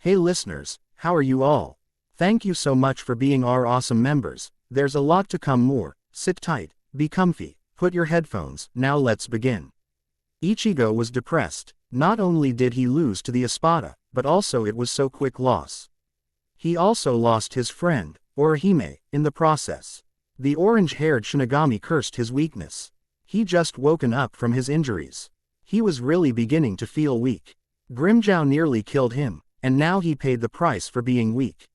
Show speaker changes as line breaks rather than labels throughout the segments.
Hey listeners, how are you all? Thank you so much for being our awesome members. There's a lot to come more. Sit tight, be comfy, put your headphones, now let's begin. Ichigo was depressed. Not only did he lose to the Espada, but also it was so quick loss. He also lost his friend, Orihime, in the process. The orange-haired Shinigami cursed his weakness. He just woken up from his injuries. He was really beginning to feel weak. Grimmjow nearly killed him, and now he paid the price for being weak.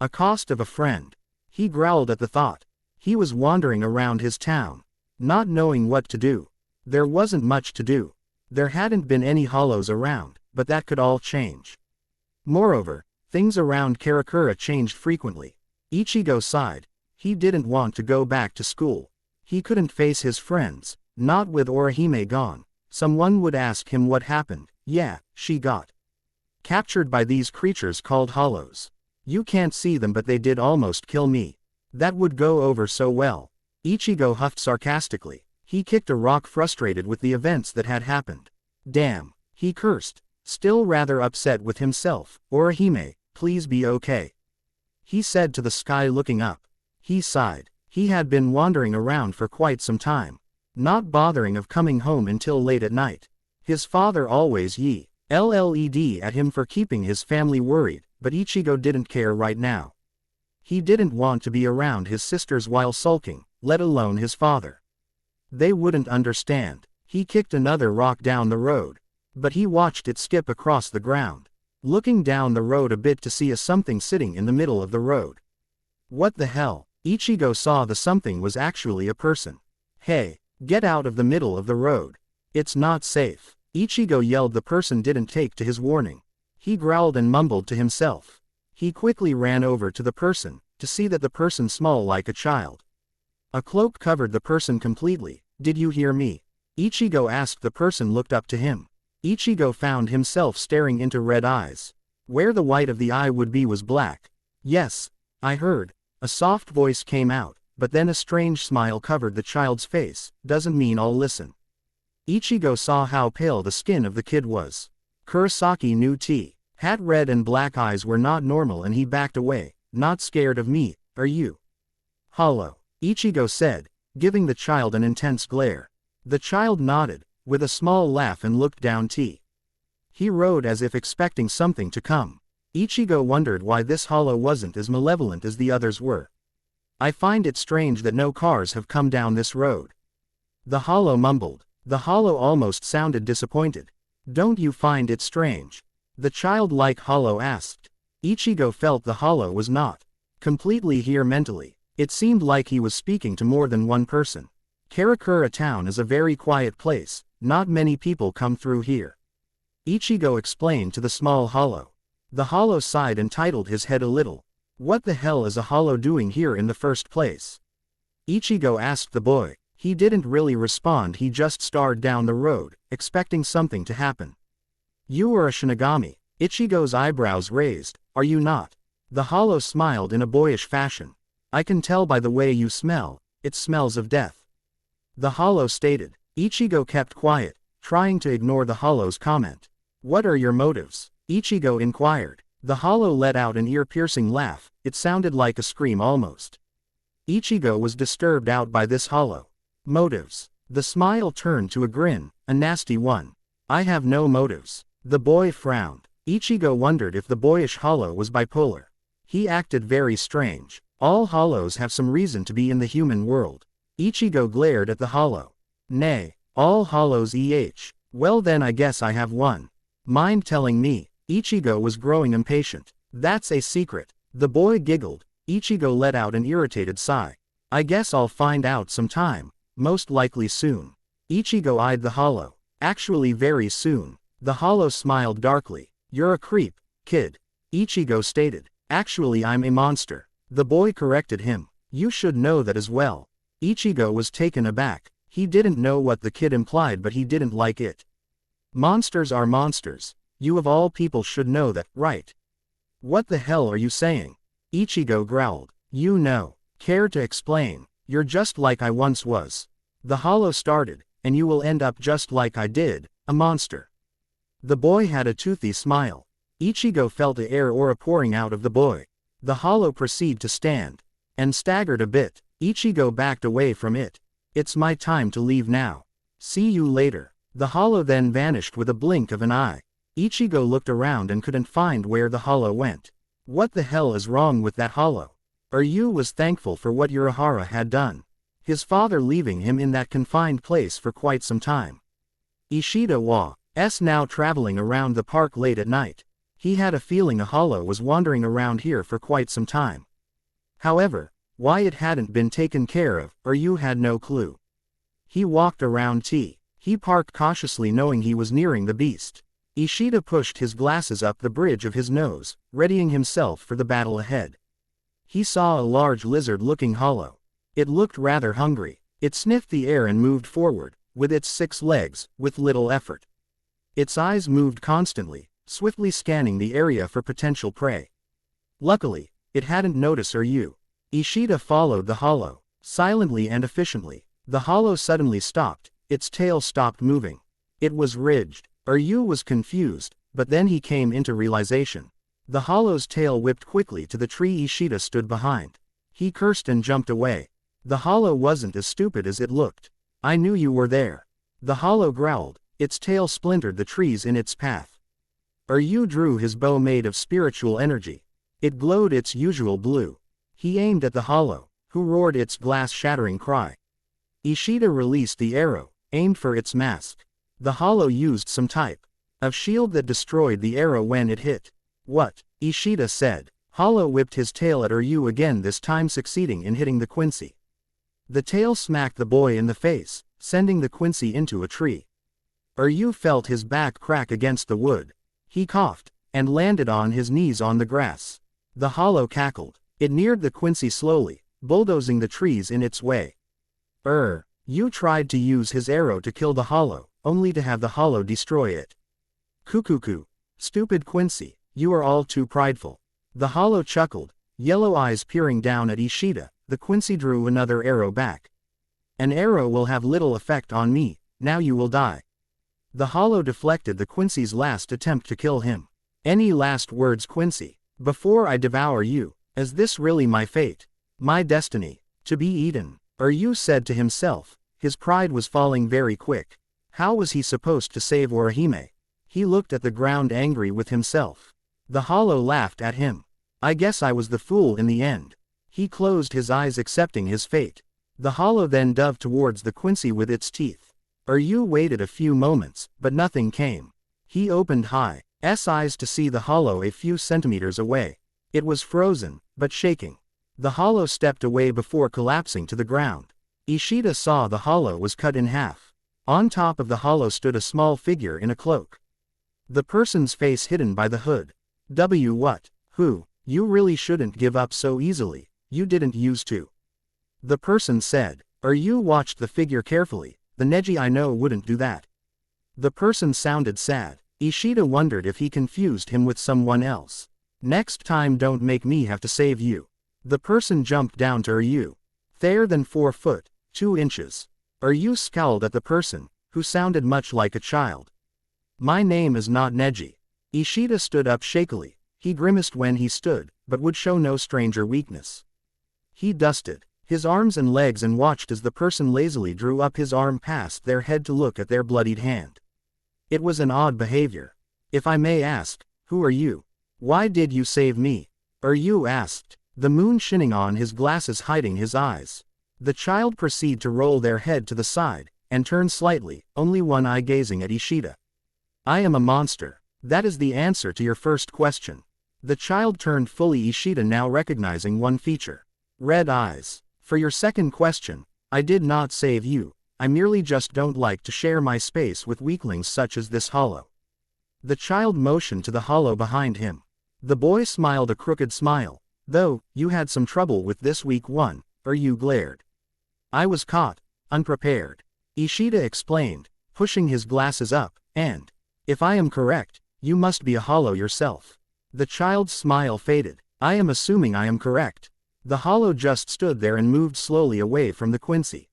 A cost of a friend. He growled at the thought. He was wandering around his town, not knowing what to do. There wasn't much to do. There hadn't been any hollows around, but that could all change. Moreover, things around Karakura changed frequently. Ichigo sighed. He didn't want to go back to school. He couldn't face his friends, not with Orihime gone. Someone would ask him what happened. Yeah, she got captured by these creatures called hollows. You can't see them, but they did almost kill me. That would go over so well. Ichigo huffed sarcastically. He kicked a rock, frustrated with the events that had happened. Damn, he cursed, still rather upset with himself. Orihime, please be okay, he said to the sky, looking up. He sighed. He had been wandering around for quite some time, not bothering of coming home until late at night. His father always yelled at him for keeping his family worried, but Ichigo didn't care right now. He didn't want to be around his sisters while sulking, let alone his father. They wouldn't understand. He kicked another rock down the road, but he watched it skip across the ground, looking down the road a bit to see a something sitting in the middle of the road. What the hell? Ichigo saw the something was actually a person. Hey, get out of the middle of the road. It's not safe. Ichigo yelled. The person didn't take to his warning. He growled and mumbled to himself. He quickly ran over to the person, to see that the person small like a child. A cloak covered the person completely. Did you hear me? Ichigo asked. The person looked up to him. Ichigo found himself staring into red eyes. Where the white of the eye would be was black. Yes, I heard. A soft voice came out, but then a strange smile covered the child's face. Doesn't mean I'll listen. Ichigo saw how pale the skin of the kid was. Kurosaki knew had red and black eyes were not normal, and he backed away. Not scared of me, are you? Hollow, Ichigo said, giving the child an intense glare. The child nodded, with a small laugh, and looked down. He rode as if expecting something to come. Ichigo wondered why this hollow wasn't as malevolent as the others were. I find it strange that no cars have come down this road, the hollow mumbled. The hollow almost sounded disappointed. Don't you find it strange? The childlike hollow asked. Ichigo felt the hollow was not completely here mentally. It seemed like he was speaking to more than one person. Karakura town is a very quiet place, not many people come through here, Ichigo explained to the small hollow. The hollow sighed and titled his head a little. What the hell is a hollow doing here in the first place? Ichigo asked the boy. He didn't really respond. He just stared down the road, expecting something to happen. You are a Shinigami. Ichigo's eyebrows raised. Are you not? The hollow smiled in a boyish fashion. I can tell by the way you smell. It smells of death, the hollow stated. Ichigo kept quiet, trying to ignore the hollow's comment. What are your motives? Ichigo inquired. The hollow let out an ear-piercing laugh. It sounded like a scream almost. Ichigo was disturbed out by this hollow. Motives. The smile turned to a grin, a nasty one. I have no motives. The boy frowned. Ichigo wondered if the boyish hollow was bipolar. He acted very strange. All hollows have some reason to be in the human world. Ichigo glared at the hollow. Nay, all hollows Well then I guess I have one. Mind telling me? Ichigo was growing impatient. That's a secret. The boy giggled. Ichigo let out an irritated sigh. I guess I'll find out sometime. Most likely soon. Ichigo eyed the hollow. Actually very soon. The hollow smiled darkly. You're a creep, kid, Ichigo stated. Actually I'm a monster. The boy corrected him. You should know that as well. Ichigo was taken aback. He didn't know what the kid implied, but he didn't like it. Monsters are monsters. You of all people should know that, right? What the hell are you saying? Ichigo growled. You know. Care to explain? You're just like I once was. The hollow started, and you will end up just like I did, a monster. The boy had a toothy smile. Ichigo felt the air aura pouring out of the boy. The hollow proceeded to stand. And staggered a bit. Ichigo backed away from it. It's my time to leave now. See you later. The hollow then vanished with a blink of an eye. Ichigo looked around and couldn't find where the hollow went. What the hell is wrong with that hollow? Ryu was thankful for what Urahara had done. His father leaving him in that confined place for quite some time. Ishida was now traveling around the park late at night. He had a feeling a hollow was wandering around here for quite some time. However, why it hadn't been taken care of, Ryu had no clue. He walked around He parked cautiously knowing he was nearing the beast. Ishida pushed his glasses up the bridge of his nose, readying himself for the battle ahead. He saw a large lizard-looking hollow. It looked rather hungry. It sniffed the air and moved forward, with its 6 legs, with little effort. Its eyes moved constantly, swiftly scanning the area for potential prey. Luckily, it hadn't noticed Ryu. Ishida followed the hollow, silently and efficiently. The hollow suddenly stopped, its tail stopped moving. It was ridged. Ryu was confused, but then he came into realization. The hollow's tail whipped quickly to the tree Ishida stood behind. He cursed and jumped away. The hollow wasn't as stupid as it looked. I knew you were there. The hollow growled, its tail splintered the trees in its path. Ryu drew his bow made of spiritual energy. It glowed its usual blue. He aimed at the hollow, who roared its glass-shattering cry. Ishida released the arrow, aimed for its mask. The hollow used some type of shield that destroyed the arrow when it hit. What? Ishida said. Hollow whipped his tail at Ryu again, this time succeeding in hitting the Quincy. The tail smacked the boy in the face, sending the Quincy into a tree. Ryu felt his back crack against the wood. He coughed, and landed on his knees on the grass. The hollow cackled. It neared the Quincy slowly, bulldozing the trees in its way. You tried to use his arrow to kill the hollow, only to have the hollow destroy it. Cuckoo. Stupid Quincy, you are all too prideful. The hollow chuckled, yellow eyes peering down at Ishida. The Quincy drew another arrow back. An arrow will have little effect on me, now you will die. The hollow deflected the Quincy's last attempt to kill him. Any last words, Quincy? Before I devour you, is this really my fate? My destiny? To be eaten? Ryu said to himself. His pride was falling very quick. How was he supposed to save Orihime? He looked at the ground angry with himself. The hollow laughed at him. I guess I was the fool in the end. He closed his eyes accepting his fate. The hollow then dove towards the Quincy with its teeth. Ryu waited a few moments, but nothing came. He opened his eyes to see the hollow a few centimeters away. It was frozen, but shaking. The hollow stepped away before collapsing to the ground. Ishida saw the hollow was cut in half. On top of the hollow stood a small figure in a cloak. The person's face hidden by the hood. What? Who? You really shouldn't give up so easily, you didn't used to. The person said. Ryu watched the figure carefully. The Neji I know wouldn't do that. The person sounded sad. Ishida wondered if he confused him with someone else. Next time don't make me have to save you. The person jumped down to Ryu. Thayer than 4 foot, 2 inches. Ryu scowled at the person, who sounded much like a child. My name is not Neji. Ishida stood up shakily. He grimaced when he stood, but would show no stranger weakness. He dusted his arms and legs and watched as the person lazily drew up his arm past their head to look at their bloodied hand. It was an odd behavior. If I may ask, who are you? Why did you save me? Ryu asked, the moon shining on his glasses hiding his eyes. The child proceeded to roll their head to the side, and turn slightly, only one eye gazing at Ishida. I am a monster. That is the answer to your first question. The child turned fully Ishida now recognizing one feature. Red eyes. For your second question, I did not save you, I merely just don't like to share my space with weaklings such as this hollow. The child motioned to the hollow behind him. The boy smiled a crooked smile. Though, you had some trouble with this weak one, Ryu glared. I was caught, unprepared. Ishida explained, pushing his glasses up, and, if I am correct, you must be a hollow yourself. The child's smile faded. I am assuming I am correct. The hollow just stood there and moved slowly away from the Quincy.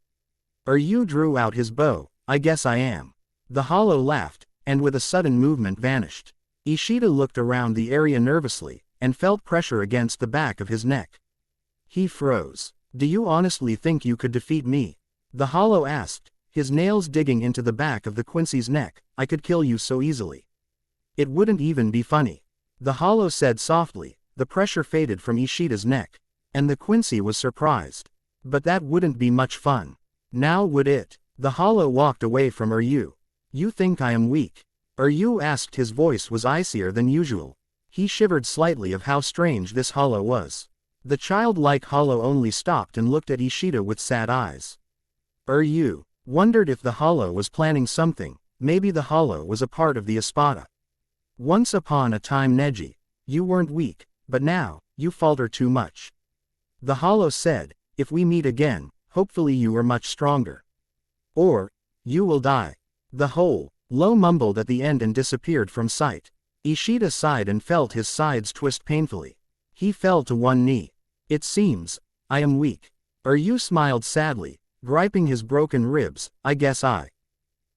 Ryu drew out his bow. I guess I am. The hollow laughed, and with a sudden movement vanished. Ishida looked around the area nervously, and felt pressure against the back of his neck. He froze. Do you honestly think you could defeat me? The Hollow asked, his nails digging into the back of the Quincy's neck. I could kill you so easily. It wouldn't even be funny. The Hollow said softly. The pressure faded from Ishida's neck. And the Quincy was surprised. But that wouldn't be much fun. Now would it? The Hollow walked away from Ryu. You think I am weak? Ryu asked. His voice was icier than usual. He shivered slightly of how strange this Hollow was. The childlike Hollow only stopped and looked at Ishida with sad eyes. Ryu wondered if the Hollow was planning something. Maybe the Hollow was a part of the Espada. Once upon a time, Neji, you weren't weak, but now, you falter too much. The Hollow said, if we meet again, hopefully you are much stronger. Or, you will die. The Hollow mumbled at the end and disappeared from sight. Ishida sighed and felt his sides twist painfully. He fell to one knee. It seems, I am weak. Ryu smiled sadly, griping his broken ribs. I guess I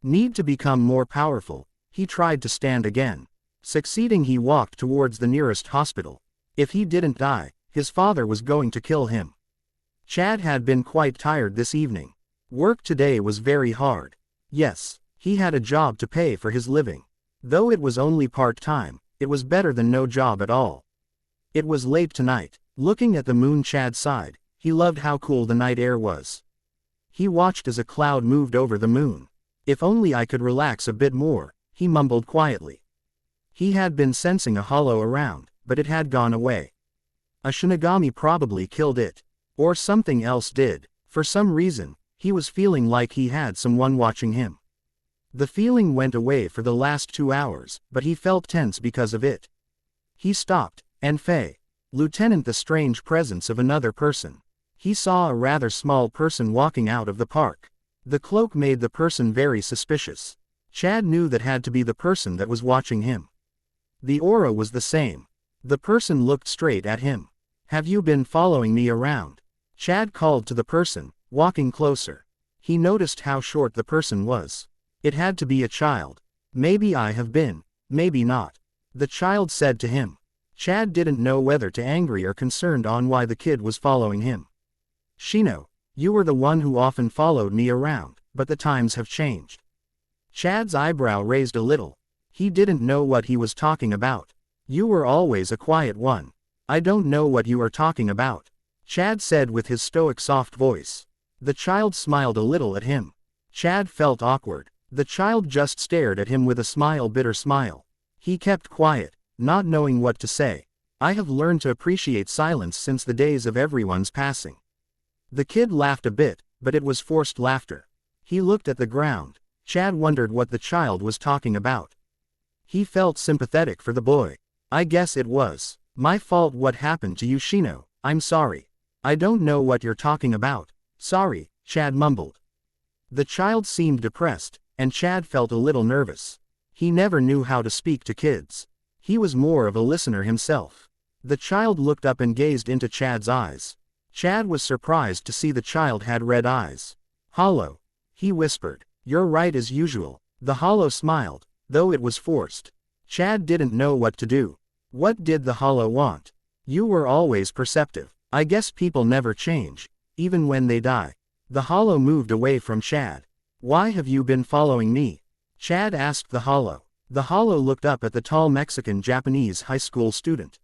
need to become more powerful. He tried to stand again. Succeeding, he walked towards the nearest hospital. If he didn't die, his father was going to kill him. Chad had been quite tired this evening. Work today was very hard. Yes, he had a job to pay for his living. Though it was only part-time, it was better than no job at all. It was late tonight. Looking at the moon, Chad sighed. He loved how cool the night air was. He watched as a cloud moved over the moon. If only I could relax a bit more, he mumbled quietly. He had been sensing a Hollow around, but it had gone away. A Shinigami probably killed it. Or something else did. For some reason, he was feeling like he had someone watching him. The feeling went away for the last 2 hours, but he felt tense because of it. He stopped, and Lieutenant, the strange presence of another person. He saw a rather small person walking out of the park. The cloak made the person very suspicious. Chad knew that had to be the person that was watching him. The aura was the same. The person looked straight at him. Have you been following me around? Chad called to the person, walking closer. He noticed how short the person was. It had to be a child. Maybe I have been, maybe not. The child said to him. Chad didn't know whether to angry or concerned on why the kid was following him. Shino, you were the one who often followed me around, but the times have changed. Chad's eyebrow raised a little. He didn't know what he was talking about. You were always a quiet one. I don't know what you are talking about, Chad said with his stoic soft voice. The child smiled a little at him. Chad felt awkward. The child just stared at him with a bitter smile. He kept quiet, not knowing what to say. I have learned to appreciate silence since the days of everyone's passing. The kid laughed a bit, but it was forced laughter. He looked at the ground. Chad wondered what the child was talking about. He felt sympathetic for the boy. I guess it was my fault what happened to you, Shino. I'm sorry. I don't know what you're talking about. Sorry, Chad mumbled. The child seemed depressed, and Chad felt a little nervous. He never knew how to speak to kids. He was more of a listener himself. The child looked up and gazed into Chad's eyes. Chad was surprised to see the child had red eyes. Hollow, he whispered. You're right as usual. The Hollow smiled, though it was forced. Chad didn't know what to do. What did the Hollow want? You were always perceptive. I guess people never change, even when they die. The Hollow moved away from Chad. Why have you been following me? Chad asked the Hollow. The Hollow looked up at the tall Mexican-Japanese high school student.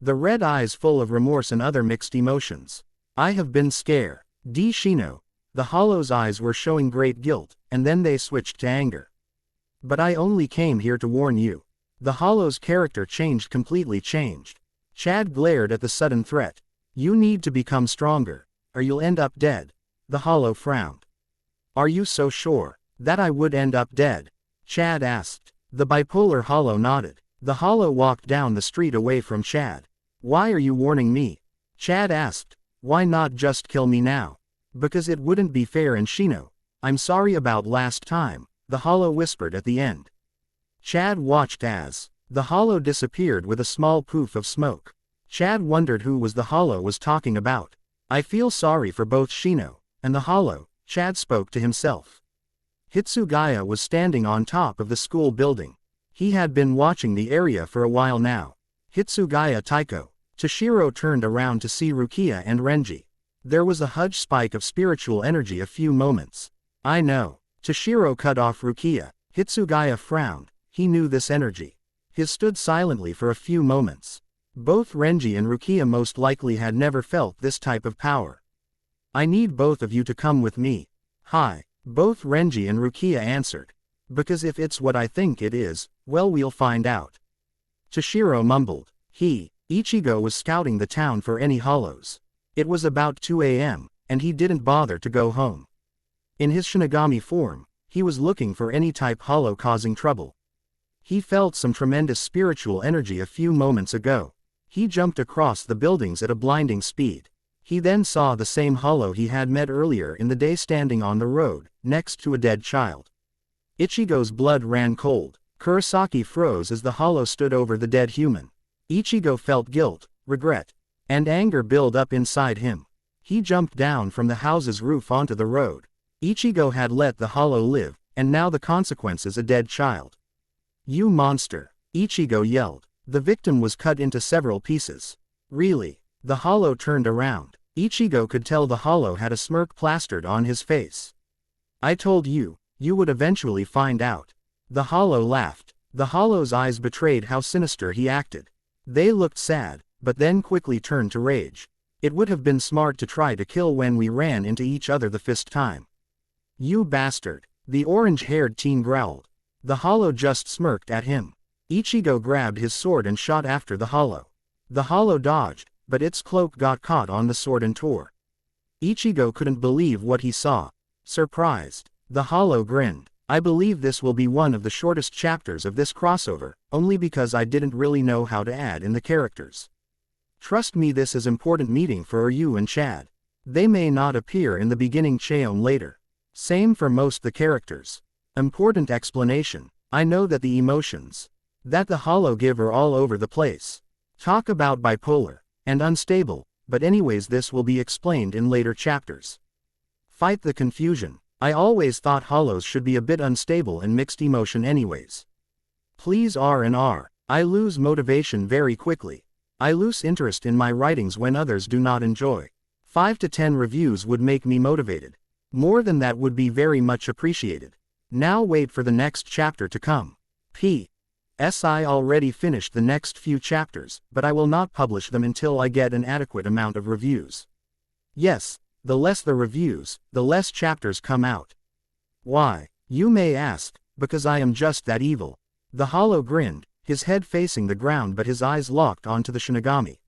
The red eyes full of remorse and other mixed emotions. I have been scared. Shino. The Hollow's eyes were showing great guilt, and then they switched to anger. But I only came here to warn you. The Hollow's character completely changed. Chad glared at the sudden threat. You need to become stronger, or you'll end up dead. The Hollow frowned. Are you so sure that I would end up dead? Chad asked. The bipolar Hollow nodded. The Hollow walked down the street away from Chad. Why are you warning me? Chad asked. Why not just kill me now? Because it wouldn't be fair, and Shino. I'm sorry about last time, the Hollow whispered at the end. Chad watched as the Hollow disappeared with a small poof of smoke. Chad wondered who was the Hollow was talking about. I feel sorry for both Shino and the Hollow, Chad spoke to himself. Hitsugaya was standing on top of the school building. He had been watching the area for a while now. Hitsugaya Taiko. Toshiro turned around to see Rukia and Renji. There was a huge spike of spiritual energy a few moments. I know. Toshiro cut off Rukia. Hitsugaya frowned. He knew this energy. He stood silently for a few moments. Both Renji and Rukia most likely had never felt this type of power. I need both of you to come with me. Hi. Both Renji and Rukia answered. Because if it's what I think it is, well, we'll find out. Toshiro mumbled. Ichigo was scouting the town for any hollows. It was about 2 a.m., and he didn't bother to go home. In his Shinigami form, he was looking for any type hollow causing trouble. He felt some tremendous spiritual energy a few moments ago. He jumped across the buildings at a blinding speed. He then saw the same hollow he had met earlier in the day standing on the road, next to a dead child. Ichigo's blood ran cold. Kurosaki froze as the hollow stood over the dead human. Ichigo felt guilt, regret, and anger build up inside him. He jumped down from the house's roof onto the road. Ichigo had let the hollow live, and now the consequences: a dead child. You monster! Ichigo yelled. The victim was cut into several pieces. Really? The hollow turned around. Ichigo could tell the hollow had a smirk plastered on his face. I told you, you would eventually find out. The hollow laughed. The hollow's eyes betrayed how sinister he acted. They looked sad, but then quickly turned to rage. It would have been smart to try to kill when we ran into each other the first time. You bastard! The orange-haired teen growled. The hollow just smirked at him. Ichigo grabbed his sword and shot after the hollow. The hollow dodged, but its cloak got caught on the sword and tore. Ichigo couldn't believe what he saw. Surprised, the hollow grinned. I believe this will be one of the shortest chapters of this crossover, only because I didn't really know how to add in the characters. Trust me, this is important meeting for you and Chad. They may not appear in the beginning Cheon later. Same for most the characters. Important explanation. I know that the emotions that the hollow give are all over the place. Talk about bipolar and unstable, but anyways, this will be explained in later chapters. Fight the confusion. I always thought hollows should be a bit unstable and mixed emotion anyways. Please R&R. I lose motivation very quickly. I lose interest in my writings when others do not enjoy. 5 to 10 reviews would make me motivated. More than that would be very much appreciated. Now wait for the next chapter to come. P.S. I already finished the next few chapters, but I will not publish them until I get an adequate amount of reviews. Yes, the less the reviews, the less chapters come out. Why, you may ask, because I am just that evil. The hollow grinned, his head facing the ground but his eyes locked onto the Shinigami.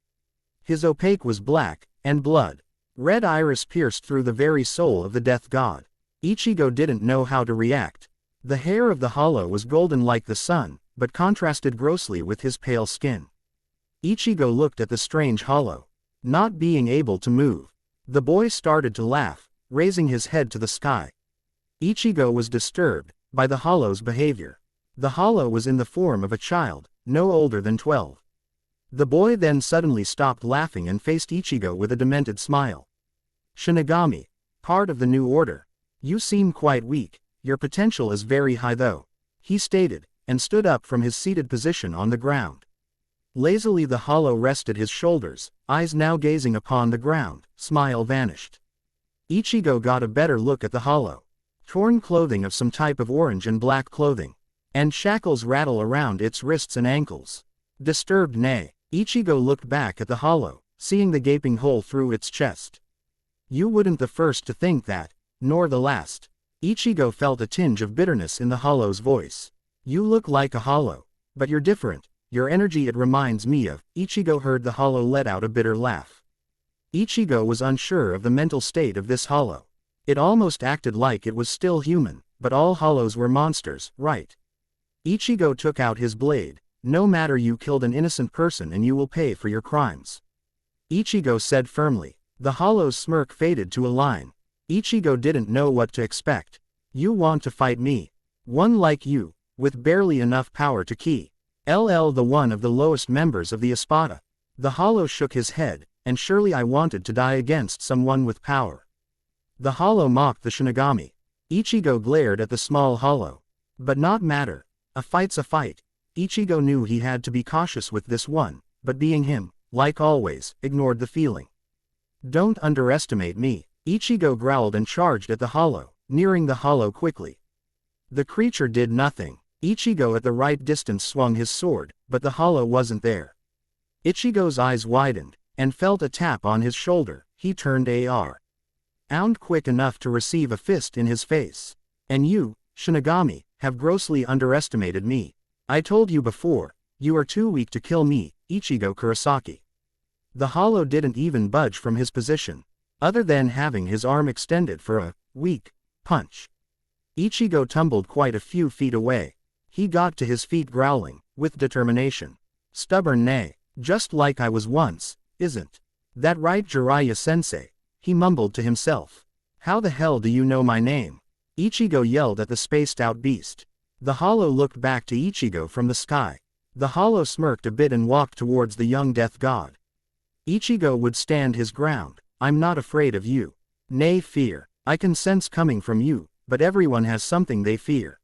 His opaque was black, and blood. Red iris pierced through the very soul of the death god. Ichigo didn't know how to react. The hair of the hollow was golden like the sun, but contrasted grossly with his pale skin. Ichigo looked at the strange hollow. Not being able to move. The boy started to laugh, raising his head to the sky. Ichigo was disturbed by the hollow's behavior. The hollow was in the form of a child, no older than 12. The boy then suddenly stopped laughing and faced Ichigo with a demented smile. Shinigami, part of the new order. You seem quite weak. Your potential is very high though, he stated, and stood up from his seated position on the ground. Lazily the hollow rested his shoulders, eyes now gazing upon the ground. Smile vanished. Ichigo got a better look at the hollow. Torn clothing of some type of orange and black clothing. And shackles rattle around its wrists and ankles. Disturbed nay. Ichigo looked back at the hollow, seeing the gaping hole through its chest. You wouldn't the first to think that, nor the last. Ichigo felt a tinge of bitterness in the hollow's voice. You look like a hollow, but you're different. Your energy it reminds me of. Ichigo heard the hollow let out a bitter laugh. Ichigo was unsure of the mental state of this hollow. It almost acted like it was still human, but all hollows were monsters, right? Ichigo took out his blade. No matter, you killed an innocent person and you will pay for your crimes. Ichigo said firmly. The hollow's smirk faded to a line. Ichigo didn't know what to expect. You want to fight me? One like you, with barely enough power to kill the one of the lowest members of the Espada. The hollow shook his head, and surely I wanted to die against someone with power. The hollow mocked the Shinigami. Ichigo glared at the small hollow. But not matter. A fight's a fight. Ichigo knew he had to be cautious with this one, but being him, like always, ignored the feeling. Don't underestimate me. Ichigo growled and charged at the hollow, nearing the hollow quickly. The creature did nothing. Ichigo at the right distance swung his sword, but the hollow wasn't there. Ichigo's eyes widened, and felt a tap on his shoulder. He turned around quick enough to receive a fist in his face. And you, Shinigami, have grossly underestimated me. I told you before, you are too weak to kill me, Ichigo Kurosaki. The hollow didn't even budge from his position, other than having his arm extended for a weak punch. Ichigo tumbled quite a few feet away. He got to his feet growling, with determination. Stubborn nay, just like I was once, isn't that right, Jiraiya-sensei? He mumbled to himself. How the hell do you know my name? Ichigo yelled at the spaced-out beast. The hollow looked back to Ichigo from the sky. The hollow smirked a bit and walked towards the young death god. Ichigo would stand his ground. I'm not afraid of you. Nay, fear. I can sense coming from you, but everyone has something they fear.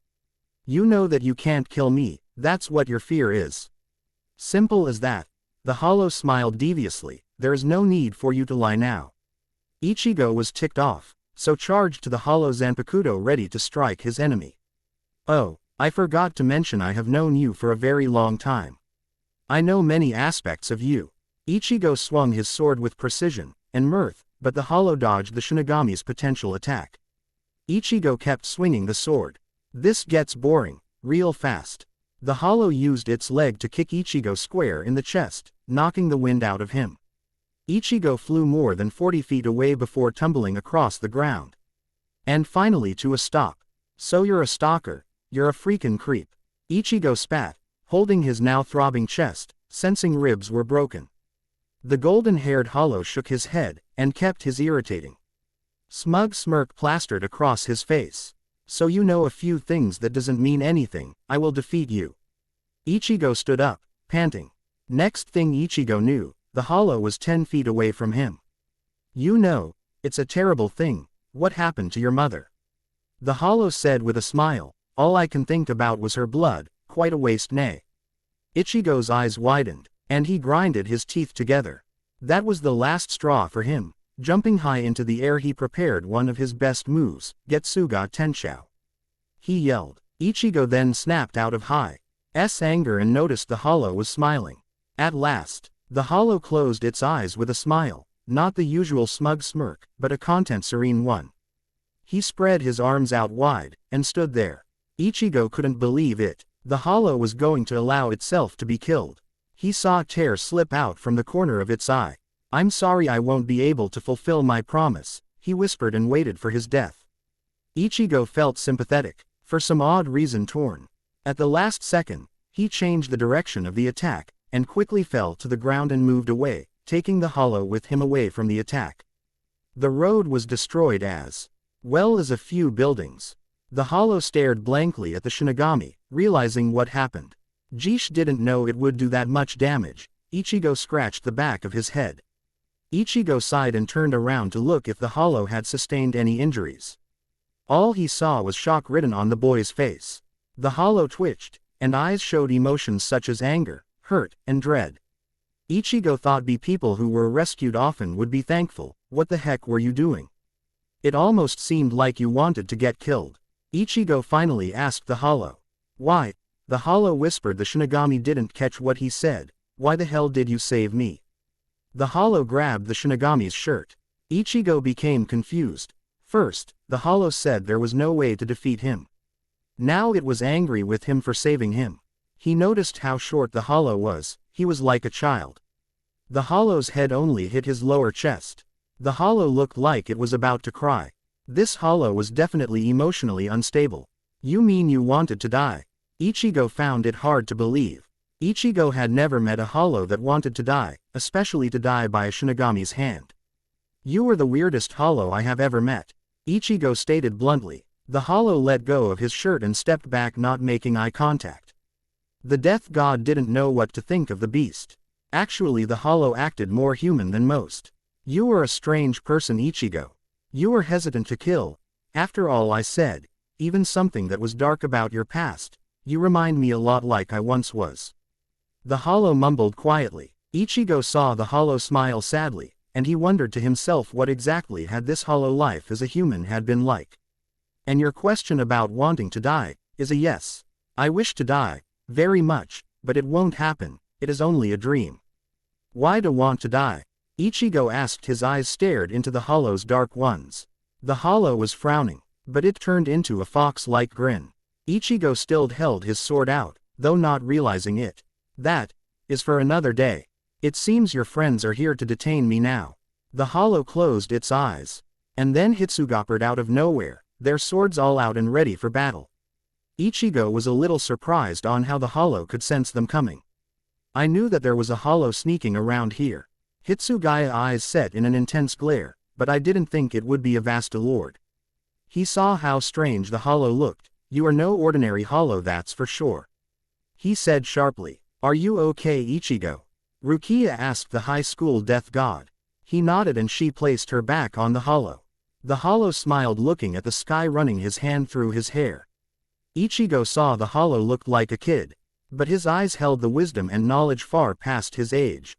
You know that you can't kill me, that's what your fear is. Simple as that. The hollow smiled deviously. There is no need for you to lie now. Ichigo was ticked off, so charged to the hollow Zanpakuto ready to strike his enemy. Oh, I forgot to mention I have known you for a very long time. I know many aspects of you. Ichigo swung his sword with precision and mirth, but the hollow dodged the Shinigami's potential attack. Ichigo kept swinging the sword. This gets boring, real fast. The hollow used its leg to kick Ichigo square in the chest, knocking the wind out of him. Ichigo flew more than 40 feet away before tumbling across the ground. And finally to a stop. So you're a stalker, you're a freaking creep. Ichigo spat, holding his now throbbing chest, sensing ribs were broken. The golden-haired hollow shook his head, and kept his irritating smug smirk plastered across his face. So you know a few things that doesn't mean anything, I will defeat you. Ichigo stood up, panting. Next thing Ichigo knew, the hollow was 10 feet away from him. You know, it's a terrible thing, what happened to your mother? The hollow said with a smile, all I can think about was her blood, quite a waste nay. Ichigo's eyes widened, and he grinded his teeth together. That was the last straw for him. Jumping high into the air he prepared one of his best moves, Getsuga Tenshou. He yelled. Ichigo then snapped out of High's anger and noticed the hollow was smiling. At last, the hollow closed its eyes with a smile, not the usual smug smirk, but a content-serene one. He spread his arms out wide, and stood there. Ichigo couldn't believe it. The hollow was going to allow itself to be killed. He saw a tear slip out from the corner of its eye. I'm sorry I won't be able to fulfill my promise, he whispered and waited for his death. Ichigo felt sympathetic, for some odd reason torn. At the last second, he changed the direction of the attack, and quickly fell to the ground and moved away, taking the hollow with him away from the attack. The road was destroyed as well as a few buildings. The hollow stared blankly at the Shinigami, realizing what happened. Jish didn't know it would do that much damage. Ichigo scratched the back of his head. Ichigo sighed and turned around to look if the hollow had sustained any injuries. All he saw was shock written on the boy's face. The hollow twitched, and eyes showed emotions such as anger, hurt, and dread. Ichigo thought people who were rescued often would be thankful. What the heck were you doing? It almost seemed like you wanted to get killed. Ichigo finally asked the hollow. Why? The hollow whispered. The Shinigami didn't catch what he said. Why the hell did you save me? The hollow grabbed the Shinigami's shirt. Ichigo became confused. First, the hollow said there was no way to defeat him. Now it was angry with him for saving him. He noticed how short the hollow was. He was like a child. The hollow's head only hit his lower chest. The hollow looked like it was about to cry. This hollow was definitely emotionally unstable. You mean you wanted to die? Ichigo found it hard to believe. Ichigo had never met a hollow that wanted to die, especially to die by a Shinigami's hand. You are the weirdest hollow I have ever met, Ichigo stated bluntly. The hollow let go of his shirt and stepped back, not making eye contact. The death god didn't know what to think of the beast. Actually, the hollow acted more human than most. You are a strange person, Ichigo. You were hesitant to kill. After all I said, even something that was dark about your past, You remind me a lot like I once was. The hollow mumbled quietly. Ichigo saw the hollow smile sadly, and he wondered to himself what exactly had this hollow life as a human had been like. And your question about wanting to die is a yes. I wish to die, very much, but it won't happen, it is only a dream. Why do want to die? Ichigo asked. His eyes stared into the hollow's dark ones. The hollow was frowning, but it turned into a fox-like grin. Ichigo still held his sword out, though not realizing it. That is for another day. It seems your friends are here to detain me now. The hollow closed its eyes. And then Hitsuga appeared out of nowhere, their swords all out and ready for battle. Ichigo was a little surprised on how the hollow could sense them coming. I knew that there was a hollow sneaking around here. Hitsugaya eyes set in an intense glare, but I didn't think it would be a Vasta Lord. He saw how strange the hollow looked. You are no ordinary hollow, that's for sure. He said sharply. Are you okay, Ichigo? Rukia asked the high school death god. He nodded and she placed her back on the hollow. The hollow smiled, looking at the sky, running his hand through his hair. Ichigo saw the hollow looked like a kid, but his eyes held the wisdom and knowledge far past his age.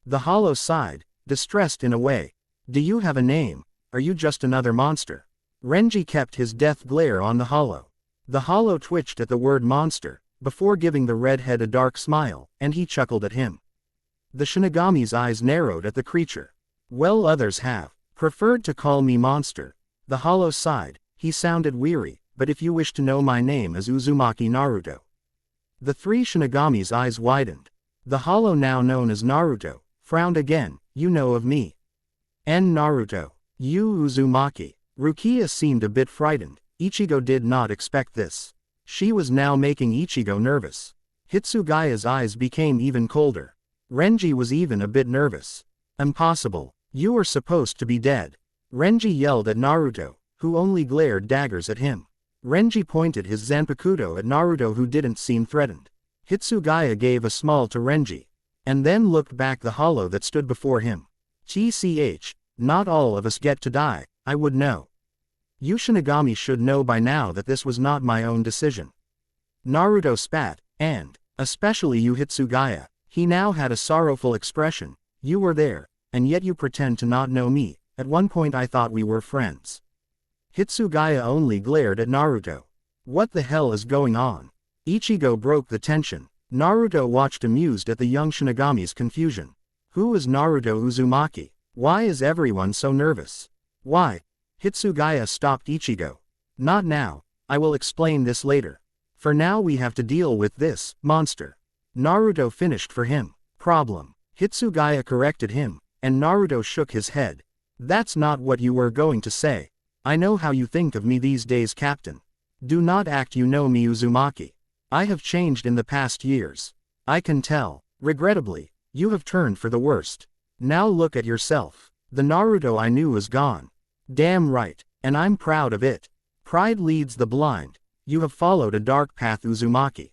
The hollow sighed, distressed in a way. Do you have a name? Are you just another monster? Renji kept his death glare on the hollow. The hollow twitched at the word monster, before giving the redhead a dark smile, and he chuckled at him. The Shinigami's eyes narrowed at the creature. Well, others have preferred to call me monster. The hollow sighed. He sounded weary, but if you wish to know, my name is Uzumaki Naruto. The three Shinigami's eyes widened. The hollow, now known as Naruto, frowned again. You know of me. N. Naruto. You Uzumaki. Rukia seemed a bit frightened. Ichigo did not expect this. She was now making Ichigo nervous. Hitsugaya's eyes became even colder. Renji was even a bit nervous. Impossible. You were supposed to be dead. Renji yelled at Naruto, who only glared daggers at him. Renji pointed his Zanpakuto at Naruto, who didn't seem threatened. Hitsugaya gave a smile to Renji, and then looked back the hollow that stood before him. TCH, not all of us get to die, I would know. You Shinigami should know by now that this was not my own decision. Naruto spat, and, especially you Hitsugaya. He now had a sorrowful expression. You were there, and yet you pretend to not know me. At one point I thought we were friends. Hitsugaya only glared at Naruto. What the hell is going on? Ichigo broke the tension. Naruto watched amused at the young Shinigami's confusion. Who is Naruto Uzumaki? Why is everyone so nervous? Why? Hitsugaya stopped Ichigo. Not now, I will explain this later. For now we have to deal with this monster. Naruto finished for him. Problem. Hitsugaya corrected him, and Naruto shook his head. That's not what you were going to say. I know how you think of me these days, Captain. Do not act you know me, Uzumaki. I have changed in the past years. I can tell. Regrettably, you have turned for the worst. Now look at yourself. The Naruto I knew is gone. Damn right, and I'm proud of it. Pride leads the blind. You have followed a dark path, Uzumaki.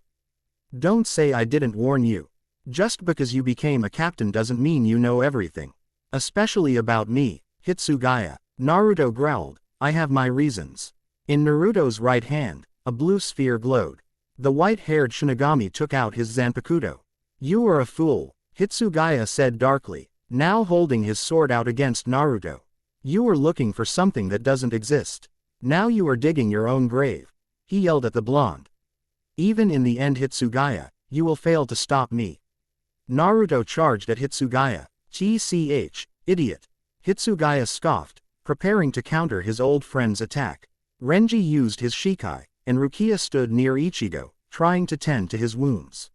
Don't say I didn't warn you. Just because you became a captain doesn't mean you know everything. Especially about me, Hitsugaya. Naruto growled. I have my reasons. In Naruto's right hand, a blue sphere glowed. The white-haired Shinigami took out his Zanpakuto. You are a fool, Hitsugaya said darkly, now holding his sword out against Naruto. You were looking for something that doesn't exist. Now you are digging your own grave. He yelled at the blonde. Even in the end, Hitsugaya, you will fail to stop me. Naruto charged at Hitsugaya. TCH, idiot. Hitsugaya scoffed, preparing to counter his old friend's attack. Renji used his Shikai, and Rukia stood near Ichigo, trying to tend to his wounds.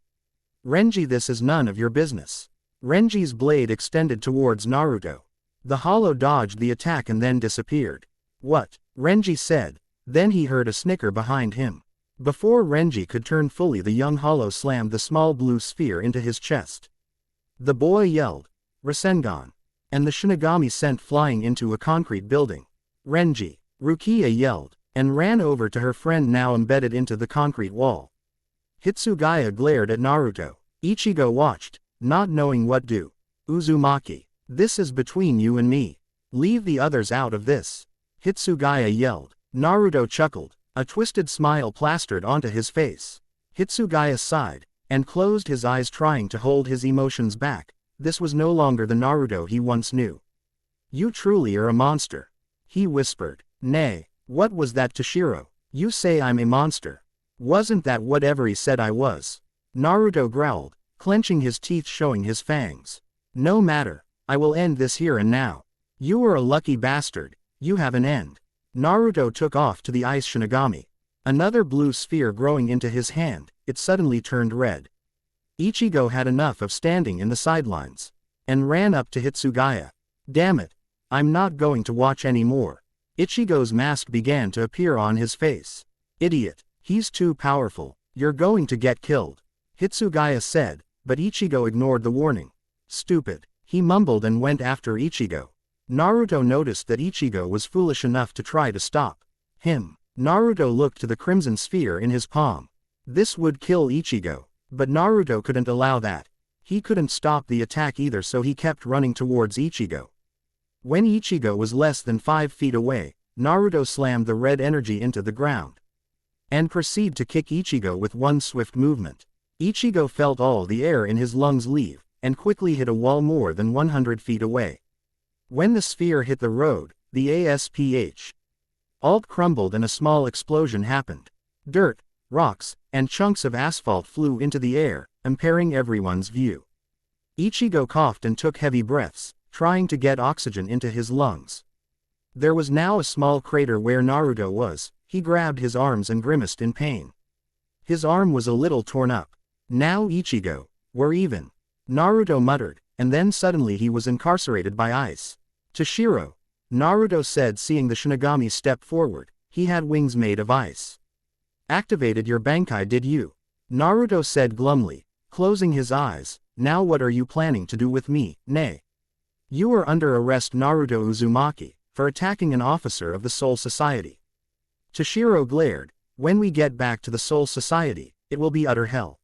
Renji, this is none of your business. Renji's blade extended towards Naruto. The hollow dodged the attack and then disappeared. What? Renji said. Then he heard a snicker behind him. Before Renji could turn fully, the young hollow slammed the small blue sphere into his chest. The boy yelled, Rasengan, and the Shinigami sent flying into a concrete building. Renji, Rukia yelled, and ran over to her friend now embedded into the concrete wall. Hitsugaya glared at Naruto. Ichigo watched, not knowing what to do. Uzumaki, this is between you and me. Leave the others out of this. Hitsugaya yelled. Naruto chuckled. A twisted smile plastered onto his face. Hitsugaya sighed, and closed his eyes trying to hold his emotions back. This was no longer the Naruto he once knew. You truly are a monster. He whispered. Nay, what was that, Toshiro? You say I'm a monster. Wasn't that whatever he said I was? Naruto growled, clenching his teeth showing his fangs. No matter, I will end this here and now. You are a lucky bastard, you have an end. Naruto took off to the ice Shinigami. Another blue sphere growing into his hand, it suddenly turned red. Ichigo had enough of standing in the sidelines, and ran up to Hitsugaya. Damn it, I'm not going to watch anymore. Ichigo's mask began to appear on his face. Idiot, he's too powerful, you're going to get killed. Hitsugaya said, but Ichigo ignored the warning. Stupid, he mumbled and went after Ichigo. Naruto noticed that Ichigo was foolish enough to try to stop him. Naruto looked to the crimson sphere in his palm. This would kill Ichigo, but Naruto couldn't allow that. He couldn't stop the attack either, so he kept running towards Ichigo. When Ichigo was less than 5 feet away, Naruto slammed the red energy into the ground and proceeded to kick Ichigo with one swift movement. Ichigo felt all the air in his lungs leave, and quickly hit a wall more than 100 feet away. When the sphere hit the road, the ASPH alt crumbled and a small explosion happened. Dirt, rocks, and chunks of asphalt flew into the air, impairing everyone's view. Ichigo coughed and took heavy breaths, trying to get oxygen into his lungs. There was now a small crater where Naruto was. He grabbed his arms and grimaced in pain. His arm was a little torn up. Now Ichigo, we're even. Naruto muttered, and then suddenly he was incarcerated by ice. Toshiro, Naruto said, seeing the Shinigami step forward. He had wings made of ice. Activated your Bankai, did you? Naruto said glumly, closing his eyes. Now what are you planning to do with me? Nay. You are under arrest, Naruto Uzumaki, for attacking an officer of the Soul Society. Toshiro glared. When we get back to the Soul Society, it will be utter hell.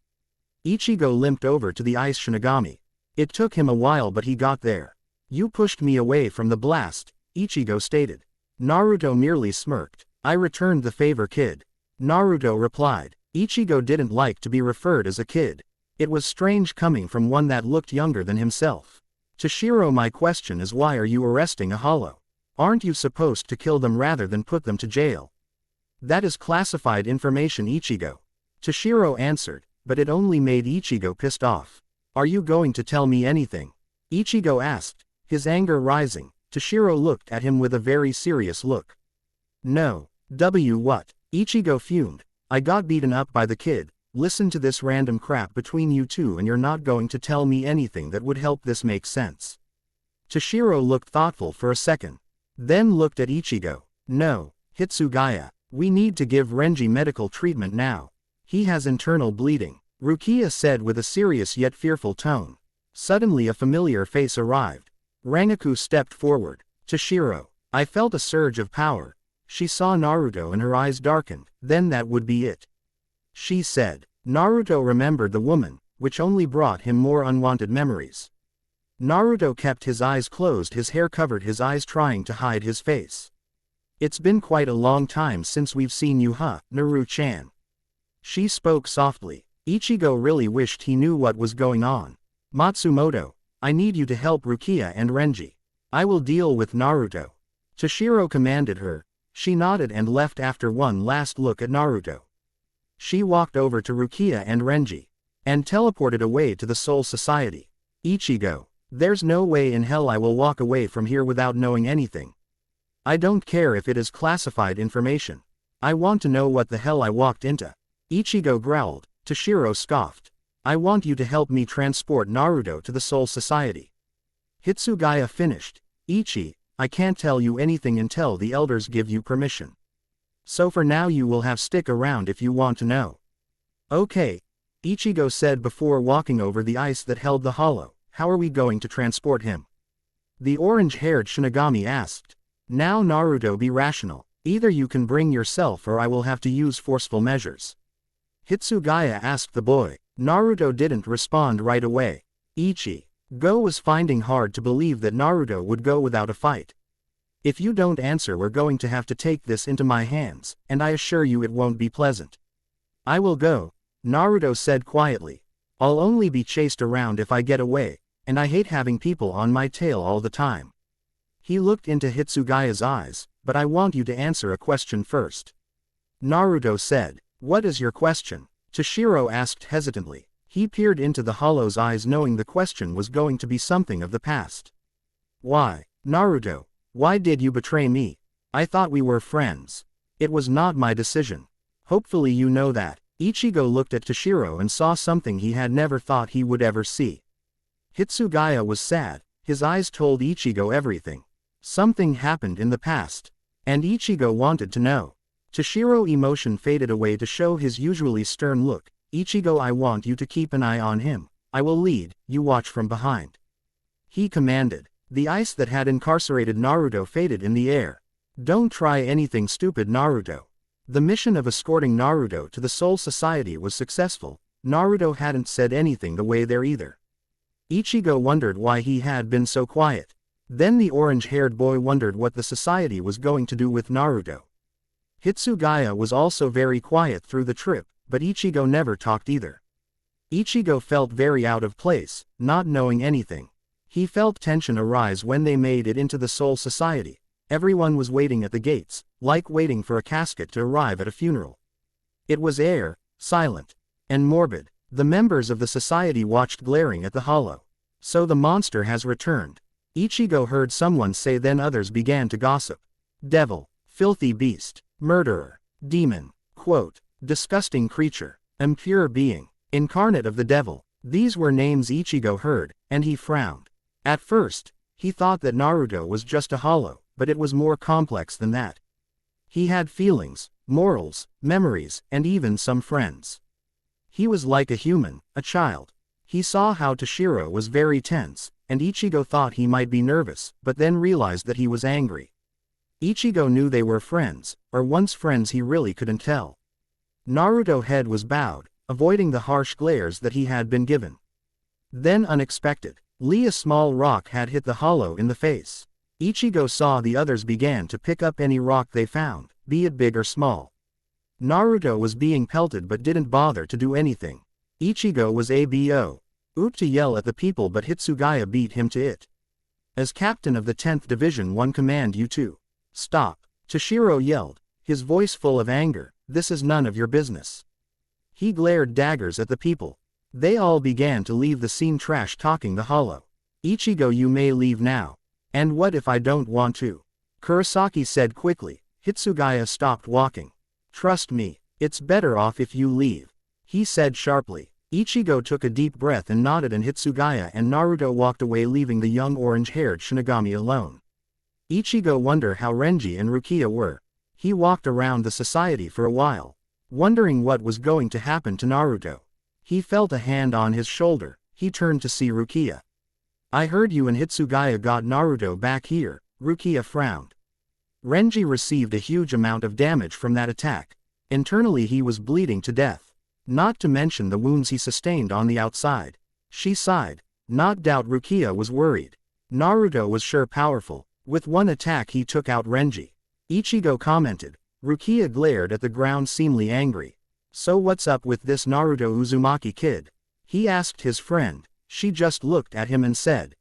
Ichigo limped over to the ice Shinigami. It took him a while, but he got there. You pushed me away from the blast, Ichigo stated. Naruto merely smirked. I returned the favor, kid. Naruto replied. Ichigo didn't like to be referred as a kid. It was strange coming from one that looked younger than himself. Toshiro, my question is, why are you arresting a hollow? Aren't you supposed to kill them rather than put them to jail? That is classified information, Ichigo. Toshiro answered, but it only made Ichigo pissed off. Are you going to tell me anything? Ichigo asked, his anger rising. Toshiro looked at him with a very serious look. No. What? Ichigo fumed. I got beaten up by the kid. Listen to this random crap between you two, and you're not going to tell me anything that would help this make sense. Toshiro looked thoughtful for a second, then looked at Ichigo. No, Hitsugaya. We need to give Renji medical treatment now. He has internal bleeding, Rukia said with a serious yet fearful tone. Suddenly a familiar face arrived. Rangaku stepped forward. Toshiro. I felt a surge of power. She saw Naruto and her eyes darkened. Then that would be it, she said. Naruto remembered the woman, which only brought him more unwanted memories. Naruto kept his eyes closed, his hair covered his eyes, trying to hide his face. It's been quite a long time since we've seen you, huh, Naru-chan? She spoke softly. Ichigo really wished he knew what was going on. Matsumoto, I need you to help Rukia and Renji. I will deal with Naruto. Toshiro commanded her. She nodded and left after one last look at Naruto. She walked over to Rukia and Renji, and teleported away to the Soul Society. Ichigo, there's no way in hell I will walk away from here without knowing anything. I don't care if it is classified information. I want to know what the hell I walked into. Ichigo growled. Toshiro scoffed. I want you to help me transport Naruto to the Soul Society. Hitsugaya finished. Ichi, I can't tell you anything until the elders give you permission. So for now you will have stick around if you want to know. Okay, Ichigo said before walking over the ice that held the hollow. How are we going to transport him? The orange-haired Shinigami asked. Now Naruto, be rational. Either you can bring yourself or I will have to use forceful measures. Hitsugaya asked the boy. Naruto didn't respond right away. Ichigo was finding hard to believe that Naruto would go without a fight. If you don't answer, we're going to have to take this into my hands, and I assure you it won't be pleasant. I will go. Naruto said quietly. I'll only be chased around if I get away, and I hate having people on my tail all the time. He looked into Hitsugaya's eyes, but I want you to answer a question first. Naruto said. What is your question? Toshiro asked hesitantly. He peered into the hollow's eyes knowing the question was going to be something of the past. Why, Naruto, why did you betray me? I thought we were friends. It was not my decision. Hopefully you know that. Ichigo looked at Toshiro and saw something he had never thought he would ever see. Hitsugaya was sad, his eyes told Ichigo everything. Something happened in the past. And Ichigo wanted to know. Toshiro's emotion faded away to show his usually stern look. Ichigo, I want you to keep an eye on him. I will lead, you watch from behind. He commanded. The ice that had incarcerated Naruto faded in the air. Don't try anything stupid, Naruto. The mission of escorting Naruto to the Soul Society was successful. Naruto hadn't said anything the way there either. Ichigo wondered why he had been so quiet. Then the orange-haired boy wondered what the society was going to do with Naruto. Hitsugaya was also very quiet through the trip, but Ichigo never talked either. Ichigo felt very out of place, not knowing anything. He felt tension arise when they made it into the Soul Society. Everyone was waiting at the gates, like waiting for a casket to arrive at a funeral. It was silent, and morbid. The members of the society watched glaring at the hollow. So the monster has returned. Ichigo heard someone say, then others began to gossip. Devil, filthy beast, murderer, demon, quote, disgusting creature, impure being, incarnate of the devil. These were names Ichigo heard, and he frowned. At first, he thought that Naruto was just a hollow, but it was more complex than that. He had feelings, morals, memories, and even some friends. He was like a human, a child. He saw how Toshiro was very tense, and Ichigo thought he might be nervous, but then realized that he was angry. Ichigo knew they were friends, or once friends, he really couldn't tell. Naruto's head was bowed, avoiding the harsh glares that he had been given. Then unexpected, a small rock had hit the hollow in the face. Ichigo saw the others began to pick up any rock they found, be it big or small. Naruto was being pelted but didn't bother to do anything. Ichigo was about to yell at the people, but Hitsugaya beat him to it. As captain of the 10th Division, one command you to stop. Toshiro yelled, his voice full of anger. This is none of your business. He glared daggers at the people. They all began to leave the scene, trash talking the hollow. Ichigo, you may leave now. And what if I don't want to? Kurosaki said quickly. Hitsugaya stopped walking. Trust me, it's better off if you leave, he said sharply. Ichigo took a deep breath and nodded, and Hitsugaya and Naruto walked away, leaving the young orange-haired Shinigami alone. Ichigo wondered how Renji and Rukia were. He walked around the society for a while, wondering what was going to happen to Naruto. He felt a hand on his shoulder. He turned to see Rukia. I heard you and Hitsugaya got Naruto back here. Rukia frowned. Renji received a huge amount of damage from that attack. Internally he was bleeding to death. Not to mention the wounds he sustained on the outside. She sighed. Not doubt Rukia was worried. Naruto was sure powerful. With one attack he took out Renji. Ichigo commented. Rukia glared at the ground, seemingly angry. So what's up with this Naruto Uzumaki kid? He asked his friend. She just looked at him and said.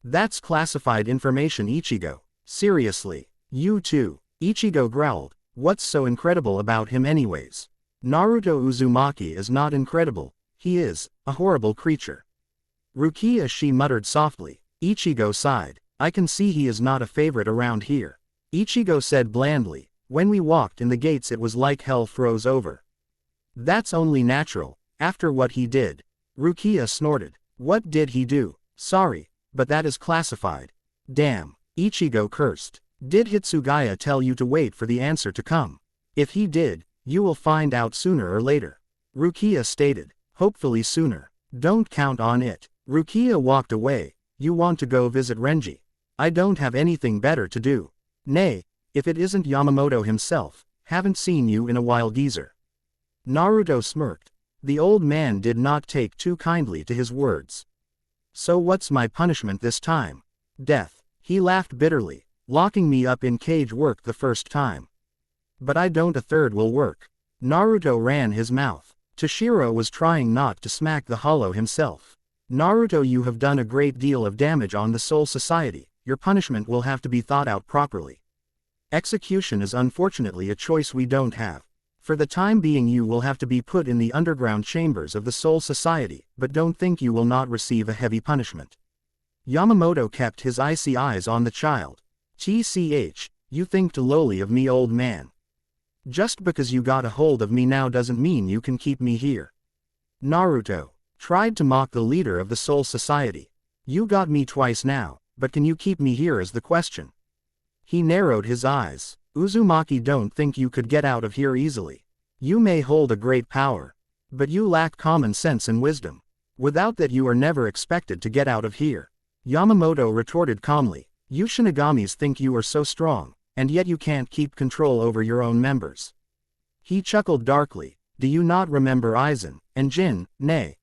That's classified information, Ichigo. Seriously. You too. Ichigo growled. What's so incredible about him anyways? Naruto Uzumaki is not incredible. He is a horrible creature. Rukia, she muttered softly. Ichigo sighed. I can see he is not a favorite around here. Ichigo said blandly. When we walked in the gates it was like hell froze over. That's only natural, after what he did. Rukia snorted. What did he do? Sorry, but that is classified. Damn. Ichigo cursed. Did Hitsugaya tell you to wait for the answer to come? If he did, you will find out sooner or later. Rukia stated. Hopefully sooner. Don't count on it. Rukia walked away. You want to go visit Renji? I don't have anything better to do. Nay, if it isn't Yamamoto himself. Haven't seen you in a while, geezer. Naruto smirked. The old man did not take too kindly to his words. So what's my punishment this time? Death. He laughed bitterly. Locking me up in cage worked the first time. But I don't, a third will work. Naruto ran his mouth. Toshiro was trying not to smack the hollow himself. Naruto, you have done a great deal of damage on the Soul Society, your punishment will have to be thought out properly. Execution is unfortunately a choice we don't have. For the time being you will have to be put in the underground chambers of the Soul Society, but don't think you will not receive a heavy punishment. Yamamoto kept his icy eyes on the child. TCH, you think too lowly of me, old man. Just because you got a hold of me now doesn't mean you can keep me here. Naruto tried to mock the leader of the Soul Society. You got me twice now, but can you keep me here is the question. He narrowed his eyes. Uzumaki, don't think you could get out of here easily. You may hold a great power, but you lack common sense and wisdom. Without that you are never expected to get out of here. Yamamoto retorted calmly. You Shinigamis think you are so strong, and yet you can't keep control over your own members. He chuckled darkly. Do you not remember Aizen and Jin? Nay.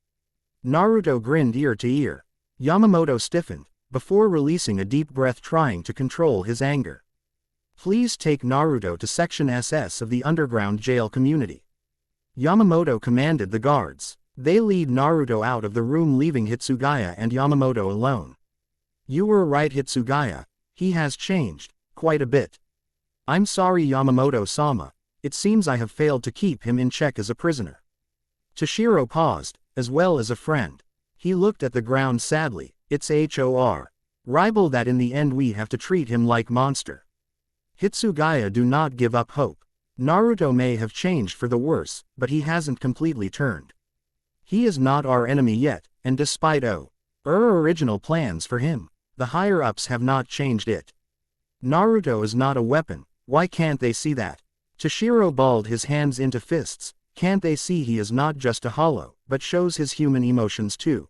Naruto grinned ear to ear. Yamamoto stiffened, before releasing a deep breath trying to control his anger. Please take Naruto to Section SS of the underground jail community. Yamamoto commanded the guards. They lead Naruto out of the room, leaving Hitsugaya and Yamamoto alone. You were right, Hitsugaya. He has changed, quite a bit. I'm sorry, Yamamoto-sama. It seems I have failed to keep him in check as a prisoner. Toshiro paused, as well as a friend. He looked at the ground sadly. It's horrible that in the end we have to treat him like monster. Hitsugaya, do not give up hope. Naruto may have changed for the worse, but he hasn't completely turned. He is not our enemy yet, and despite our original plans for him, the higher-ups have not changed it. Naruto is not a weapon, why can't they see that? Toshiro balled his hands into fists. Can't they see he is not just a hollow, but shows his human emotions too?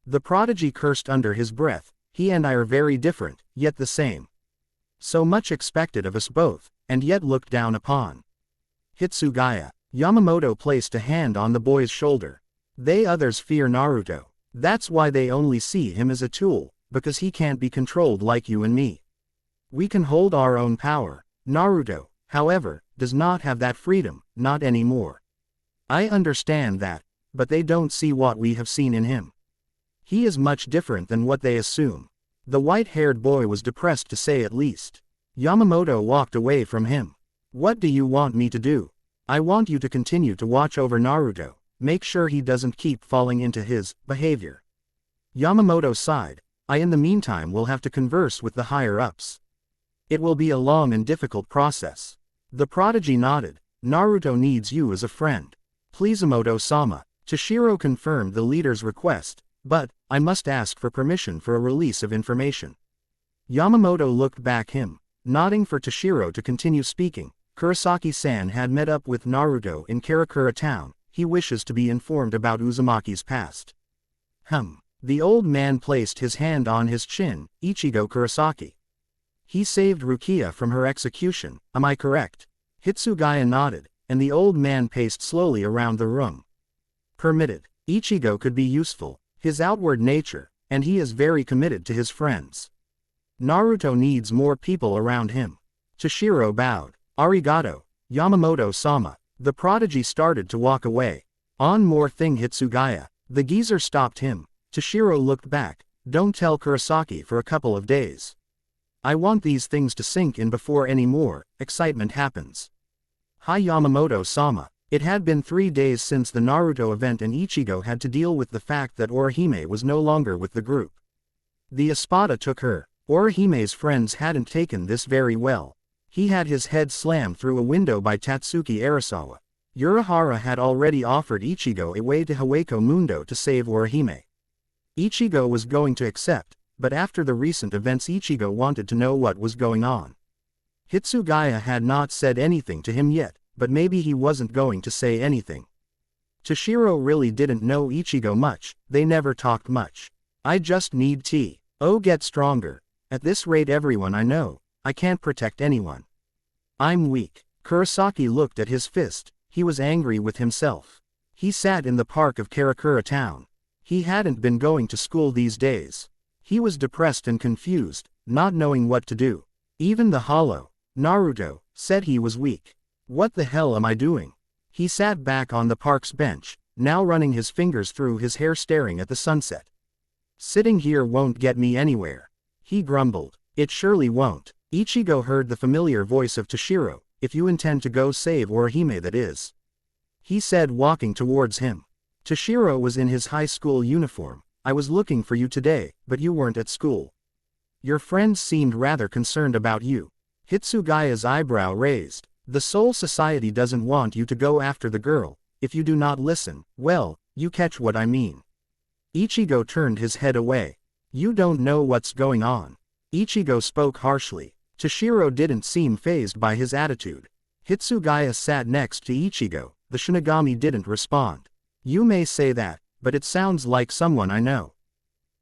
The prodigy cursed under his breath. He and I are very different, yet the same. So much expected of us both, and yet looked down upon. Hitsugaya. Yamamoto placed a hand on the boy's shoulder. They others fear Naruto. That's why they only see him as a tool, because he can't be controlled like you and me. We can hold our own power. Naruto, however, does not have that freedom, not anymore. I understand that, but they don't see what we have seen in him. He is much different than what they assume. The white-haired boy was depressed to say at least. Yamamoto walked away from him. What do you want me to do? I want you to continue to watch over Naruto, make sure he doesn't keep falling into his behavior. Yamamoto sighed. I in the meantime will have to converse with the higher-ups. It will be a long and difficult process. The prodigy nodded. Naruto needs you as a friend. Please, Emoto-sama. Toshiro confirmed the leader's request. But, I must ask for permission for a release of information. Yamamoto looked back him, nodding for Toshiro to continue speaking. Kurosaki-san had met up with Naruto in Karakura town. He wishes to be informed about Uzumaki's past. The old man placed his hand on his chin. Ichigo Kurosaki. He saved Rukia from her execution, am I correct? Hitsugaya nodded, and the old man paced slowly around the room. Permitted. Ichigo could be useful. His outward nature, and he is very committed to his friends. Naruto needs more people around him. Toshiro bowed. Arigato, Yamamoto-sama. The prodigy started to walk away. On more thing, Hitsugaya. The geezer stopped him. Toshiro looked back. Don't tell Kurosaki for a couple of days. I want these things to sink in before any more excitement happens. Hi Yamamoto-sama. It had been 3 days since the Naruto event and Ichigo had to deal with the fact that Orihime was no longer with the group. The Espada took her. Orihime's friends hadn't taken this very well. He had his head slammed through a window by Tatsuki Arasawa. Urahara had already offered Ichigo a way to Haweko Mundo to save Orihime. Ichigo was going to accept, but after the recent events Ichigo wanted to know what was going on. Hitsugaya had not said anything to him yet, but maybe he wasn't going to say anything. Toshiro really didn't know Ichigo much, they never talked much. I just need tea. Oh, get stronger. At this rate everyone I know, I can't protect anyone. I'm weak. Kurosaki looked at his fist, he was angry with himself. He sat in the park of Karakura town. He hadn't been going to school these days. He was depressed and confused, not knowing what to do. Even the hollow, Naruto, said he was weak. What the hell am I doing? He sat back on the park's bench, now running his fingers through his hair staring at the sunset. Sitting here won't get me anywhere, he grumbled. It surely won't. Ichigo heard the familiar voice of Toshiro. If you intend to go save Orihime, that is, he said, walking towards him. Toshiro was in his high school uniform. I was looking for you today, but you weren't at school. Your friends seemed rather concerned about you. Hitsugaya's eyebrow raised. The Soul Society doesn't want you to go after the girl. If you do not listen, well, you catch what I mean. Ichigo turned his head away. You don't know what's going on. Ichigo spoke harshly. Toshiro didn't seem fazed by his attitude. Hitsugaya sat next to Ichigo. The Shinigami didn't respond. You may say that, but it sounds like someone I know.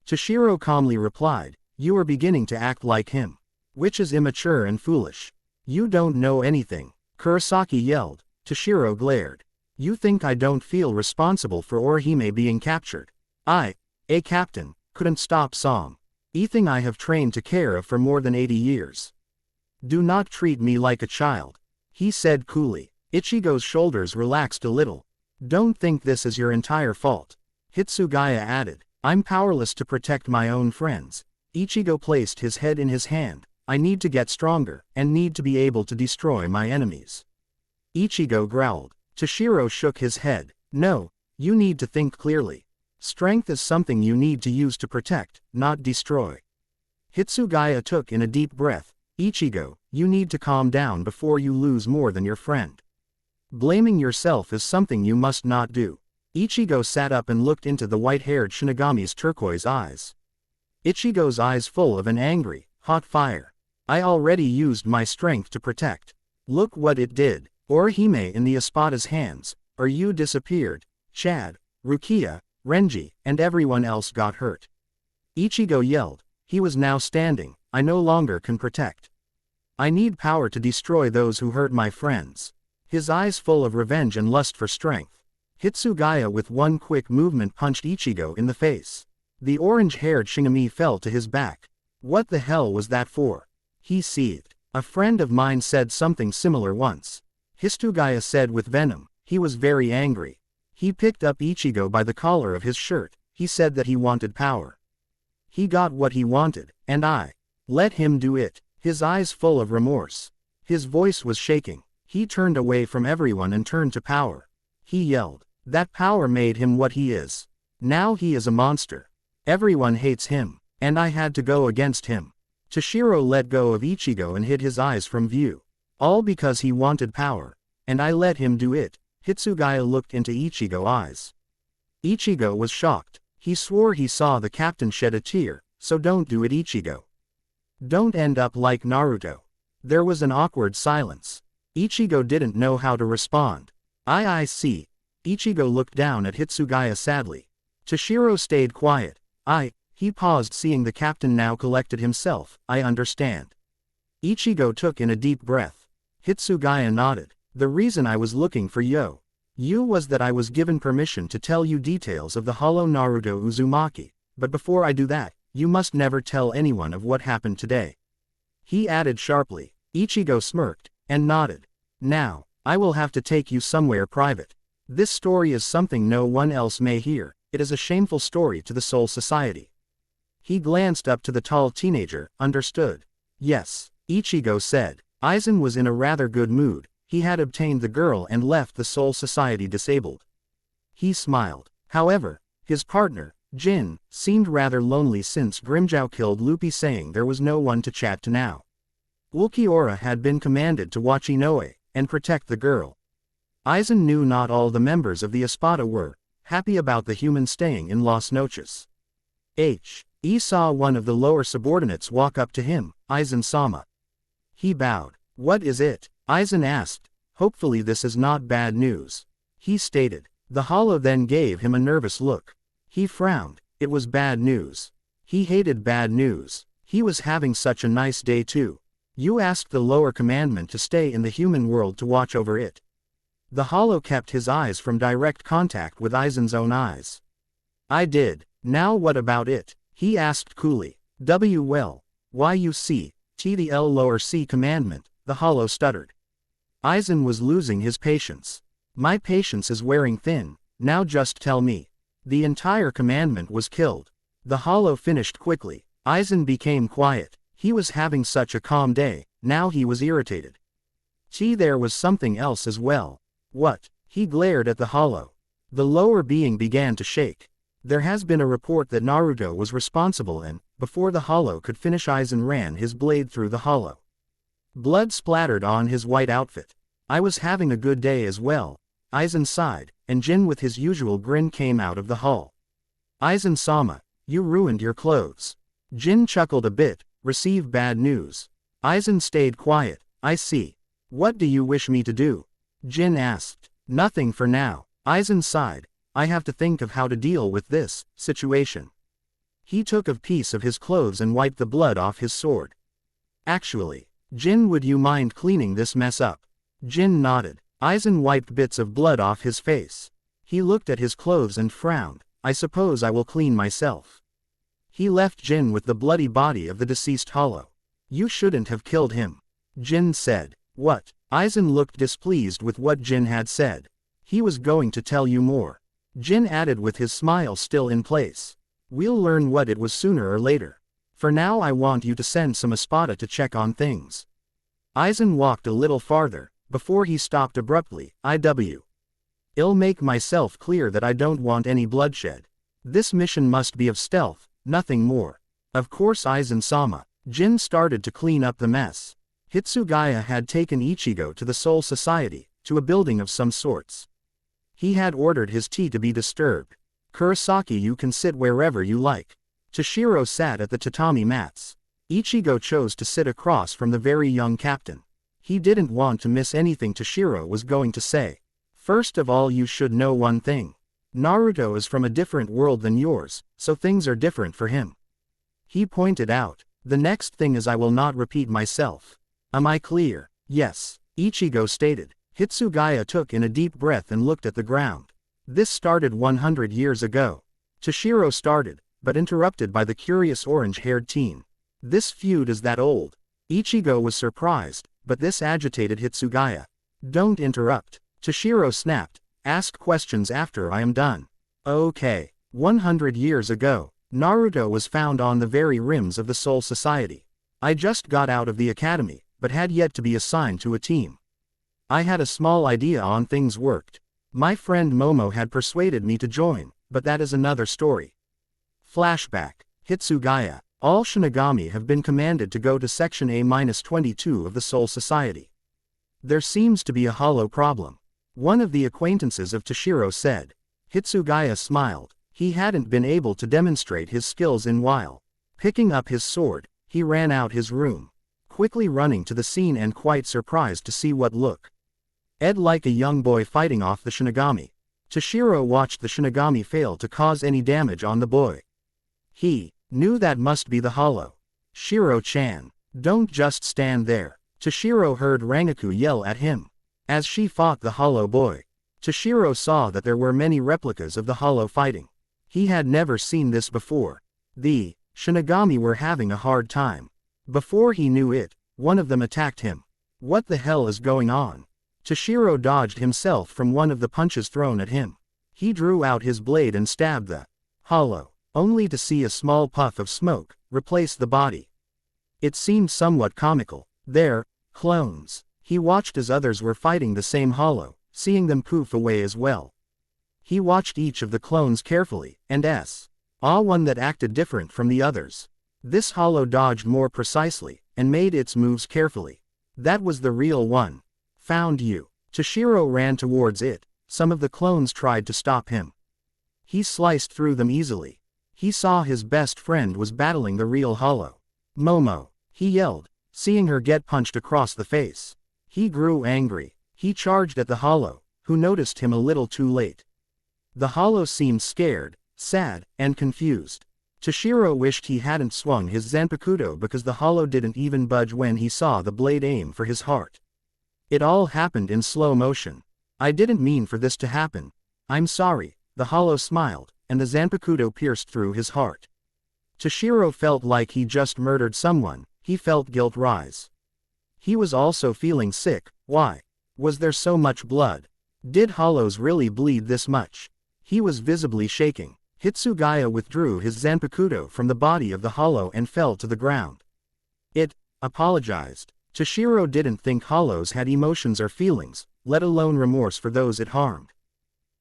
Toshiro calmly replied, you are beginning to act like him. Which is immature and foolish. You don't know anything, Kurosaki yelled. Toshiro glared. You think I don't feel responsible for Orihime being captured? I, a captain, couldn't stop Song. A thing I have trained to care of for more than 80 years. Do not treat me like a child, he said coolly. Ichigo's shoulders relaxed a little. Don't think this is your entire fault. Hitsugaya added. I'm powerless to protect my own friends. Ichigo placed his head in his hand. I need to get stronger, and need to be able to destroy my enemies. Ichigo growled. Toshiro shook his head. No, you need to think clearly. Strength is something you need to use to protect, not destroy. Hitsugaya took in a deep breath. Ichigo, you need to calm down before you lose more than your friend. Blaming yourself is something you must not do. Ichigo sat up and looked into the white-haired Shinigami's turquoise eyes. Ichigo's eyes full of an angry, hot fire. I already used my strength to protect. Look what it did. Orihime in the Espada's hands, or you disappeared. Chad, Rukia, Renji, and everyone else got hurt. Ichigo yelled. He was now standing. I no longer can protect. I need power to destroy those who hurt my friends. His eyes full of revenge and lust for strength. Hitsugaya with one quick movement punched Ichigo in the face. The orange-haired Shinigami fell to his back. What the hell was that for? He seethed. A friend of mine said something similar once. Hitsugaya said with venom. He was very angry. He picked up Ichigo by the collar of his shirt. He said that he wanted power. He got what he wanted, and I let him do it. His eyes full of remorse. His voice was shaking. He turned away from everyone and turned to power. He yelled. That power made him what he is. Now he is a monster. Everyone hates him, and I had to go against him. Toshiro let go of Ichigo and hid his eyes from view. All because he wanted power, and I let him do it. Hitsugaya looked into Ichigo's eyes. Ichigo was shocked. He swore he saw the captain shed a tear, so don't do it, Ichigo. Don't end up like Naruto. There was an awkward silence. Ichigo didn't know how to respond. I see. Ichigo looked down at Hitsugaya sadly. Toshiro stayed quiet. He paused, seeing the captain now collected himself. I understand. Ichigo took in a deep breath. Hitsugaya nodded. The reason I was looking for you was that I was given permission to tell you details of the Hollow Naruto Uzumaki, but before I do that, you must never tell anyone of what happened today. He added sharply. Ichigo smirked, and nodded. Now, I will have to take you somewhere private. This story is something no one else may hear. It is a shameful story to the Soul Society. He glanced up to the tall teenager. Understood. Yes, Ichigo said. Aizen was in a rather good mood. He had obtained the girl and left the Soul Society disabled. He smiled. However, his partner, Jin, seemed rather lonely since Grimmjow killed Luffy, saying there was no one to chat to now. Ulquiorra had been commanded to watch Inoue, and protect the girl. Aizen knew not all the members of the Espada were happy about the human staying in Las Noches. He saw one of the lower subordinates walk up to him. Aizen-sama. He bowed. What is it? Aizen asked. Hopefully this is not bad news. He stated. The hollow then gave him a nervous look. He frowned. It was bad news. He hated bad news. He was having such a nice day too. You asked the lower commandment to stay in the human world to watch over it. The hollow kept his eyes from direct contact with Aizen's own eyes. I did. Now what about it? He asked coolly. Well, why you see, the lower C commandment, the hollow stuttered. Aizen was losing his patience. My patience is wearing thin, now just tell me. The entire commandment was killed. The hollow finished quickly. Aizen became quiet. He was having such a calm day, now he was irritated. There was something else as well. What? He glared at the hollow. The lower being began to shake. There has been a report that Naruto was responsible and, before the hollow could finish, Aizen ran his blade through the hollow. Blood splattered on his white outfit. I was having a good day as well. Aizen sighed, and Jin with his usual grin came out of the hall. Aizen-sama, you ruined your clothes. Jin chuckled a bit. Receive bad news. Aizen stayed quiet. I see. What do you wish me to do? Jin asked. Nothing for now. Aizen sighed. I have to think of how to deal with this situation. He took a piece of his clothes and wiped the blood off his sword. Actually, Jin, would you mind cleaning this mess up? Jin nodded. Aizen wiped bits of blood off his face. He looked at his clothes and frowned. I suppose I will clean myself. He left Jin with the bloody body of the deceased hollow. You shouldn't have killed him. Jin said. What? Aizen looked displeased with what Jin had said. He was going to tell you more. Jin added with his smile still in place. We'll learn what it was sooner or later. For now I want you to send some Espada to check on things. Aizen walked a little farther, before he stopped abruptly. I'll make myself clear that I don't want any bloodshed. This mission must be of stealth, nothing more. Of course, Aizen-sama. Jin started to clean up the mess. Hitsugaya had taken Ichigo to the Soul Society, to a building of some sorts. He had ordered his tea to be disturbed. Kurosaki, you can sit wherever you like. Toshiro sat at the tatami mats. Ichigo chose to sit across from the very young captain. He didn't want to miss anything Toshiro was going to say. First of all, you should know one thing. Naruto is from a different world than yours, so things are different for him. He pointed out. The next thing is I will not repeat myself. Am I clear? Yes, Ichigo stated. Hitsugaya took in a deep breath and looked at the ground. This started 100 years ago. Toshiro started, but interrupted by the curious orange-haired teen. This feud is that old. Ichigo was surprised, but this agitated Hitsugaya. Don't interrupt. Toshiro snapped. Ask questions after I am done. Okay. 100 years ago, Naruto was found on the very rims of the Soul Society. I just got out of the academy, but had yet to be assigned to a team. I had a small idea on things worked. My friend Momo had persuaded me to join, but that is another story. Flashback. Hitsugaya. All Shinigami have been commanded to go to Section A-22 of the Soul Society. There seems to be a hollow problem. One of the acquaintances of Toshiro said. Hitsugaya smiled. He hadn't been able to demonstrate his skills in a while. Picking up his sword, he ran out his room. Quickly running to the scene and quite surprised to see what looked like a young boy fighting off the Shinigami. Toshiro watched the Shinigami fail to cause any damage on the boy. He knew that must be the hollow. Shiro-chan, don't just stand there. Toshiro heard Rangaku yell at him. As she fought the hollow boy, Toshiro saw that there were many replicas of the hollow fighting. He had never seen this before. The Shinigami were having a hard time. Before he knew it, one of them attacked him. What the hell is going on? Toshiro dodged himself from one of the punches thrown at him. He drew out his blade and stabbed the hollow, only to see a small puff of smoke replace the body. It seemed somewhat comical. They're clones. He watched as others were fighting the same hollow, seeing them poof away as well. He watched each of the clones carefully, and saw one that acted different from the others. This hollow dodged more precisely, and made its moves carefully. That was the real one. Found you. Toshiro ran towards it. Some of the clones tried to stop him. He sliced through them easily. He saw his best friend was battling the real hollow. Momo, he yelled, seeing her get punched across the face. He grew angry. He charged at the hollow, who noticed him a little too late. The hollow seemed scared, sad, and confused. Toshiro wished he hadn't swung his Zanpakuto because the hollow didn't even budge when he saw the blade aim for his heart. It all happened in slow motion. I didn't mean for this to happen. I'm sorry, the hollow smiled, and the Zanpakuto pierced through his heart. Toshiro felt like he just murdered someone. He felt guilt rise. He was also feeling sick. Why was there so much blood? Did hollows really bleed this much? He was visibly shaking. Hitsugaya withdrew his Zanpakuto from the body of the hollow and fell to the ground. It apologized. Toshiro didn't think hollows had emotions or feelings, let alone remorse for those it harmed.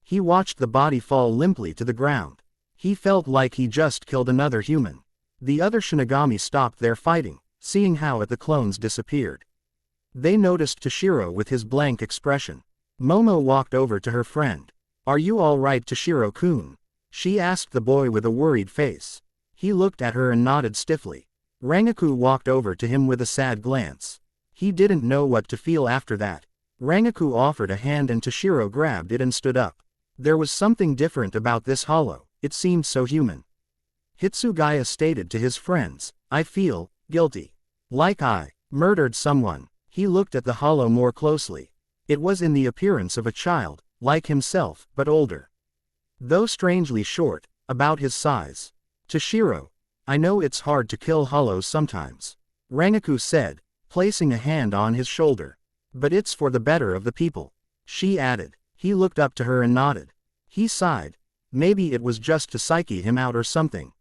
He watched the body fall limply to the ground. He felt like he just killed another human. The other Shinigami stopped their fighting, seeing how the clones disappeared. They noticed Toshiro with his blank expression. Momo walked over to her friend. "Are you all right, Toshiro-kun?" She asked the boy with a worried face. He looked at her and nodded stiffly. Rangaku walked over to him with a sad glance. He didn't know what to feel after that. Rangaku offered a hand and Toshiro grabbed it and stood up. There was something different about this hollow, it seemed so human. Hitsugaya stated to his friends, "I feel guilty. Like I murdered someone." He looked at the hollow more closely. It was in the appearance of a child, like himself, but older. Though strangely short, about his size. "Toshiro, I know it's hard to kill hollows sometimes," Rangaku said, placing a hand on his shoulder. "But it's for the better of the people," she added. He looked up to her and nodded. He sighed. Maybe it was just to psyche him out or something.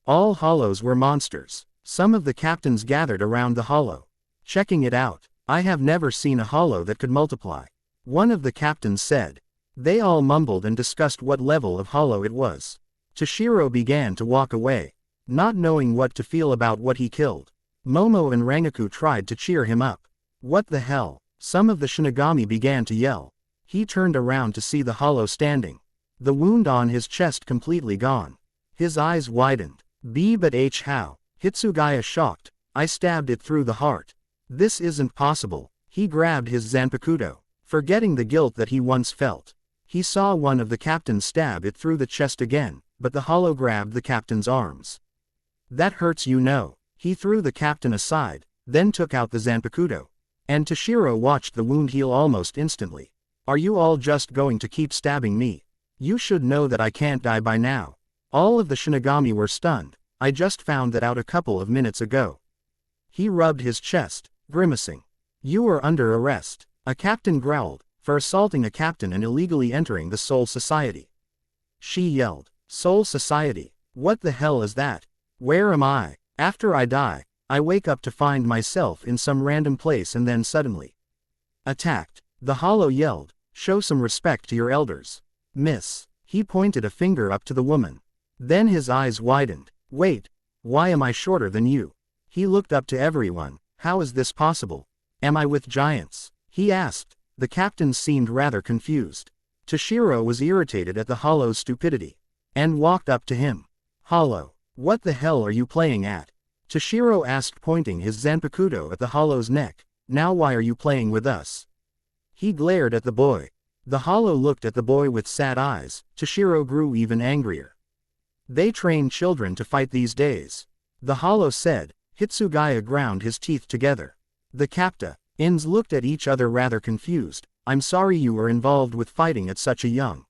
All hollows were monsters. Some of the captains gathered around the hollow, checking it out. "I have never seen a hollow that could multiply," one of the captains said. They all mumbled and discussed what level of hollow it was. Toshiro began to walk away, not knowing what to feel about what he killed. Momo and Rangaku tried to cheer him up. "What the hell?" Some of the Shinigami began to yell. He turned around to see the hollow standing. The wound on his chest completely gone. His eyes widened. But how? Hitsugaya shocked. "I stabbed it through the heart. This isn't possible." He grabbed his Zanpakuto, forgetting the guilt that he once felt. He saw one of the captains stab it through the chest again, but the hollow grabbed the captain's arms. "That hurts, you know." He threw the captain aside, then took out the Zanpakuto. And Toshiro watched the wound heal almost instantly. "Are you all just going to keep stabbing me? You should know that I can't die by now." All of the Shinigami were stunned. "I just found that out a couple of minutes ago." He rubbed his chest, grimacing. "You are under arrest," a captain growled, "for assaulting a captain and illegally entering the Soul Society." She yelled, "Soul Society? What the hell is that? Where am I? After I die, I wake up to find myself in some random place and then suddenly attacked." The hollow yelled, "Show some respect to your elders. Miss." He pointed a finger up to the woman. Then his eyes widened. "Wait, why am I shorter than you?" He looked up to everyone. "How is this possible? Am I with giants?" he asked. The captains seemed rather confused. Toshiro was irritated at the hollow's stupidity, and walked up to him. "Hollow, what the hell are you playing at?" Toshiro asked, pointing his Zanpakuto at the hollow's neck. "Now why are you playing with us?" He glared at the boy. The hollow looked at the boy with sad eyes. Toshiro grew even angrier. "They train children to fight these days," the hollow said. Hitsugaya ground his teeth together. The captains looked at each other rather confused. "I'm sorry you were involved with fighting at such a young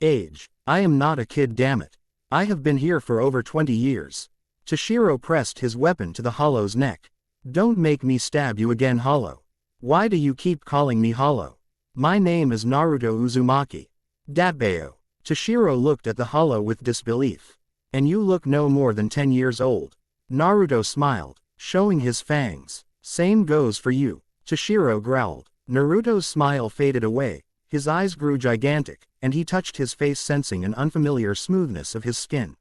age." "I am not a kid, damn it. I have been here for over 20 years. Toshiro pressed his weapon to the hollow's neck. "Don't make me stab you again, hollow. Why do you keep calling me hollow? My name is Naruto Uzumaki." "Datbeo." Toshiro looked at the hollow with disbelief. "And you look no more than 10 years old." Naruto smiled, showing his fangs. "Same goes for you," Toshiro growled. Naruto's smile faded away, his eyes grew gigantic, and he touched his face, sensing an unfamiliar smoothness of his skin.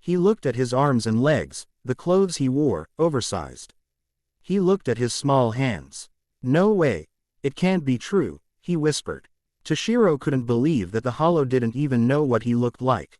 He looked at his arms and legs, the clothes he wore, oversized. He looked at his small hands. "No way. It can't be true," he whispered. Toshiro couldn't believe that the hollow didn't even know what he looked like.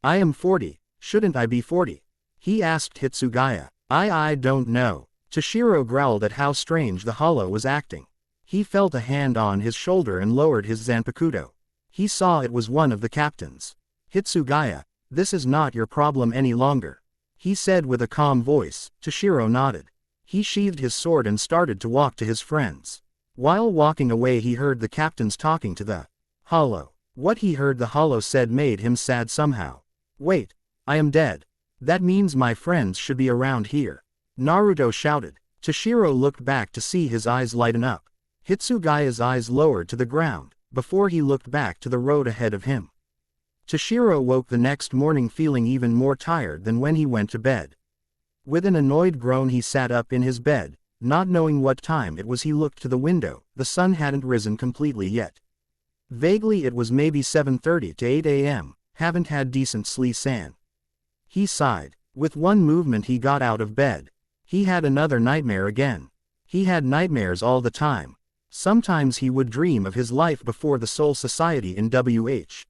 "I am 40, shouldn't I be 40? He asked Hitsugaya. I don't know." Toshiro growled at how strange the hollow was acting. He felt a hand on his shoulder and lowered his Zanpakuto. He saw it was one of the captains. "Hitsugaya, this is not your problem any longer," he said with a calm voice. Toshiro nodded. He sheathed his sword and started to walk to his friends. While walking away, he heard the captains talking to the hollow. What he heard the hollow said made him sad somehow. "Wait, I am dead. That means my friends should be around here," Naruto shouted. Toshiro looked back to see his eyes lighten up. Hitsugaya's eyes lowered to the ground, before he looked back to the road ahead of him. Toshiro woke the next morning feeling even more tired than when he went to bed. With an annoyed groan he sat up in his bed, not knowing what time it was. He looked to the window, the sun hadn't risen completely yet. Vaguely it was maybe 7:30 to 8 a.m., haven't had decent sleep. He sighed. With one movement he got out of bed. He had another nightmare again. He had nightmares all the time. Sometimes he would dream of his life before the Soul Society in WH.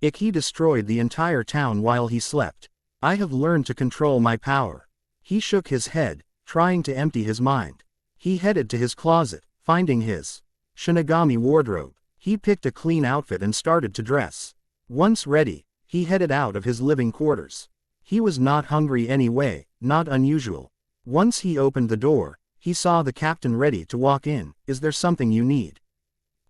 He destroyed the entire town while he slept. I have learned to control my power. He shook his head, trying to empty his mind. He headed to his closet, finding his Shinigami wardrobe. He picked a clean outfit and started to dress. Once ready, he headed out of his living quarters. He was not hungry anyway, not unusual. Once he opened the door, he saw the captain ready to walk in. Is there something you need?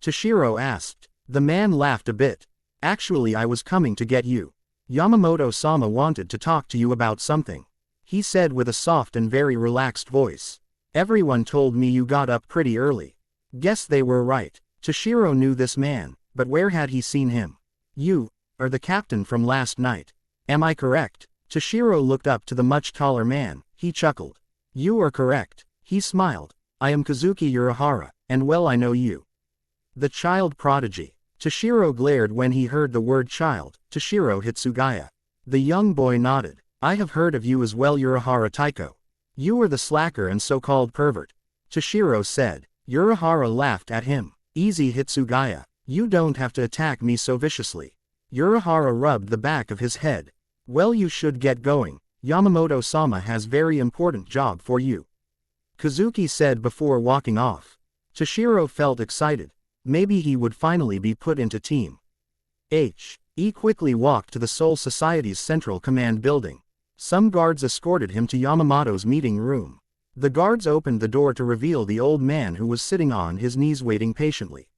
Toshiro asked. The man laughed a bit. Actually, I was coming to get you. Yamamoto-sama wanted to talk to you about something. He said with a soft and very relaxed voice. Everyone told me you got up pretty early. Guess they were right. Toshiro knew this man, but where had he seen him? You are the captain from last night. Am I correct? Toshiro looked up to the much taller man. He chuckled. You are correct. He smiled. I am Kazuki Urahara, and well, I know you. The child prodigy. Toshiro glared when he heard the word child. Toshiro Hitsugaya. The young boy nodded. I have heard of you as well, Urahara Taiko. You are the slacker and so-called pervert. Toshiro said. Urahara laughed at him. Easy, Hitsugaya. You don't have to attack me so viciously. Urahara rubbed the back of his head. Well, you should get going. Yamamoto-sama has very important job for you. Kazuki said before walking off. Toshiro felt excited. Maybe he would finally be put into Team H. He quickly walked to the Soul Society's Central Command building. Some guards escorted him to Yamamoto's meeting room. The guards opened the door to reveal the old man who was sitting on his knees waiting patiently.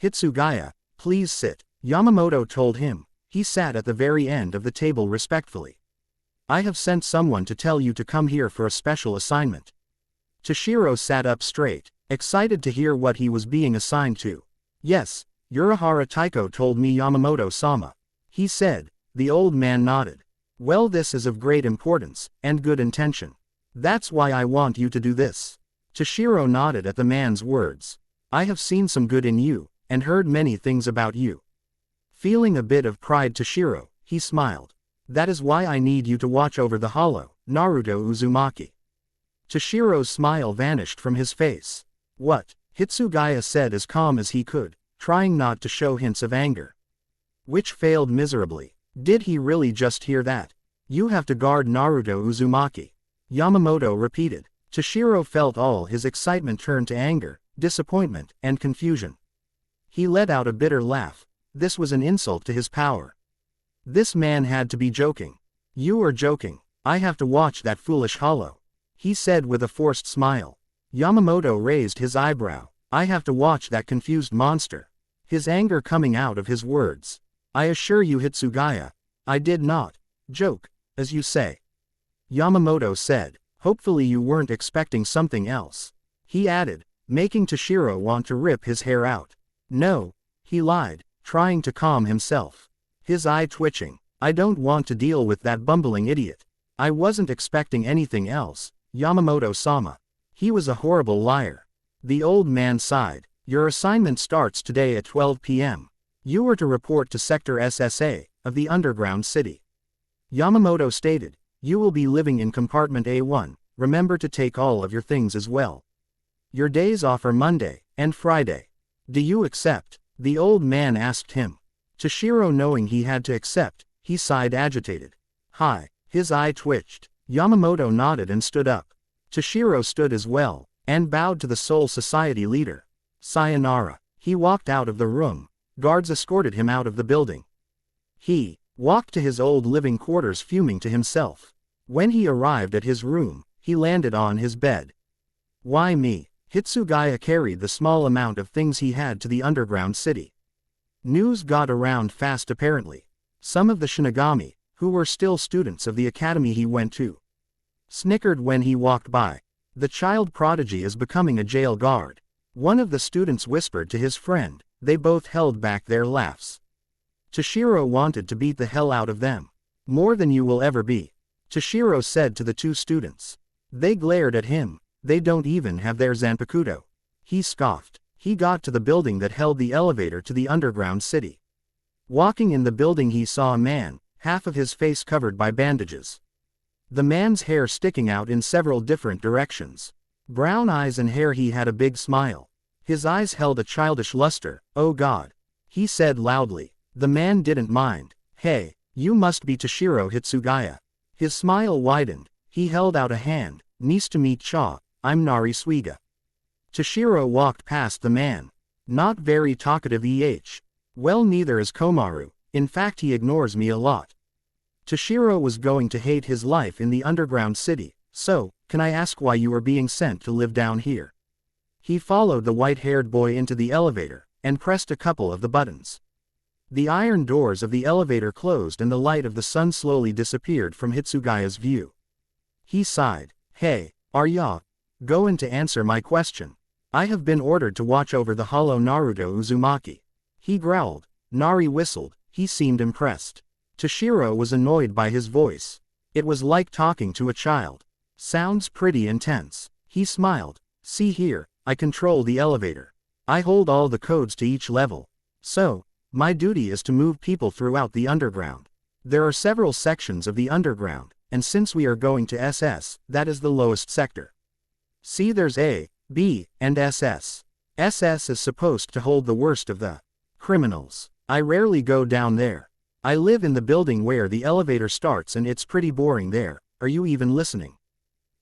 Hitsugaya, please sit, Yamamoto told him. He sat at the very end of the table respectfully. I have sent someone to tell you to come here for a special assignment. Toshiro sat up straight, excited to hear what he was being assigned to. Yes, Urahara Taiko told me, Yamamoto-sama. He said. The old man nodded. Well, this is of great importance, and good intention. That's why I want you to do this. Toshiro nodded at the man's words. I have seen some good in you, and heard many things about you. Feeling a bit of pride, Toshiro, he smiled. That is why I need you to watch over the hollow, Naruto Uzumaki. Toshiro's smile vanished from his face. What? Hitsugaya said as calm as he could, trying not to show hints of anger. Which failed miserably. Did he really just hear that? You have to guard Naruto Uzumaki. Yamamoto repeated. Toshiro felt all his excitement turn to anger, disappointment, and confusion. He let out a bitter laugh. This was an insult to his power. This man had to be joking. You are joking. I have to watch that foolish hollow. He said with a forced smile. Yamamoto raised his eyebrow. I have to watch that confused monster. His anger coming out of his words. I assure you, Hitsugaya, I did not joke, as you say. Yamamoto said. Hopefully you weren't expecting something else. He added, making Toshiro want to rip his hair out. No, he lied, trying to calm himself. His eye twitching. I don't want to deal with that bumbling idiot. I wasn't expecting anything else, Yamamoto-sama. He was a horrible liar. The old man sighed. Your assignment starts today at 12 p.m. You are to report to Sector SSA, of the underground city. Yamamoto stated. You will be living in compartment A1, remember to take all of your things as well. Your days off are Monday and Friday. Do you accept? The old man asked him. Toshiro, knowing he had to accept, he sighed agitated. Hi. His eye twitched. Yamamoto nodded and stood up. Toshiro stood as well, and bowed to the Soul Society leader. Sayonara. He walked out of the room. Guards escorted him out of the building. He walked to his old living quarters fuming to himself. When he arrived at his room, he landed on his bed. Why me? Hitsugaya carried the small amount of things he had to the underground city. News got around fast apparently. Some of the Shinigami, who were still students of the academy he went to, snickered when he walked by. The child prodigy is becoming a jail guard. One of the students whispered to his friend. They both held back their laughs. Toshiro wanted to beat the hell out of them. More than you will ever be, Toshiro said to the two students. They glared at him. They don't even have their Zanpakuto. He scoffed. He got to the building that held the elevator to the underground city. Walking in the building he saw a man, half of his face covered by bandages. The man's hair sticking out in several different directions. Brown eyes and hair. He had a big smile. His eyes held a childish luster. Oh God, he said loudly. The man didn't mind. Hey, you must be Toshiro Hitsugaya. His smile widened. He held out a hand. Nice to meet ya, I'm Nari Suiga. Toshiro walked past the man. Not very talkative Well, neither is Komaru. In fact, he ignores me a lot. Toshiro was going to hate his life in the underground city. So, can I ask why you are being sent to live down here? He followed the white-haired boy into the elevator, and pressed a couple of the buttons. The iron doors of the elevator closed and the light of the sun slowly disappeared from Hitsugaya's view. He sighed. Hey, are ya going to answer my question? I have been ordered to watch over the hollow Naruto Uzumaki. He growled. Nari whistled. He seemed impressed. Toshiro was annoyed by his voice. It was like talking to a child. Sounds pretty intense. He smiled. See here, I control the elevator. I hold all the codes to each level. So, my duty is to move people throughout the underground. There are several sections of the underground, and since we are going to SS, that is the lowest sector. See, there's A, B, and SS. SS is supposed to hold the worst of the criminals. I rarely go down there. I live in the building where the elevator starts and it's pretty boring there. Are you even listening?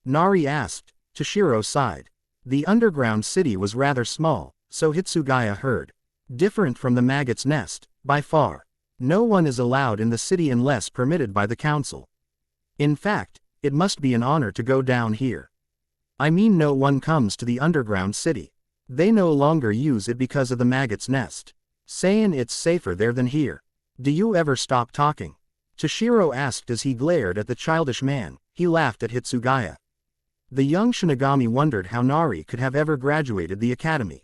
Nari asked. Toshiro sighed. The underground city was rather small, so Hitsugaya heard. Different from the maggot's nest, by far. No one is allowed in the city unless permitted by the council. In fact, it must be an honor to go down here. I mean, no one comes to the underground city. They no longer use it because of the maggot's nest. Saying it's safer there than here. Do you ever stop talking? Toshiro asked as he glared at the childish man. He laughed at Hitsugaya. The young Shinigami wondered how Nari could have ever graduated the academy.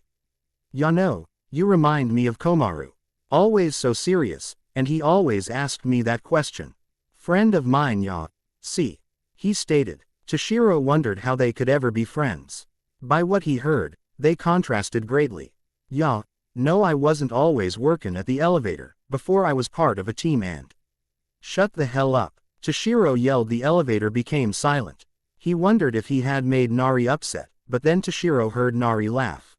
Ya know, you remind me of Komaru. Always so serious, and he always asked me that question. Friend of mine ya. See. He stated. Toshiro wondered how they could ever be friends. By what he heard, they contrasted greatly. Ya. No, I wasn't always workin' at the elevator, before I was part of a team and. Shut the hell up. Toshiro yelled. The elevator became silent. He wondered if he had made Nari upset, but then Toshiro heard Nari laugh.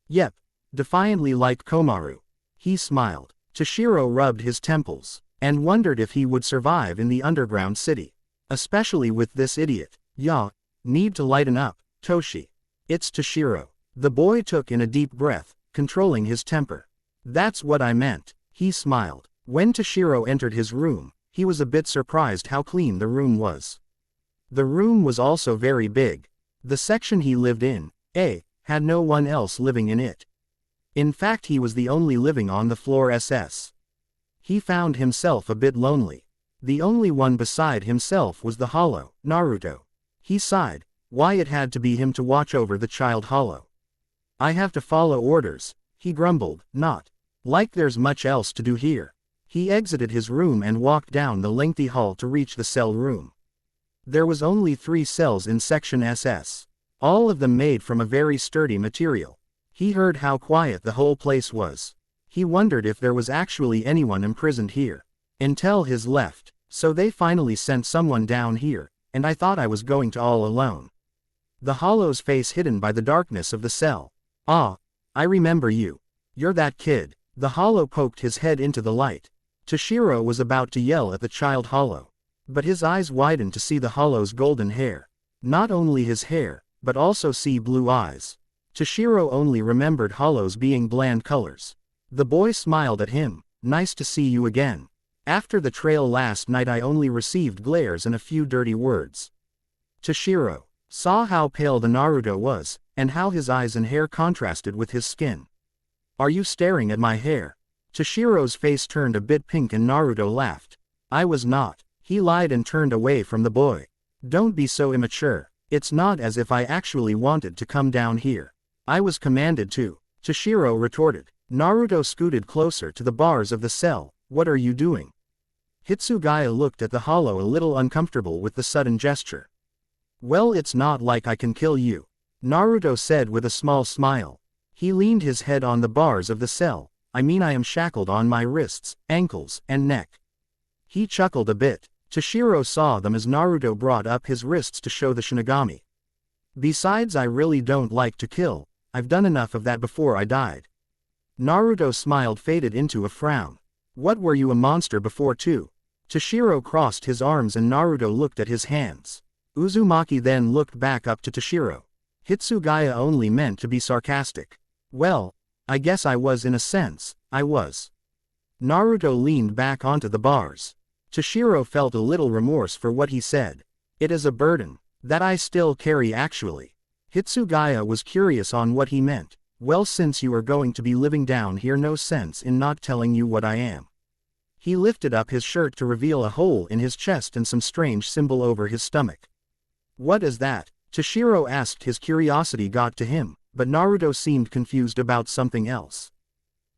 Yep. Defiantly like Komaru. He smiled. Toshiro rubbed his temples, and wondered if he would survive in the underground city. Especially with this idiot. Ya. Need to lighten up, Toshi. It's Toshiro. The boy took in a deep breath, controlling his temper. That's what I meant. He smiled. When Toshiro entered his room, he was a bit surprised how clean the room was. The room was also very big. The section he lived in, A, had no one else living in it. In fact, he was the only living on the floor SS. He found himself a bit lonely. The only one beside himself was the hollow, Naruto. He sighed. Why it had to be him to watch over the child hollow. I have to follow orders, he grumbled. Not like there's much else to do here. He exited his room and walked down the lengthy hall to reach the cell room. There was only 3 cells in section SS. All of them made from a very sturdy material. He heard how quiet the whole place was. He wondered if there was actually anyone imprisoned here. Until his left. So they finally sent someone down here, and I thought I was going to all alone. The hollow's face hidden by the darkness of the cell. Ah, I remember you. You're that kid. The hollow poked his head into the light. Toshiro was about to yell at the child hollow. But his eyes widened to see the hollow's golden hair. Not only his hair, but also sea blue eyes. Toshiro only remembered hollows being bland colors. The boy smiled at him. Nice to see you again. After the trail last night I only received glares and a few dirty words. Toshiro saw how pale the Naruto was, and how his eyes and hair contrasted with his skin. Are you staring at my hair? Toshiro's face turned a bit pink and Naruto laughed. I was not. He lied and turned away from the boy. Don't be so immature. It's not as if I actually wanted to come down here. I was commanded to. Toshiro retorted. Naruto scooted closer to the bars of the cell. What are you doing? Hitsugaya looked at the hollow a little uncomfortable with the sudden gesture. Well, it's not like I can kill you, Naruto said with a small smile. He leaned his head on the bars of the cell. I mean, I am shackled on my wrists, ankles, and neck. He chuckled a bit. Toshiro saw them as Naruto brought up his wrists to show the Shinigami. Besides, I really don't like to kill. I've done enough of that before I died. Naruto smiled faded into a frown. What, were you a monster before too? Toshiro crossed his arms and Naruto looked at his hands. Uzumaki then looked back up to Toshiro. Hitsugaya only meant to be sarcastic. Well, I guess I was in a sense, I was. Naruto leaned back onto the bars. Toshiro felt a little remorse for what he said. It is a burden that I still carry actually. Hitsugaya was curious on what he meant. Well, since you are going to be living down here, no sense in not telling you what I am. He lifted up his shirt to reveal a hole in his chest and some strange symbol over his stomach. What is that? Toshiro asked. His curiosity got to him, but Naruto seemed confused about something else.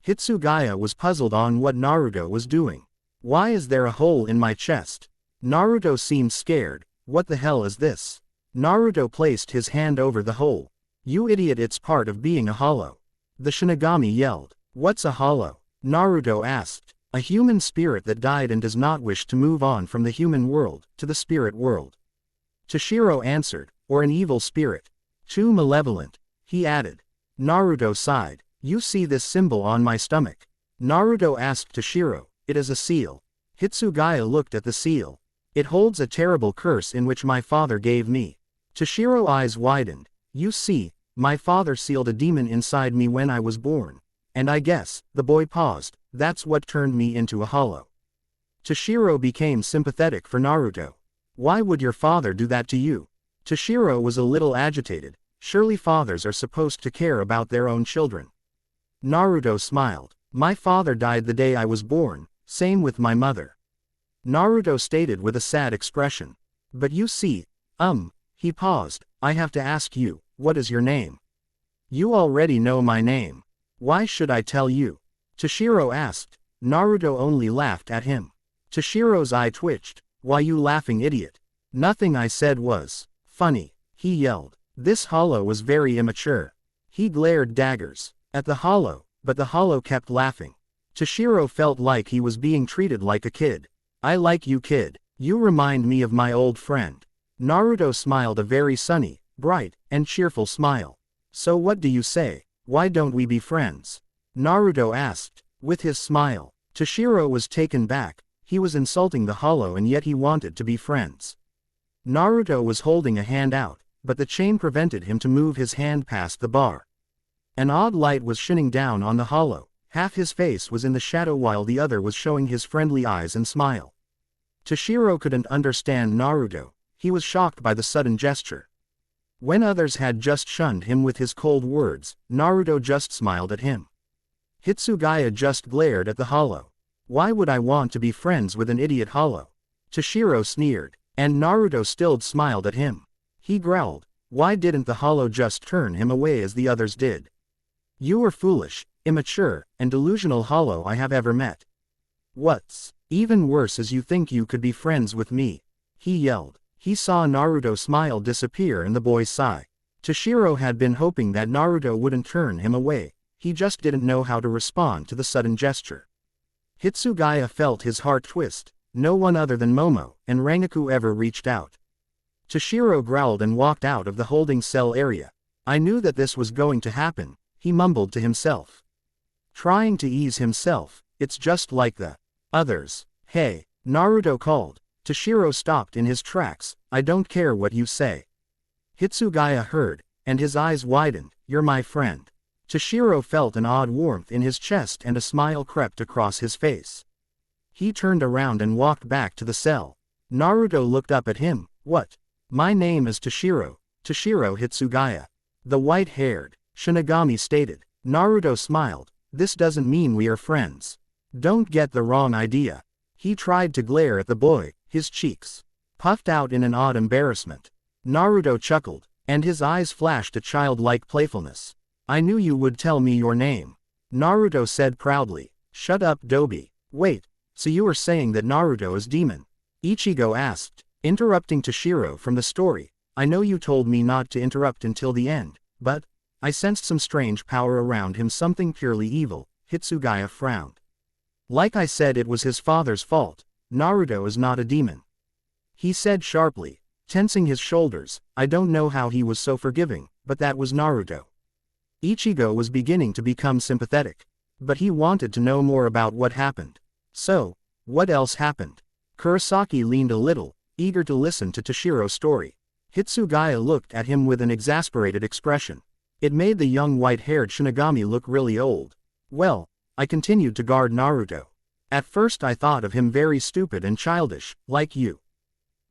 Hitsugaya was puzzled on what Naruto was doing. Why is there a hole in my chest? Naruto seemed scared. What the hell is this? Naruto placed his hand over the hole. You idiot, it's part of being a hollow. The Shinigami yelled. What's a hollow? Naruto asked. A human spirit that died and does not wish to move on from the human world to the spirit world. Toshiro answered. Or an evil spirit. Too malevolent, he added. Naruto sighed. You see this symbol on my stomach? Naruto asked Toshiro. It is a seal. Hitsugaya looked at the seal. It holds a terrible curse in which my father gave me. Toshiro's eyes widened. You see, my father sealed a demon inside me when I was born. And I guess, the boy paused, that's what turned me into a hollow. Toshiro became sympathetic for Naruto. Why would your father do that to you? Toshiro was a little agitated. Surely fathers are supposed to care about their own children. Naruto smiled. My father died the day I was born, same with my mother. Naruto stated with a sad expression. But you see, he paused, I have to ask you, what is your name? You already know my name. Why should I tell you? Toshiro asked. Naruto only laughed at him. Toshiro's eye twitched. Why you laughing, idiot? Nothing I said was funny, he yelled. This hollow was very immature. He glared daggers at the hollow, but the hollow kept laughing. Toshiro felt like he was being treated like a kid. I like you, kid. You remind me of my old friend. Naruto smiled a very sunny, bright, and cheerful smile. So what do you say? Why don't we be friends? Naruto asked, with his smile. Toshiro was taken back. He was insulting the hollow and yet he wanted to be friends. Naruto was holding a hand out, but the chain prevented him to move his hand past the bar. An odd light was shining down on the hollow. Half his face was in the shadow while the other was showing his friendly eyes and smile. Toshiro couldn't understand Naruto. He was shocked by the sudden gesture. When others had just shunned him with his cold words, Naruto just smiled at him. Hitsugaya just glared at the hollow. Why would I want to be friends with an idiot hollow? Toshiro sneered, and Naruto still smiled at him. He growled, why didn't the hollow just turn him away as the others did? You are foolish, immature, and delusional hollow I have ever met. What's even worse is you think you could be friends with me, he yelled. He saw Naruto's smile disappear and the boy sigh. Toshiro had been hoping that Naruto wouldn't turn him away. He just didn't know how to respond to the sudden gesture. Hitsugaya felt his heart twist. No one other than Momo and Rangaku ever reached out. Toshiro growled and walked out of the holding cell area. I knew that this was going to happen, he mumbled to himself. Trying to ease himself, it's just like the others. Hey, Naruto called. Toshiro stopped in his tracks. I don't care what you say. Hitsugaya heard, and his eyes widened. You're my friend. Toshiro felt an odd warmth in his chest and a smile crept across his face. He turned around and walked back to the cell. Naruto looked up at him. What? My name is Toshiro. Toshiro Hitsugaya. The white-haired Shinigami stated. Naruto smiled. This doesn't mean we are friends. Don't get the wrong idea. He tried to glare at the boy, his cheeks puffed out in an odd embarrassment. Naruto chuckled, and his eyes flashed a childlike playfulness. I knew you would tell me your name. Naruto said proudly. Shut up, Dobi. Wait, so you are saying that Naruto is demon? Ichigo asked, interrupting Toshiro from the story. I know you told me not to interrupt until the end, but I sensed some strange power around him, something purely evil. Hitsugaya frowned. Like I said, it was his father's fault. Naruto is not a demon, he said sharply, tensing his shoulders. I don't know how he was so forgiving, but that was Naruto. Ichigo was beginning to become sympathetic, but he wanted to know more about what happened. So, what else happened? Kurosaki leaned a little, eager to listen to Toshiro's story. Hitsugaya looked at him with an exasperated expression. It made the young white-haired Shinigami look really old. Well, I continued to guard Naruto. At first I thought of him very stupid and childish, like you.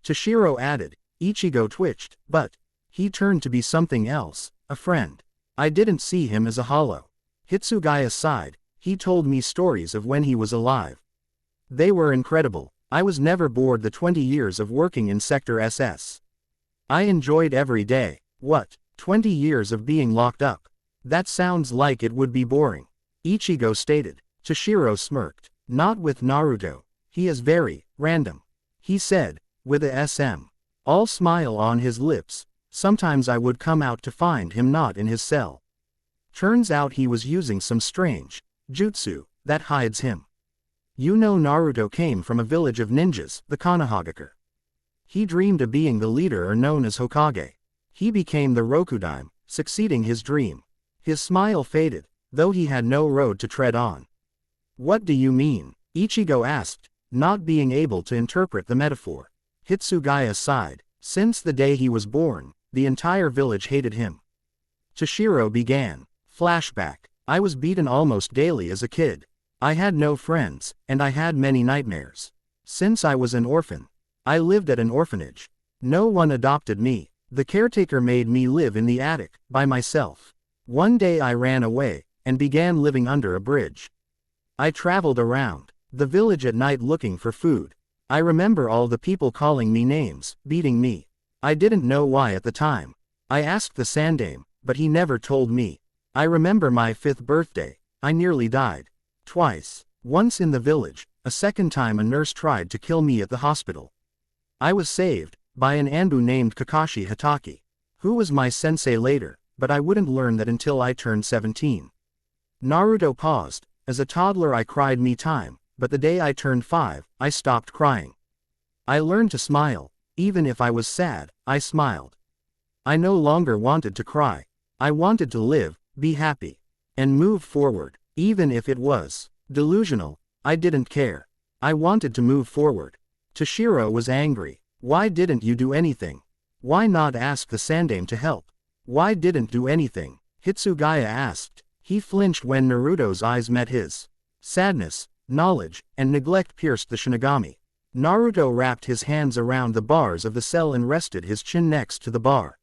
Toshiro added. Ichigo twitched, but he turned to be something else, a friend. I didn't see him as a hollow. Hitsugaya sighed. He told me stories of when he was alive. They were incredible. I was never bored the 20 years of working in Sector SS. I enjoyed every day. What? 20 years of being locked up? That sounds like it would be boring, Ichigo stated. Toshiro smirked. Not with Naruto. He is very random, he said, with a all smile on his lips. Sometimes I would come out to find him not in his cell. Turns out he was using some strange jutsu that hides him. You know, Naruto came from a village of ninjas, the Konohagakure. He dreamed of being the leader, or known as Hokage. He became the Rokudaime, succeeding his dream. His smile faded, though he had no road to tread on. What do you mean? Ichigo asked, not being able to interpret the metaphor. Hitsugaya sighed. Since the day he was born, the entire village hated him. Toshiro began. Flashback. I was beaten almost daily as a kid. I had no friends, and I had many nightmares. Since I was an orphan, I lived at an orphanage. No one adopted me. The caretaker made me live in the attic, by myself. One day I ran away, and began living under a bridge. I traveled around the village at night looking for food. I remember all the people calling me names, beating me. I didn't know why at the time. I asked the Sandaime, but he never told me. I remember my 5th birthday. I nearly died. Twice. Once in the village, a second time a nurse tried to kill me at the hospital. I was saved by an Anbu named Kakashi Hatake, who was my sensei later, but I wouldn't learn that until I turned 17. Naruto paused. As a toddler I cried me time, but the day I turned 5, I stopped crying. I learned to smile. Even if I was sad, I smiled. I no longer wanted to cry. I wanted to live, be happy, and move forward. Even if it was delusional, I didn't care. I wanted to move forward. Toshiro was angry. Why didn't you do anything? Why not ask the Sandaime to help? Why didn't do anything? Hitsugaya asked. He flinched when Naruto's eyes met his. Sadness, knowledge, and neglect pierced the Shinigami. Naruto wrapped his hands around the bars of the cell and rested his chin next to the bar.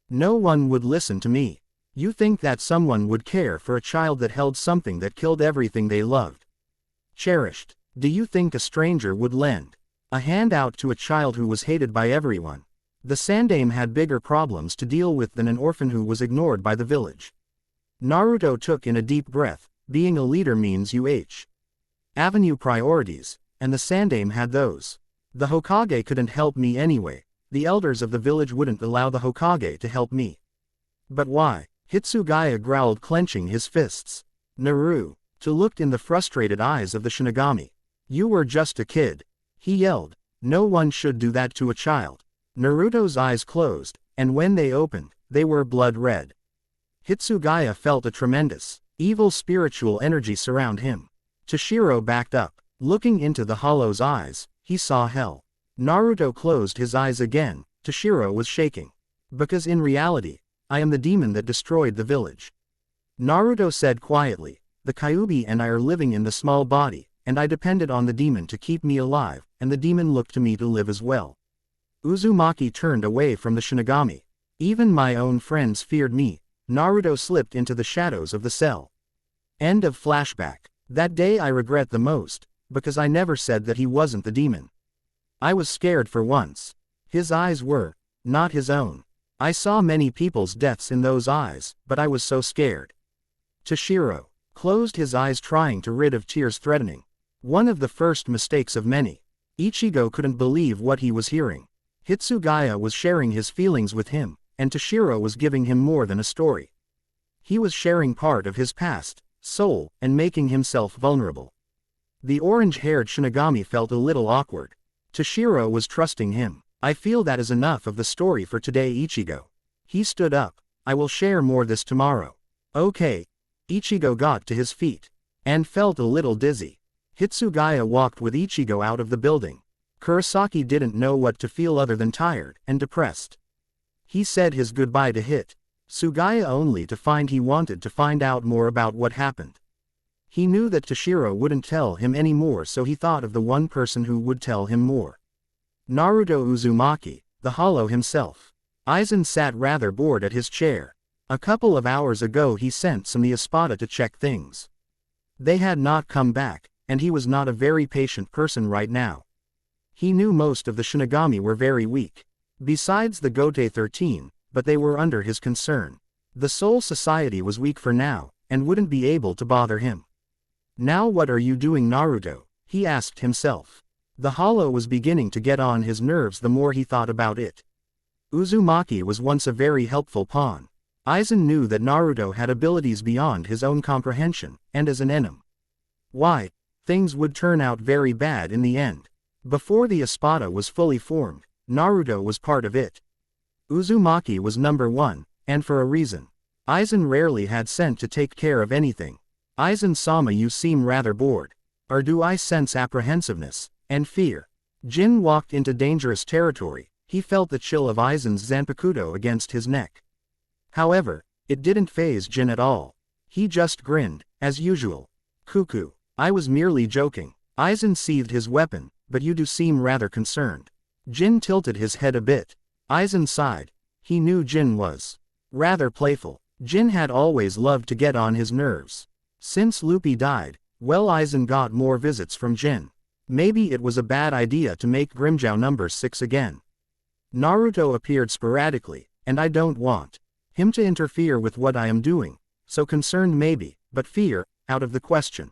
No one would listen to me. You think that someone would care for a child that held something that killed everything they loved, cherished? Do you think a stranger would lend a hand out to a child who was hated by everyone? The Sandaime had bigger problems to deal with than an orphan who was ignored by the village. Naruto took in a deep breath. Being a leader means you avenue priorities, and the Sandaime had those. The Hokage couldn't help me anyway. The elders of the village wouldn't allow the Hokage to help me. But why? Hitsugaya growled, clenching his fists. Naruto looked in the frustrated eyes of the Shinigami. You were just a kid, he yelled. No one should do that to a child. Naruto's eyes closed, and when they opened, they were blood red. Hitsugaya felt a tremendous, evil spiritual energy surround him. Toshiro backed up. Looking into the hollow's eyes, he saw hell. Naruto closed his eyes again. Toshiro was shaking. Because in reality, I am the demon that destroyed the village. Naruto said quietly. The Kyuubi and I are living in the small body, and I depended on the demon to keep me alive, and the demon looked to me to live as well. Uzumaki turned away from the Shinigami. Even my own friends feared me. Naruto slipped into the shadows of the cell. End of flashback. That day I regret the most, because I never said that he wasn't the demon. I was scared for once. His eyes were not his own. I saw many people's deaths in those eyes, but I was so scared. Toshiro closed his eyes trying to rid of tears threatening. One of the first mistakes of many. Ichigo couldn't believe what he was hearing. Hitsugaya was sharing his feelings with him, and Toshiro was giving him more than a story. He was sharing part of his past, soul, and making himself vulnerable. The orange-haired Shinigami felt a little awkward. Toshiro was trusting him. I feel that is enough of the story for today, Ichigo. He stood up. I will share more this tomorrow. Okay. Ichigo got to his feet. And felt a little dizzy. Hitsugaya walked with Ichigo out of the building. Kurosaki didn't know what to feel other than tired and depressed. He said his goodbye to Hitsugaya only to find he wanted to find out more about what happened. He knew that Toshiro wouldn't tell him any more, so he thought of the one person who would tell him more. Naruto Uzumaki, the Hollow himself. Aizen sat rather bored at his chair. A couple of hours ago he sent some Espada to check things. They had not come back, and he was not a very patient person right now. He knew most of the Shinigami were very weak. Besides the Gote 13, but they were under his concern. The Soul Society was weak for now, and wouldn't be able to bother him. Now what are you doing, Naruto? He asked himself. The Hollow was beginning to get on his nerves the more he thought about it. Uzumaki was once a very helpful pawn. Aizen knew that Naruto had abilities beyond his own comprehension, and as an enemy. Why? Things would turn out very bad in the end. Before the Espada was fully formed, Naruto was part of it. Uzumaki was number one, and for a reason. Aizen rarely had sent to take care of anything. Aizen-sama, you seem rather bored. Or do I sense apprehensiveness and fear? Jin walked into dangerous territory. He felt the chill of Aizen's Zanpakuto against his neck. However, it didn't faze Jin at all. He just grinned, as usual. Cuckoo. I was merely joking. Aizen seethed his weapon, but you do seem rather concerned. Jin tilted his head a bit. Aizen sighed. He knew Jin was rather playful. Jin had always loved to get on his nerves. Since Luffy died, well, Aizen got more visits from Jin. Maybe it was a bad idea to make Grimmjow number 6 again. Naruto appeared sporadically, and I don't want him to interfere with what I am doing, so concerned maybe, but fear, out of the question.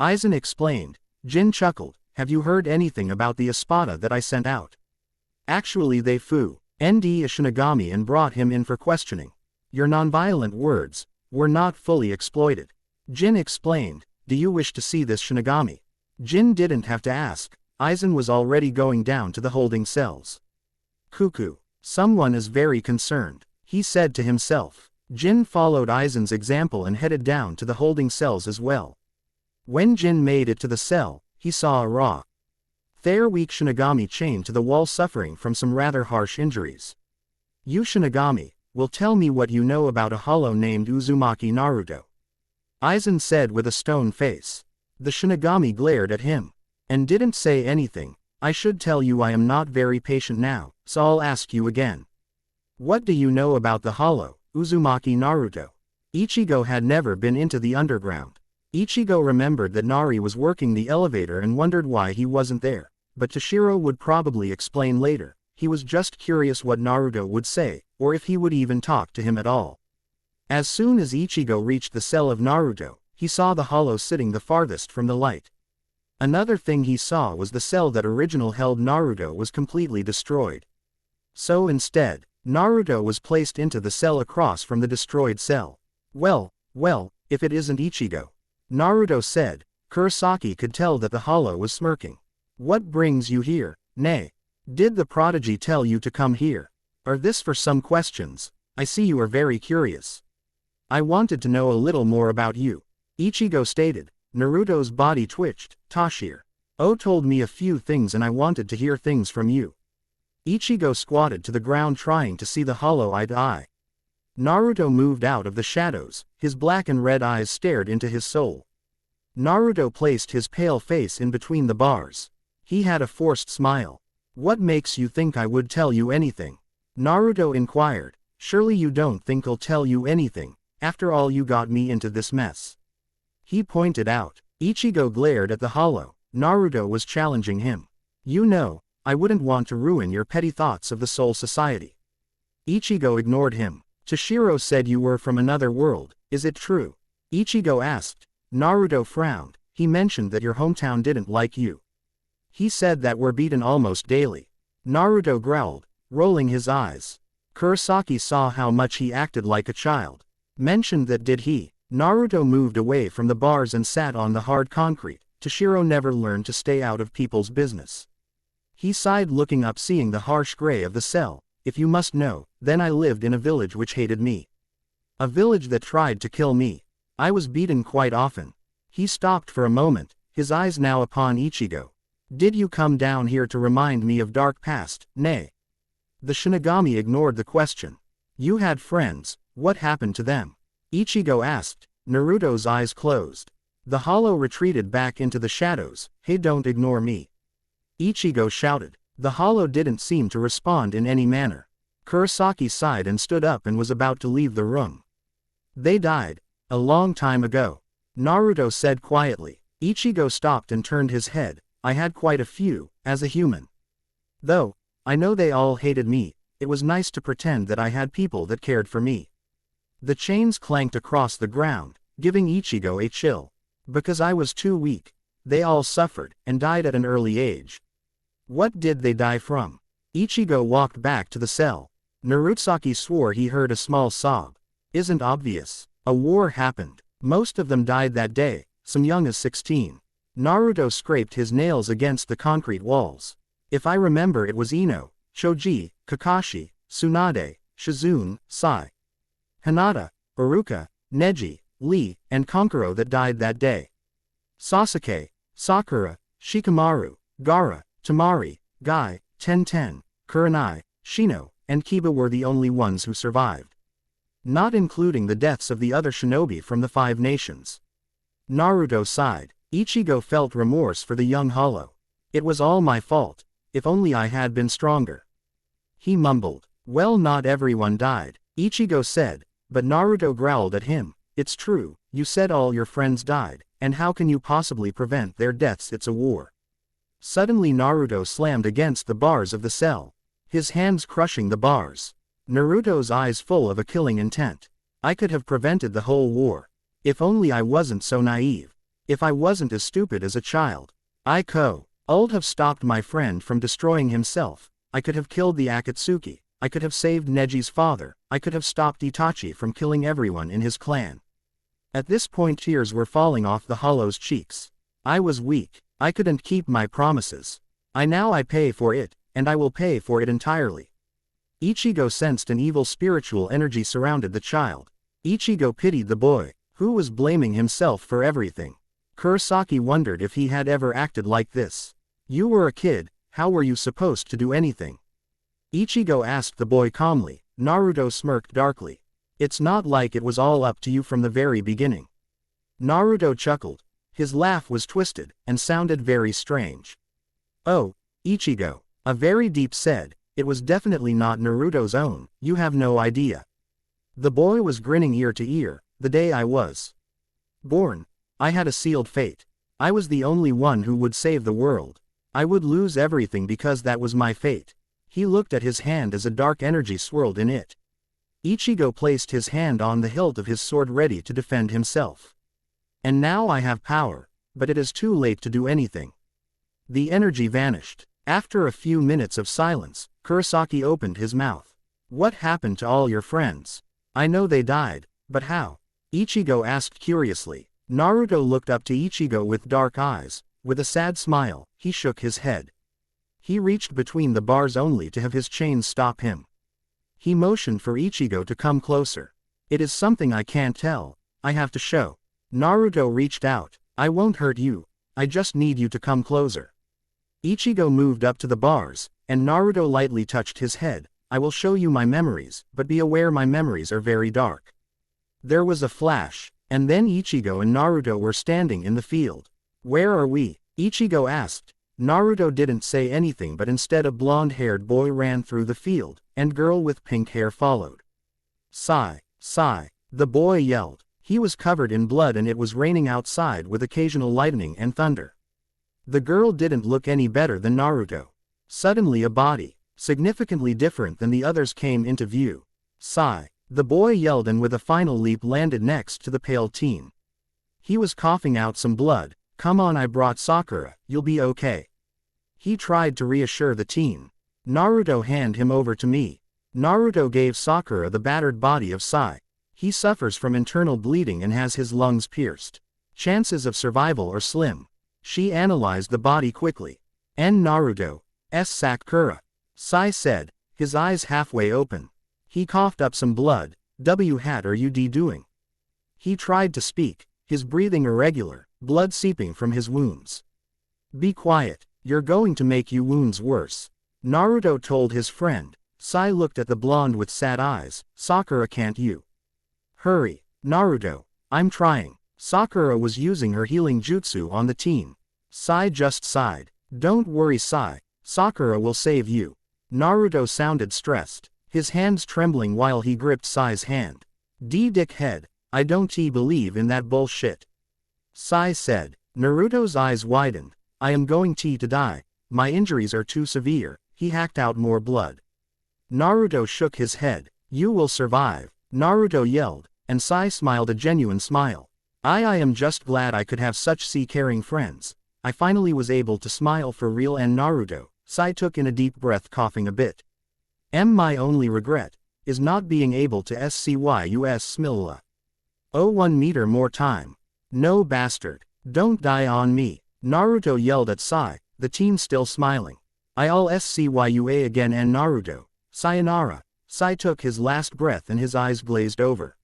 Aizen explained. Jin chuckled. Have you heard anything about the Espada that I sent out? Actually they flew ND a Shinigami and brought him in for questioning. Your nonviolent words were not fully exploited. Jin explained. Do you wish to see this Shinigami? Jin didn't have to ask. Aizen was already going down to the holding cells. Cuckoo. Someone is very concerned, he said to himself. Jin followed Aizen's example and headed down to the holding cells as well. When Jin made it to the cell, he saw a raw, weak Shinigami chained to the wall suffering from some rather harsh injuries. You Shinigami, will tell me what you know about a Hollow named Uzumaki Naruto. Aizen said with a stone face. The Shinigami glared at him. And didn't say anything. I should tell you I am not very patient now, so I'll ask you again. What do you know about the Hollow, Uzumaki Naruto? Ichigo had never been into the underground. Ichigo remembered that Nari was working the elevator and wondered why he wasn't there, but Toshiro would probably explain later. He was just curious what Naruto would say, or if he would even talk to him at all. As soon as Ichigo reached the cell of Naruto, he saw the Hollow sitting the farthest from the light. Another thing he saw was the cell that originally held Naruto was completely destroyed. So instead, Naruto was placed into the cell across from the destroyed cell. Well, if it isn't Ichigo. Naruto said. Kurosaki could tell that the Hollow was smirking. What brings you here? Nay. Did the prodigy tell you to come here? Or this for some questions? I see you are very curious. I wanted to know a little more about you. Ichigo stated. Naruto's body twitched. Toshiro told me a few things and I wanted to hear things from you. Ichigo squatted to the ground trying to see the Hollow eye to eye. Naruto moved out of the shadows. His black and red eyes stared into his soul. Naruto placed his pale face in between the bars. He had a forced smile. What makes you think I would tell you anything? Naruto inquired. Surely you don't think I'll tell you anything, after all you got me into this mess. He pointed out. Ichigo glared at the Hollow. Naruto was challenging him. You know, I wouldn't want to ruin your petty thoughts of the Soul Society. Ichigo ignored him. Toshiro said you were from another world, is it true? Ichigo asked. Naruto frowned. He mentioned that your hometown didn't like you. He said that we're beaten almost daily. Naruto growled, rolling his eyes. Kurosaki saw how much he acted like a child. Mentioned that did he. Naruto moved away from the bars and sat on the hard concrete. Toshiro never learned to stay out of people's business. He sighed looking up seeing the harsh gray of the cell. If you must know, then I lived in a village which hated me. A village that tried to kill me. I was beaten quite often. He stopped for a moment, his eyes now upon Ichigo. Did you come down here to remind me of dark past? Nay. The Shinigami ignored the question. You had friends, what happened to them? Ichigo asked. Naruto's eyes closed. The hollow retreated back into the shadows. Hey, don't ignore me. Ichigo shouted. The hollow didn't seem to respond in any manner. Kurosaki sighed and stood up and was about to leave the room. They died. A long time ago. Naruto said quietly. Ichigo stopped and turned his head. I had quite a few, as a human. Though, I know they all hated me, it was nice to pretend that I had people that cared for me. The chains clanked across the ground, giving Ichigo a chill. Because I was too weak. They all suffered, and died at an early age. What did they die from? Ichigo walked back to the cell. Narutsuki swore he heard a small sob. Isn't obvious. A war happened. Most of them died that day, some young as 16. Naruto scraped his nails against the concrete walls. If I remember it was Ino, Choji, Kakashi, Tsunade, Shizune, Sai, Hinata, Iruka, Neji, Lee, and Kankuro that died that day. Sasuke, Sakura, Shikamaru, Gaara, Tamari, Guy, Tenten, Kurenai, Shino, and Kiba were the only ones who survived. Not including the deaths of the other shinobi from the 5 nations. Naruto sighed. Ichigo felt remorse for the young hollow. It was all my fault. If only I had been stronger. He mumbled. Well, not everyone died, Ichigo said, but Naruto growled at him. It's true, you said all your friends died, and how can you possibly prevent their deaths? It's a war. Suddenly Naruto slammed against the bars of the cell. His hands crushing the bars. Naruto's eyes full of a killing intent. I could have prevented the whole war. If only I wasn't so naive. If I wasn't as stupid as a child. I could have stopped my friend from destroying himself. I could have killed the Akatsuki. I could have saved Neji's father. I could have stopped Itachi from killing everyone in his clan. At this point tears were falling off the hollow's cheeks. I was weak. I couldn't keep my promises. I pay for it, and I will pay for it entirely. Ichigo sensed an evil spiritual energy surrounded the child. Ichigo pitied the boy, who was blaming himself for everything. Kurosaki wondered if he had ever acted like this. You were a kid, how were you supposed to do anything? Ichigo asked the boy calmly. Naruto smirked darkly. It's not like it was all up to you from the very beginning. Naruto chuckled. His laugh was twisted, and sounded very strange. Oh, Ichigo. A very deep said, it was definitely not Naruto's own, you have no idea. The boy was grinning ear to ear. The day I was born, I had a sealed fate. I was the only one who would save the world. I would lose everything because that was my fate. He looked at his hand as a dark energy swirled in it. Ichigo placed his hand on the hilt of his sword ready to defend himself. And now I have power, but it is too late to do anything. The energy vanished. After a few minutes of silence, Kurosaki opened his mouth. What happened to all your friends? I know they died, but how? Ichigo asked curiously. Naruto looked up to Ichigo with dark eyes. With a sad smile, he shook his head. He reached between the bars only to have his chains stop him. He motioned for Ichigo to come closer. It is something I can't tell. I have to show. Naruto reached out. I won't hurt you. I just need you to come closer. Ichigo moved up to the bars, and Naruto lightly touched his head. I will show you my memories, but be aware my memories are very dark. There was a flash, and then Ichigo and Naruto were standing in the field. Where are we? Ichigo asked. Naruto didn't say anything but instead a blonde-haired boy ran through the field, and girl with pink hair followed. Sigh, sigh, the boy yelled. He was covered in blood and it was raining outside with occasional lightning and thunder. The girl didn't look any better than Naruto. Suddenly a body, significantly different than the others, came into view. Sigh, the boy yelled and with a final leap landed next to the pale teen. He was coughing out some blood. Come on, I brought Sakura, you'll be okay. He tried to reassure the teen. Naruto, hand him over to me. Naruto gave Sakura the battered body of Sai. He suffers from internal bleeding and has his lungs pierced. Chances of survival are slim. She analyzed the body quickly. N Naruto, S Sakura. Sai said, his eyes halfway open. He coughed up some blood. What are you doing? He tried to speak, his breathing irregular, blood seeping from his wounds. Be quiet, you're going to make your wounds worse. Naruto told his friend. Sai looked at the blonde with sad eyes. Sakura, can't you? Hurry, Naruto, I'm trying. Sakura was using her healing jutsu on the teen. Sai just sighed. Don't worry, Sai, Sakura will save you. Naruto sounded stressed, his hands trembling while he gripped Sai's hand. Dickhead, I don't believe in that bullshit. Sai said. Naruto's eyes widened. I am going to die. My injuries are too severe. He hacked out more blood. Naruto shook his head. You will survive, Naruto yelled, and Sai smiled a genuine smile. I am just glad I could have such caring friends. I finally was able to smile for real. And Naruto, Sai took in a deep breath, coughing a bit. My only regret is not being able to SCYUS Smilla. Oh, 1 meter more time. No bastard. Don't die on me. Naruto yelled at Sai, the teen still smiling. I'll SCYUA again. And Naruto, sayonara. Sai took his last breath and his eyes glazed over.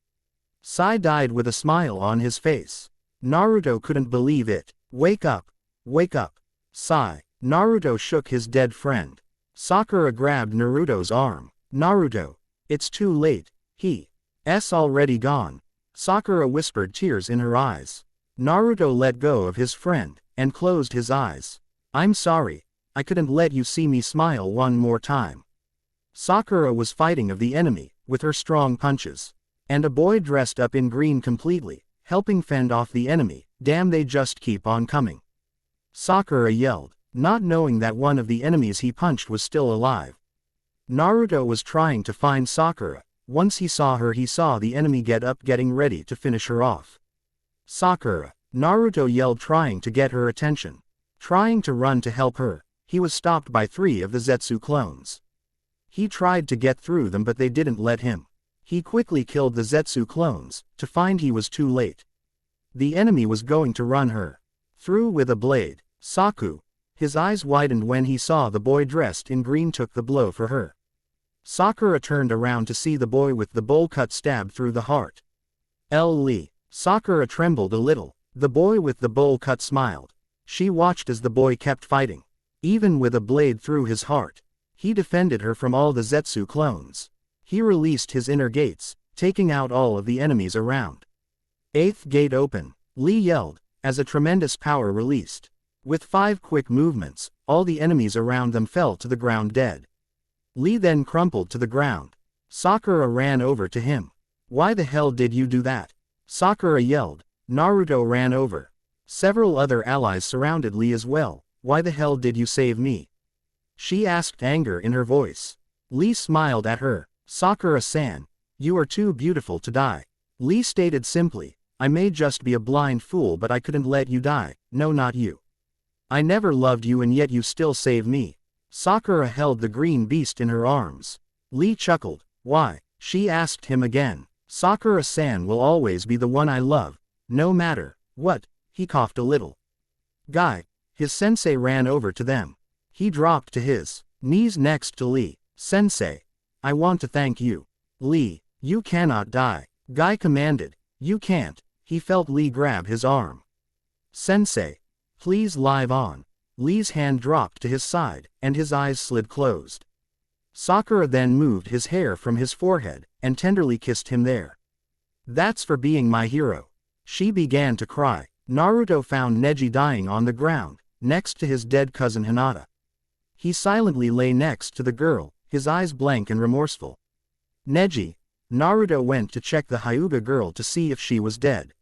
Sai died with a smile on his face. Naruto couldn't believe it. Wake up. Wake up. Sai. Naruto shook his dead friend. Sakura grabbed Naruto's arm. Naruto. It's too late. He's already gone. Sakura whispered, tears in her eyes. Naruto let go of his friend, and closed his eyes. I'm sorry. I couldn't let you see me smile one more time. Sakura was fighting of the enemy, with her strong punches. And a boy dressed up in green completely, helping fend off the enemy. Damn, they just keep on coming. Sakura yelled, not knowing that one of the enemies he punched was still alive. Naruto was trying to find Sakura. Once he saw her, he saw the enemy get up, getting ready to finish her off. Sakura, Naruto yelled, trying to get her attention. Trying to run to help her, he was stopped by 3 of the Zetsu clones. He tried to get through them, but they didn't let him. He quickly killed the Zetsu clones, to find he was too late. The enemy was going to run her through with a blade. Saku, his eyes widened when he saw the boy dressed in green took the blow for her. Sakura turned around to see the boy with the bowl cut stab through the heart. Lee. Sakura trembled a little. The boy with the bowl cut smiled. She watched as the boy kept fighting. Even with a blade through his heart, he defended her from all the Zetsu clones. He released his inner gates, taking out all of the enemies around. 8th gate open, Lee yelled, as a tremendous power released. With 5 quick movements, all the enemies around them fell to the ground dead. Lee then crumpled to the ground. Sakura ran over to him. Why the hell did you do that? Sakura yelled. Naruto ran over. Several other allies surrounded Lee as well. Why the hell did you save me? She asked, anger in her voice. Lee smiled at her. Sakura-san, you are too beautiful to die. Lee stated simply, I may just be a blind fool, but I couldn't let you die. No, not you. I never loved you, and yet you still save me. Sakura held the green beast in her arms. Lee chuckled. Why? She asked him again. Sakura-san will always be the one I love, no matter what. He coughed a little. Guy, his sensei ran over to them. He dropped to his knees next to Lee. Sensei, I want to thank you. Lee, you cannot die. Guy commanded. You can't. He felt Lee grab his arm. Sensei, please live on. Lee's hand dropped to his side, and his eyes slid closed. Sakura then moved his hair from his forehead, and tenderly kissed him there. That's for being my hero. She began to cry. Naruto found Neji dying on the ground, next to his dead cousin Hinata. He silently lay next to the girl, his eyes blank and remorseful. Neji. Naruto went to check the Hyuga girl to see if she was dead.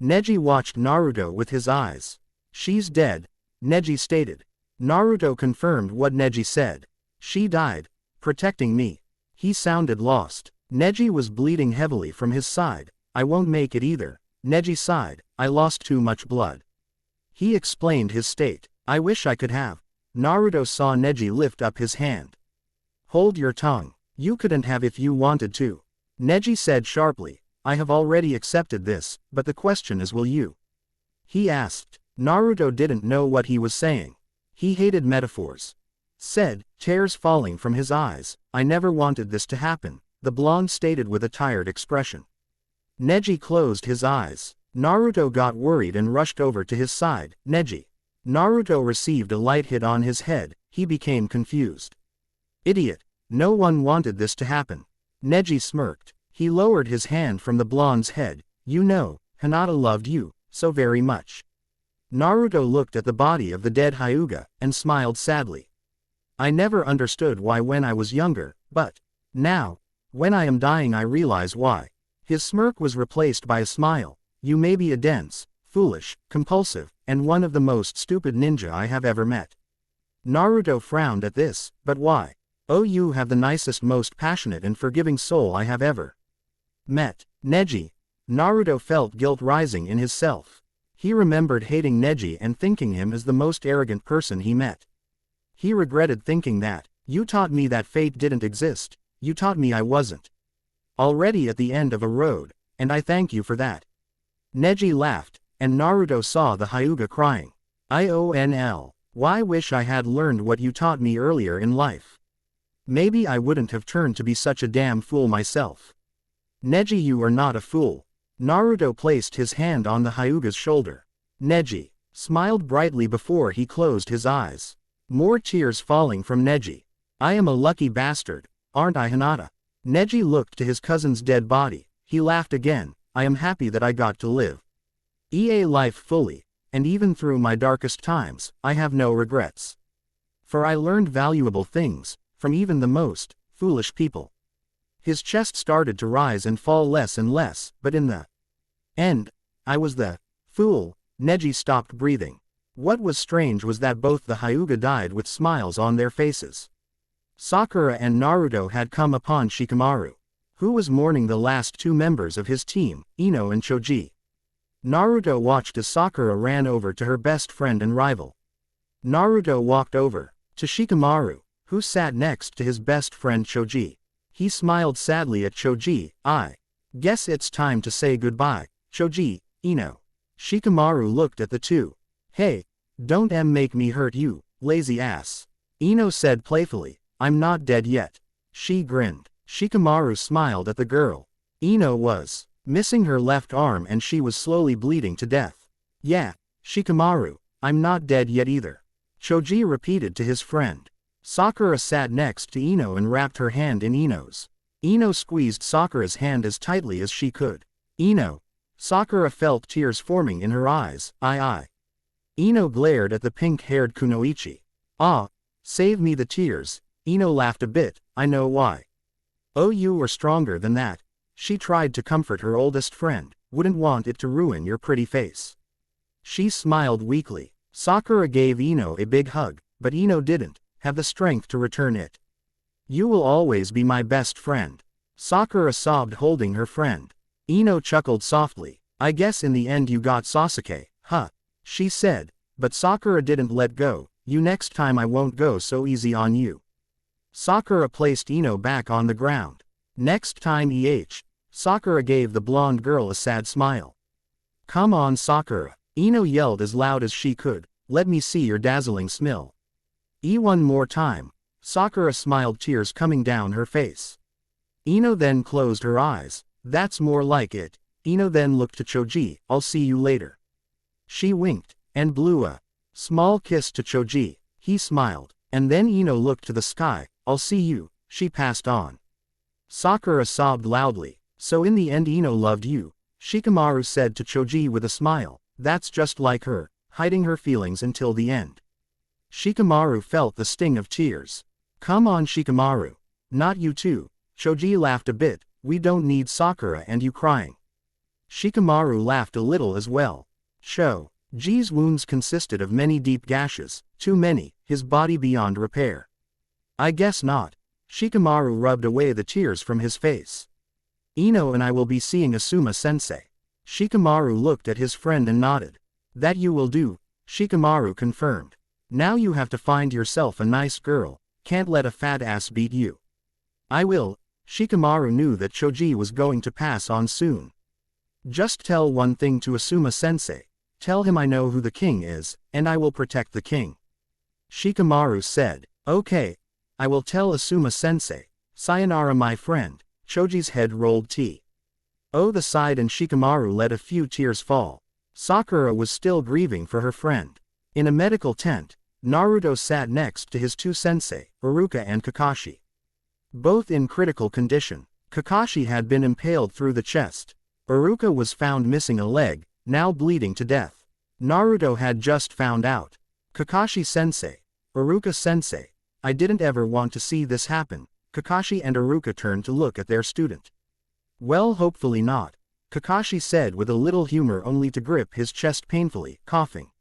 Neji watched Naruto with his eyes. She's dead, Neji stated. Naruto confirmed what Neji said. She died, protecting me. He sounded lost. Neji was bleeding heavily from his side. I won't make it either. Neji sighed, I lost too much blood. He explained his state. I wish I could have. Naruto saw Neji lift up his hand. Hold your tongue. You couldn't have if you wanted to. Neji said sharply, I have already accepted this, but the question is will you? He asked. Naruto didn't know what he was saying. He hated metaphors. Said, tears falling from his eyes, I never wanted this to happen, the blonde stated with a tired expression. Neji closed his eyes. Naruto got worried and rushed over to his side. Neji. Naruto received a light hit on his head, he became confused. Idiot. No one wanted this to happen. Neji smirked. He lowered his hand from the blonde's head. You know, Hinata loved you, so very much. Naruto looked at the body of the dead Hyuga, and smiled sadly. I never understood why when I was younger, but now, when I am dying I realize why. His smirk was replaced by a smile. You may be a dense, foolish, compulsive, and one of the most stupid ninja I have ever met. Naruto frowned at this, but why? Oh, you have the nicest, most passionate and forgiving soul I have ever met. Neji. Naruto felt guilt rising in his self. He remembered hating Neji and thinking him as the most arrogant person he met. He regretted thinking that, you taught me that fate didn't exist, you taught me I wasn't already at the end of a road, and I thank you for that. Neji laughed, and Naruto saw the Hyuga crying. IONL. Why wish I had learned what you taught me earlier in life. Maybe I wouldn't have turned to be such a damn fool myself. Neji, you are not a fool. Naruto placed his hand on the Hyuga's shoulder. Neji smiled brightly before he closed his eyes. More tears falling from Neji. I am a lucky bastard, aren't I, Hinata? Neji looked to his cousin's dead body. He laughed again. I am happy that I got to live life fully, and even through my darkest times, I have no regrets. For I learned valuable things, from even the most foolish people. His chest started to rise and fall less and less, but in the end, I was the fool. Neji stopped breathing. What was strange was that both the Hyuga died with smiles on their faces. Sakura and Naruto had come upon Shikamaru, who was mourning the last two members of his team, Ino and Choji. Naruto watched as Sakura ran over to her best friend and rival. Naruto walked over to Shikamaru, who sat next to his best friend Choji. He smiled sadly at Choji. I guess it's time to say goodbye, Choji, Ino. Shikamaru looked at the two. Hey, don't make me hurt you, lazy ass. Ino said playfully, I'm not dead yet. She grinned. Shikamaru smiled at the girl. Ino was missing her left arm and she was slowly bleeding to death. Yeah, Shikamaru, I'm not dead yet either. Choji repeated to his friend. Sakura sat next to Ino and wrapped her hand in Ino's. Ino squeezed Sakura's hand as tightly as she could. Ino. Sakura felt tears forming in her eyes. I. Ino glared at the pink-haired Kunoichi. Ah, save me the tears. Ino laughed a bit. I know why. Oh, you were stronger than that. She tried to comfort her oldest friend. Wouldn't want it to ruin your pretty face. She smiled weakly. Sakura gave Ino a big hug, but Ino didn't have the strength to return it. You will always be my best friend. Sakura sobbed holding her friend. Ino chuckled softly. I guess in the end you got Sasuke, huh? She said, but Sakura didn't let go. You next time I won't go so easy on you. Sakura placed Ino back on the ground. Next time Sakura gave the blonde girl a sad smile. Come on Sakura. Ino yelled as loud as she could. Let me see your dazzling smile. One more time. Sakura smiled, tears coming down her face. Ino then closed her eyes. That's more like it. Ino then looked to Choji. I'll see you later. She winked, and blew a small kiss to Choji. He smiled, and then Ino looked to the sky. I'll see you. She passed on. Sakura sobbed loudly. So in the end Ino loved you, Shikamaru said to Choji with a smile. That's just like her, hiding her feelings until the end. Shikamaru felt the sting of tears. Come on Shikamaru. Not you too. Choji laughed a bit. We don't need Sakura and you crying. Shikamaru laughed a little as well. Choji's wounds consisted of many deep gashes, too many, his body beyond repair. I guess not. Shikamaru rubbed away the tears from his face. Ino and I will be seeing Asuma-sensei. Shikamaru looked at his friend and nodded. That you will do, Shikamaru confirmed. Now you have to find yourself a nice girl, can't let a fat ass beat you. I will. Shikamaru knew that Choji was going to pass on soon. Just tell one thing to Asuma-sensei. Tell him I know who the king is, and I will protect the king. Shikamaru said. Okay. I will tell Asuma-sensei. Sayonara my friend. Choji's head rolled the sighed and Shikamaru let a few tears fall. Sakura was still grieving for her friend. In a medical tent, Naruto sat next to his two sensei, Iruka and Kakashi. Both in critical condition. Kakashi had been impaled through the chest. Iruka was found missing a leg, now bleeding to death. Naruto had just found out. Kakashi-sensei, Iruka-sensei, I didn't ever want to see this happen. Kakashi and Iruka turned to look at their student. Well, hopefully not, Kakashi said with a little humor only to grip his chest painfully, coughing.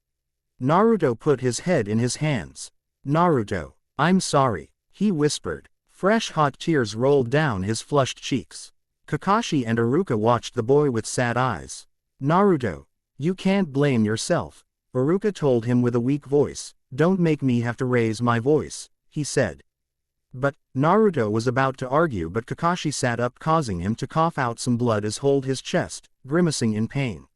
Naruto put his head in his hands. Naruto, I'm sorry, he whispered. Fresh hot tears rolled down his flushed cheeks. Kakashi and Iruka watched the boy with sad eyes. Naruto, you can't blame yourself, Iruka told him with a weak voice. Don't make me have to raise my voice, he said. But, Naruto was about to argue but Kakashi sat up causing him to cough out some blood as hold his chest, grimacing in pain.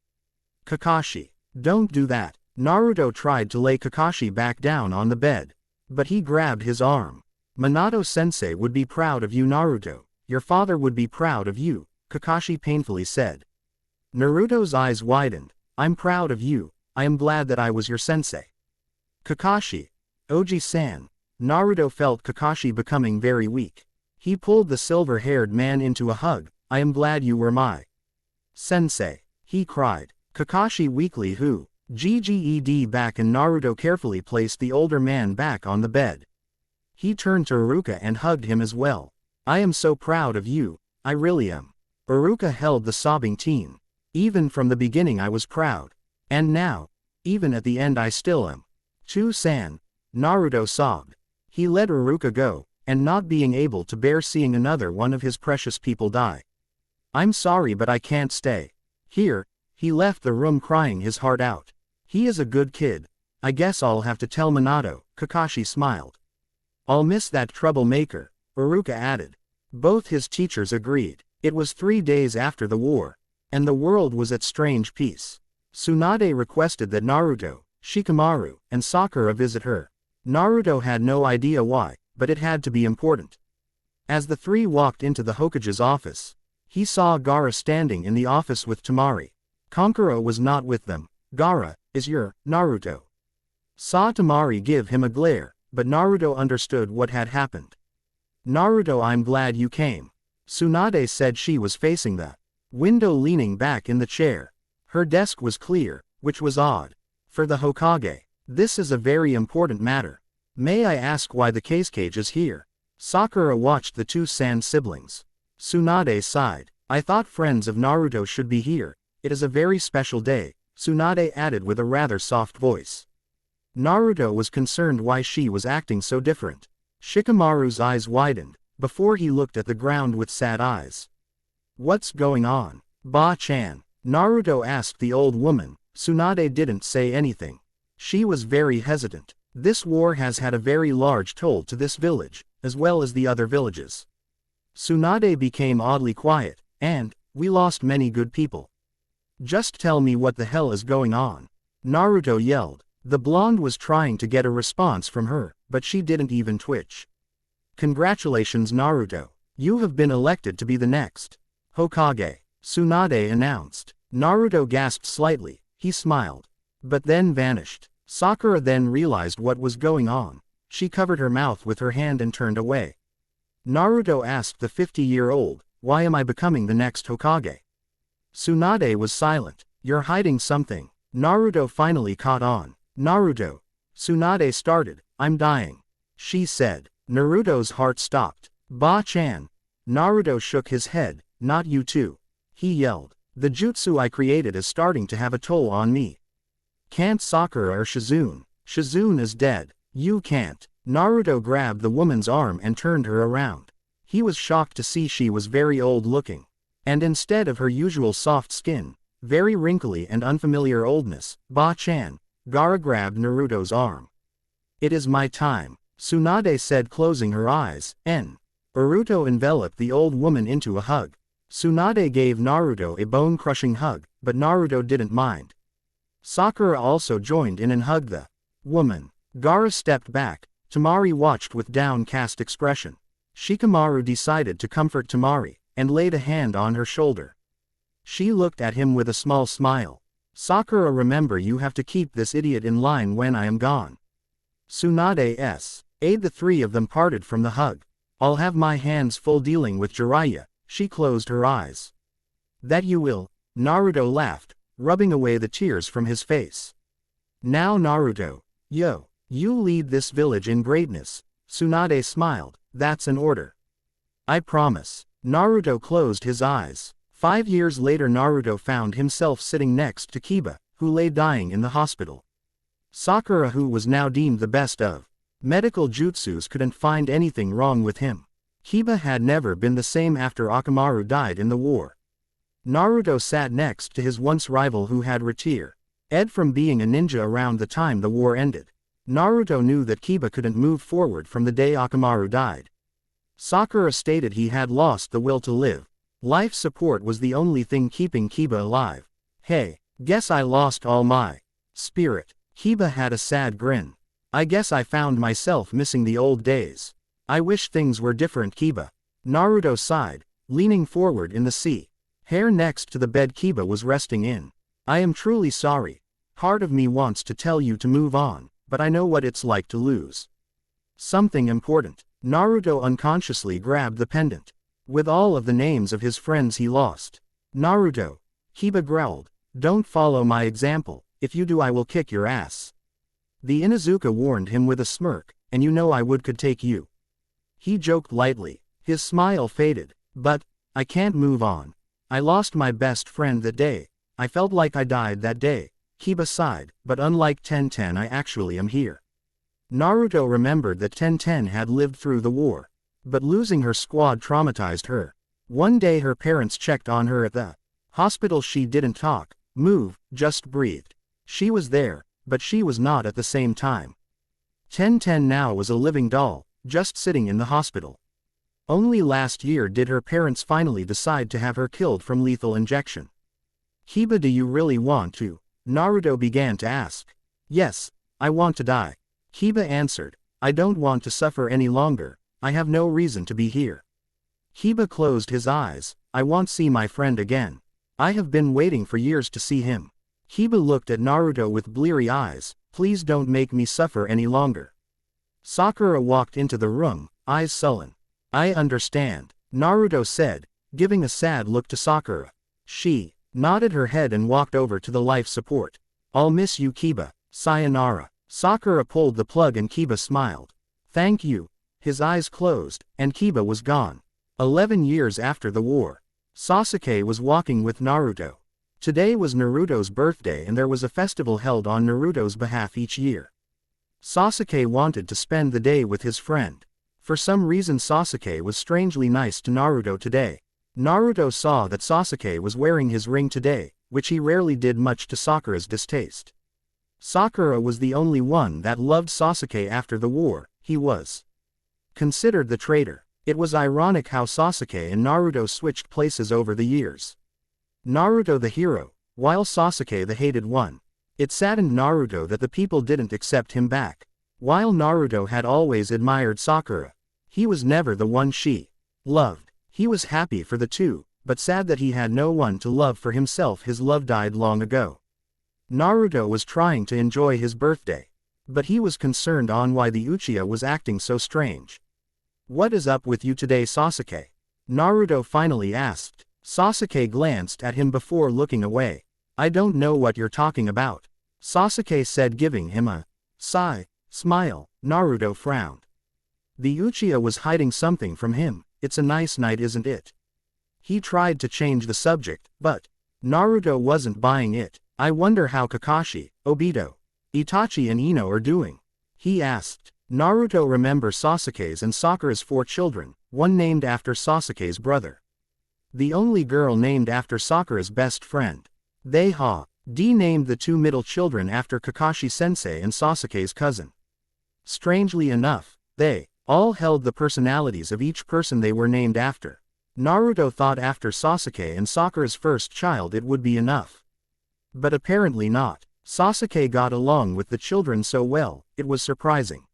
Kakashi, don't do that. Naruto tried to lay Kakashi back down on the bed. But he grabbed his arm. Minato-sensei would be proud of you Naruto. Your father would be proud of you, Kakashi painfully said. Naruto's eyes widened. I'm proud of you, I am glad that I was your sensei. Kakashi. Oji-san. Naruto felt Kakashi becoming very weak. He pulled the silver-haired man into a hug. I am glad you were my sensei, he cried. Kakashi weakly GGED back and Naruto carefully placed the older man back on the bed. He turned to Iruka and hugged him as well. I am so proud of you, I really am. Iruka held the sobbing teen. Even from the beginning I was proud. And now, even at the end I still am. Chu-san, Naruto sobbed. He let Iruka go, and not being able to bear seeing another one of his precious people die. I'm sorry but I can't stay. Here, he left the room crying his heart out. He is a good kid. I guess I'll have to tell Minato, Kakashi smiled. I'll miss that troublemaker, Iruka added. Both his teachers agreed. It was 3 days after the war, and the world was at strange peace. Tsunade requested that Naruto, Shikamaru, and Sakura visit her. Naruto had no idea why, but it had to be important. As the three walked into the Hokage's office, he saw Gaara standing in the office with Temari. Kankuro was not with them. Gaara, is your Naruto? Saw Temari give him a glare, but Naruto understood what had happened. Naruto, I'm glad you came. Tsunade said she was facing the window leaning back in the chair. Her desk was clear, which was odd. For the Hokage, this is a very important matter. May I ask why the cage is here? Sakura watched the two San siblings. Tsunade sighed. I thought friends of Naruto should be here. It is a very special day, Tsunade added with a rather soft voice. Naruto was concerned why she was acting so different. Shikamaru's eyes widened, before he looked at the ground with sad eyes. What's going on? Ba-chan, Naruto asked the old woman. Tsunade didn't say anything. She was very hesitant. This war has had a very large toll to this village, as well as the other villages. Tsunade became oddly quiet, and, we lost many good people. Just tell me what the hell is going on. Naruto yelled. The blonde was trying to get a response from her, but she didn't even twitch. Congratulations Naruto. You have been elected to be the next Hokage, Tsunade announced. Naruto gasped slightly, he smiled. But then vanished. Sakura then realized what was going on. She covered her mouth with her hand and turned away. Naruto asked the 50-year-old, why am I becoming the next Hokage? Tsunade was silent. You're hiding something. Naruto finally caught on. Naruto. Tsunade started. I'm dying. She said. Naruto's heart stopped. Ba-chan. Naruto shook his head. Not you too. He yelled. The jutsu I created is starting to have a toll on me. Can't Sakura or Shizune? Shizune is dead. You can't. Naruto grabbed the woman's arm and turned her around. He was shocked to see she was very old looking. And instead of her usual soft skin, Very wrinkly and unfamiliar oldness, Ba-chan. Gaara grabbed Naruto's arm. It is my time, Tsunade said closing her eyes. Naruto enveloped the old woman into a hug. Tsunade gave Naruto a bone-crushing hug, but Naruto didn't mind. Sakura also joined in and hugged the woman. Gaara stepped back. Temari watched with downcast expression. Shikamaru decided to comfort Temari, and laid a hand on her shoulder. She looked at him with a small smile. Sakura, remember, you have to keep this idiot in line when I am gone. Tsunade's aid. The three of them parted from the hug. I'll have my hands full dealing with Jiraiya. She closed her eyes. That you will, Naruto laughed, rubbing away the tears from his face. Now Naruto, you lead this village in greatness. Tsunade smiled. That's an order. I promise. Naruto closed his eyes. 5 years later, Naruto found himself sitting next to Kiba, who lay dying in the hospital. Sakura, who was now deemed the best of medical jutsus, couldn't find anything wrong with him. Kiba had never been the same after Akamaru died in the war. Naruto sat next to his once rival who had retired from being a ninja around the time the war ended. Naruto knew that Kiba couldn't move forward from the day Akamaru died. Sakura stated he had lost the will to live. Life support was the only thing keeping Kiba alive. Hey, guess I lost all my spirit. Kiba had a sad grin. I guess I found myself missing the old days. I wish things were different, Kiba. Naruto sighed, leaning forward in the sea. Hair next to the bed Kiba was resting in. I am truly sorry. Part of me wants to tell you to move on, but I know what it's like to lose something important. Naruto unconsciously grabbed the pendant. With all of the names of his friends he lost. Naruto, Kiba growled, don't follow my example. If you do, I will kick your ass. The Inuzuka warned him with a smirk, and you know I could take you. He joked lightly. His smile faded. But I can't move on. I lost my best friend that day. I felt like I died that day. Kiba sighed, but unlike Tenten, I actually am here. Naruto remembered that Tenten had lived through the war. But losing her squad traumatized her. One day her parents checked on her at the hospital. She didn't talk, move, just breathed. She was there, but she was not at the same time. Tenten now was a living doll, just sitting in the hospital. Only last year did her parents finally decide to have her killed from lethal injection. Kiba, do you really want to? Naruto began to ask. Yes, I want to die. Kiba answered. I don't want to suffer any longer. I have no reason to be here. Kiba closed his eyes. I want to see my friend again. I have been waiting for years to see him. Kiba looked at Naruto with bleary eyes. Please don't make me suffer any longer. Sakura walked into the room, eyes sullen. I understand, Naruto said, giving a sad look to Sakura. She nodded her head and walked over to the life support. I'll miss you, Kiba. Sayonara. Sakura pulled the plug and Kiba smiled. Thank you. His eyes closed, and Kiba was gone. 11 years after the war. Sasuke was walking with Naruto. Today was Naruto's birthday and there was a festival held on Naruto's behalf each year. Sasuke wanted to spend the day with his friend. For some reason Sasuke was strangely nice to Naruto today. Naruto saw that Sasuke was wearing his ring today, which he rarely did, much to Sakura's distaste. Sakura was the only one that loved Sasuke after the war. He was considered the traitor. It was ironic how Sasuke and Naruto switched places over the years. Naruto the hero, while Sasuke the hated one. It saddened Naruto that the people didn't accept him back. While Naruto had always admired Sakura, he was never the one she loved. He was happy for the two, but sad that he had no one to love for himself. His love died long ago. Naruto was trying to enjoy his birthday, but he was concerned on why the Uchiha was acting so strange. What is up with you today, Sasuke? Naruto finally asked. Sasuke glanced at him before looking away. I don't know what you're talking about, Sasuke said, giving him a smile. Naruto frowned. The Uchiha was hiding something from him. It's a nice night, isn't it? He tried to change the subject, but Naruto wasn't buying it. I wonder how Kakashi, Obito, Itachi and Ino are doing, he asked. Naruto remembers Sasuke's and Sakura's 4 children, one named after Sasuke's brother. The only girl named after Sakura's best friend. They named the two middle children after Kakashi-sensei and Sasuke's cousin. Strangely enough, they all held the personalities of each person they were named after. Naruto thought after Sasuke and Sakura's first child it would be enough. But apparently not. Sasuke got along with the children so well, it was surprising.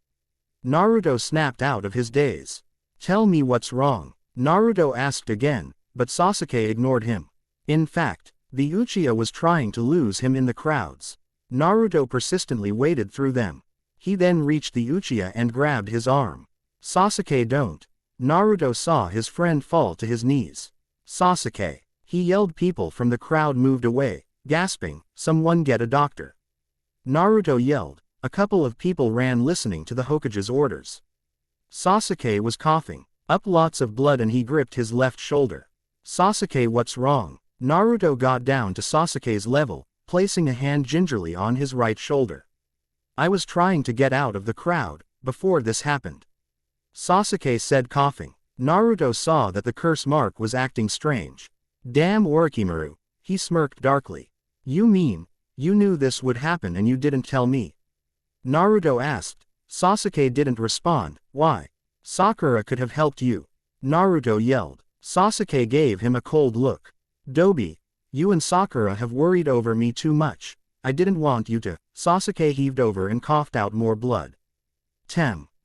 Naruto snapped out of his daze. "Tell me what's wrong," Naruto asked again, but Sasuke ignored him. In fact, the Uchiha was trying to lose him in the crowds. Naruto persistently waded through them. He then reached the Uchiha and grabbed his arm. "Sasuke, don't." Naruto saw his friend fall to his knees. "Sasuke!" He yelled. People from the crowd moved away, gasping, "Someone get a doctor." Naruto yelled. A couple of people ran listening to the Hokage's orders. Sasuke was coughing up lots of blood and he gripped his left shoulder. "Sasuke, what's wrong?" Naruto got down to Sasuke's level, placing a hand gingerly on his right shoulder. "I was trying to get out of the crowd before this happened," Sasuke said, coughing. Naruto saw that the curse mark was acting strange. "Damn Orochimaru," he smirked darkly. "You mean, you knew this would happen and you didn't tell me?" Naruto asked. Sasuke didn't respond. "Why? Sakura could have helped you," Naruto yelled. Sasuke gave him a cold look. "Dobi, you and Sakura have worried over me too much. I didn't want you to." Sasuke heaved over and coughed out more blood.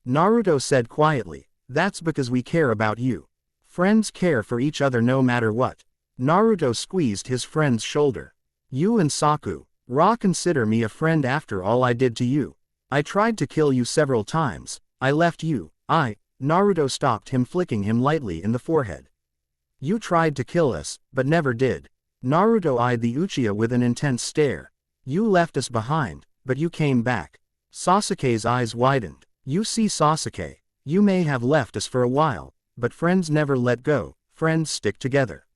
Naruto said quietly, "That's because we care about you. Friends care for each other no matter what." Naruto squeezed his friend's shoulder. "You and Sakura consider me a friend after all I did to you. I tried to kill you several times. I left you. Naruto stopped him, flicking him lightly in the forehead. "You tried to kill us, but never did." Naruto eyed the Uchiha with an intense stare. "You left us behind, but you came back." Sasuke's eyes widened. "You see, Sasuke, you may have left us for a while, but friends never let go, friends stick together."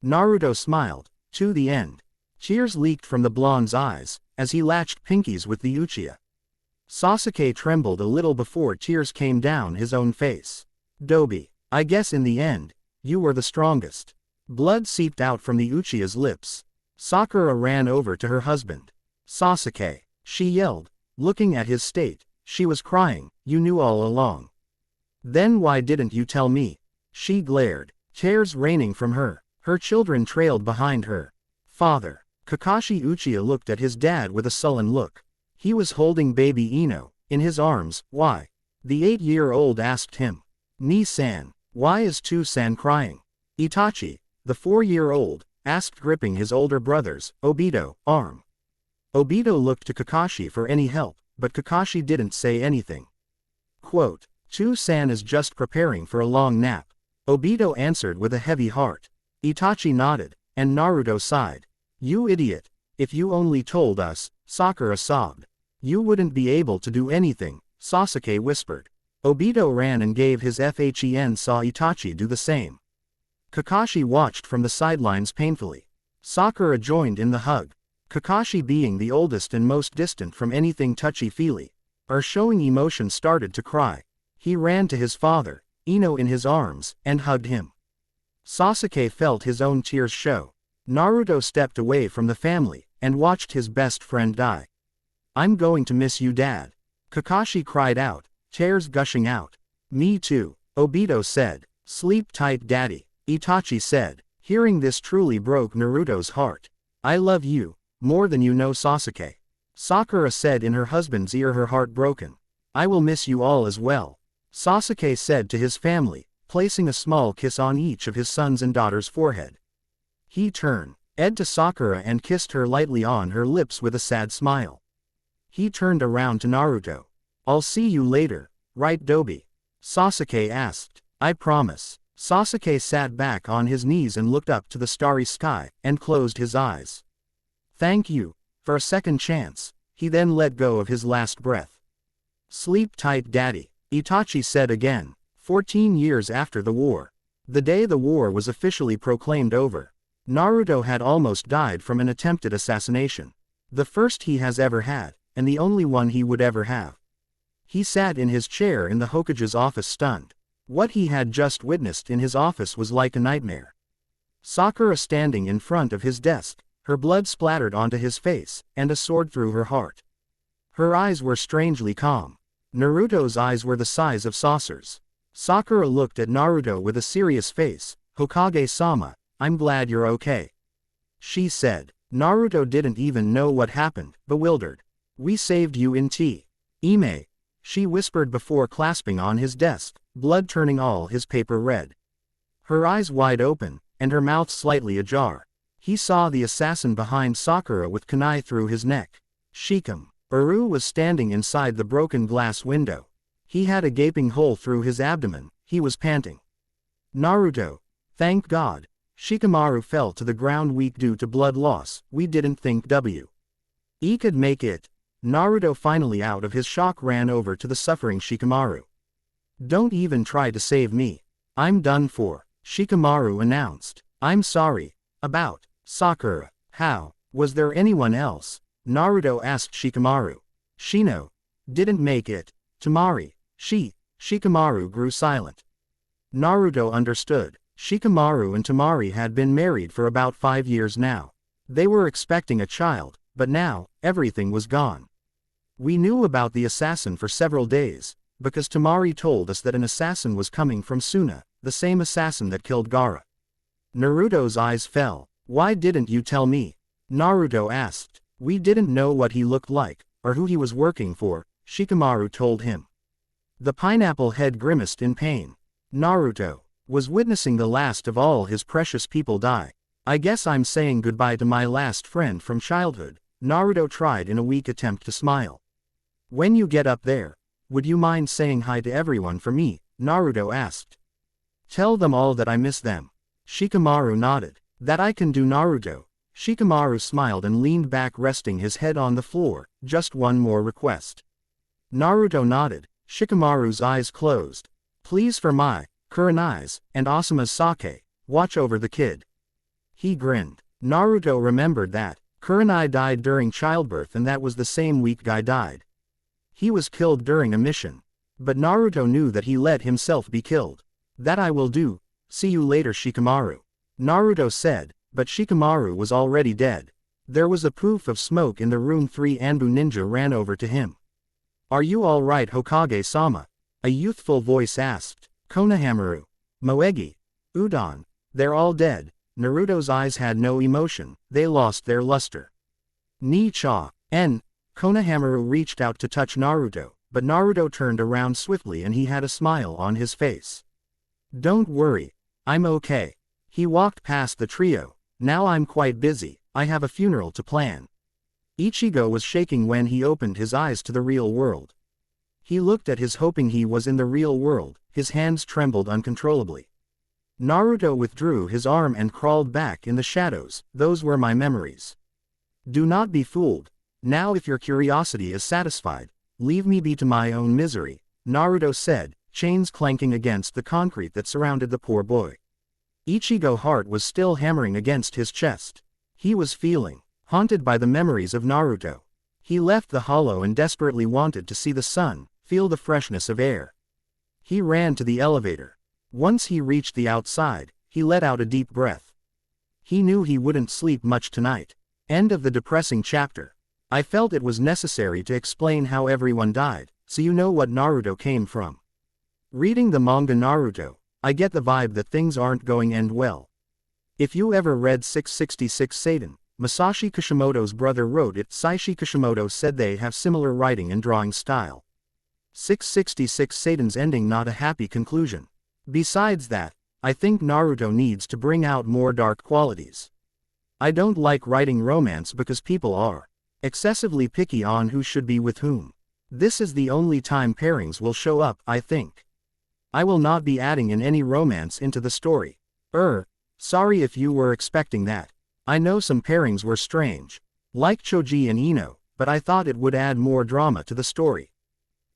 Naruto smiled. "To the end." Tears leaked from the blonde's eyes, as he latched pinkies with the Uchiha. Sasuke trembled a little before tears came down his own face. "Dobi, I guess in the end, you were the strongest." Blood seeped out from the Uchiha's lips. Sakura ran over to her husband. "Sasuke," she yelled, looking at his state. She was crying. "You knew all along. Then why didn't you tell me?" She glared, tears raining from her. Her children trailed behind her. "Father." Kakashi Uchiha looked at his dad with a sullen look. He was holding baby Ino in his arms. "Why?" the 8-year-old asked him. "Ni-san, why is Tu-san crying?" Itachi, the 4-year-old, asked, gripping his older brother's, Obito, arm. Obito looked to Kakashi for any help, but Kakashi didn't say anything. Quote, "Tu-san is just preparing for a long nap," Obito answered with a heavy heart. Itachi nodded, and Naruto sighed. "You idiot, if you only told us," Sakura sobbed. "You wouldn't be able to do anything," Sasuke whispered. Obito ran and gave his FHEN, saw Itachi do the same. Kakashi watched from the sidelines painfully. Sakura joined in the hug. Kakashi, being the oldest and most distant from anything touchy-feely, or showing emotion, started to cry. He ran to his father, Ino, in his arms, and hugged him. Sasuke felt his own tears show. Naruto stepped away from the family, and watched his best friend die. "I'm going to miss you, Dad," Kakashi cried out, tears gushing out. "Me too," Obito said. "Sleep tight, Daddy," Itachi said. Hearing this truly broke Naruto's heart. "I love you, more than you know, Sasuke," Sakura said in her husband's ear, her heart broken. "I will miss you all as well," Sasuke said to his family, placing a small kiss on each of his sons and daughters' forehead. He turned to Sakura and kissed her lightly on her lips with a sad smile. He turned around to Naruto. "I'll see you later, right, Dobi?" Sasuke asked. "I promise." Sasuke sat back on his knees and looked up to the starry sky, and closed his eyes. "Thank you for a second chance." He then let go of his last breath. "Sleep tight, Daddy," Itachi said again. 14 years after the war. The day the war was officially proclaimed over, Naruto had almost died from an attempted assassination. The first he has ever had, and the only one he would ever have. He sat in his chair in the Hokage's office, stunned. What he had just witnessed in his office was like a nightmare. Sakura standing in front of his desk, Her blood splattered onto his face, and a sword through her heart. Her eyes were strangely calm. Naruto's eyes were the size of saucers. Sakura looked at Naruto with a serious face. "Hokage-sama, I'm glad you're okay," she said. Naruto didn't even know what happened, bewildered. "We saved you in tea. Ime," she whispered before clasping on his desk, blood turning all his paper red. Her eyes wide open, and her mouth slightly ajar. He saw the assassin behind Sakura with kunai through his neck. Shikamaru was standing inside the broken glass window. He had a gaping hole through his abdomen. He was panting. "Naruto. Thank God." Shikamaru fell to the ground weak due to blood loss. "We didn't think we could make it." Naruto, finally out of his shock, ran over to the suffering Shikamaru. "Don't even try to save me. I'm done for," Shikamaru announced. "I'm sorry about Sakura." "How? Was there anyone else?" Naruto asked Shikamaru. "Shino didn't make it. Tamari. Shikamaru grew silent. Naruto understood. Shikamaru and Tamari had been married for about 5 years now. They were expecting a child, but now, everything was gone. "We knew about the assassin for several days, because Tamari told us that an assassin was coming from Suna, the same assassin that killed Gaara." Naruto's eyes fell. "Why didn't you tell me?" Naruto asked. "We didn't know what he looked like, or who he was working for," Shikamaru told him. The pineapple head grimaced in pain. Naruto was witnessing the last of all his precious people die. "I guess I'm saying goodbye to my last friend from childhood," Naruto tried in a weak attempt to smile. "When you get up there, would you mind saying hi to everyone for me?" Naruto asked. "Tell them all that I miss them." Shikamaru nodded. "That I can do, Naruto." Shikamaru smiled and leaned back, resting his head on the floor. "Just one more request." Naruto nodded. Shikamaru's eyes closed. "Please, for my Kurani's and Asuma's sake, watch over the kid." He grinned. Naruto remembered that Kurenai died during childbirth, and that was the same week Guy died. He was killed during a mission. But Naruto knew that he let himself be killed. "That I will do. See you later, Shikamaru," Naruto said, but Shikamaru was already dead. There was a poof of smoke in the room. 3 Anbu ninja ran over to him. "Are you all right, Hokage-sama?" a youthful voice asked. "Konohamaru, Moegi, Udon, they're all dead." Naruto's eyes had no emotion, they lost their luster. "Ni-cha, en." Konohamaru reached out to touch Naruto, but Naruto turned around swiftly and he had a smile on his face. "Don't worry, I'm okay." He walked past the trio. "Now I'm quite busy, I have a funeral to plan." Ichigo was shaking when he opened his eyes to the real world. He looked at his, hoping he was in the real world. His hands trembled uncontrollably. Naruto withdrew his arm and crawled back in the shadows. "Those were my memories. Do not be fooled. Now if your curiosity is satisfied, leave me be to my own misery," Naruto said, chains clanking against the concrete that surrounded the poor boy. Ichigo's heart was still hammering against his chest. He was feeling haunted by the memories of Naruto. He left the hollow and desperately wanted to see the sun, feel the freshness of air. He ran to the elevator. Once he reached the outside, he let out a deep breath. He knew he wouldn't sleep much tonight. End of the depressing chapter. I felt it was necessary to explain how everyone died, so you know what Naruto came from. Reading the manga Naruto, I get the vibe that things aren't going to end well. If you ever read 666 Satan, Masashi Kishimoto's brother wrote it. Saishi Kishimoto said they have similar writing and drawing style. 666 Satan's ending not a happy conclusion. Besides that, I think Naruto needs to bring out more dark qualities. I don't like writing romance because people are excessively picky on who should be with whom. This is the only time pairings will show up, I think. I will not be adding in any romance into the story. Sorry if you were expecting that. I know some pairings were strange, like Choji and Ino, but I thought it would add more drama to the story.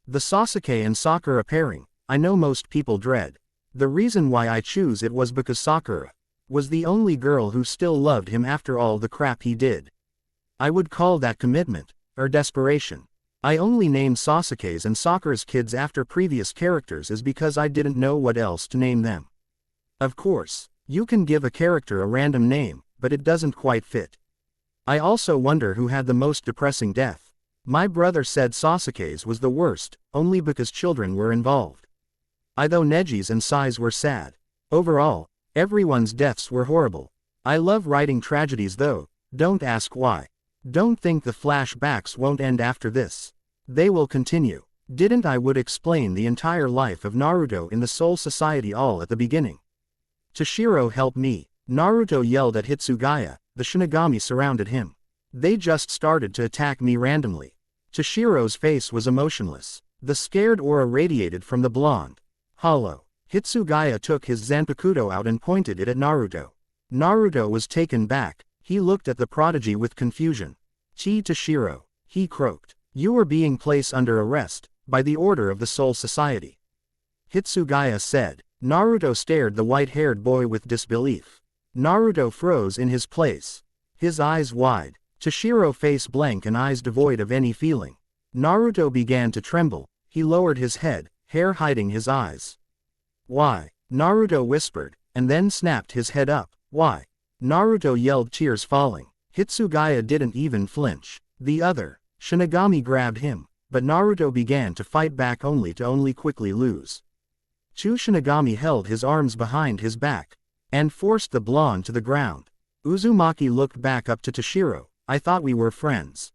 The Sasuke and Sakura pairing, I know most people dread. The reason why I choose it was because Sakura was the only girl who still loved him after all the crap he did. I would call that commitment, or desperation. I only named Sasuke's and Sakura's kids after previous characters is because I didn't know what else to name them. Of course, you can give a character a random name, but it doesn't quite fit. I also wonder who had the most depressing death. My brother said Sasuke's was the worst, only because children were involved. Though Neji's and Sai's were sad. Overall, everyone's deaths were horrible. I love writing tragedies though, don't ask why. Don't think the flashbacks won't end after this. They will continue. Didn't I would explain the entire life of Naruto in the Soul Society all at the beginning. Toshiro help me. Naruto yelled at Hitsugaya, the Shinigami surrounded him. They just started to attack me randomly. Toshiro's face was emotionless. The scared aura radiated from the blonde. Hollow. Hitsugaya took his Zanpakuto out and pointed it at Naruto. Naruto was taken back. He looked at the prodigy with confusion. Toshiro, he croaked. You are being placed under arrest, by the order of the Soul Society. Hitsugaya said. Naruto stared the white-haired boy with disbelief. Naruto froze in his place. His eyes wide. Toshiro face blank and eyes devoid of any feeling. Naruto began to tremble. He lowered his head, hair hiding his eyes. Why? Naruto whispered, and then snapped his head up. Why? Naruto yelled, tears falling. Hitsugaya didn't even flinch. The other Shinigami grabbed him, but Naruto began to fight back only to quickly lose. Two Shinigami held his arms behind his back, and forced the blonde to the ground. Uzumaki looked back up to Toshiro. I thought we were friends.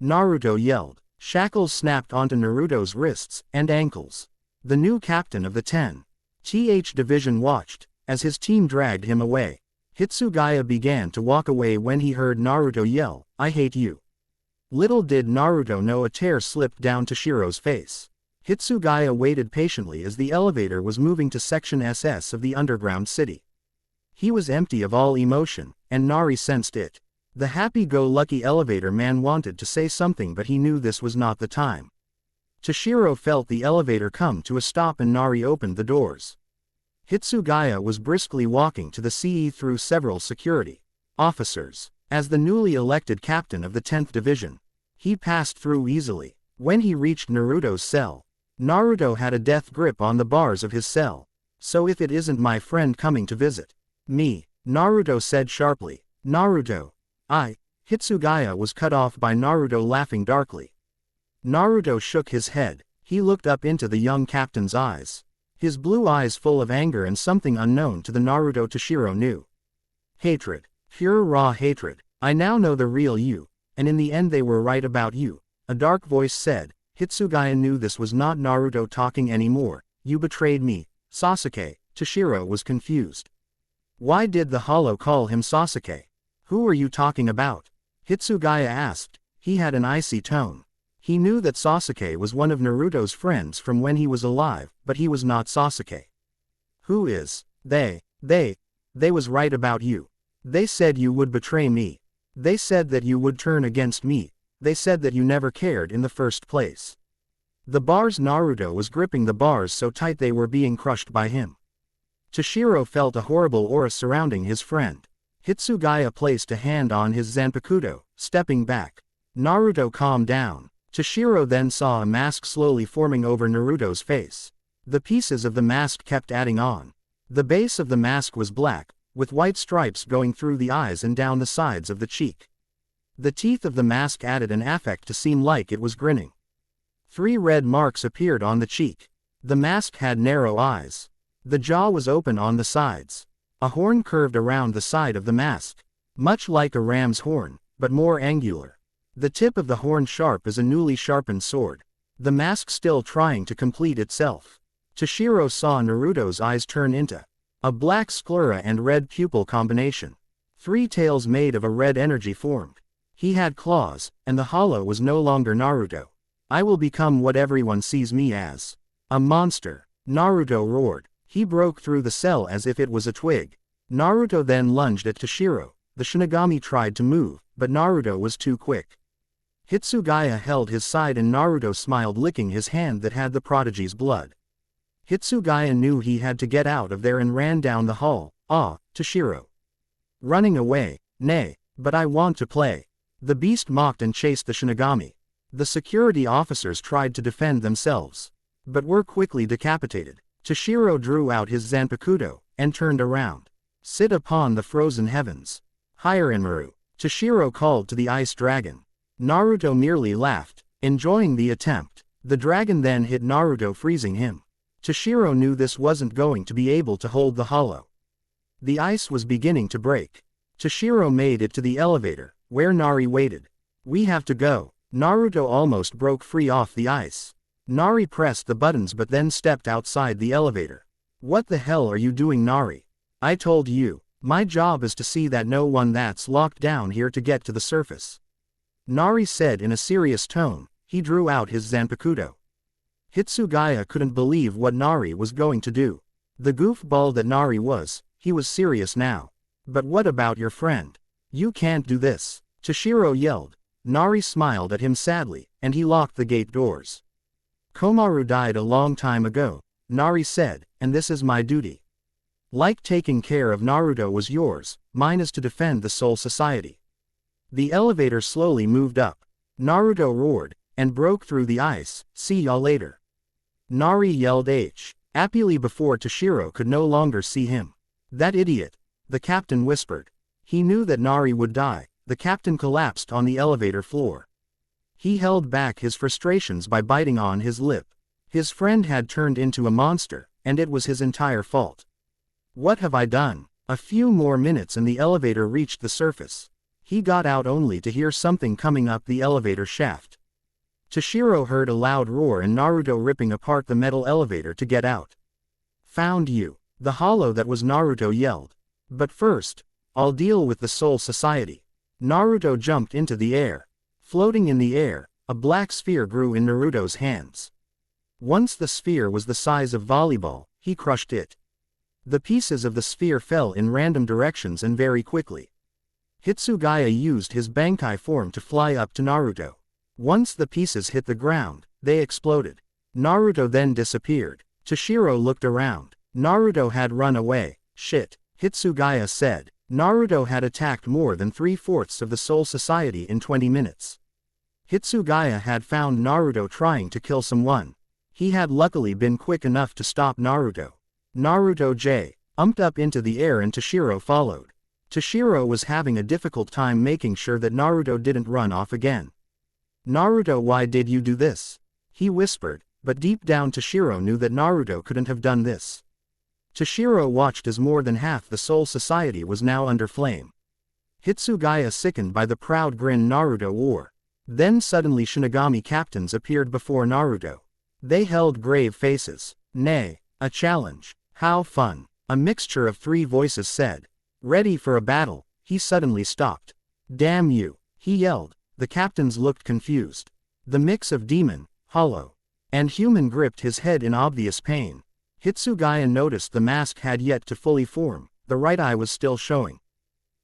Naruto yelled. Shackles snapped onto Naruto's wrists and ankles. The new captain of the 10th Division watched, as his team dragged him away. Hitsugaya began to walk away when he heard Naruto yell, I hate you. Little did Naruto know a tear slipped down Toshiro's face. Hitsugaya waited patiently as the elevator was moving to Section SS of the underground city. He was empty of all emotion, and Nari sensed it. The happy-go-lucky elevator man wanted to say something, but he knew this was not the time. Toshiro felt the elevator come to a stop and Nari opened the doors. Hitsugaya was briskly walking to the CE through several security officers. As the newly elected captain of the 10th Division, he passed through easily. When he reached Naruto's cell, Naruto had a death grip on the bars of his cell. So if it isn't my friend coming to visit me, Naruto said sharply. Naruto. Hitsugaya was cut off by Naruto laughing darkly. Naruto shook his head. He looked up into the young captain's eyes. His blue eyes full of anger and something unknown to the Naruto Toshiro knew. Hatred. Pure raw hatred. I now know the real you, and in the end they were right about you, a dark voice said. Hitsugaya knew this was not Naruto talking anymore. You betrayed me, Sasuke. Toshiro was confused. Why did the Hollow call him Sasuke? Who are you talking about? Hitsugaya asked. He had an icy tone. He knew that Sasuke was one of Naruto's friends from when he was alive, but he was not Sasuke. Who is? They was right about you. They said you would betray me. They said that you would turn against me. They said that you never cared in the first place. The bars. Naruto was gripping the bars so tight they were being crushed by him. Toshiro felt a horrible aura surrounding his friend. Hitsugaya placed a hand on his Zanpakuto, stepping back. Naruto calmed down. Toshiro then saw a mask slowly forming over Naruto's face. The pieces of the mask kept adding on. The base of the mask was black, with white stripes going through the eyes and down the sides of the cheek. The teeth of the mask added an affect to seem like it was grinning. 3 red marks appeared on the cheek. The mask had narrow eyes. The jaw was open on the sides. A horn curved around the side of the mask, much like a ram's horn, but more angular. The tip of the horn sharp as a newly sharpened sword. The mask still trying to complete itself. Toshiro saw Naruto's eyes turn into a black sclera and red pupil combination. 3 tails made of a red energy formed. He had claws, and the Hollow was no longer Naruto. I will become what everyone sees me as. A monster. Naruto roared. He broke through the cell as if it was a twig. Naruto then lunged at Toshiro. The Shinigami tried to move, but Naruto was too quick. Hitsugaya held his side and Naruto smiled, licking his hand that had the prodigy's blood. Hitsugaya knew he had to get out of there and ran down the hall. Toshiro. Running away? Nay, but I want to play. The beast mocked and chased the Shinigami. The security officers tried to defend themselves, but were quickly decapitated. Toshiro drew out his Zanpakuto, and turned around. Sit upon the frozen heavens. Higher Inmaru. Toshiro called to the ice dragon. Naruto merely laughed, enjoying the attempt. The dragon then hit Naruto, freezing him. Toshiro knew this wasn't going to be able to hold the hollow. The ice was beginning to break. Toshiro made it to the elevator, where Nari waited. "We have to go." Naruto almost broke free off the ice. Nari pressed the buttons but then stepped outside the elevator. "What the hell are you doing, Nari? I told you, my job is to see that no one that's locked down here to get to the surface." Nari said in a serious tone. He drew out his Zanpakuto. Hitsugaya couldn't believe what Nari was going to do. The goofball that Nari was, he was serious now. "But what about your friend? You can't do this," Toshiro yelled. Nari smiled at him sadly, and he locked the gate doors. "Komaru died a long time ago," Nari said, "and this is my duty. Like taking care of Naruto was yours, mine is to defend the Soul Society." The elevator slowly moved up. Naruto roared, and broke through the ice. "See y'all later." Nari yelled happily before Toshiro could no longer see him. "That idiot," the captain whispered. He knew that Nari would die. The captain collapsed on the elevator floor. He held back his frustrations by biting on his lip. His friend had turned into a monster, and it was his entire fault. "What have I done?" A few more minutes and the elevator reached the surface. He got out only to hear something coming up the elevator shaft. Toshiro heard a loud roar and Naruto ripping apart the metal elevator to get out. "Found you!" The hollow that was Naruto yelled. "But first, I'll deal with the Soul Society." Naruto jumped into the air. Floating in the air, a black sphere grew in Naruto's hands. Once the sphere was the size of volleyball, he crushed it. The pieces of the sphere fell in random directions and very quickly. Hitsugaya used his Bankai form to fly up to Naruto. Once the pieces hit the ground, they exploded. Naruto then disappeared. Toshiro looked around. Naruto had run away. "Shit," Hitsugaya said. Naruto had attacked more than 3/4 of the Soul Society in 20 minutes. Hitsugaya had found Naruto trying to kill someone. He had luckily been quick enough to stop Naruto. Naruto jumped up into the air and Toshiro followed. Toshiro was having a difficult time making sure that Naruto didn't run off again. "Naruto, why did you do this?" he whispered, but deep down Toshiro knew that Naruto couldn't have done this. Toshiro watched as more than half the Soul Society was now under flame. Hitsugaya sickened by the proud grin Naruto wore. Then suddenly Shinigami captains appeared before Naruto. They held grave faces. "Nay, a challenge. How fun." A mixture of 3 voices said. "Ready for a battle." He suddenly stopped. "Damn you," he yelled. The captains looked confused. The mix of demon, hollow, and human gripped his head in obvious pain. Hitsugaya noticed the mask had yet to fully form, the right eye was still showing.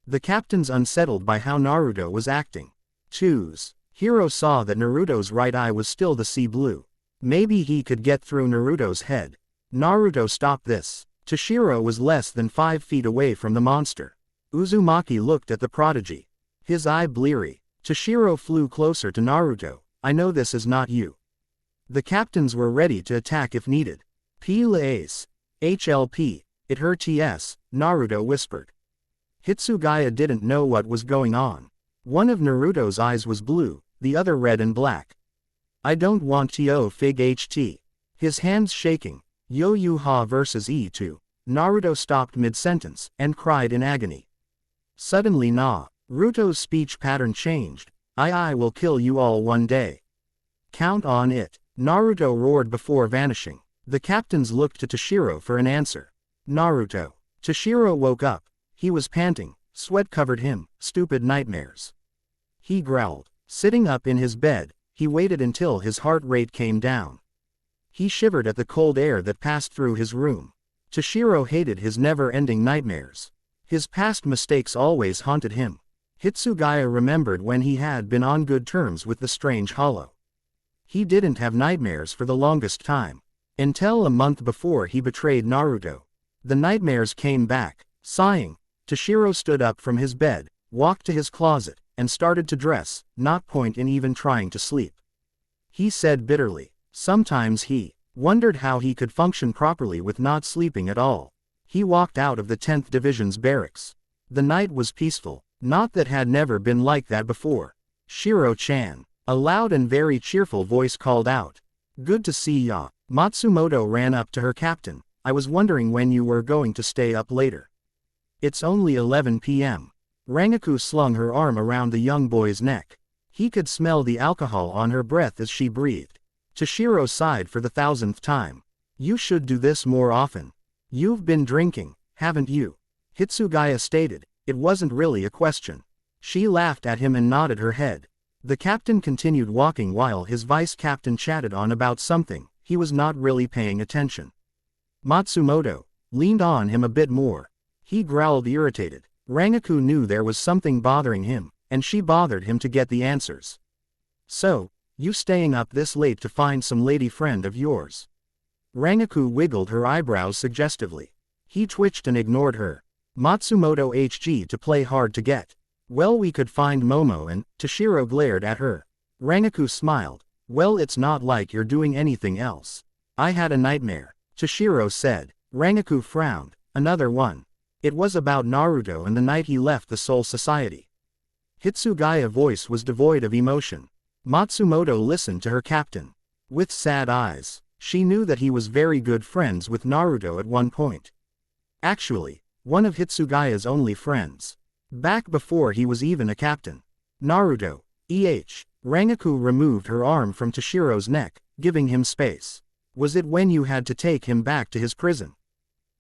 The captains unsettled by how Naruto was acting. Choose. Hiro saw that Naruto's right eye was still the sea blue. Maybe he could get through Naruto's head. Naruto stopped this. Toshiro was less than 5 feet away from the monster. Uzumaki looked at the prodigy. His eye bleary. Toshiro flew closer to Naruto. "I know this is not you." The captains were ready to attack if needed. "Please. HLP, it hurts," Naruto whispered. Hitsugaya didn't know what was going on. One of Naruto's eyes was blue, the other red and black. "I don't want to fig HT." His hands shaking. Yo-Yu-Ha versus E2. Naruto stopped mid-sentence, and cried in agony. Suddenly Naruto's speech pattern changed. I will kill you all one day. Count on it. Naruto roared before vanishing. The captains looked to Toshiro for an answer. "Naruto." Toshiro woke up. He was panting, sweat covered him, "Stupid nightmares." He growled. Sitting up in his bed, he waited until his heart rate came down. He shivered at the cold air that passed through his room. Toshiro hated his never-ending nightmares. His past mistakes always haunted him. Hitsugaya remembered when he had been on good terms with the strange hollow. He didn't have nightmares for the longest time. Until a month before he betrayed Naruto. The nightmares came back. Sighing, Toshiro stood up from his bed, walked to his closet, and started to dress, not point in even trying to sleep. He said bitterly. Sometimes he wondered how he could function properly with not sleeping at all. He walked out of the 10th Division's barracks. The night was peaceful. Not that had never been like that before. Shiro-chan. A loud and very cheerful voice called out. Good to see ya. Matsumoto ran up to her captain. I was wondering when you were going to stay up later. It's only 11 p.m. Rangaku slung her arm around the young boy's neck. He could smell the alcohol on her breath as she breathed. Toshiro sighed for the 1000th time. You should do this more often. You've been drinking, haven't you? Hitsugaya stated. It wasn't really a question. She laughed at him and nodded her head. The captain continued walking while his vice-captain chatted on about something. He was not really paying attention. Matsumoto leaned on him a bit more. He growled irritated. Rangaku knew there was something bothering him, and she bothered him to get the answers. So, you staying up this late to find some lady friend of yours? Rangaku wiggled her eyebrows suggestively. He twitched and ignored her. Matsumoto HG to play hard to get. Well, we could find Momo, and Toshiro glared at her. Rangaku smiled. Well, it's not like you're doing anything else. I had a nightmare, Toshiro said. Rangaku frowned. Another one. It was about Naruto and the night he left the Soul Society. Hitsugaya's voice was devoid of emotion. Matsumoto listened to her captain. With sad eyes. She knew that he was very good friends with Naruto at one point. Actually, one of Hitsugaya's only friends. Back before he was even a captain. Naruto. Rangaku removed her arm from Toshiro's neck, giving him space. Was it when you had to take him back to his prison?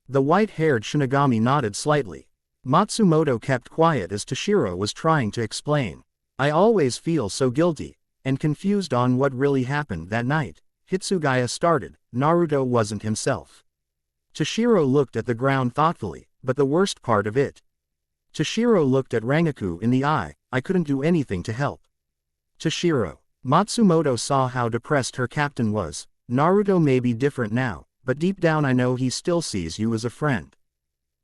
The white-haired Shinigami nodded slightly. Matsumoto kept quiet as Toshiro was trying to explain. I always feel so guilty, and confused on what really happened that night. Hitsugaya started. Naruto wasn't himself. Toshiro looked at the ground thoughtfully, but the worst part of it. Toshiro looked at Rangaku in the eye. I couldn't do anything to help. Toshiro. Matsumoto saw how depressed her captain was. Naruto may be different now, but deep down I know he still sees you as a friend.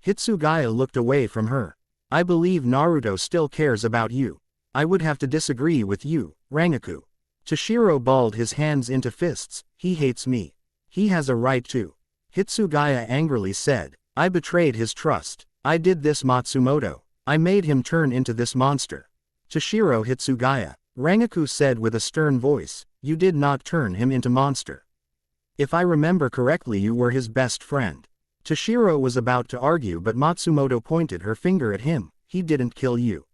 Hitsugaya looked away from her. I believe Naruto still cares about you. I would have to disagree with you, Rangaku. Toshiro balled his hands into fists. He hates me. He has a right to. Hitsugaya angrily said. I betrayed his trust. I did this, Matsumoto. I made him turn into this monster. Toshiro Hitsugaya. Rangaku said with a stern voice. You did not turn him into monster. If I remember correctly, you were his best friend. Toshiro was about to argue, but Matsumoto pointed her finger at him. He didn't kill you.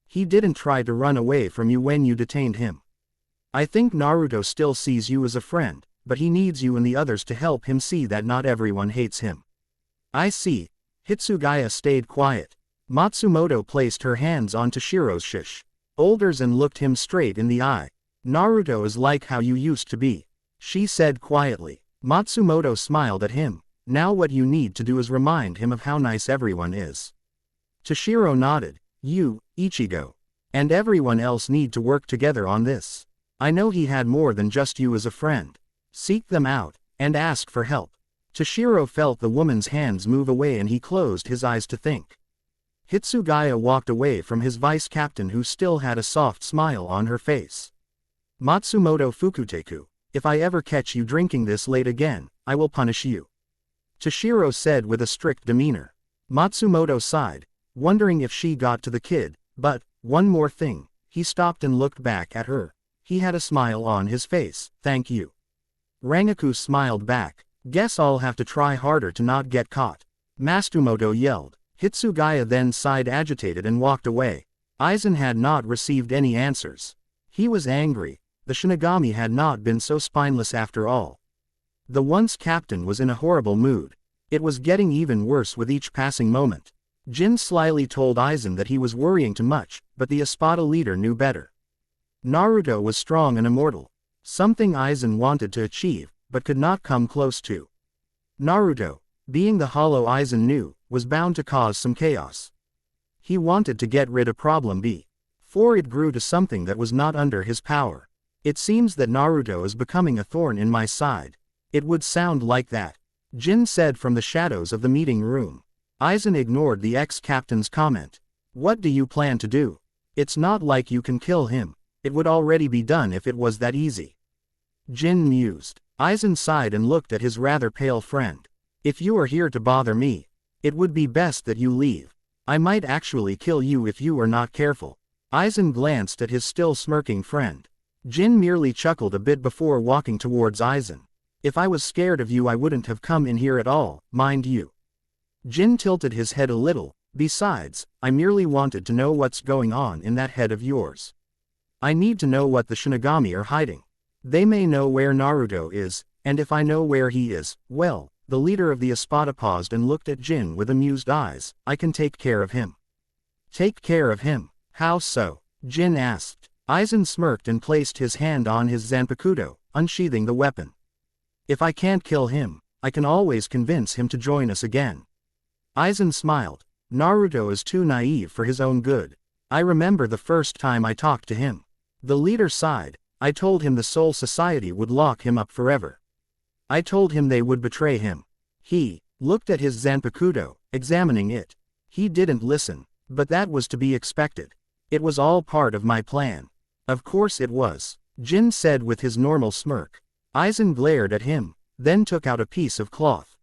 He didn't try to run away from you when you detained him. I think Naruto still sees you as a friend, but he needs you and the others to help him see that not everyone hates him. I see. Hitsugaya stayed quiet. Matsumoto placed her hands on Toshiro's shoulders and looked him straight in the eye. Naruto is like how you used to be, she said quietly. Matsumoto smiled at him. Now what you need to do is remind him of how nice everyone is. Toshiro nodded. You, Ichigo, and everyone else need to work together on this. I know he had more than just you as a friend. Seek them out, and ask for help. Toshiro felt the woman's hands move away and he closed his eyes to think. Hitsugaya walked away from his vice-captain who still had a soft smile on her face. Matsumoto Fukuteku, if I ever catch you drinking this late again, I will punish you. Toshiro said with a strict demeanor. Matsumoto sighed, wondering if she got to the kid, but, one more thing, he stopped and looked back at her. He had a smile on his face. Thank you. Rangaku smiled back. Guess I'll have to try harder to not get caught. Matsumoto yelled. Hitsugaya then sighed agitated and walked away. Aizen had not received any answers. He was angry. The Shinigami had not been so spineless after all. The once captain was in a horrible mood. It was getting even worse with each passing moment. Jin slyly told Aizen that he was worrying too much, but the Espada leader knew better. Naruto was strong and immortal. Something Aizen wanted to achieve, but could not come close to. Naruto, being the hollow Aizen knew, was bound to cause some chaos. He wanted to get rid of problem before it grew to something that was not under his power. It seems that Naruto is becoming a thorn in my side. It would sound like that, Jin said from the shadows of the meeting room. Aizen ignored the ex-captain's comment. What do you plan to do? It's not like you can kill him. It would already be done if it was that easy. Jin mused. Aizen sighed and looked at his rather pale friend. If you are here to bother me, it would be best that you leave. I might actually kill you if you are not careful. Aizen glanced at his still smirking friend. Jin merely chuckled a bit before walking towards Aizen. If I was scared of you I wouldn't have come in here at all, mind you. Jin tilted his head a little. Besides, I merely wanted to know what's going on in that head of yours. I need to know what the Shinigami are hiding. They may know where Naruto is, and if I know where he is, well, the leader of the Espada paused and looked at Jin with amused eyes. I can take care of him. Take care of him? How so? Jin asked. Aizen smirked and placed his hand on his Zanpakuto, unsheathing the weapon. If I can't kill him, I can always convince him to join us again. Aizen smiled. Naruto is too naive for his own good. I remember the first time I talked to him. The leader sighed. I told him the Soul Society would lock him up forever. I told him they would betray him. He looked at his Zanpakuto, examining it. He didn't listen, but that was to be expected. It was all part of my plan. Of course it was, Jin said with his normal smirk. Aizen glared at him, then took out a piece of cloth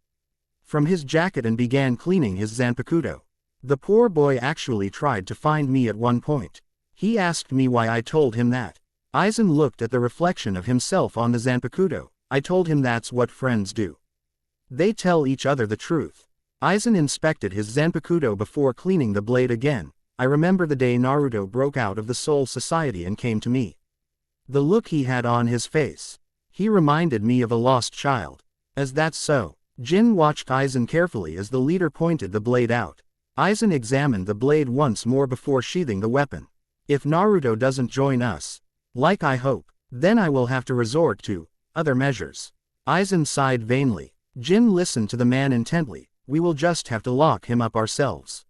from his jacket and began cleaning his Zanpakuto. The poor boy actually tried to find me at one point. He asked me why I told him that. Aizen looked at the reflection of himself on the Zanpakuto. I told him that's what friends do. They tell each other the truth. Aizen inspected his Zanpakuto before cleaning the blade again. I remember the day Naruto broke out of the Soul Society and came to me. The look he had on his face. He reminded me of a lost child. As that's so. Jin watched Aizen carefully as the leader pointed the blade out. Aizen examined the blade once more before sheathing the weapon. If Naruto doesn't join us, like I hope, then I will have to resort to other measures. Aizen sighed vainly. Jin listened to the man intently. We will just have to lock him up ourselves.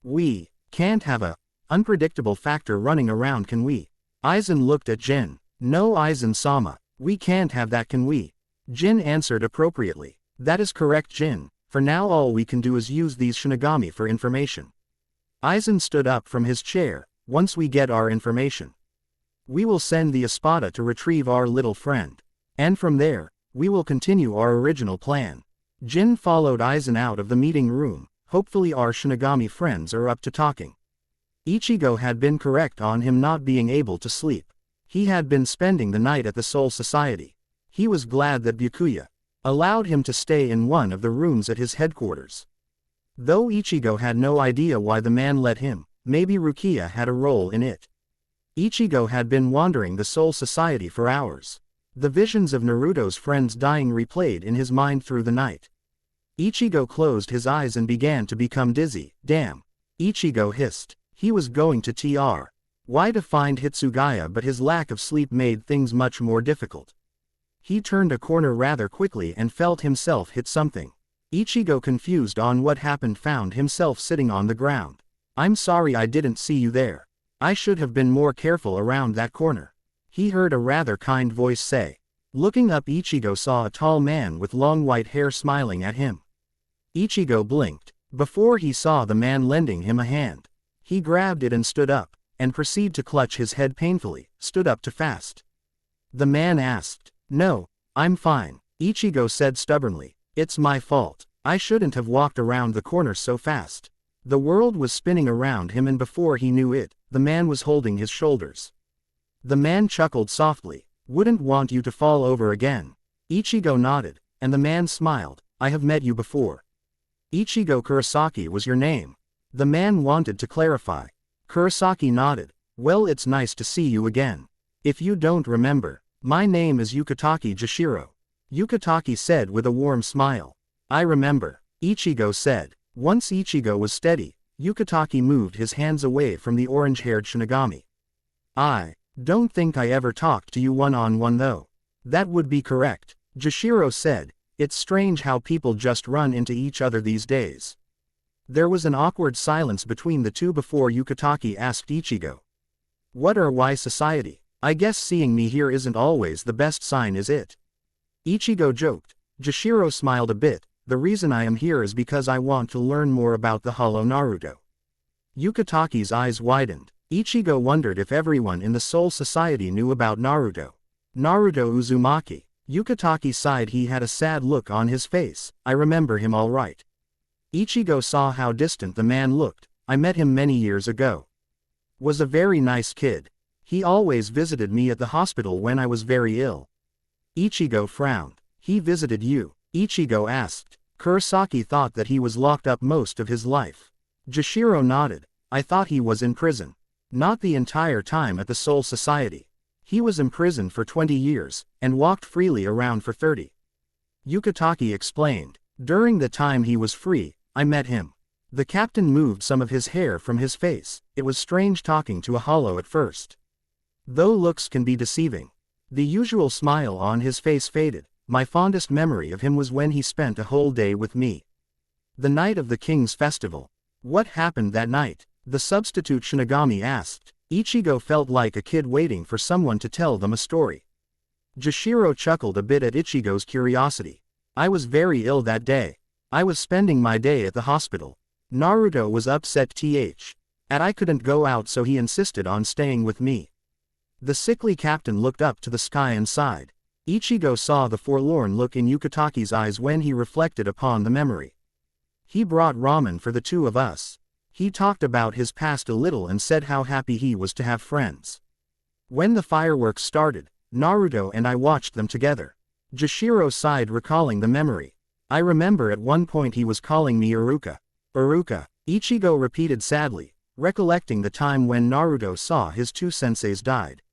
We can't have a unpredictable factor running around, can we? Aizen looked at Jin. No, Aizen-sama, we can't have that, can we? Jin answered appropriately. That is correct, Jin. For now all we can do is use these Shinigami for information. Aizen stood up from his chair. Once we get our information, we will send the Espada to retrieve our little friend. And from there, we will continue our original plan. Jin followed Aizen out of the meeting room. Hopefully our Shinigami friends are up to talking. Ichigo had been correct on him not being able to sleep. He had been spending the night at the Soul Society. He was glad that Byakuya allowed him to stay in one of the rooms at his headquarters. Though Ichigo had no idea why the man let him, maybe Rukia had a role in it. Ichigo had been wandering the Soul Society for hours. The visions of Naruto's friends dying replayed in his mind through the night. Ichigo closed his eyes and began to become dizzy. Damn. Ichigo hissed. He was going to Try to find Hitsugaya, but his lack of sleep made things much more difficult. He turned a corner rather quickly and felt himself hit something. Ichigo, confused on what happened, found himself sitting on the ground. I'm sorry I didn't see you there. I should have been more careful around that corner. He heard a rather kind voice say. Looking up, Ichigo saw a tall man with long white hair smiling at him. Ichigo blinked before he saw the man lending him a hand. He grabbed it and stood up, and proceeded to clutch his head painfully, stood up to fast. The man asked. No, I'm fine, Ichigo said stubbornly. It's my fault. I shouldn't have walked around the corner so fast. The world was spinning around him, and before he knew it, the man was holding his shoulders. The man chuckled softly. Wouldn't want you to fall over again. Ichigo nodded, and the man smiled. I have met you before. Ichigo, Kurosaki was your name. The man wanted to clarify. Kurosaki nodded. Well, it's nice to see you again. If you don't remember, my name is Yukitake Jashiro. Yukitake said with a warm smile. I remember, Ichigo said. Once Ichigo was steady, Yukitake moved his hands away from the orange-haired Shinigami. I don't think I ever talked to you one-on-one though. That would be correct, Jashiro said. It's strange how people just run into each other these days. There was an awkward silence between the two before Yukitake asked Ichigo. What are Y Society? I guess seeing me here isn't always the best sign, is it? Ichigo joked. Jashiro smiled a bit. The reason I am here is because I want to learn more about the Hollow Naruto. Yukitake's eyes widened. Ichigo wondered if everyone in the Soul Society knew about Naruto. Naruto Uzumaki. Yukitake sighed. He had a sad look on his face. I remember him all right. Ichigo saw how distant the man looked. I met him many years ago. Was a very nice kid. He always visited me at the hospital when I was very ill. Ichigo frowned. He visited you? Ichigo asked. Kurosaki thought that he was locked up most of his life. Jashiro nodded. I thought he was in prison. Not the entire time at the Soul Society. He was imprisoned for 20 years, and walked freely around for 30. Yukatake explained. During the time he was free, I met him. The captain moved some of his hair from his face. It was strange talking to a hollow at first. Though looks can be deceiving. The usual smile on his face faded. My fondest memory of him was when he spent a whole day with me. The night of the King's Festival. What happened that night? The substitute Shinigami asked. Ichigo felt like a kid waiting for someone to tell them a story. Jashiro chuckled a bit at Ichigo's curiosity. I was very ill that day. I was spending my day at the hospital. Naruto was upset and I couldn't go out, so he insisted on staying with me. The sickly captain looked up to the sky and sighed. Ichigo saw the forlorn look in Yukatake's eyes when he reflected upon the memory. He brought ramen for the two of us. He talked about his past a little and said how happy he was to have friends. When the fireworks started, Naruto and I watched them together. Jashiro sighed, recalling the memory. I remember at one point he was calling me Iruka. Iruka, Ichigo repeated sadly, recollecting the time when Naruto saw his two senseis died.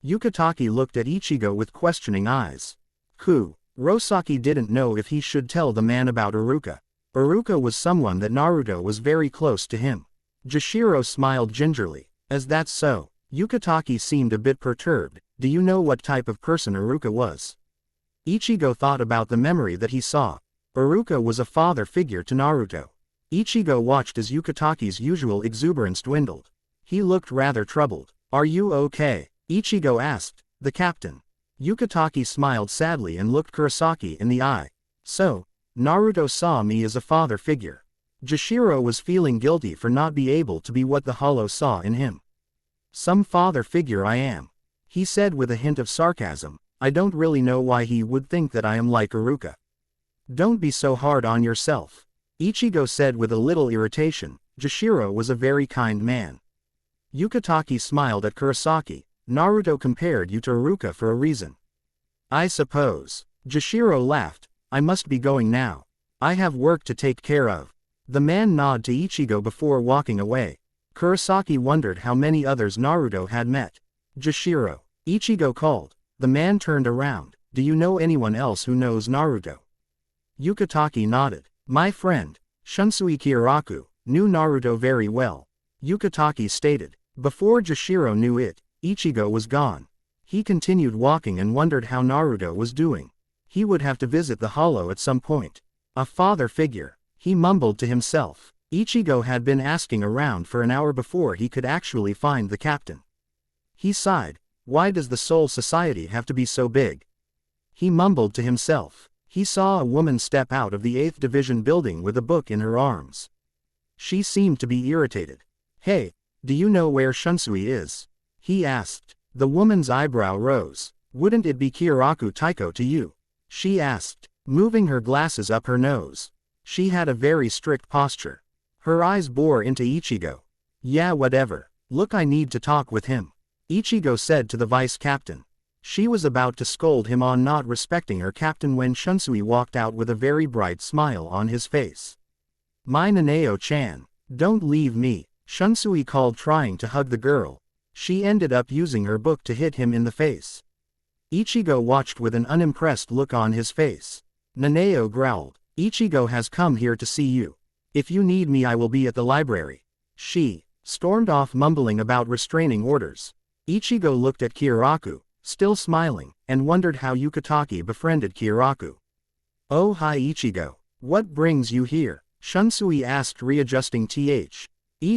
Yukatake looked at Ichigo with questioning eyes. Kurosaki didn't know if he should tell the man about Iruka. Iruka was someone that Naruto was very close to him. Jashiro smiled gingerly. Is that so? Yukatake seemed a bit perturbed. Do you know what type of person Iruka was? Ichigo thought about the memory that he saw. Iruka was a father figure to Naruto. Ichigo watched as Yukatake's usual exuberance dwindled. He looked rather troubled. Are you okay? Ichigo asked. The captain. Yukatake smiled sadly and looked Kurosaki in the eye. So, Naruto saw me as a father figure. Jashiro was feeling guilty for not being able to be what the hollow saw in him. Some father figure I am. He said with a hint of sarcasm. I don't really know why he would think that I am like Iruka. Don't be so hard on yourself. Ichigo said with a little irritation. Jashiro was a very kind man. Yukatake smiled at Kurosaki. Naruto compared you to Iruka for a reason. I suppose. Jashiro laughed. I must be going now. I have work to take care of. The man nodded to Ichigo before walking away. Kurosaki wondered how many others Naruto had met. Jashiro. Ichigo called. The man turned around. Do you know anyone else who knows Naruto? Yukatake nodded. My friend, Shunsui Kiraku, knew Naruto very well. Yukatake stated. Before Jashiro knew it, Ichigo was gone. He continued walking and wondered how Naruto was doing. He would have to visit the hollow at some point. A father figure. He mumbled to himself. Ichigo had been asking around for an hour before he could actually find the captain. He sighed. Why does the Soul Society have to be so big? He mumbled to himself. He saw a woman step out of the 8th Division building with a book in her arms. She seemed to be irritated. Hey, do you know where Shunsui is? He asked. The woman's eyebrow rose. Wouldn't it be Kiraku Taiko to you? She asked, moving her glasses up her nose. She had a very strict posture. Her eyes bore into Ichigo. Yeah, whatever. Look, I need to talk with him. Ichigo said to the vice captain. She was about to scold him on not respecting her captain when Shunsui walked out with a very bright smile on his face. My Nanao-chan. Don't leave me, Shunsui called, trying to hug the girl. She ended up using her book to hit him in the face. Ichigo watched with an unimpressed look on his face. Nanao growled. Ichigo has come here to see you. If you need me, I will be at the library. She stormed off, mumbling about restraining orders. Ichigo looked at Kiraku, still smiling, and wondered how Yukatake befriended Kiraku. Oh hi Ichigo. What brings you here? Shunsui asked, readjusting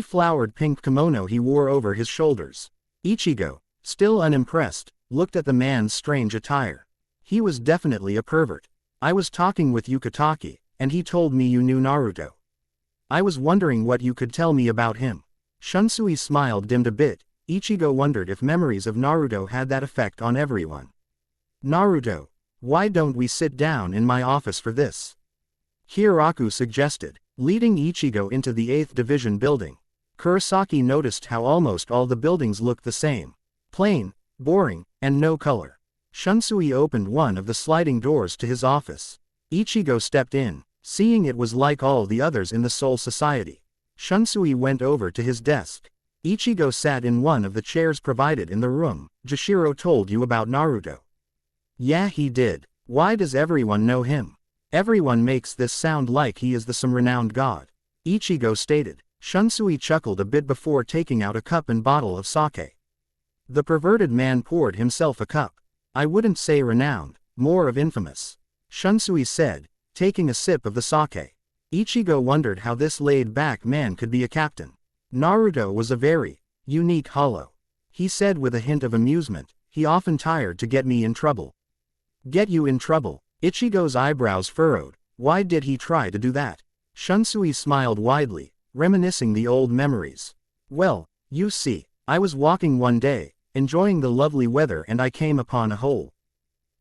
flowered pink kimono he wore over his shoulders. Ichigo, still unimpressed, looked at the man's strange attire. He was definitely a pervert. I was talking with Yukatake, and he told me you knew Naruto. I was wondering what you could tell me about him. Shunsui smiled dimmed a bit. Ichigo wondered if memories of Naruto had that effect on everyone. Naruto, why don't we sit down in my office for this? Kiraku suggested, leading Ichigo into the 8th Division building. Kurosaki noticed how almost all the buildings looked the same. Plain, boring, and no color. Shunsui opened one of the sliding doors to his office. Ichigo stepped in, seeing it was like all the others in the Soul Society. Shunsui went over to his desk. Ichigo sat in one of the chairs provided in the room. Jashiro told you about Naruto. Yeah, he did. Why does everyone know him? Everyone makes this sound like he is some renowned god. Ichigo stated. Shunsui chuckled a bit before taking out a cup and bottle of sake. The perverted man poured himself a cup. I wouldn't say renowned, more of infamous. Shunsui said, taking a sip of the sake. Ichigo wondered how this laid-back man could be a captain. Naruto was a very unique hollow. He said with a hint of amusement, he often tried to get me in trouble. Get you in trouble? Ichigo's eyebrows furrowed. Why did he try to do that? Shunsui smiled widely, reminiscing the old memories. Well, you see, I was walking one day, enjoying the lovely weather, and I came upon a hole.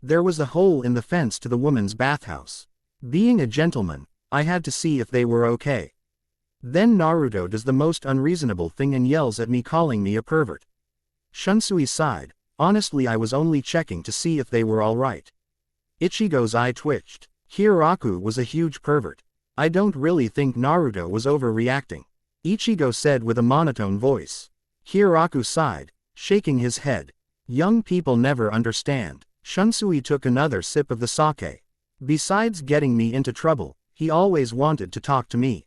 There was a hole in the fence to the woman's bathhouse. Being a gentleman, I had to see if they were okay. Then Naruto does the most unreasonable thing and yells at me, calling me a pervert. Shunsui sighed. Honestly, I was only checking to see if they were alright. Ichigo's eye twitched. Hiraku was a huge pervert. I don't really think Naruto was overreacting. Ichigo said with a monotone voice. Hiraku sighed, shaking his head. Young people never understand. Shunsui took another sip of the sake. Besides getting me into trouble, he always wanted to talk to me.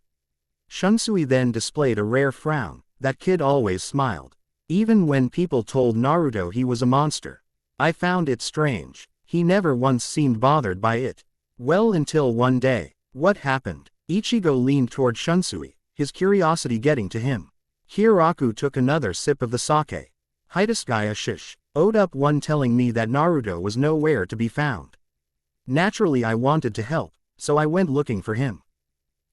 Shunsui then displayed a rare frown. That kid always smiled. Even when people told Naruto he was a monster. I found it strange. He never once seemed bothered by it. Well, until one day. What happened? Ichigo leaned toward Shunsui, his curiosity getting to him. Hiraku took another sip of the sake. Hitaskaya shish. Owed up one telling me that Naruto was nowhere to be found. Naturally, I wanted to help, so I went looking for him.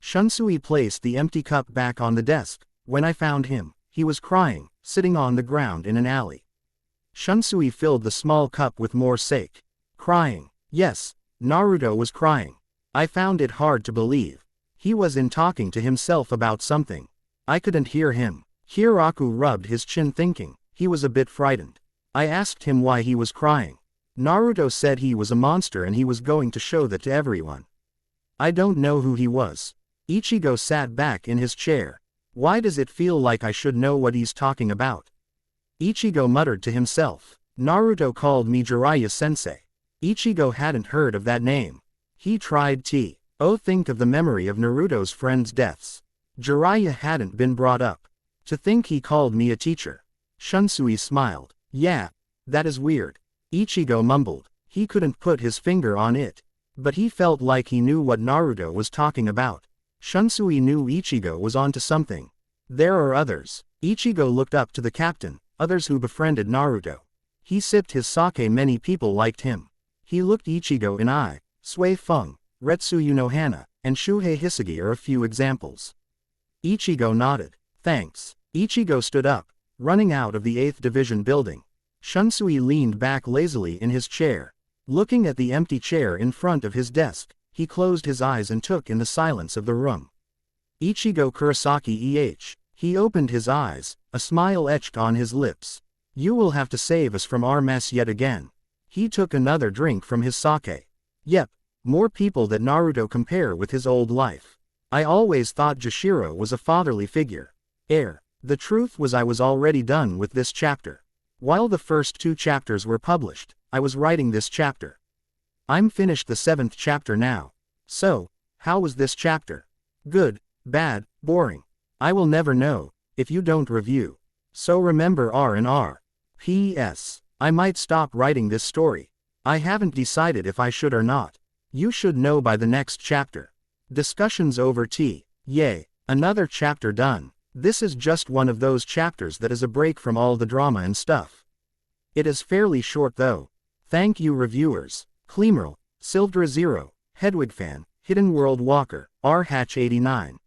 Shunsui placed the empty cup back on the desk. When I found him, he was crying, sitting on the ground in an alley. Shunsui filled the small cup with more sake. Crying. Yes, Naruto was crying. I found it hard to believe. He was talking to himself about something. I couldn't hear him. Hiraku rubbed his chin, thinking. He was a bit frightened. I asked him why he was crying. Naruto said he was a monster and he was going to show that to everyone. I don't know who he was. Ichigo sat back in his chair. Why does it feel like I should know what he's talking about? Ichigo muttered to himself. Naruto called me Jiraiya-sensei. Ichigo hadn't heard of that name. He tried to. Oh, think of the memory of Naruto's friends' deaths. Jiraiya hadn't been brought up. To think he called me a teacher. Shunsui smiled. Yeah, that is weird. Ichigo mumbled. He couldn't put his finger on it. But he felt like he knew what Naruto was talking about. Shunsui knew Ichigo was onto something. There are others. Ichigo looked up to the captain, others who befriended Naruto. He sipped his sake. Many people liked him. He looked Ichigo in eye. Sui Feng, Retsuyu no Hana, and Shuhei Hisagi are a few examples. Ichigo nodded. Thanks. Ichigo stood up, running out of the 8th Division building. Shunsui leaned back lazily in his chair. Looking at the empty chair in front of his desk, he closed his eyes and took in the silence of the room. Ichigo Kurosaki He opened his eyes, a smile etched on his lips. You will have to save us from our mess yet again. He took another drink from his sake. Yep, more people that Naruto compare with his old life. I always thought Jashiro was a fatherly figure. The truth was I was already done with this chapter. While the first 2 chapters were published, I was writing this chapter. I'm finished the 7th chapter now. So, how was this chapter? Good, bad, boring? I will never know, if you don't review. So remember R&R. P.S. I might stop writing this story. I haven't decided if I should or not. You should know by the next chapter. Discussions over tea. Yay, another chapter done. This is just one of those chapters that is a break from all the drama and stuff. It is fairly short though. Thank you reviewers. Kleemerl, Sildra Zero, Hedwigfan, Hidden World Walker, R-Hatch89.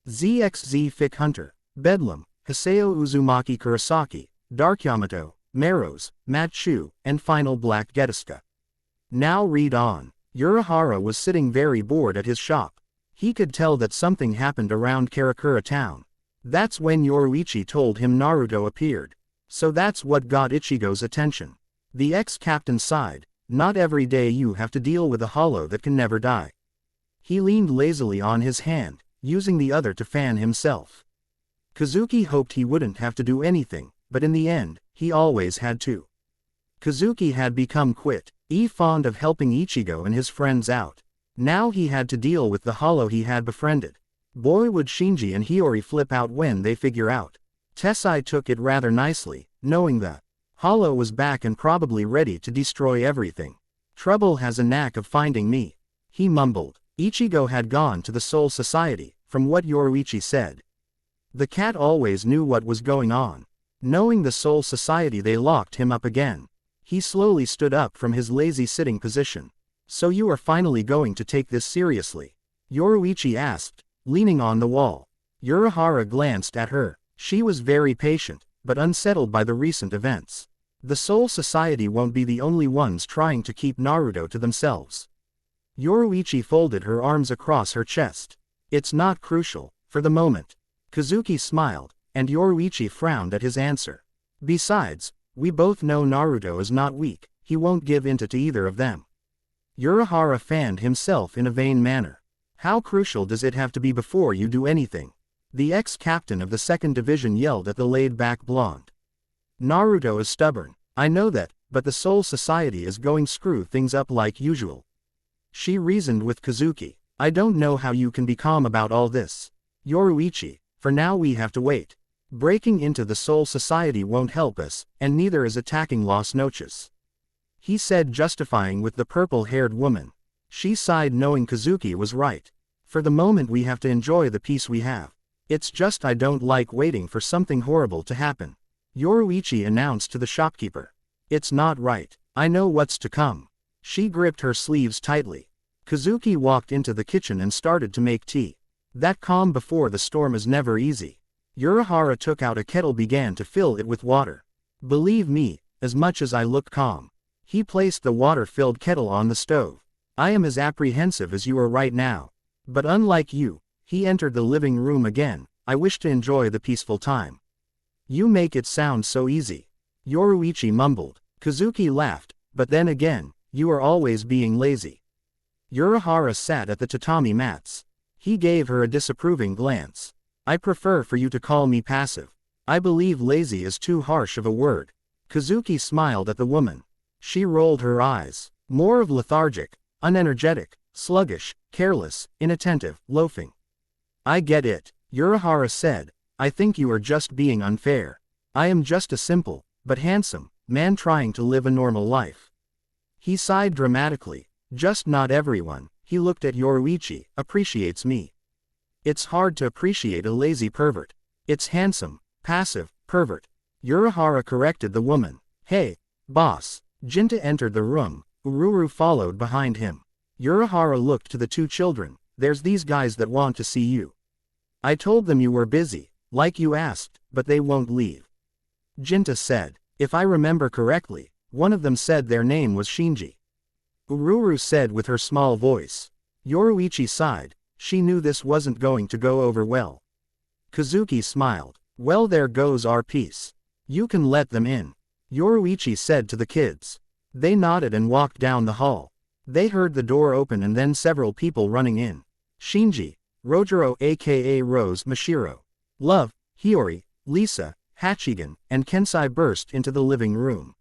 ZXZ Fick Hunter, Bedlam, Haseo Uzumaki Kurosaki, Dark Yamato, Meros, Matchu, and Final Black Getsuka. Now read on. Urahara was sitting very bored at his shop. He could tell that something happened around Karakura town. That's when Yoruichi told him Naruto appeared. So that's what got Ichigo's attention. The ex-captain sighed. Not every day you have to deal with a hollow that can never die. He leaned lazily on his hand, using the other to fan himself. Kazuki hoped he wouldn't have to do anything, but in the end, he always had to. Kazuki had become fond of helping Ichigo and his friends out. Now he had to deal with the hollow he had befriended. Boy would Shinji and Hiyori flip out when they figure out. Tessai took it rather nicely, knowing the hollow was back and probably ready to destroy everything. Trouble has a knack of finding me, he mumbled. Ichigo had gone to the Soul Society, from what Yoruichi said. The cat always knew what was going on. Knowing the Soul Society, they locked him up again. He slowly stood up from his lazy sitting position. So you are finally going to take this seriously? Yoruichi asked, leaning on the wall. Urahara glanced at her. She was very patient, but unsettled by the recent events. The Soul Society won't be the only ones trying to keep Naruto to themselves. Yoruichi folded her arms across her chest. It's not crucial, for the moment. Kazuki smiled, and Yoruichi frowned at his answer. Besides, we both know Naruto is not weak, he won't give in to either of them. Urahara fanned himself in a vain manner. How crucial does it have to be before you do anything? The ex-captain of the 2nd Division yelled at the laid-back blonde. Naruto is stubborn, I know that, but the Soul Society is going screw things up like usual. She reasoned with Kazuki. I don't know how you can be calm about all this. Yoruichi, for now we have to wait. Breaking into the Soul Society won't help us, and neither is attacking Las Noches. He said, justifying with the purple-haired woman. She sighed, knowing Kazuki was right. For the moment we have to enjoy the peace we have. It's just I don't like waiting for something horrible to happen. Yoruichi announced to the shopkeeper. It's not right. I know what's to come. She gripped her sleeves tightly. Kazuki walked into the kitchen and started to make tea. That calm before the storm is never easy. Urahara took out a kettle, began to fill it with water. Believe me, as much as I look calm. He placed the water-filled kettle on the stove. I am as apprehensive as you are right now. But unlike you, he entered the living room again. I wish to enjoy the peaceful time. You make it sound so easy. Yoruichi mumbled. Kazuki laughed, but then again, you are always being lazy. Urahara sat at the tatami mats. He gave her a disapproving glance. I prefer for you to call me passive. I believe lazy is too harsh of a word. Kazuki smiled at the woman. She rolled her eyes. More of lethargic, unenergetic, sluggish, careless, inattentive, loafing. I get it, Urahara said. I think you are just being unfair. I am just a simple, but handsome, man trying to live a normal life. He sighed dramatically. Just not everyone, he looked at Yoruichi, appreciates me. It's hard to appreciate a lazy pervert. It's handsome, passive, pervert. Urahara corrected the woman. Hey, boss. Jinta entered the room. Ururu followed behind him. Urahara looked to the two children. There's these guys that want to see you. I told them you were busy, like you asked, but they won't leave. Jinta said. If I remember correctly, one of them said their name was Shinji. Ururu said with her small voice. Yoruichi sighed. She knew this wasn't going to go over well. Kazuki smiled. Well, there goes our peace. You can let them in. Yoruichi said to the kids. They nodded and walked down the hall. They heard the door open and then several people running in. Shinji, Rojiro aka Rose Mashiro, Love, Hiyori, Lisa, Hachigan, and Kensai burst into the living room.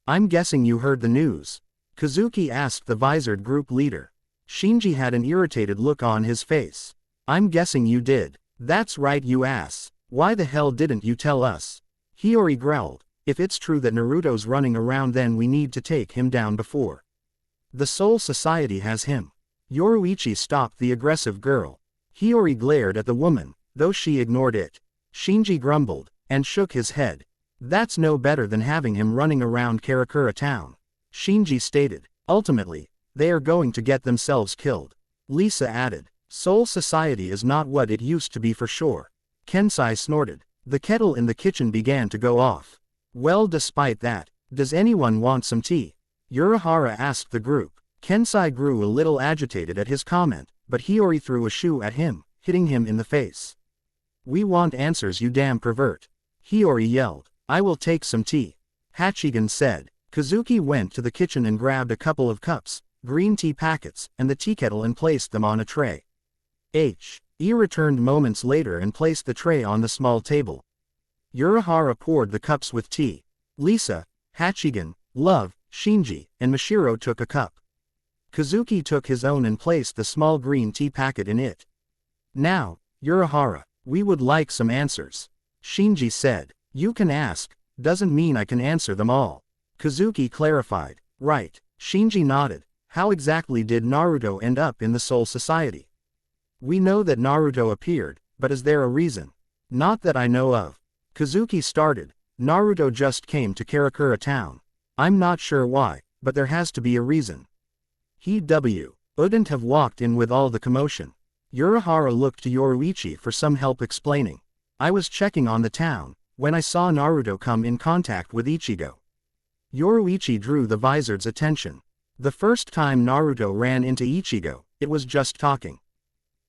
I'm guessing you heard the news. Kazuki asked the visored group leader. Shinji had an irritated look on his face. I'm guessing you did. That's right, you ass. Why the hell didn't you tell us? Hiyori growled. If it's true that Naruto's running around, then we need to take him down before the Soul Society has him. Yoruichi stopped the aggressive girl. Hiyori glared at the woman, though she ignored it. Shinji grumbled, and shook his head. That's no better than having him running around Karakura town. Shinji stated. Ultimately, they are going to get themselves killed. Lisa added. Soul Society is not what it used to be for sure. Kensai snorted. The kettle in the kitchen began to go off. Well, despite that, does anyone want some tea? Urahara asked the group. Kensai grew a little agitated at his comment, but Hiyori threw a shoe at him, hitting him in the face. We want answers, you damn pervert. Hiyori yelled. I will take some tea. Hachigan said. Kazuki went to the kitchen and grabbed a couple of cups, green tea packets, and the tea kettle and placed them on a tray. He returned moments later and placed the tray on the small table. Urahara poured the cups with tea. Lisa, Hachigan, Love, Shinji, and Mashiro took a cup. Kazuki took his own and placed the small green tea packet in it. Now, Urahara, we would like some answers. Shinji said. You can ask, doesn't mean I can answer them all. Kazuki clarified. Right. Shinji nodded. How exactly did Naruto end up in the Soul Society? We know that Naruto appeared, but is there a reason? Not that I know of. Kazuki started. Naruto just came to Karakura town. I'm not sure why, but there has to be a reason. He wouldn't have walked in with all the commotion. Urahara looked to Yoruichi for some help explaining. I was checking on the town, when I saw Naruto come in contact with Ichigo. Yoruichi drew the Vizard's attention. The first time Naruto ran into Ichigo, it was just talking.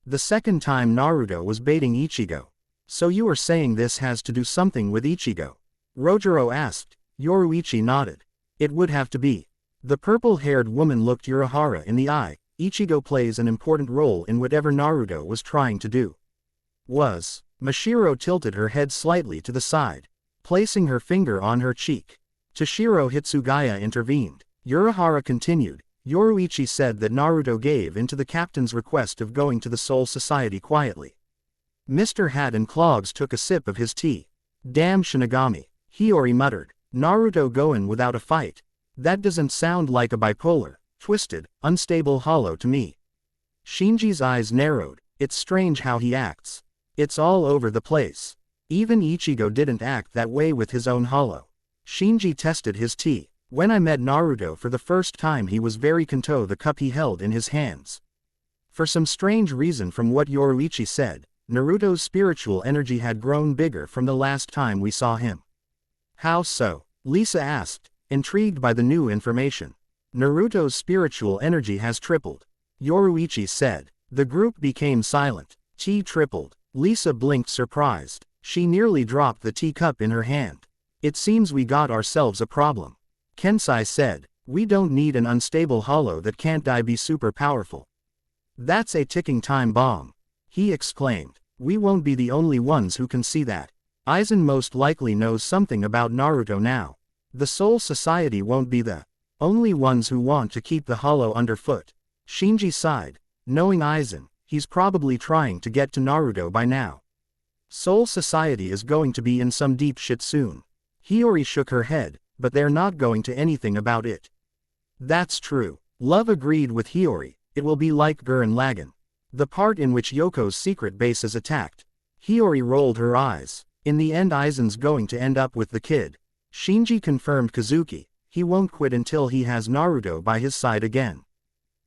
The second time Naruto was baiting Ichigo. So you are saying this has to do something with Ichigo? Rojiro asked. Yoruichi nodded. It would have to be. The purple-haired woman looked Urahara in the eye. Ichigo plays an important role in whatever Naruto was trying to do. Mashiro tilted her head slightly to the side, placing her finger on her cheek. Toshiro Hitsugaya intervened. Urahara continued. Yoruichi said that Naruto gave in to the captain's request of going to the Soul Society quietly. Mr. Hat and Clogs took a sip of his tea. Damn Shinigami. Hiyori muttered. Naruto going without a fight. That doesn't sound like a bipolar, twisted, unstable hollow to me. Shinji's eyes narrowed. It's strange how he acts. It's all over the place. Even Ichigo didn't act that way with his own hollow. Shinji tested his tea. When I met Naruto for the first time he was very conto the cup he held in his hands. For some strange reason from what Yoruichi said, Naruto's spiritual energy had grown bigger from the last time we saw him. How so? Lisa asked, intrigued by the new information. Naruto's spiritual energy has tripled. Yoruichi said. The group became silent. Tea tripled. Lisa blinked surprised. She nearly dropped the teacup in her hand. It seems we got ourselves a problem. Kensai said. We don't need an unstable hollow that can't die be super powerful. That's a ticking time bomb. He exclaimed. We won't be the only ones who can see that. Aizen most likely knows something about Naruto now. The Soul Society won't be the only ones who want to keep the hollow underfoot. Shinji sighed. Knowing Aizen, he's probably trying to get to Naruto by now. Soul Society is going to be in some deep shit soon. Hiyori shook her head, but they're not going to anything about it. That's true. Love agreed with Hiyori. It will be like Gurren Lagann. The part in which Yoko's secret base is attacked. Hiyori rolled her eyes. In the end Aizen's going to end up with the kid. Shinji confirmed Kazuki. He won't quit until he has Naruto by his side again.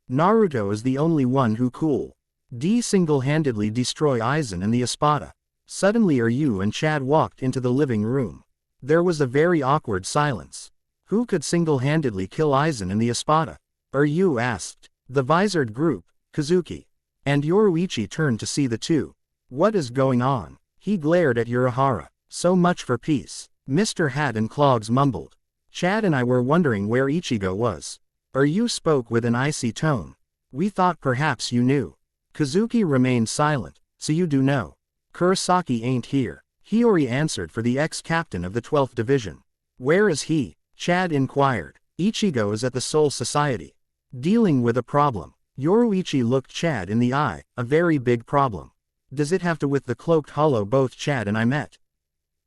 Naruto is the only one who cool. Single-handedly destroy Aizen and the Espada. Suddenly Ryu and Chad walked into the living room. There was a very awkward silence. Who could single-handedly kill Aizen and the Espada? Ryu asked. The Visored group, Kazuki. And Yoruichi turned to see the two. What is going on? He glared at Urahara. So much for peace. Mr. Hat and Clogs mumbled. Chad and I were wondering where Ichigo was. Ryu spoke with an icy tone. We thought perhaps you knew. Kazuki remained silent. So you do know. Kurosaki ain't here. Hiyori answered for the ex-captain of the 12th Division. Where is he? Chad inquired. Ichigo is at the Soul Society. Dealing with a problem. Yoruichi looked Chad in the eye. A very big problem. Does it have to with the cloaked hollow both Chad and I met?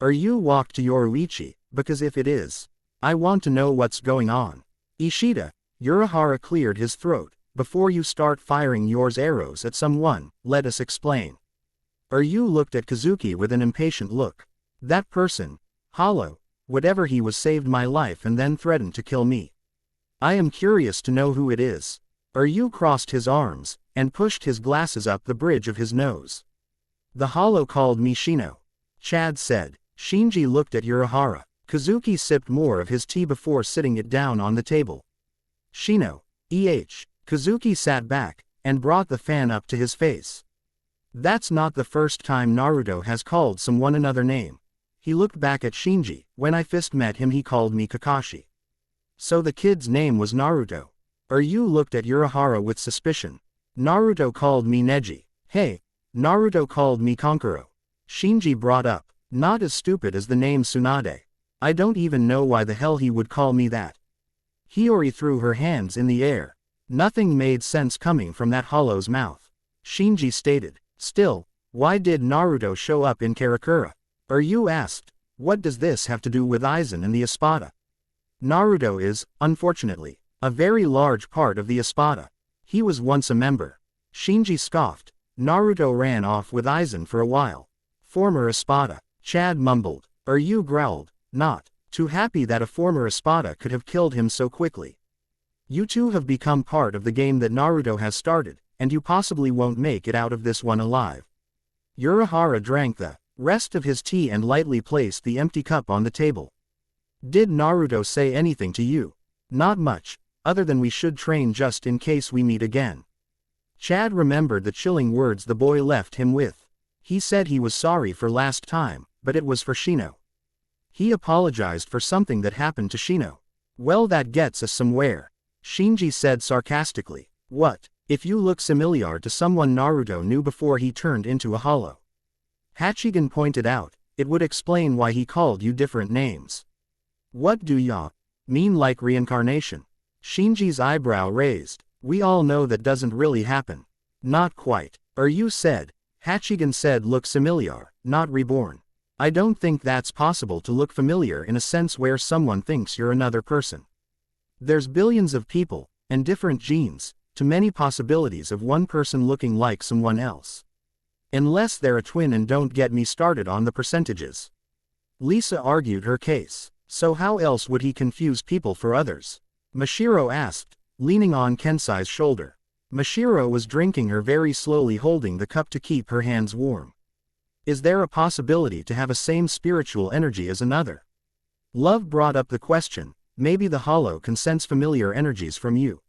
Ryu walked to Yoruichi, because if it is, I want to know what's going on. Ishida, Urahara cleared his throat. Before you start firing yours arrows at someone, let us explain. Ryu looked at Kazuki with an impatient look. That person, Hollow, whatever he was saved my life and then threatened to kill me. I am curious to know who it is. Ryu crossed his arms, and pushed his glasses up the bridge of his nose. The Hollow called me Shino. Chad said. Shinji looked at Urahara. Kazuki sipped more of his tea before sitting it down on the table. Shino. Kazuki sat back, and brought the fan up to his face. That's not the first time Naruto has called someone another name. He looked back at Shinji. When I first met him he called me Kakashi. So the kid's name was Naruto. Ryu looked at Urahara with suspicion. Naruto called me Neji. Hey, Naruto called me Kankuro. Shinji brought up. Not as stupid as the name Tsunade. I don't even know why the hell he would call me that. Hiyori threw her hands in the air. Nothing made sense coming from that hollow's mouth. Shinji stated. Still, why did Naruto show up in Karakura? Ryu asked. What does this have to do with Aizen and the Espada? Naruto is, unfortunately, a very large part of the Espada. He was once a member. Shinji scoffed. Naruto ran off with Aizen for a while. Former Espada. Chad mumbled. Ryu growled. Not too happy that a former Espada could have killed him so quickly. You two have become part of the game that Naruto has started, and you possibly won't make it out of this one alive. Urahara drank the rest of his tea and lightly placed the empty cup on the table. Did Naruto say anything to you? Not much, other than we should train just in case we meet again. Chad remembered the chilling words the boy left him with. He said he was sorry for last time, but it was for Shino. He apologized for something that happened to Shino. Well, that gets us somewhere. Shinji said sarcastically. What? If you look familiar to someone Naruto knew before he turned into a hollow. Hachigen pointed out, it would explain why he called you different names. What do ya mean, like reincarnation? Shinji's eyebrow raised. We all know that doesn't really happen. Not quite. You said. Hachigen said look familiar, not reborn. I don't think that's possible to look familiar in a sense where someone thinks you're another person. There's billions of people, and different genes, too many possibilities of one person looking like someone else. Unless they're a twin, and don't get me started on the percentages. Lisa argued her case. So how else would he confuse people for others? Mashiro asked, leaning on Kensai's shoulder. Mashiro was drinking her very slowly, holding the cup to keep her hands warm. Is there a possibility to have a same spiritual energy as another? Love brought up the question. Maybe the hollow can sense familiar energies from you.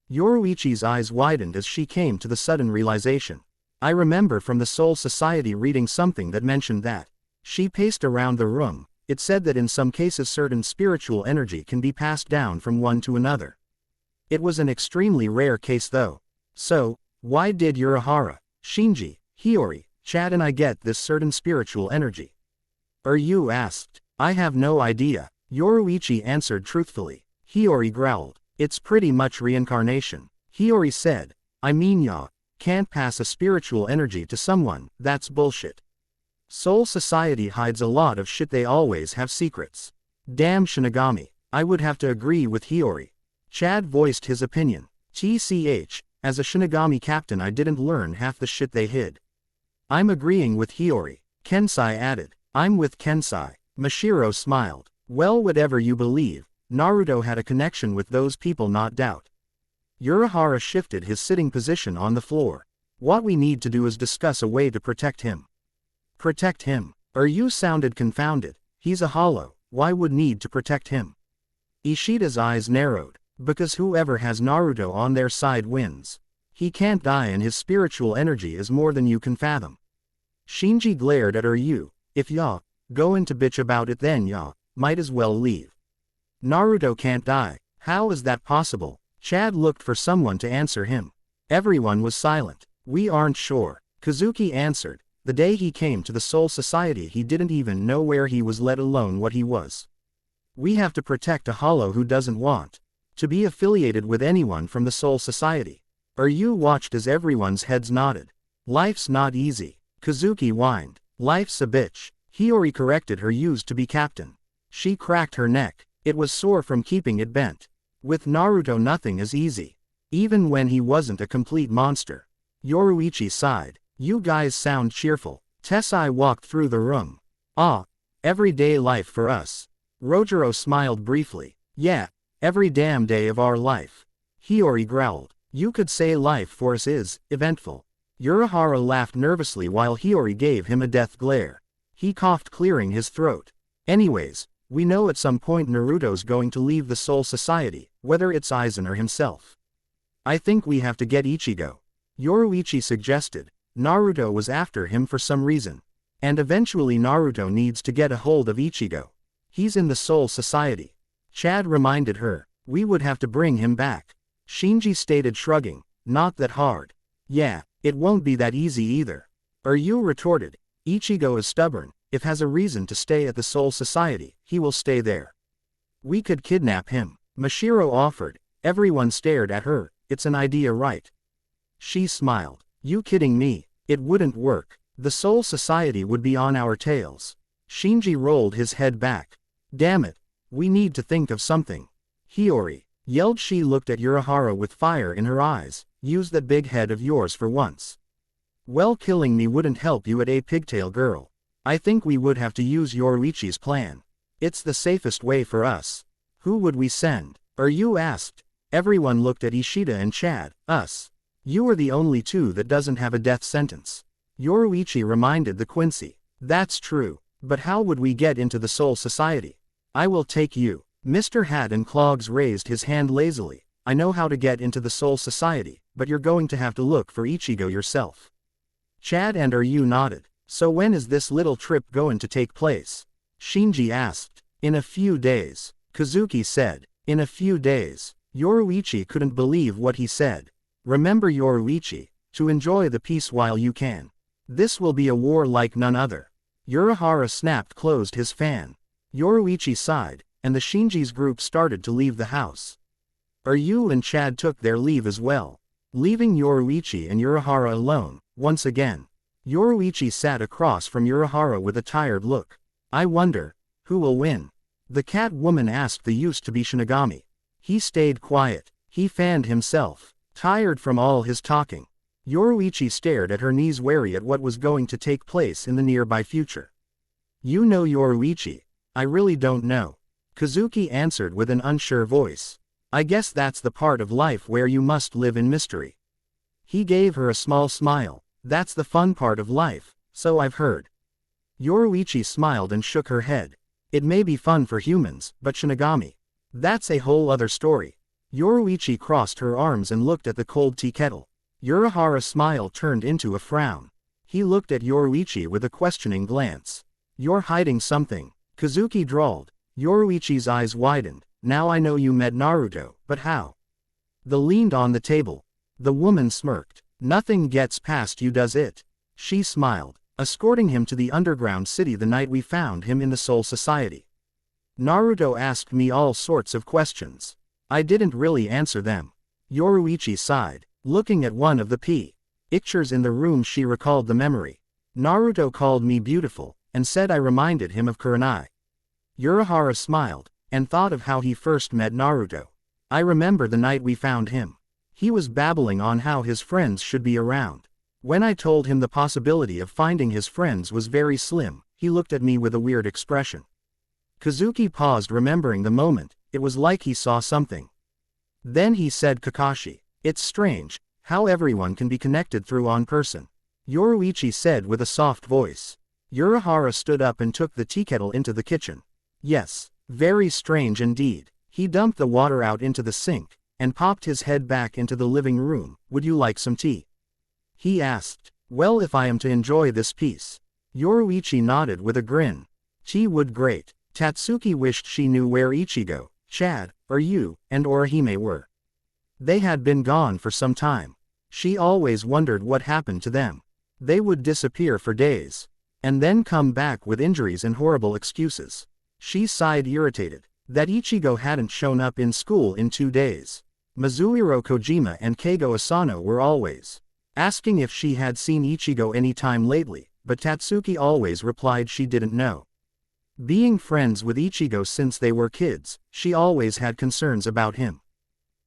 Yoruichi's eyes widened as she came to the sudden realization. I remember from the Soul Society reading something that mentioned that. She paced around the room. It said that in some cases certain spiritual energy can be passed down from one to another. It was an extremely rare case though. So, why did Urahara, Shinji, Hiyori, Chad and I get this certain spiritual energy? You asked. I have no idea. Yoruichi answered truthfully. Hiyori growled. It's pretty much reincarnation. Hiyori said. I mean ya can't pass a spiritual energy to someone, that's bullshit. Soul Society hides a lot of shit, they always have secrets. Damn Shinigami. I would have to agree with Hiyori. Chad voiced his opinion. TCH, as a Shinigami captain I didn't learn half the shit they hid. I'm agreeing with Hiyori. Kensai added. I'm with Kensai. Mashiro smiled. Well, whatever you believe, Naruto had a connection with those people, not doubt. Urahara shifted his sitting position on the floor. What we need to do is discuss a way to protect him. Protect him? You sounded confounded. He's a hollow, why would need to protect him? Ishida's eyes narrowed. Because whoever has Naruto on their side wins. He can't die and his spiritual energy is more than you can fathom. Shinji glared at Ryu. If ya go into bitch about it, then ya might as well leave. Naruto can't die. How is that possible? Chad looked for someone to answer him. Everyone was silent. We aren't sure. Kazuki answered. The day he came to the Soul Society he didn't even know where he was, let alone what he was. We have to protect a hollow who doesn't want to be affiliated with anyone from the Soul Society. Ryu watched as everyone's heads nodded. Life's not easy. Kazuki whined. Life's a bitch. Hiyori corrected her used to be captain. She cracked her neck. It was sore from keeping it bent. With Naruto nothing is easy. Even when he wasn't a complete monster. Yoruichi sighed. You guys sound cheerful. Tessai walked through the room. Ah, everyday life for us. Rojiro smiled briefly. Yeah, every damn day of our life. Hiyori growled. You could say life for us is eventful. Urahara laughed nervously while Hiyori gave him a death glare. He coughed, clearing his throat. Anyways, we know at some point Naruto's going to leave the Soul Society, whether it's Aizen or himself. I think we have to get Ichigo. Yoruichi suggested. Naruto was after him for some reason. And eventually Naruto needs to get a hold of Ichigo. He's in the Soul Society. Chad reminded her. We would have to bring him back. Shinji stated, shrugging. Not that hard. Yeah, it won't be that easy either. Ryu retorted. Ichigo is stubborn. If has a reason to stay at the Soul Society, he will stay there. We could kidnap him. Mashiro offered. Everyone stared at her. It's an idea, right? She smiled. You kidding me? It wouldn't work. The Soul Society would be on our tails. Shinji rolled his head back. Damn it. We need to think of something. Hiyori, yelled. She looked at Urahara with fire in her eyes. Use that big head of yours for once. Well, killing me wouldn't help you at a pigtail girl. I think we would have to use Yoruichi's plan. It's the safest way for us. Who would we send? Ryu asked. Everyone looked at Ishida and Chad. Us. You are the only two that doesn't have a death sentence. Yoruichi reminded the Quincy. That's true. But how would we get into the Soul Society? I will take you. Mr. Hat and Clogs raised his hand lazily. I know how to get into the Soul Society, but you're going to have to look for Ichigo yourself. Chad and Ryu nodded. So when is this little trip going to take place? Shinji asked. In a few days. Kazuki said. In a few days. Yoruichi couldn't believe what he said. Remember, Yoruichi, to enjoy the peace while you can. This will be a war like none other. Urahara snapped closed his fan. Yoruichi sighed, and the Shinji's group started to leave the house. Ryu and Chad took their leave as well, leaving Yoruichi and Urahara alone, once again. Yoruichi sat across from Urahara with a tired look. I wonder, who will win? The cat woman asked the used to be Shinigami. He stayed quiet. He fanned himself, tired from all his talking. Yoruichi stared at her knees, wary at what was going to take place in the nearby future. You know, Yoruichi, I really don't know. Kazuki answered with an unsure voice. I guess that's the part of life where you must live in mystery. He gave her a small smile. That's the fun part of life, so I've heard. Yoruichi smiled and shook her head. It may be fun for humans, but Shinigami. That's a whole other story. Yoruichi crossed her arms and looked at the cold tea kettle. Urahara's smile turned into a frown. He looked at Yoruichi with a questioning glance. You're hiding something, Kazuki drawled. Yoruichi's eyes widened. Now I know you met Naruto, but how? They leaned on the table. The woman smirked. Nothing gets past you, does it? She smiled. Escorting him to the underground city the night we found him in the Soul Society. Naruto asked me all sorts of questions. I didn't really answer them. Yoruichi sighed, looking at one of the pictures in the room. She recalled the memory. Naruto called me beautiful, and said I reminded him of Kurenai. Urahara smiled, and thought of how he first met Naruto. I remember the night we found him. He was babbling on how his friends should be around. When I told him the possibility of finding his friends was very slim, he looked at me with a weird expression. Kazuki paused, remembering the moment. It was like he saw something. Then he said, Kakashi, it's strange how everyone can be connected through one person. Yoruichi said with a soft voice. Urahara stood up and took the tea kettle into the kitchen. Yes, very strange indeed. He dumped the water out into the sink, and popped his head back into the living room. Would you like some tea? He asked. Well, if I am to enjoy this piece. Yoruichi nodded with a grin. Tea would great. Tatsuki wished she knew where Ichigo, Chad, Ryu, and Orihime were. They had been gone for some time. She always wondered what happened to them. They would disappear for days, and then come back with injuries and horrible excuses. She sighed, irritated that Ichigo hadn't shown up in school in 2 days. Mizuhiro Kojima and Keigo Asano were always asking if she had seen Ichigo any time lately, but Tatsuki always replied she didn't know. Being friends with Ichigo since they were kids, she always had concerns about him.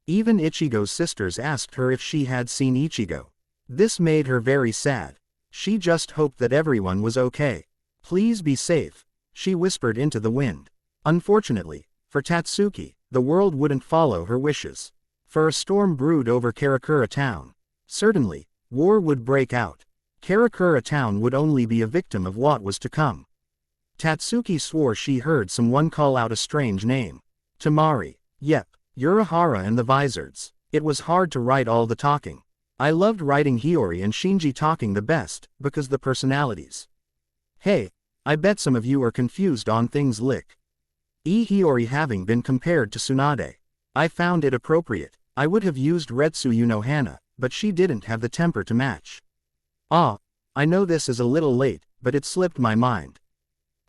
Even Ichigo's sisters asked her if she had seen Ichigo. This made her very sad. She just hoped that everyone was okay. Please be safe, she whispered into the wind. Unfortunately, for Tatsuki, the world wouldn't follow her wishes. For a storm brewed over Karakura town. Certainly, war would break out. Karakura town would only be a victim of what was to come. Tatsuki swore she heard someone call out a strange name. Tamari. Yep, Urahara and the Vizards. It was hard to write all the talking. I loved writing Hiyori and Shinji talking the best, because the personalities. Hey, I bet some of you are confused on things like Hiyori having been compared to Tsunade. I found it appropriate. I would have used Retsu Hana, but she didn't have the temper to match. I know this is a little late, but it slipped my mind.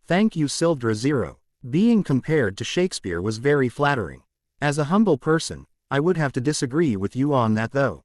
Thank you Sildra Zero. Being compared to Shakespeare was very flattering. As a humble person, I would have to disagree with you on that though.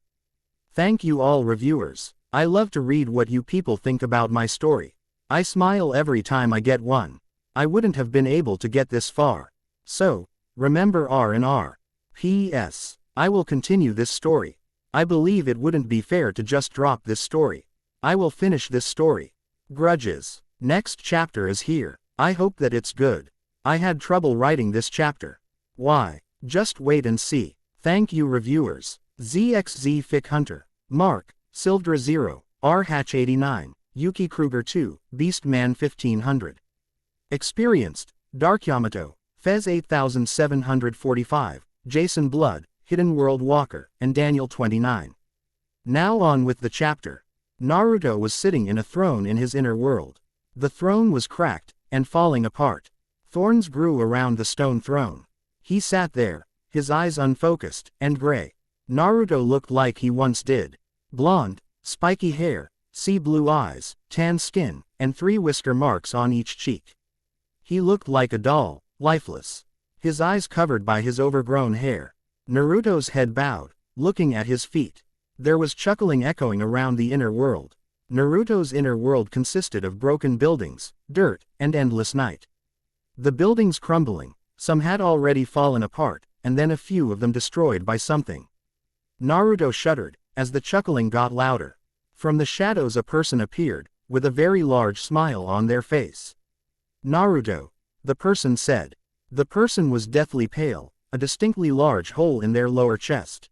Thank you all reviewers. I love to read what you people think about my story. I smile every time I get one. I wouldn't have been able to get this far. So, remember R&R. P.S. I will continue this story. I believe it wouldn't be fair to just drop this story. I will finish this story. Grudges. Next chapter is here. I hope that it's good. I had trouble writing this chapter. Why? Just wait and see. Thank you reviewers. ZXZ Fick Hunter, Mark, Sildra Zero, R Hatch 89, Yuki Kruger 2, Beastman 1500. Experienced, Dark Yamato, Fez 8745, Jason Blood, Hidden World Walker, and Daniel 29. Now on with the chapter. Naruto was sitting in a throne in his inner world. The throne was cracked, and falling apart. Thorns grew around the stone throne. He sat there, his eyes unfocused, and gray. Naruto looked like he once did. Blonde, spiky hair, sea blue eyes, tan skin, and 3 whisker marks on each cheek. He looked like a doll, lifeless. His eyes covered by his overgrown hair. Naruto's head bowed, looking at his feet. There was chuckling echoing around the inner world. Naruto's inner world consisted of broken buildings, dirt, and endless night. The buildings crumbling, some had already fallen apart, and then a few of them destroyed by something. Naruto shuddered, as the chuckling got louder. From the shadows a person appeared, with a very large smile on their face. Naruto, the person said. The person was deathly pale, a distinctly large hole in their lower chest.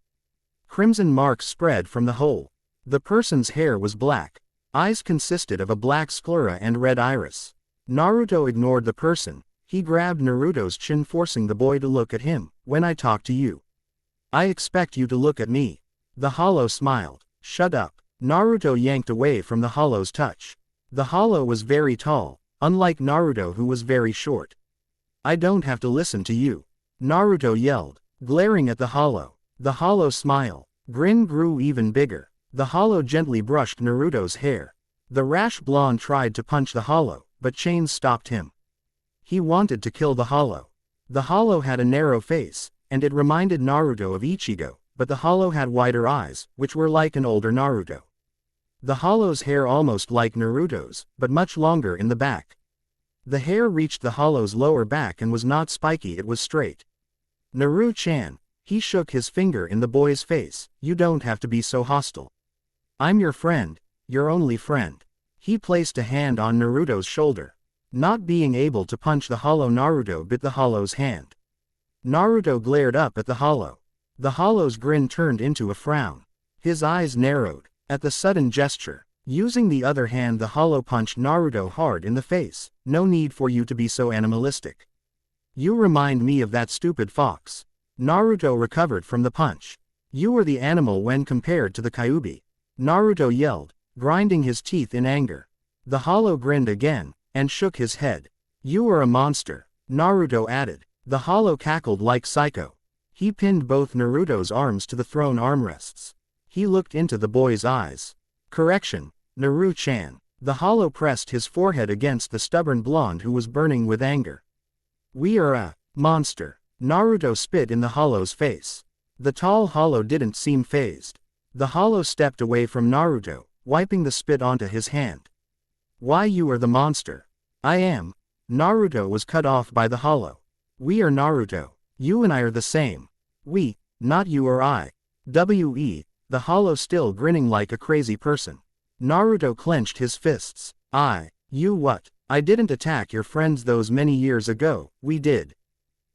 Crimson marks spread from the hole. The person's hair was black. Eyes consisted of a black sclera and red iris. Naruto ignored the person. He grabbed Naruto's chin, forcing the boy to look at him. When I talk to you, I expect you to look at me. The hollow smiled. Shut up. Naruto yanked away from the hollow's touch. The hollow was very tall, unlike Naruto who was very short. I don't have to listen to you, Naruto yelled, glaring at the hollow. The hollow smile. Grin grew even bigger. The hollow gently brushed Naruto's hair. The rash blonde tried to punch the hollow, but chains stopped him. He wanted to kill the hollow. The hollow had a narrow face, and it reminded Naruto of Ichigo, but the hollow had wider eyes, which were like an older Naruto. The hollow's hair almost like Naruto's, but much longer in the back. The hair reached the hollow's lower back and was not spiky, it was straight. Naru-chan, he shook his finger in the boy's face, you don't have to be so hostile. I'm your friend, your only friend. He placed a hand on Naruto's shoulder. Not being able to punch the hollow, Naruto bit the hollow's hand. Naruto glared up at the hollow. The hollow's grin turned into a frown. His eyes narrowed. At the sudden gesture, using the other hand, the hollow punched Naruto hard in the face. No need for you to be so animalistic. You remind me of that stupid fox. Naruto recovered from the punch. You were the animal when compared to the Kyuubi. Naruto yelled, grinding his teeth in anger. The hollow grinned again, and shook his head. You are a monster, Naruto added. The hollow cackled like Psycho. He pinned both Naruto's arms to the throne armrests. He looked into the boy's eyes. Correction, Naru-chan. The hollow pressed his forehead against the stubborn blonde who was burning with anger. We are a monster. Naruto spit in the hollow's face. The tall hollow didn't seem fazed. The hollow stepped away from Naruto, wiping the spit onto his hand. Why, you are the monster. I am. Naruto was cut off by the hollow. We are Naruto. You and I are the same. We, not you or I. W.E., the hollow still grinning like a crazy person. Naruto clenched his fists. You what? I didn't attack your friends those many years ago, we did.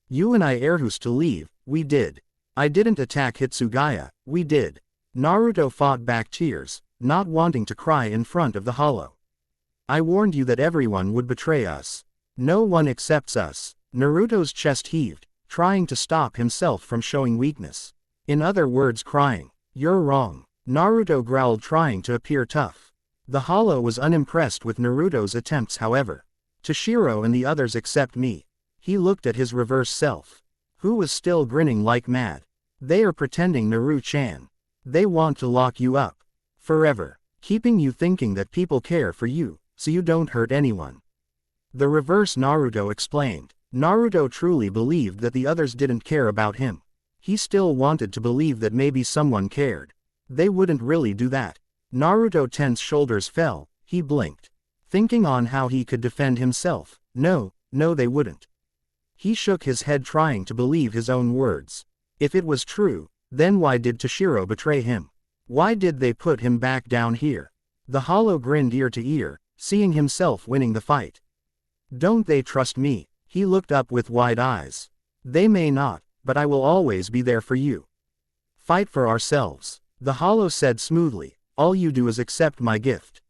You and I Erhus to leave, we did. I didn't attack Hitsugaya, we did. Naruto fought back tears, not wanting to cry in front of the hollow. I warned you that everyone would betray us. No one accepts us. Naruto's chest heaved, trying to stop himself from showing weakness. In other words, crying. You're wrong. Naruto growled, trying to appear tough. The Hollow was unimpressed with Naruto's attempts, however. Toshiro and the others except me. He looked at his reverse self, who was still grinning like mad. They are pretending, Naru-chan. They want to lock you up forever, keeping you thinking that people care for you, so you don't hurt anyone. The reverse Naruto explained. Naruto truly believed that the others didn't care about him. He still wanted to believe that maybe someone cared. They wouldn't really do that. Naruto's tense shoulders fell. He blinked, thinking on how he could defend himself. No, they wouldn't. He shook his head, trying to believe his own words. If it was true, then why did Toshiro betray him? Why did they put him back down here? The Hollow grinned ear to ear, seeing himself winning the fight. Don't they trust me? He looked up with wide eyes. They may not, but I will always be there for you. Fight for ourselves, the Hollow said smoothly. All you do is accept my gift.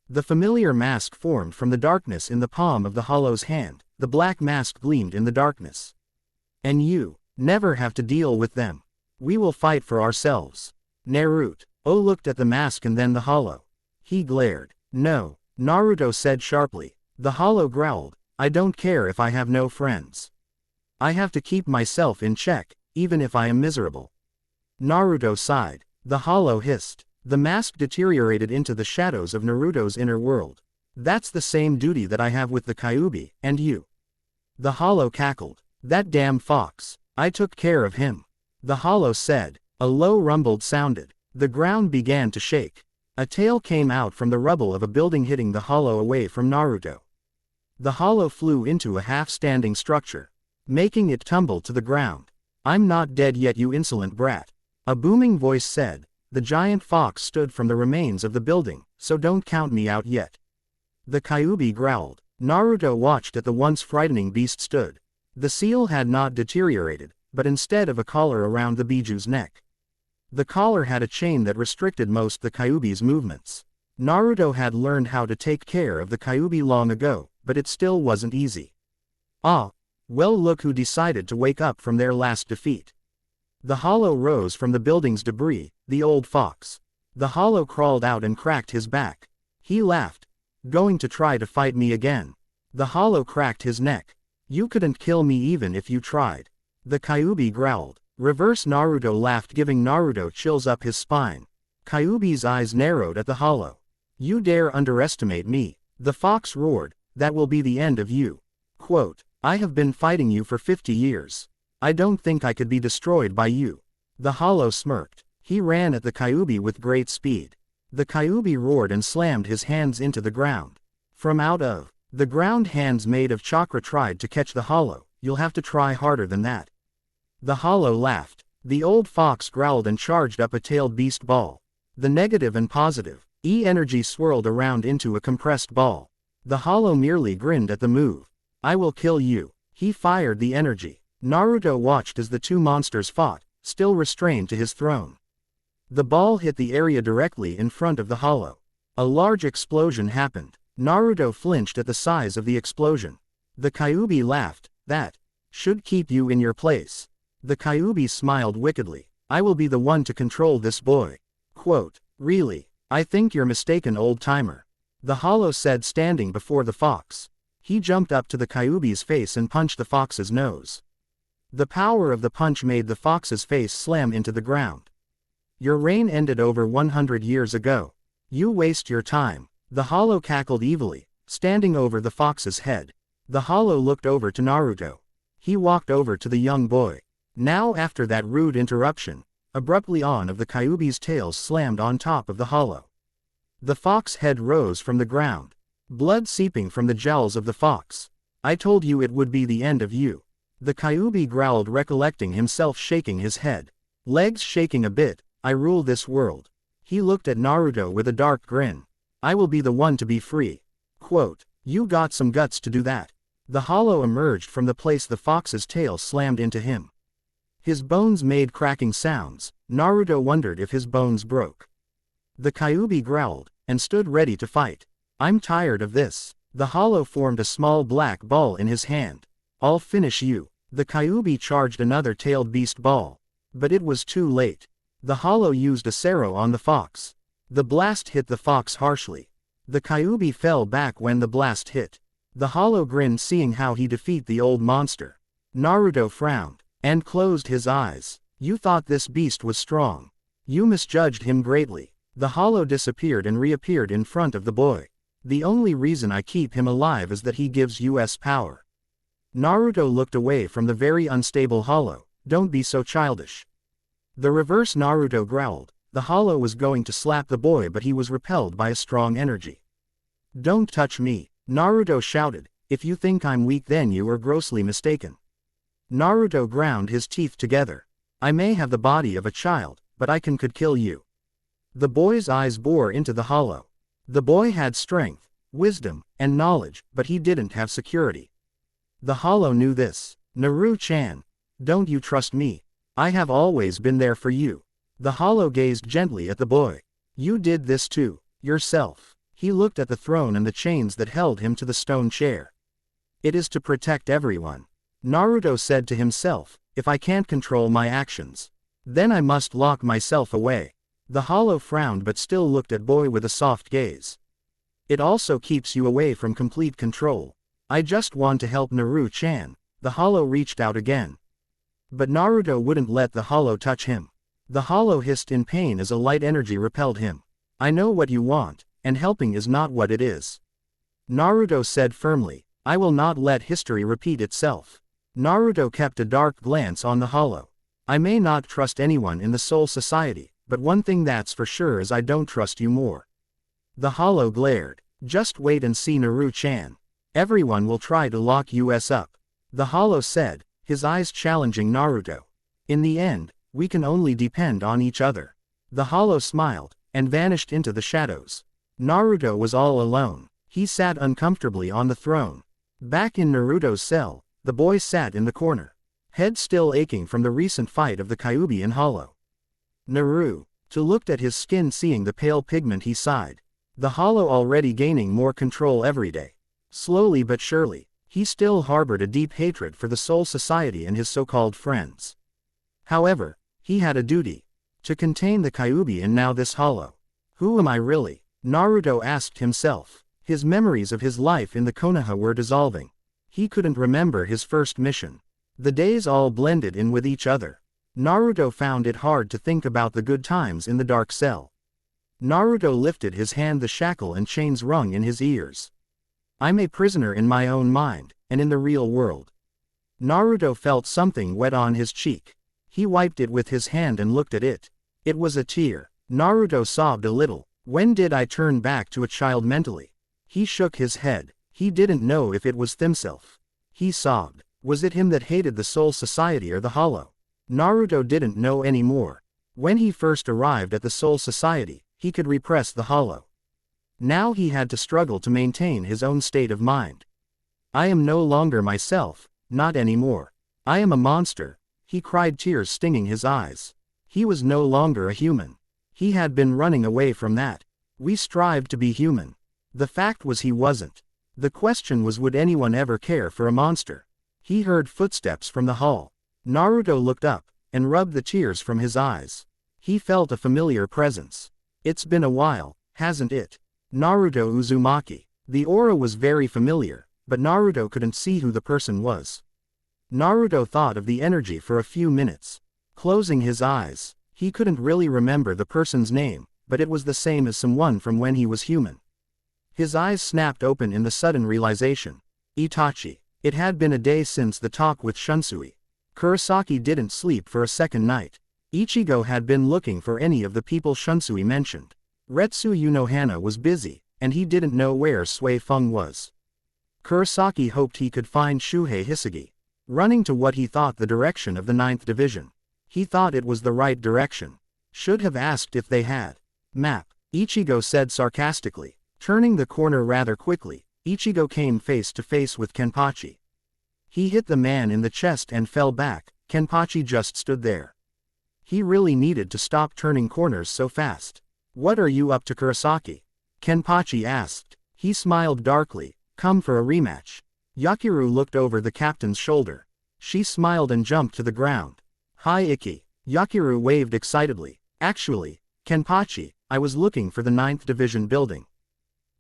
The familiar mask formed from the darkness in the palm of the Hollow's hand. The black mask gleamed in the darkness. And you never have to deal with them. We will fight for ourselves. Naruto looked at the mask and then the Hollow. He glared. No, Naruto said sharply. The Hollow growled. I don't care if I have no friends. I have to keep myself in check, even if I am miserable. Naruto sighed. The Hollow hissed. The mask deteriorated into the shadows of Naruto's inner world. That's the same duty that I have with the Kyuubi, and you. The Hollow cackled. That damn fox. I took care of him. The Hollow said. A low rumble sounded. The ground began to shake. A tail came out from the rubble of a building, hitting the Hollow away from Naruto. The Hollow flew into a half-standing structure, making it tumble to the ground. I'm not dead yet, you insolent brat. A booming voice said. The giant fox stood from the remains of the building, so don't count me out yet. The Kyuubi growled. Naruto watched as the once frightening beast stood. The seal had not deteriorated, but instead of a collar around the Biju's neck, the collar had a chain that restricted most the Kyuubi's movements. Naruto had learned how to take care of the Kyuubi long ago, but it still wasn't easy. Ah, well, look who decided to wake up from their last defeat. The Hollow rose from the building's debris, the old fox. The Hollow crawled out and cracked his back. He laughed. Going to try to fight me again? The Hollow cracked his neck. You couldn't kill me even if you tried. The Kyuubi growled. Reverse Naruto laughed, giving Naruto chills up his spine. Kyuubi's eyes narrowed at the Hollow. You dare underestimate me? The fox roared. That will be the end of you. Quote, I have been fighting you for 50 years. I don't think I could be destroyed by you. The Hollow smirked. He ran at the Kyuubi with great speed. The Kyuubi roared and slammed his hands into the ground. From out of the ground, hands made of chakra tried to catch the Hollow. You'll have to try harder than that. The Hollow laughed. The old fox growled and charged up a tailed beast ball. The negative and positive energy swirled around into a compressed ball. The Hollow merely grinned at the move. I will kill you. He fired the energy. Naruto watched as the two monsters fought, still restrained to his throne. The ball hit the area directly in front of the Hollow. A large explosion happened. Naruto flinched at the size of the explosion. The Kyuubi laughed. That should keep you in your place. The Kyuubi smiled wickedly. I will be the one to control this boy. Quote, really? I think you're mistaken, old-timer. The Hollow said, standing before the fox. He jumped up to the Kyuubi's face and punched the fox's nose. The power of the punch made the fox's face slam into the ground. Your reign ended over 100 years ago. You waste your time. The Hollow cackled evilly, standing over the fox's head. The Hollow looked over to Naruto. He walked over to the young boy. Now, after that rude interruption, abruptly on of the Kyuubi's tails slammed on top of the Hollow. The fox head rose from the ground, blood seeping from the jowls of the fox. I told you it would be the end of you. The Kyuubi growled, recollecting himself, shaking his head. Legs shaking a bit. I rule this world. He looked at Naruto with a dark grin. I will be the one to be free. Quote, you got some guts to do that. The Hollow emerged from the place the fox's tail slammed into him. His bones made cracking sounds. Naruto wondered if his bones broke. The Kyuubi growled, and stood ready to fight. I'm tired of this. The Hollow formed a small black ball in his hand. I'll finish you. The Kyuubi charged another tailed beast ball. But it was too late. The hollow used a Sero on the fox. The blast hit the fox harshly. The Kyuubi fell back when the blast hit. The hollow grinned seeing how he defeat the old monster. Naruto frowned and closed his eyes. You thought this beast was strong. You misjudged him greatly. The hollow disappeared and reappeared in front of the boy. The only reason I keep him alive is that he gives us power. Naruto looked away from the very unstable hollow. Don't be so childish. The reverse Naruto growled. The hollow was going to slap the boy but he was repelled by a strong energy. Don't touch me, Naruto shouted. If you think I'm weak then you are grossly mistaken. Naruto ground his teeth together. I may have the body of a child, but I could kill you. The boy's eyes bore into the hollow. The boy had strength, wisdom, and knowledge, but he didn't have security. The hollow knew this. Naru-chan, don't you trust me? I have always been there for you. The hollow gazed gently at the boy. You did this too, yourself. He looked at the throne and the chains that held him to the stone chair. It is to protect everyone. Naruto said to himself, if I can't control my actions, then I must lock myself away. The hollow frowned but still looked at boy with a soft gaze. It also keeps you away from complete control. I just want to help Naru-chan. The hollow reached out again. But Naruto wouldn't let the hollow touch him. The hollow hissed in pain as a light energy repelled him. I know what you want, and helping is not what it is. Naruto said firmly, I will not let history repeat itself. Naruto kept a dark glance on the hollow. I may not trust anyone in the Soul Society, but one thing that's for sure is I don't trust you more. The hollow glared. Just wait and see Naru-chan. Everyone will try to lock us up. The hollow said, his eyes challenging Naruto. In the end, we can only depend on each other. The hollow smiled, and vanished into the shadows. Naruto was all alone. He sat uncomfortably on the throne. Back in Naruto's cell, the boy sat in the corner. Head still aching from the recent fight of the Kyuubi and hollow. Naru, to looked at his skin seeing the pale pigment he sighed. The hollow already gaining more control every day. Slowly but surely, he still harbored a deep hatred for the Soul Society and his so-called friends. However, he had a duty. To contain the Kyuubi and now this hollow. Who am I really? Naruto asked himself. His memories of his life in the Konoha were dissolving. He couldn't remember his first mission. The days all blended in with each other. Naruto found it hard to think about the good times in the dark cell. Naruto lifted his hand, the shackle and chains rung in his ears. I'm a prisoner in my own mind, and in the real world. Naruto felt something wet on his cheek. He wiped it with his hand and looked at it. It was a tear. Naruto sobbed a little. When did I turn back to a child mentally? He shook his head. He didn't know if it was himself. He sobbed. Was it him that hated the Soul Society or the hollow? Naruto didn't know anymore. When he first arrived at the Soul Society, he could repress the hollow. Now he had to struggle to maintain his own state of mind. I am no longer myself, not anymore. I am a monster, he cried, tears stinging his eyes. He was no longer a human. He had been running away from that. We strived to be human. The fact was he wasn't. The question was, would anyone ever care for a monster? He heard footsteps from the hall. Naruto looked up, and rubbed the tears from his eyes. He felt a familiar presence. It's been a while, hasn't it? Naruto Uzumaki. The aura was very familiar, but Naruto couldn't see who the person was. Naruto thought of the energy for a few minutes. Closing his eyes, he couldn't really remember the person's name, but it was the same as someone from when he was human. His eyes snapped open in the sudden realization. Itachi. It had been a day since the talk with Shunsui. Kurosaki didn't sleep for a second night. Ichigo had been looking for any of the people Shunsui mentioned. Retsu Unohana was busy, and he didn't know where Sui Feng was. Kurosaki hoped he could find Shuhei Hisagi. Running to what he thought the direction of the 9th Division. He thought it was the right direction. Should have asked if they had. Map, Ichigo said sarcastically. Turning the corner rather quickly, Ichigo came face to face with Kenpachi. He hit the man in the chest and fell back. Kenpachi just stood there. He really needed to stop turning corners so fast. What are you up to, Kurosaki? Kenpachi asked. He smiled darkly. Come for a rematch. Yakiru looked over the captain's shoulder. She smiled and jumped to the ground. Hi Ikki. Yakiru waved excitedly. Actually, Kenpachi, I was looking for the 9th Division building.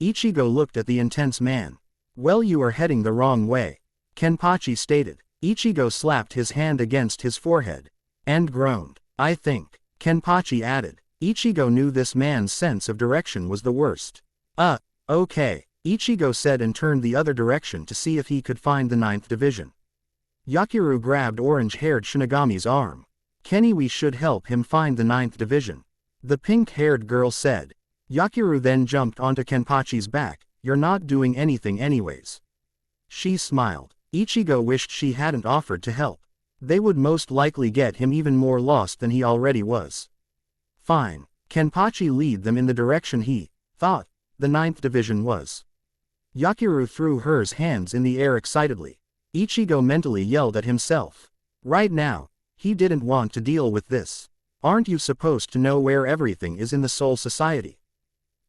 Ichigo looked at the intense man. Well, you are heading the wrong way, Kenpachi stated. Ichigo slapped his hand against his forehead. And groaned. I think, Kenpachi added. Ichigo knew this man's sense of direction was the worst. Okay, Ichigo said and turned the other direction to see if he could find the 9th Division. Yakiru grabbed orange-haired Shinigami's arm. Kenny, we should help him find the 9th Division, the pink-haired girl said. Yakiru then jumped onto Kenpachi's back. You're not doing anything anyways. She smiled. Ichigo wished she hadn't offered to help. They would most likely get him even more lost than he already was. Fine. Kenpachi lead them in the direction he thought the 9th Division was. Yakiru threw her hands in the air excitedly. Ichigo mentally yelled at himself. Right now, he didn't want to deal with this. Aren't you supposed to know where everything is in the Soul Society?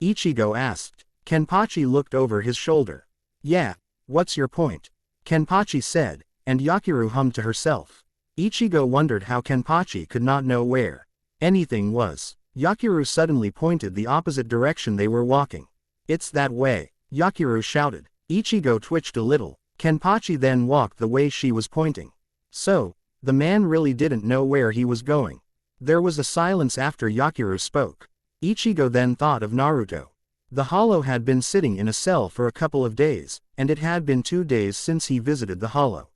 Ichigo asked. Kenpachi looked over his shoulder. Yeah, what's your point? Kenpachi said, and Yakiru hummed to herself. Ichigo wondered how Kenpachi could not know where anything was. Yakiru suddenly pointed the opposite direction they were walking. It's that way, Yakiru shouted. Ichigo twitched a little. Kenpachi then walked the way she was pointing. So, the man really didn't know where he was going. There was a silence after Yakiru spoke. Ichigo then thought of Naruto. The Hollow had been sitting in a cell for a couple of days, and it had been 2 days since he visited the Hollow.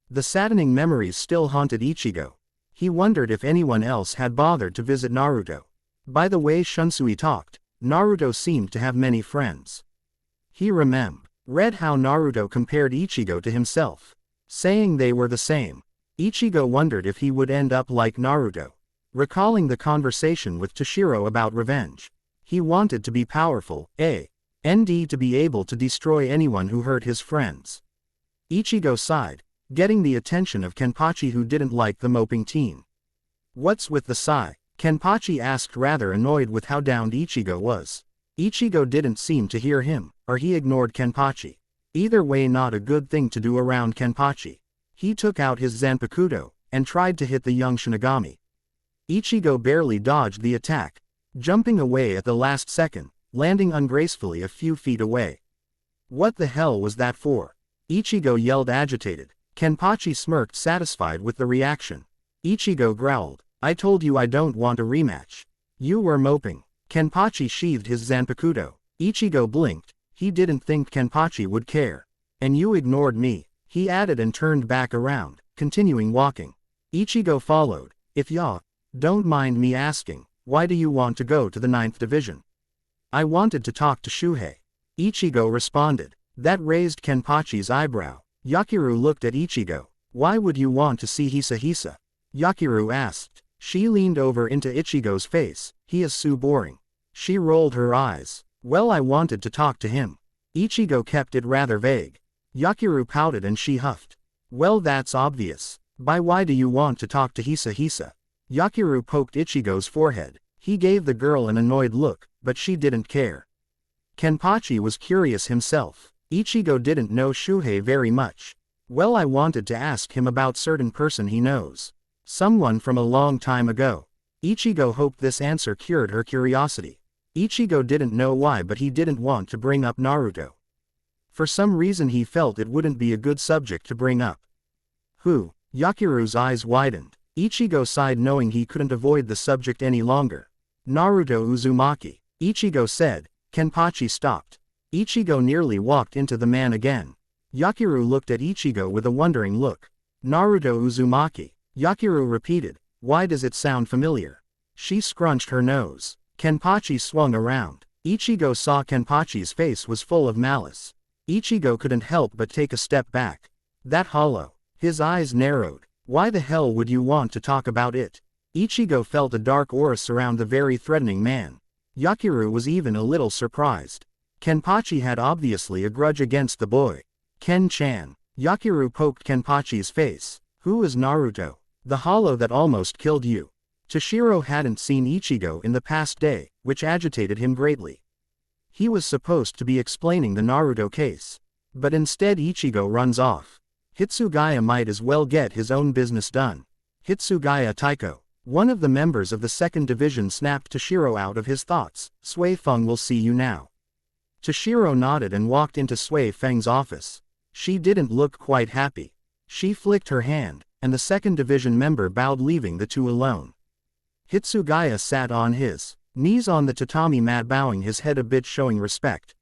The saddening memories still haunted Ichigo. He wondered if anyone else had bothered to visit Naruto. By the way Shunsui talked, Naruto seemed to have many friends. He read how Naruto compared Ichigo to himself, saying they were the same. Ichigo wondered if he would end up like Naruto. Recalling the conversation with Toshiro about revenge. He wanted to be powerful, and to be able to destroy anyone who hurt his friends. Ichigo sighed, getting the attention of Kenpachi, who didn't like the moping teen. What's with the sigh? Kenpachi asked, rather annoyed with how down Ichigo was. Ichigo didn't seem to hear him, or he ignored Kenpachi. Either way, not a good thing to do around Kenpachi. He took out his Zanpakuto, and tried to hit the young Shinigami. Ichigo barely dodged the attack, jumping away at the last second, landing ungracefully a few feet away. What the hell was that for? Ichigo yelled, agitated. Kenpachi smirked, satisfied with the reaction. Ichigo growled, I told you I don't want a rematch. You were moping. Kenpachi sheathed his Zanpakuto. Ichigo blinked. He didn't think Kenpachi would care. And you ignored me, he added, and turned back around, continuing walking. Ichigo followed. If ya don't mind me asking, why do you want to go to the 9th Division? I wanted to talk to Shuhei. Ichigo responded. That raised Kenpachi's eyebrow. Yakiru looked at Ichigo. Why would you want to see Hisa? Yakiru asked. She leaned over into Ichigo's face. He is so boring. She rolled her eyes. Well, I wanted to talk to him. Ichigo kept it rather vague. Yakiru pouted and she huffed. Well, that's obvious. Why do you want to talk to Hisa? Yakiru poked Ichigo's forehead. He gave the girl an annoyed look, but she didn't care. Kenpachi was curious himself. Ichigo didn't know Shuhei very much. Well, I wanted to ask him about certain person he knows. Someone from a long time ago. Ichigo hoped this answer cured her curiosity. Ichigo didn't know why, but he didn't want to bring up Naruto. For some reason he felt it wouldn't be a good subject to bring up. Who? Yakiru's eyes widened. Ichigo sighed, knowing he couldn't avoid the subject any longer. Naruto Uzumaki. Ichigo said. Kenpachi stopped. Ichigo nearly walked into the man again. Yakiru looked at Ichigo with a wondering look. Naruto Uzumaki. Yakiru repeated. Why does it sound familiar? She scrunched her nose. Kenpachi swung around. Ichigo saw Kenpachi's face was full of malice. Ichigo couldn't help but take a step back. That hollow. His eyes narrowed. Why the hell would you want to talk about it? Ichigo felt a dark aura surround the very threatening man. Yakiru was even a little surprised. Kenpachi had obviously a grudge against the boy. Ken-chan. Yakiru poked Kenpachi's face. Who is Naruto? The hollow that almost killed you. Toshiro hadn't seen Ichigo in the past day, which agitated him greatly. He was supposed to be explaining the Naruto case. But instead Ichigo runs off. Hitsugaya might as well get his own business done. Hitsugaya Taiko. One of the members of the second division snapped Toshiro out of his thoughts. Sui Feng will see you now. Toshiro nodded and walked into Sui Feng's office. She didn't look quite happy. She flicked her hand, and the second division member bowed, leaving the two alone. Hitsugaya sat on his knees on the tatami mat, bowing his head a bit, showing respect.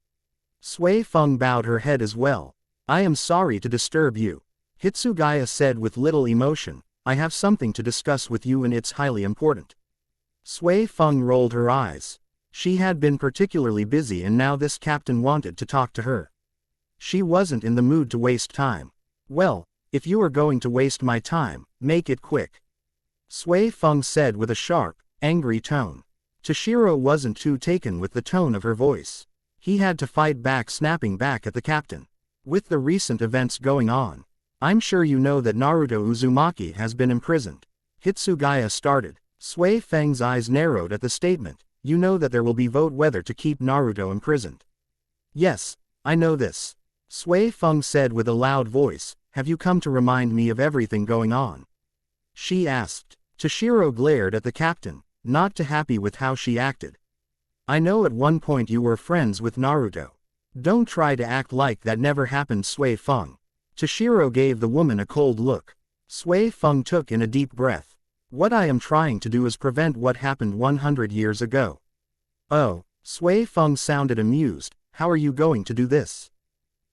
Sui Feng bowed her head as well. I am sorry to disturb you, Hitsugaya said with little emotion. I have something to discuss with you and it's highly important. Sui Feng rolled her eyes. She had been particularly busy and now this captain wanted to talk to her. She wasn't in the mood to waste time. Well, if you are going to waste my time, make it quick, Sui Feng said with a sharp, angry tone. Toshiro wasn't too taken with the tone of her voice. He had to fight back, snapping back at the captain. With the recent events going on, I'm sure you know that Naruto Uzumaki has been imprisoned. Hitsugaya started. Sui Feng's eyes narrowed at the statement. You know that there will be vote whether to keep Naruto imprisoned. Yes, I know this, Sui Feng said with a loud voice. Have you come to remind me of everything going on? She asked. Toshiro glared at the captain, not too happy with how she acted. I know at one point you were friends with Naruto. Don't try to act like that never happened, Sui Feng. Toshiro gave the woman a cold look. Sui Feng took in a deep breath. What I am trying to do is prevent what happened 100 years ago. Oh, Sui Feng sounded amused. How are you going to do this?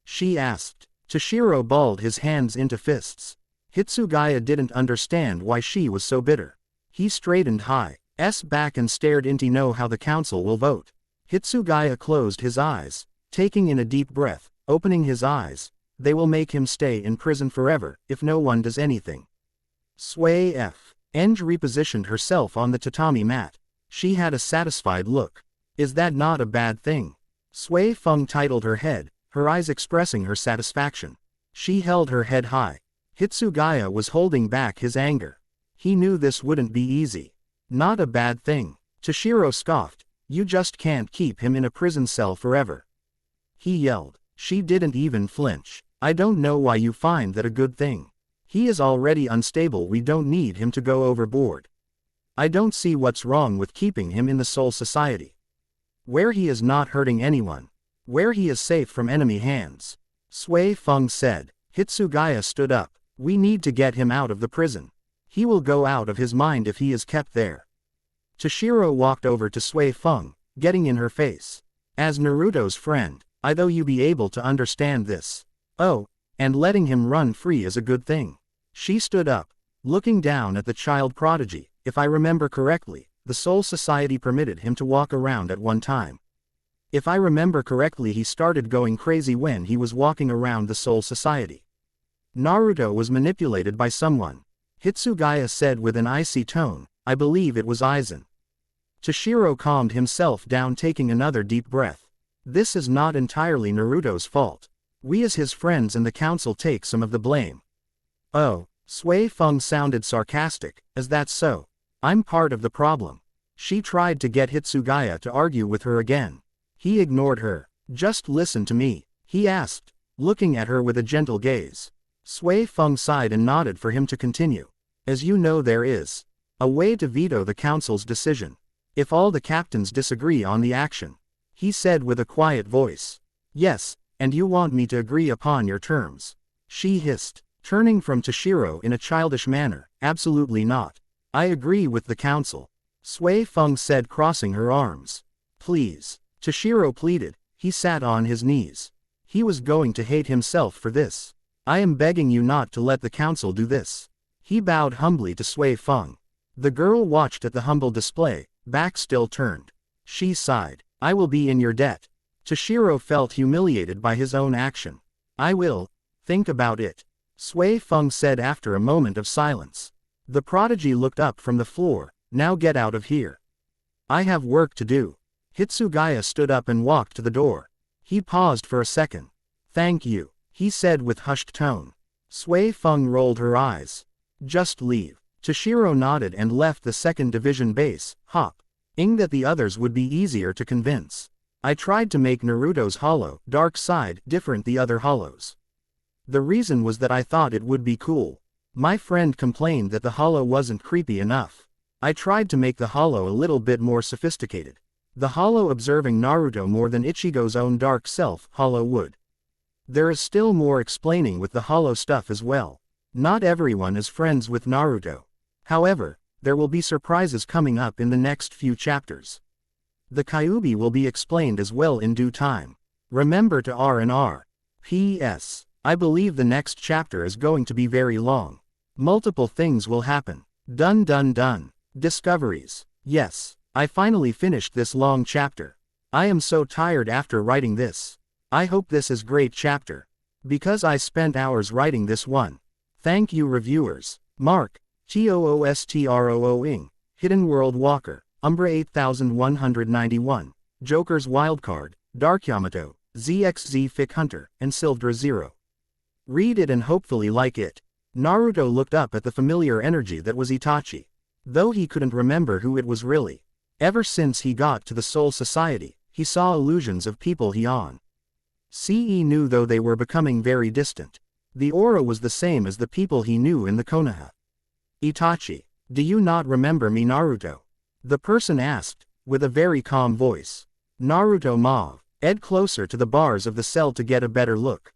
She asked. Toshiro balled his hands into fists. Hitsugaya didn't understand why she was so bitter. He straightened his back and stared into know how the council will vote. Hitsugaya closed his eyes, taking in a deep breath, opening his eyes. They will make him stay in prison forever, if no one does anything. Sui Feng repositioned herself on the tatami mat. She had a satisfied look. Is that not a bad thing? Sui Feng titled her head, her eyes expressing her satisfaction. She held her head high. Hitsugaya was holding back his anger. He knew this wouldn't be easy. Not a bad thing, Toshiro scoffed. You just can't keep him in a prison cell forever, he yelled. She didn't even flinch. I don't know why you find that a good thing. He is already unstable, we don't need him to go overboard. I don't see what's wrong with keeping him in the Soul Society, where he is not hurting anyone, where he is safe from enemy hands, Sui Feng said. Hitsugaya stood up. We need to get him out of the prison. He will go out of his mind if he is kept there. Toshiro walked over to Sui Feng, getting in her face. As Naruto's friend, I though you be able to understand this. Oh, and letting him run free is a good thing. She stood up, looking down at the child prodigy. If I remember correctly, the Soul Society permitted him to walk around at one time. If I remember correctly, he started going crazy when he was walking around the Soul Society. Naruto was manipulated by someone, Hitsugaya said with an icy tone. I believe it was Aizen. Toshiro calmed himself down, taking another deep breath. This is not entirely Naruto's fault. We as his friends and the council take some of the blame. Oh, Sui Feng sounded sarcastic. Is that so? I'm part of the problem. She tried to get Hitsugaya to argue with her again. He ignored her. Just listen to me, he asked, looking at her with a gentle gaze. Sui Feng sighed and nodded for him to continue. As you know, there is a way to veto the council's decision, if all the captains disagree on the action, he said with a quiet voice. Yes, and you want me to agree upon your terms, she hissed, turning from Toshiro in a childish manner. Absolutely not. I agree with the council, Sui Feng said, crossing her arms. Please, Toshiro pleaded. He sat on his knees. He was going to hate himself for this. I am begging you not to let the council do this. He bowed humbly to Sui Feng. The girl watched at the humble display, back still turned. She sighed. I will be in your debt. Toshiro felt humiliated by his own action. I will think about it, Sui Feng said after a moment of silence. The prodigy looked up from the floor. Now get out of here. I have work to do. Hitsugaya stood up and walked to the door. He paused for a second. Thank you, he said with hushed tone. Sui Feng rolled her eyes. Just leave. Toshiro nodded and left the second division base, hoping that the others would be easier to convince. I tried to make Naruto's hollow, dark side, different the other hollows. The reason was that I thought it would be cool. My friend complained that the hollow wasn't creepy enough. I tried to make the hollow a little bit more sophisticated. The hollow observing Naruto more than Ichigo's own dark self, hollow would. There is still more explaining with the hollow stuff as well. Not everyone is friends with Naruto. However, there will be surprises coming up in the next few chapters. The Kyuubi will be explained as well in due time. Remember to R&R. P.S. I believe the next chapter is going to be very long. Multiple things will happen. Done. Discoveries. Yes, I finally finished this long chapter. I am so tired after writing this. I hope this is great chapter. Because I spent hours writing this one. Thank you reviewers. Mark, TOOSTROOing, Hidden World Walker, Umbra 8191, Joker's Wildcard, Dark Yamato, ZXZ Fic Hunter, and Sylvdra Zero. Read it and hopefully like it. Naruto looked up at the familiar energy that was Itachi. Though he couldn't remember who it was really. Ever since he got to the Soul Society, he saw illusions of people he on. CE knew though they were becoming very distant. The aura was the same as the people he knew in the Konoha. Itachi, do you not remember me Naruto? The person asked, with a very calm voice. Naruto Mauve, ed closer to the bars of the cell to get a better look.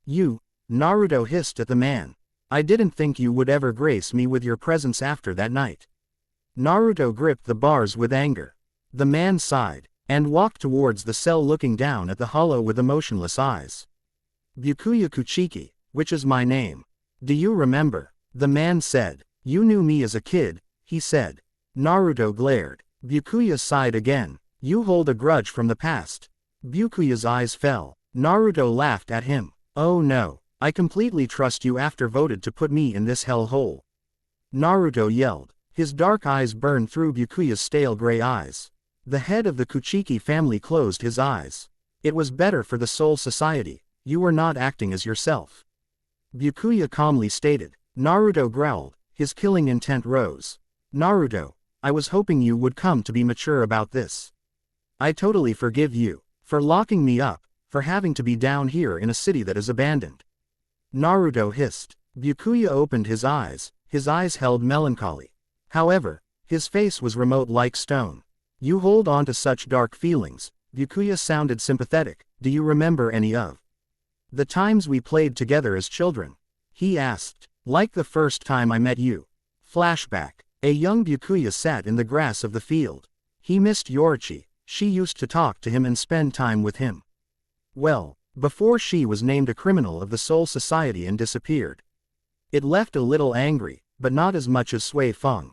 You, Naruto hissed at the man. I didn't think you would ever grace me with your presence after that night. Naruto gripped the bars with anger. The man sighed, and walked towards the cell looking down at the hollow with emotionless eyes. Byakuya Kuchiki, which is my name. Do you remember? The man said. You knew me as a kid, he said. Naruto glared. Byakuya sighed again. You hold a grudge from the past. Byakuya's eyes fell. Naruto laughed at him. Oh no. I completely trust you after voted to put me in this hellhole. Naruto yelled. His dark eyes burned through Byakuya's stale gray eyes. The head of the Kuchiki family closed his eyes. It was better for the Soul Society. You were not acting as yourself. Byakuya calmly stated. Naruto growled. His killing intent rose. Naruto, I was hoping you would come to be mature about this. I totally forgive you. For locking me up. For having to be down here in a city that is abandoned. Naruto hissed. Byakuya opened his eyes held melancholy. However, his face was remote like stone. You hold on to such dark feelings. Byakuya sounded sympathetic. Do you remember any of the times we played together as children? He asked. Like the first time I met you. Flashback. A young Byakuya sat in the grass of the field. He missed Yorichi. She used to talk to him and spend time with him. Well, before she was named a criminal of the Soul Society and disappeared. It left a little angry, but not as much as Sui Feng.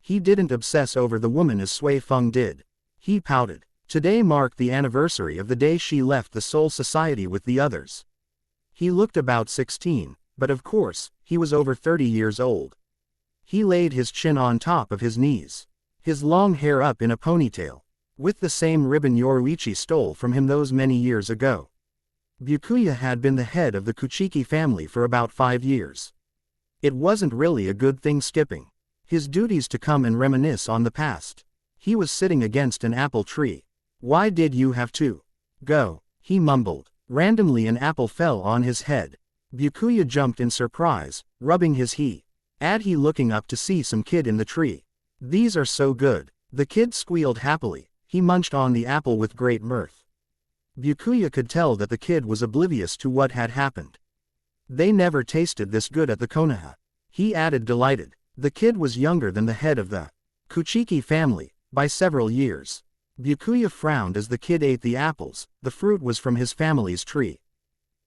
He didn't obsess over the woman as Sui Feng did. He pouted. Today marked the anniversary of the day she left the Soul Society with the others. He looked about 16, but of course, he was over 30 years old. He laid his chin on top of his knees. His long hair up in a ponytail. With the same ribbon Yoruichi stole from him those many years ago. Byakuya had been the head of the Kuchiki family for about 5 years. It wasn't really a good thing skipping his duties to come and reminisce on the past. He was sitting against an apple tree. Why did you have to go? He mumbled. Randomly an apple fell on his head. Byakuya jumped in surprise, rubbing his he looking up to see some kid in the tree. These are so good. The kid squealed happily. He munched on the apple with great mirth. Byakuya could tell that the kid was oblivious to what had happened. They never tasted this good at the Konoha. He added delighted. The kid was younger than the head of the Kuchiki family, by several years. Byakuya frowned as the kid ate the apples. The fruit was from his family's tree.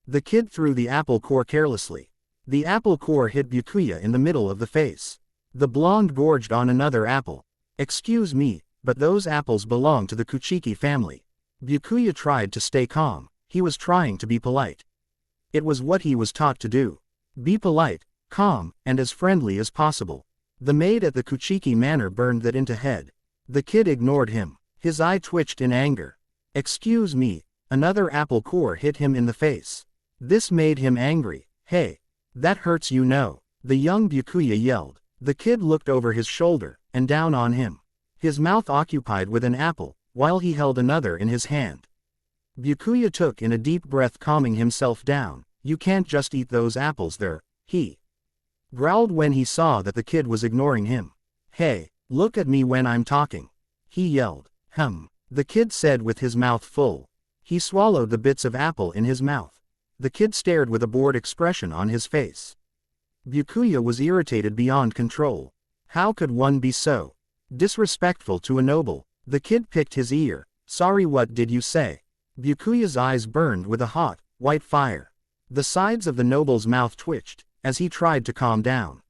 The kid threw the apple core carelessly. The apple core hit Byakuya in the middle of the face. The blonde gorged on another apple. Excuse me, but those apples belong to the Kuchiki family. Byakuya tried to stay calm. He was trying to be polite. It was what he was taught to do. Be polite, calm, and as friendly as possible. The maid at the Kuchiki manor burned that into head. The kid ignored him. His eye twitched in anger. Excuse me, another apple core hit him in the face. This made him angry. Hey, that hurts you know. The young Byakuya yelled. The kid looked over his shoulder, and down on him. His mouth occupied with an apple, while he held another in his hand. Byakuya took in a deep breath, calming himself down. You can't just eat those apples there, he growled when he saw that the kid was ignoring him. Hey, Look at me when I'm talking. He yelled. The kid said with his mouth full. He swallowed the bits of apple in his mouth. The kid stared with a bored expression on his face. Byakuya was irritated beyond control. How could one be so disrespectful to a noble? The kid picked his ear. Sorry, what did you say? Byakuya's eyes burned with a hot, white fire. The sides of the noble's mouth twitched, as he tried to calm down.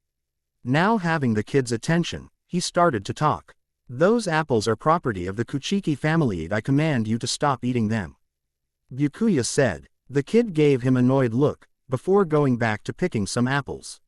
Now having the kid's attention, he started to talk. Those apples are property of the Kuchiki family. I command you to stop eating them. Byakuya said. The kid gave him an annoyed look, before going back to picking some apples.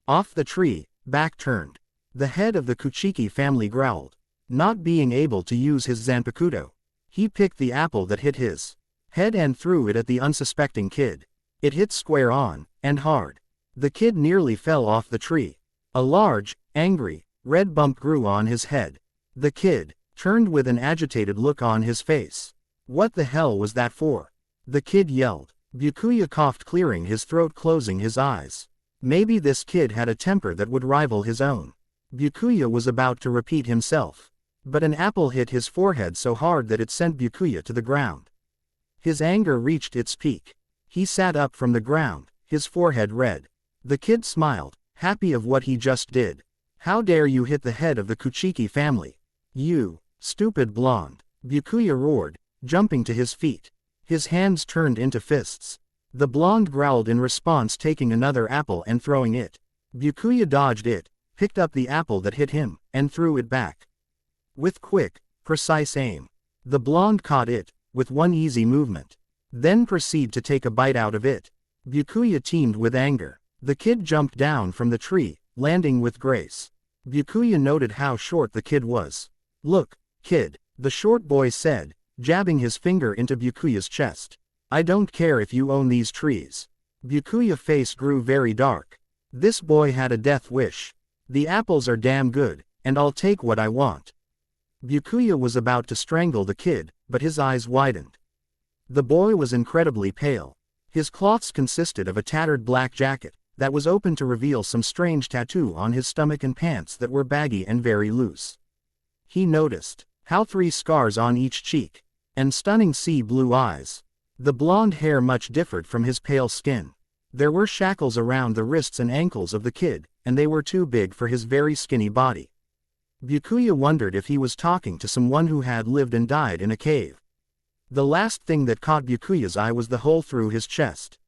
Off the tree, back turned. The head of the Kuchiki family growled. Not being able to use his Zanpakuto, he picked the apple that hit his head and threw it at the unsuspecting kid. It hit square on, and hard. The kid nearly fell off the tree. A large, angry, red bump grew on his head. The kid turned with an agitated look on his face. What the hell was that for? The kid yelled. Byakuya coughed, clearing his throat, closing his eyes. Maybe this kid had a temper that would rival his own. Byakuya was about to repeat himself. But an apple hit his forehead so hard that it sent Byakuya to the ground. His anger reached its peak. He sat up from the ground, his forehead red. The kid smiled, happy of what he just did. How dare you hit the head of the Kuchiki family? You stupid blonde! Byakuya roared, jumping to his feet. His hands turned into fists. The blonde growled in response, taking another apple and throwing it. Byakuya dodged it, picked up the apple that hit him, and threw it back. With quick, precise aim. The blonde caught it, with one easy movement. Then proceeded to take a bite out of it. Byakuya teemed with anger. The kid jumped down from the tree, landing with grace. Byakuya noted how short the kid was. Look, kid, the short boy said, jabbing his finger into Byakuya's chest. I don't care if you own these trees. Byakuya's face grew very dark. This boy had a death wish. The apples are damn good, and I'll take what I want. Byakuya was about to strangle the kid, but his eyes widened. The boy was incredibly pale. His clothes consisted of a tattered black jacket, that was open to reveal some strange tattoo on his stomach, and pants that were baggy and very loose. He noticed how 3 scars on each cheek, and stunning sea blue eyes. The blonde hair much differed from his pale skin. There were shackles around the wrists and ankles of the kid, and they were too big for his very skinny body. Byakuya wondered if he was talking to someone who had lived and died in a cave. The last thing that caught Byakuya's eye was the hole through his chest.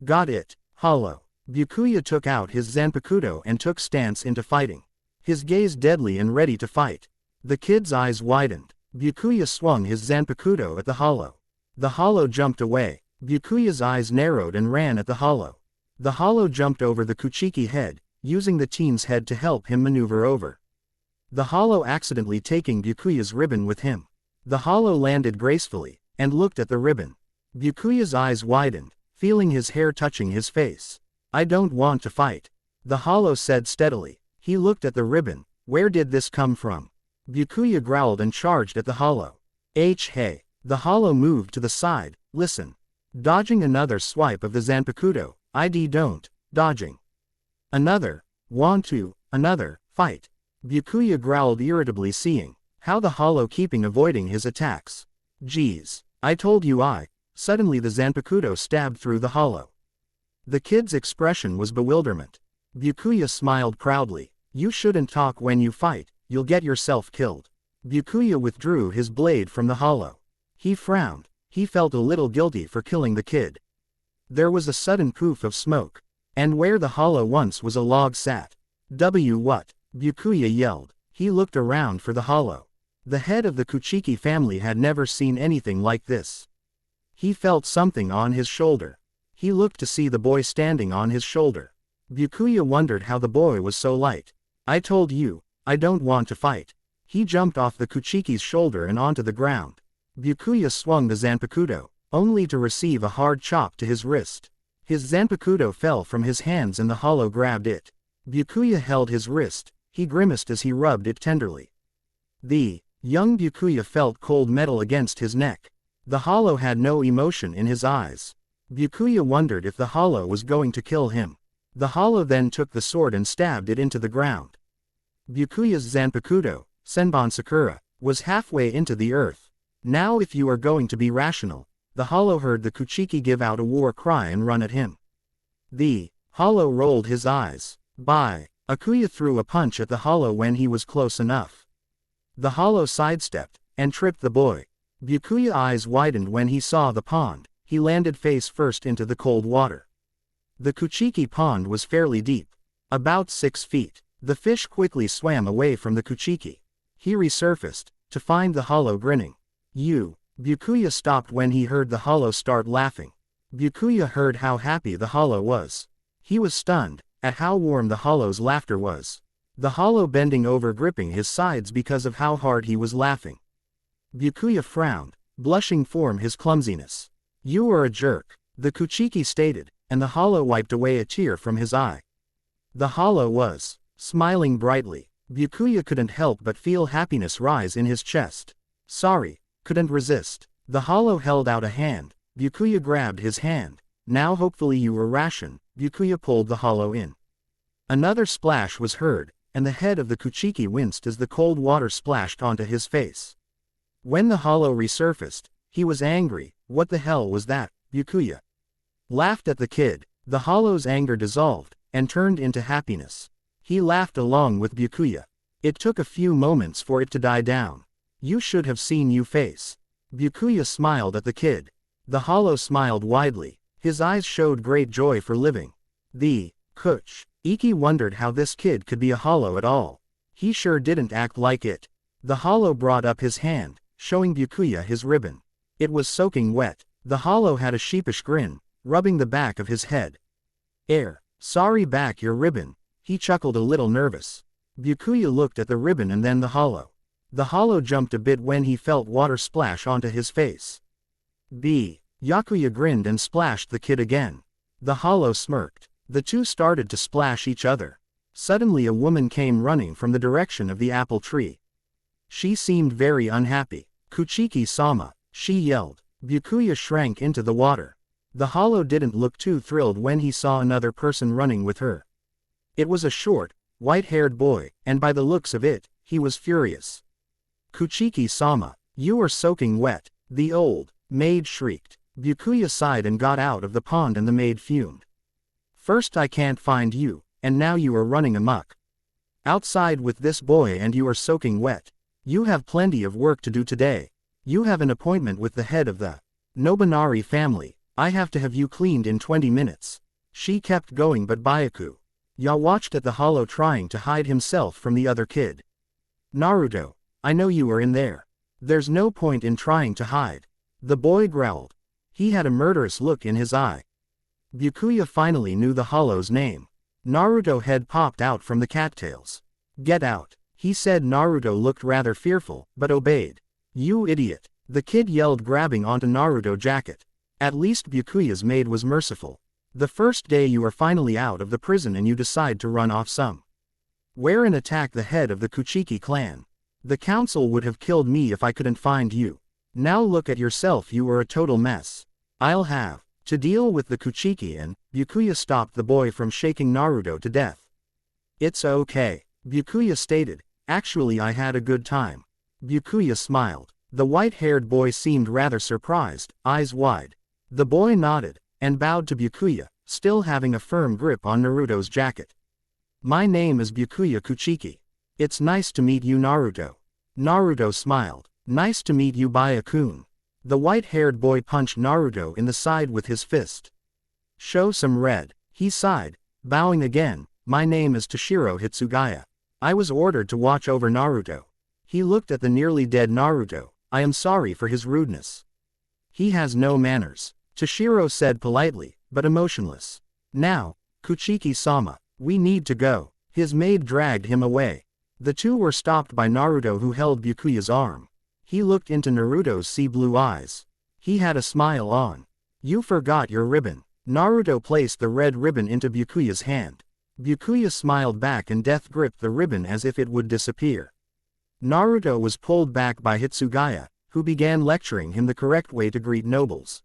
Got it, hollow. Byakuya took out his Zanpakuto and took stance into fighting. His gaze deadly and ready to fight. The kid's eyes widened. Byakuya swung his Zanpakuto at the hollow. The hollow jumped away. Byakuya's eyes narrowed and ran at the hollow. The hollow jumped over the Kuchiki head, using the teen's head to help him maneuver over. The hollow accidentally taking Byakuya's ribbon with him. The hollow landed gracefully, and looked at the ribbon. Byakuya's eyes widened, feeling his hair touching his face. I don't want to fight. The hollow said steadily. He looked at the ribbon. Where did this come from? Byakuya growled and charged at the hollow. Hey! The hollow moved to the side. Listen. Dodging another swipe of the Zanpakuto. Don't. Dodging. Another. Want to. Another. Fight. Byakuya growled irritably, seeing how the hollow keeping avoiding his attacks. Geez. I told you I. Suddenly the Zanpakuto stabbed through the hollow. The kid's expression was bewilderment. Byakuya smiled proudly. You shouldn't talk when you fight, you'll get yourself killed. Byakuya withdrew his blade from the hollow. He frowned. He felt a little guilty for killing the kid. There was a sudden poof of smoke. And where the hollow once was a log sat. What? Byakuya yelled. He looked around for the hollow. The head of the Kuchiki family had never seen anything like this. He felt something on his shoulder. He looked to see the boy standing on his shoulder. Byakuya wondered how the boy was so light. I told you, I don't want to fight. He jumped off the Kuchiki's shoulder and onto the ground. Byakuya swung the Zanpakuto, only to receive a hard chop to his wrist. His Zanpakuto fell from his hands and the hollow grabbed it. Byakuya held his wrist. He grimaced as he rubbed it tenderly. The young Byakuya felt cold metal against his neck. The hollow had no emotion in his eyes. Byakuya wondered if the hollow was going to kill him. The hollow then took the sword and stabbed it into the ground. Byakuya's Zanpakuto, Senbon Sakura, was halfway into the earth. Now if you are going to be rational, the hollow heard the Kuchiki give out a war cry and run at him. The hollow rolled his eyes. Bye. Akuya threw a punch at the hollow when he was close enough. The hollow sidestepped and tripped the boy. Byakuya's eyes widened when he saw the pond. He landed face first into the cold water. The Kuchiki pond was fairly deep. About 6 feet. The fish quickly swam away from the Kuchiki. He resurfaced, to find the hollow grinning. Byakuya stopped when he heard the hollow start laughing. Byakuya heard how happy the hollow was. He was stunned at how warm the hollow's laughter was. The hollow bending over gripping his sides because of how hard he was laughing. Byakuya frowned, blushing from his clumsiness. You are a jerk, the Kuchiki stated, and the hollow wiped away a tear from his eye. The hollow was smiling brightly. Byakuya couldn't help but feel happiness rise in his chest. Sorry, couldn't resist. The hollow held out a hand. Byakuya grabbed his hand. Now hopefully you were ration. Byakuya pulled the hollow in. Another splash was heard, and the head of the Kuchiki winced as the cold water splashed onto his face. When the hollow resurfaced, he was angry. What the hell was that? Byakuya laughed at the kid. The hollow's anger dissolved and turned into happiness. He laughed along with Byakuya. It took a few moments for it to die down. You should have seen you face. Byakuya smiled at the kid. The hollow smiled widely. His eyes showed great joy for living. The Kuchiki wondered how this kid could be a hollow at all. He sure didn't act like it. The hollow brought up his hand, showing Byakuya his ribbon. It was soaking wet. The hollow had a sheepish grin, rubbing the back of his head. Sorry back your ribbon. He chuckled a little nervous. Byakuya looked at the ribbon and then the hollow. The hollow jumped a bit when he felt water splash onto his face. Byakuya grinned and splashed the kid again. The hollow smirked. The two started to splash each other. Suddenly a woman came running from the direction of the apple tree. She seemed very unhappy. Kuchiki-sama, she yelled. Byakuya shrank into the water. The hollow didn't look too thrilled when he saw another person running with her. It was a short, white-haired boy, and by the looks of it, he was furious. Kuchiki-sama, you are soaking wet, the old maid shrieked. Byakuya sighed and got out of the pond and the maid fumed. First I can't find you, and now you are running amok. Outside with this boy and you are soaking wet. You have plenty of work to do today. You have an appointment with the head of the Nobunari family. I have to have you cleaned in 20 minutes. She kept going but Byakuya watched at the hollow trying to hide himself from the other kid. Naruto, I know you are in there. There's no point in trying to hide. The boy growled. He had a murderous look in his eye. Byakuya finally knew the hollow's name. Naruto's head popped out from the cattails. Get out, he said. Naruto looked rather fearful, but obeyed. You idiot, the kid yelled, grabbing onto Naruto's jacket. At least Byakuya's maid was merciful. The first day you are finally out of the prison and you decide to run off somewhere and attack the head of the Kuchiki clan. The council would have killed me if I couldn't find you. Now look at yourself, you are a total mess. I'll have to deal with the Kuchiki. And Byakuya stopped the boy from shaking Naruto to death. It's okay, Byakuya stated. Actually I had a good time. Byakuya smiled. The white-haired boy seemed rather surprised, eyes wide. The boy nodded and bowed to Byakuya, still having a firm grip on Naruto's jacket. My name is Byakuya Kuchiki. It's nice to meet you, Naruto. Naruto smiled. Nice to meet you, Byakuya. The white-haired boy punched Naruto in the side with his fist. Show some red, he sighed, bowing again. My name is Toshiro Hitsugaya. I was ordered to watch over Naruto. He looked at the nearly dead Naruto. I am sorry for his rudeness. He has no manners, Toshiro said politely, but emotionless. Now, Kuchiki-sama, we need to go. His maid dragged him away. The two were stopped by Naruto, who held Byakuya's arm. He looked into Naruto's sea blue eyes. He had a smile on. You forgot your ribbon. Naruto placed the red ribbon into Byakuya's hand. Byakuya smiled back and death gripped the ribbon as if it would disappear. Naruto was pulled back by Hitsugaya, who began lecturing him the correct way to greet nobles.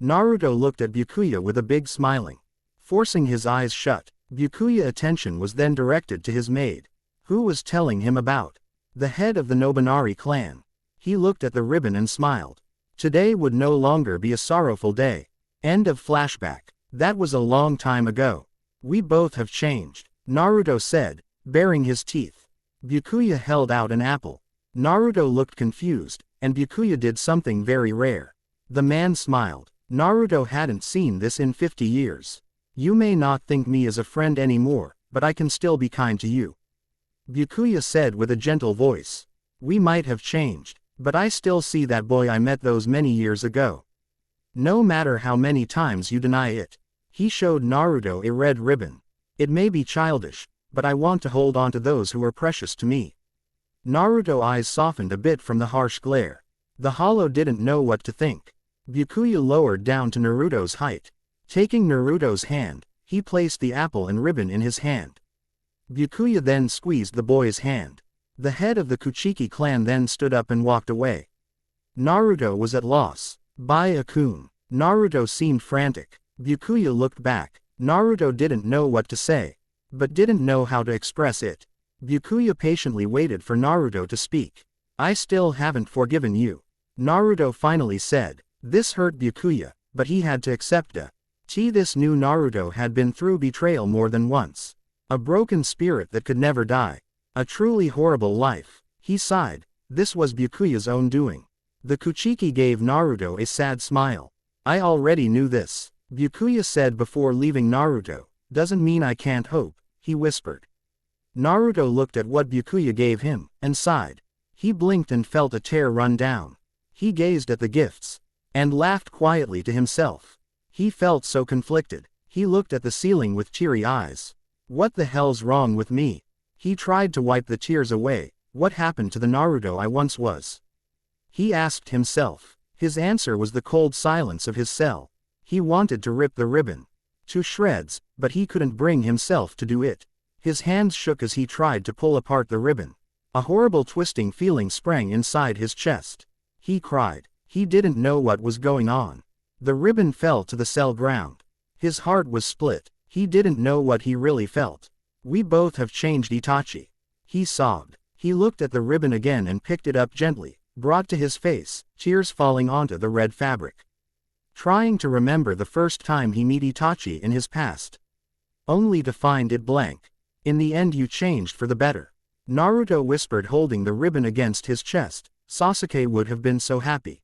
Naruto looked at Byakuya with a big smiling. Forcing his eyes shut, Byakuya's attention was then directed to his maid. Who was telling him about? The head of the Nobunari clan. He looked at the ribbon and smiled. Today would no longer be a sorrowful day. End of flashback. That was a long time ago. We both have changed, Naruto said, baring his teeth. Byakuya held out an apple. Naruto looked confused, and Byakuya did something very rare. The man smiled. Naruto hadn't seen this in 50 years. You may not think me as a friend anymore, but I can still be kind to you. Byakuya said with a gentle voice. We might have changed, but I still see that boy I met those many years ago. No matter how many times you deny it. He showed Naruto a red ribbon. It may be childish, but I want to hold on to those who are precious to me. Naruto's eyes softened a bit from the harsh glare. The hollow didn't know what to think. Byakuya lowered down to Naruto's height. Taking Naruto's hand, he placed the apple and ribbon in his hand. Byakuya then squeezed the boy's hand. The head of the Kuchiki clan then stood up and walked away. Naruto was at loss. Byakuya. Naruto seemed frantic. Byakuya looked back. Naruto didn't know what to say, but didn't know how to express it. Byakuya patiently waited for Naruto to speak. I still haven't forgiven you. Naruto finally said. This hurt Byakuya, but he had to accept it. This new Naruto had been through betrayal more than once. A broken spirit that could never die. A truly horrible life. He sighed. This was Byakuya's own doing. The Kuchiki gave Naruto a sad smile. I already knew this, Byakuya said before leaving Naruto. Doesn't mean I can't hope, he whispered. Naruto looked at what Byakuya gave him, and sighed. He blinked and felt a tear run down. He gazed at the gifts, and laughed quietly to himself. He felt so conflicted. He looked at the ceiling with teary eyes. What the hell's wrong with me? He tried to wipe the tears away. What happened to the Naruto I once was? He asked himself. His answer was the cold silence of his cell. He wanted to rip the ribbon to shreds, but he couldn't bring himself to do it. His hands shook as he tried to pull apart the ribbon. A horrible twisting feeling sprang inside his chest. He cried. He didn't know what was going on. The ribbon fell to the cell ground. His heart was split. He didn't know what he really felt. We both have changed, Itachi. He sobbed. He looked at the ribbon again and picked it up gently, brought to his face, tears falling onto the red fabric. Trying to remember the first time he met Itachi in his past. Only to find it blank. In the end you changed for the better. Naruto whispered, holding the ribbon against his chest. Sasuke would have been so happy.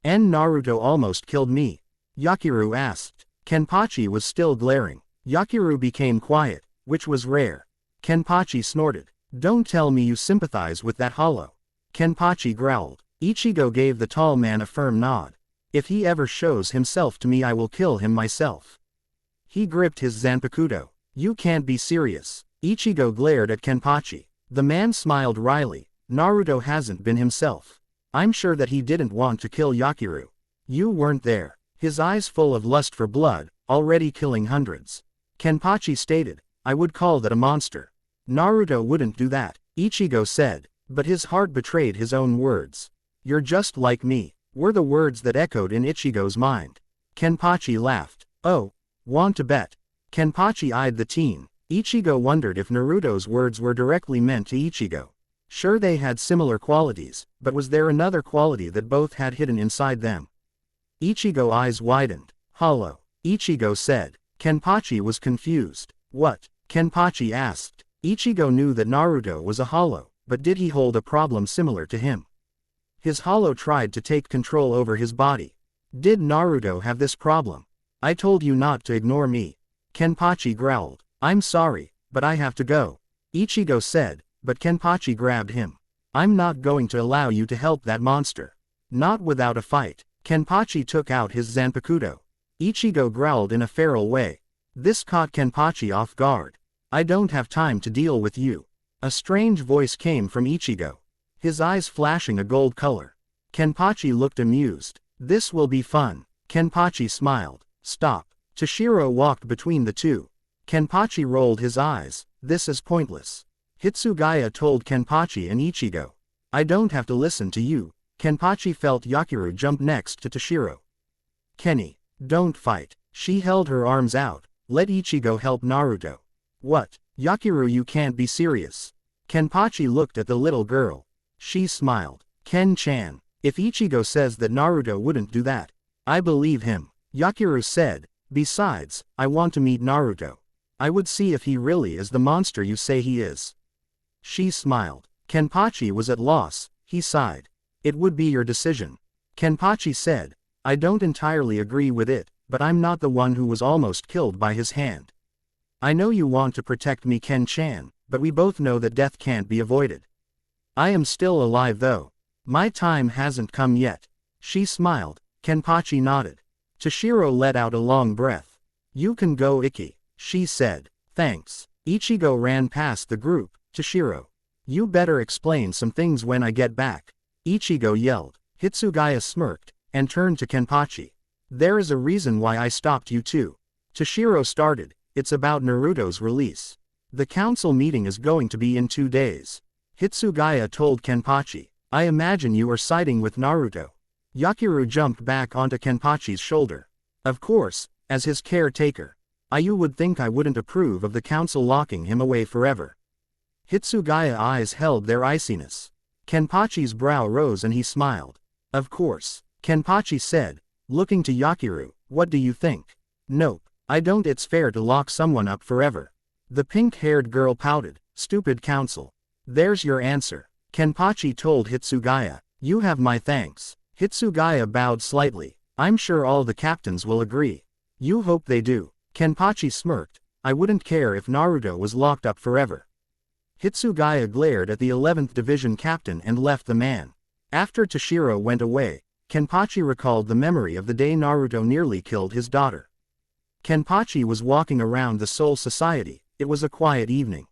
And Naruto almost killed me. Yakiru asked. Kenpachi was still glaring. Yakiru became quiet, which was rare. Kenpachi snorted. Don't tell me you sympathize with that hollow. Kenpachi growled. Ichigo gave the tall man a firm nod. If he ever shows himself to me I will kill him myself. He gripped his Zanpakuto. You can't be serious. Ichigo glared at Kenpachi. The man smiled wryly. Naruto hasn't been himself. I'm sure that he didn't want to kill Yakiru. You weren't there. His eyes full of lust for blood, already killing hundreds. Kenpachi stated. I would call that a monster. Naruto wouldn't do that, Ichigo said, but his heart betrayed his own words. You're just like me, were the words that echoed in Ichigo's mind. Kenpachi laughed. Oh, want to bet? Kenpachi eyed the teen. Ichigo wondered if Naruto's words were directly meant to Ichigo. Sure, they had similar qualities, but was there another quality that both had hidden inside them? Ichigo's eyes widened. Hollow, Ichigo said. Kenpachi was confused. What? Kenpachi asked. Ichigo knew that Naruto was a hollow, but did he hold a problem similar to him? His hollow tried to take control over his body. Did Naruto have this problem? I told you not to ignore me. Kenpachi growled. I'm sorry, but I have to go. Ichigo said, but Kenpachi grabbed him. I'm not going to allow you to help that monster. Not without a fight. Kenpachi took out his Zanpakuto. Ichigo growled in a feral way. This caught Kenpachi off guard. I don't have time to deal with you. A strange voice came from Ichigo. His eyes flashing a gold color. Kenpachi looked amused. This will be fun. Kenpachi smiled. Stop. Toshiro walked between the two. Kenpachi rolled his eyes. This is pointless. Hitsugaya told Kenpachi and Ichigo. I don't have to listen to you. Kenpachi felt Yakiru jump next to Toshiro. Kenny, don't fight. She held her arms out. Let Ichigo help Naruto. What? Yakiru, you can't be serious. Kenpachi looked at the little girl. She smiled. Ken-chan, if Ichigo says that Naruto wouldn't do that, I believe him. Yakiru said, besides, I want to meet Naruto. I would see if he really is the monster you say he is. She smiled. Kenpachi was at loss, he sighed. It would be your decision. Kenpachi said, I don't entirely agree with it, but I'm not the one who was almost killed by his hand. I know you want to protect me, Ken-chan, but we both know that death can't be avoided. I am still alive though. My time hasn't come yet. She smiled. Kenpachi nodded. Toshiro let out a long breath. You can go, Ikki, she said. Thanks. Ichigo ran past the group. Toshiro, you better explain some things when I get back. Ichigo yelled. Hitsugaya smirked, and turned to Kenpachi. There is a reason why I stopped you too. Toshiro started, it's about Naruto's release. The council meeting is going to be in 2 days. Hitsugaya told Kenpachi. I imagine you are siding with Naruto. Yakiru jumped back onto Kenpachi's shoulder. Of course, as his caretaker. You would think I wouldn't approve of the council locking him away forever. Hitsugaya's eyes held their iciness. Kenpachi's brow rose and he smiled. Of course, Kenpachi said, looking to Yakiru, what do you think? Nope, I don't. It's fair to lock someone up forever. The pink-haired girl pouted. Stupid council. There's your answer. Kenpachi told Hitsugaya. You have my thanks. Hitsugaya bowed slightly. I'm sure all the captains will agree. You hope they do. Kenpachi smirked. I wouldn't care if Naruto was locked up forever. Hitsugaya glared at the 11th Division captain and left the man. After Toshiro went away, Kenpachi recalled the memory of the day Naruto nearly killed his daughter. Kenpachi was walking around the Soul Society. It was a quiet evening.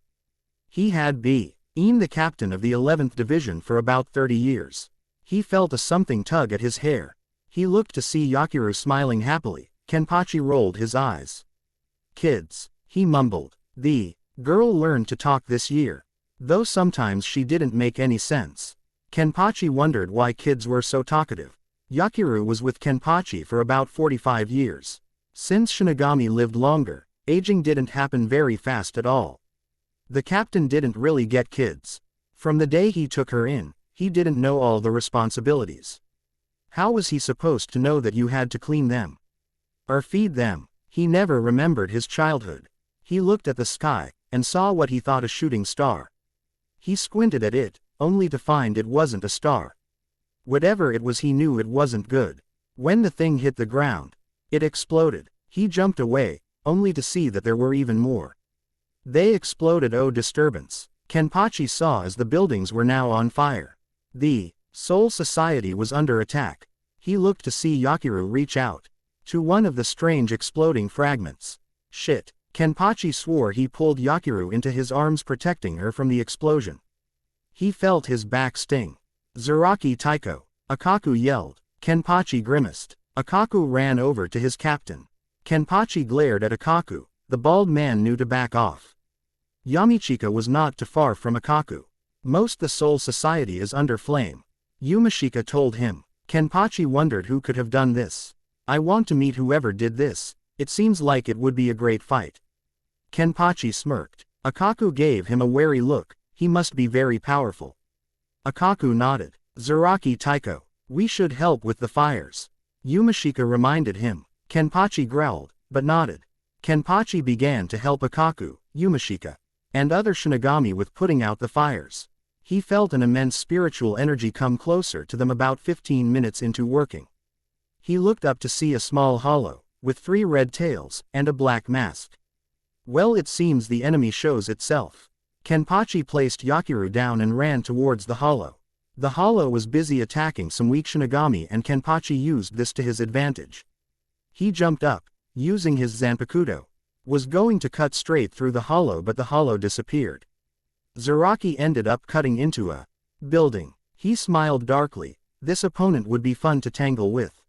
He had been the captain of the 11th Division for about 30 years. He felt a something tug at his hair. He looked to see Yakiru smiling happily. Kenpachi rolled his eyes. Kids, he mumbled. The girl learned to talk this year. Though sometimes she didn't make any sense. Kenpachi wondered why kids were so talkative. Yakiru was with Kenpachi for about 45 years. Since Shinigami lived longer, aging didn't happen very fast at all. The captain didn't really get kids. From the day he took her in, he didn't know all the responsibilities. How was he supposed to know that you had to clean them? Or feed them? He never remembered his childhood. He looked at the sky, and saw what he thought a shooting star. He squinted at it, only to find it wasn't a star. Whatever it was, he knew it wasn't good. When the thing hit the ground, it exploded. He jumped away, only to see that there were even more. They exploded. Oh, disturbance. Kenpachi saw as the buildings were now on fire. The Soul Society was under attack. He looked to see Yakiru reach out to one of the strange exploding fragments. Shit. Kenpachi swore he pulled Yakiru into his arms, protecting her from the explosion. He felt his back sting. Zaraki Taiko. Akaku yelled. Kenpachi grimaced. Akaku ran over to his captain. Kenpachi glared at Akaku. The bald man knew to back off. Yamichika was not too far from Akaku. Most the Soul Society is under flame. Yumashika told him. Kenpachi wondered who could have done this. I want to meet whoever did this. It seems like it would be a great fight. Kenpachi smirked. Akaku gave him a wary look. He must be very powerful. Akaku nodded. Zaraki Taiko. We should help with the fires. Yumashika reminded him. Kenpachi growled, but nodded. Kenpachi began to help Akaku, Yumashika, and other Shinigami with putting out the fires. He felt an immense spiritual energy come closer to them about 15 minutes into working. He looked up to see a small hollow, with 3 red tails, and a black mask. Well, it seems the enemy shows itself. Kenpachi placed Yakiru down and ran towards the hollow. The hollow was busy attacking some weak Shinigami, and Kenpachi used this to his advantage. He jumped up, using his Zanpakuto. Was going to cut straight through the hollow, but the hollow disappeared. Zaraki ended up cutting into a building. He smiled darkly. This opponent would be fun to tangle with.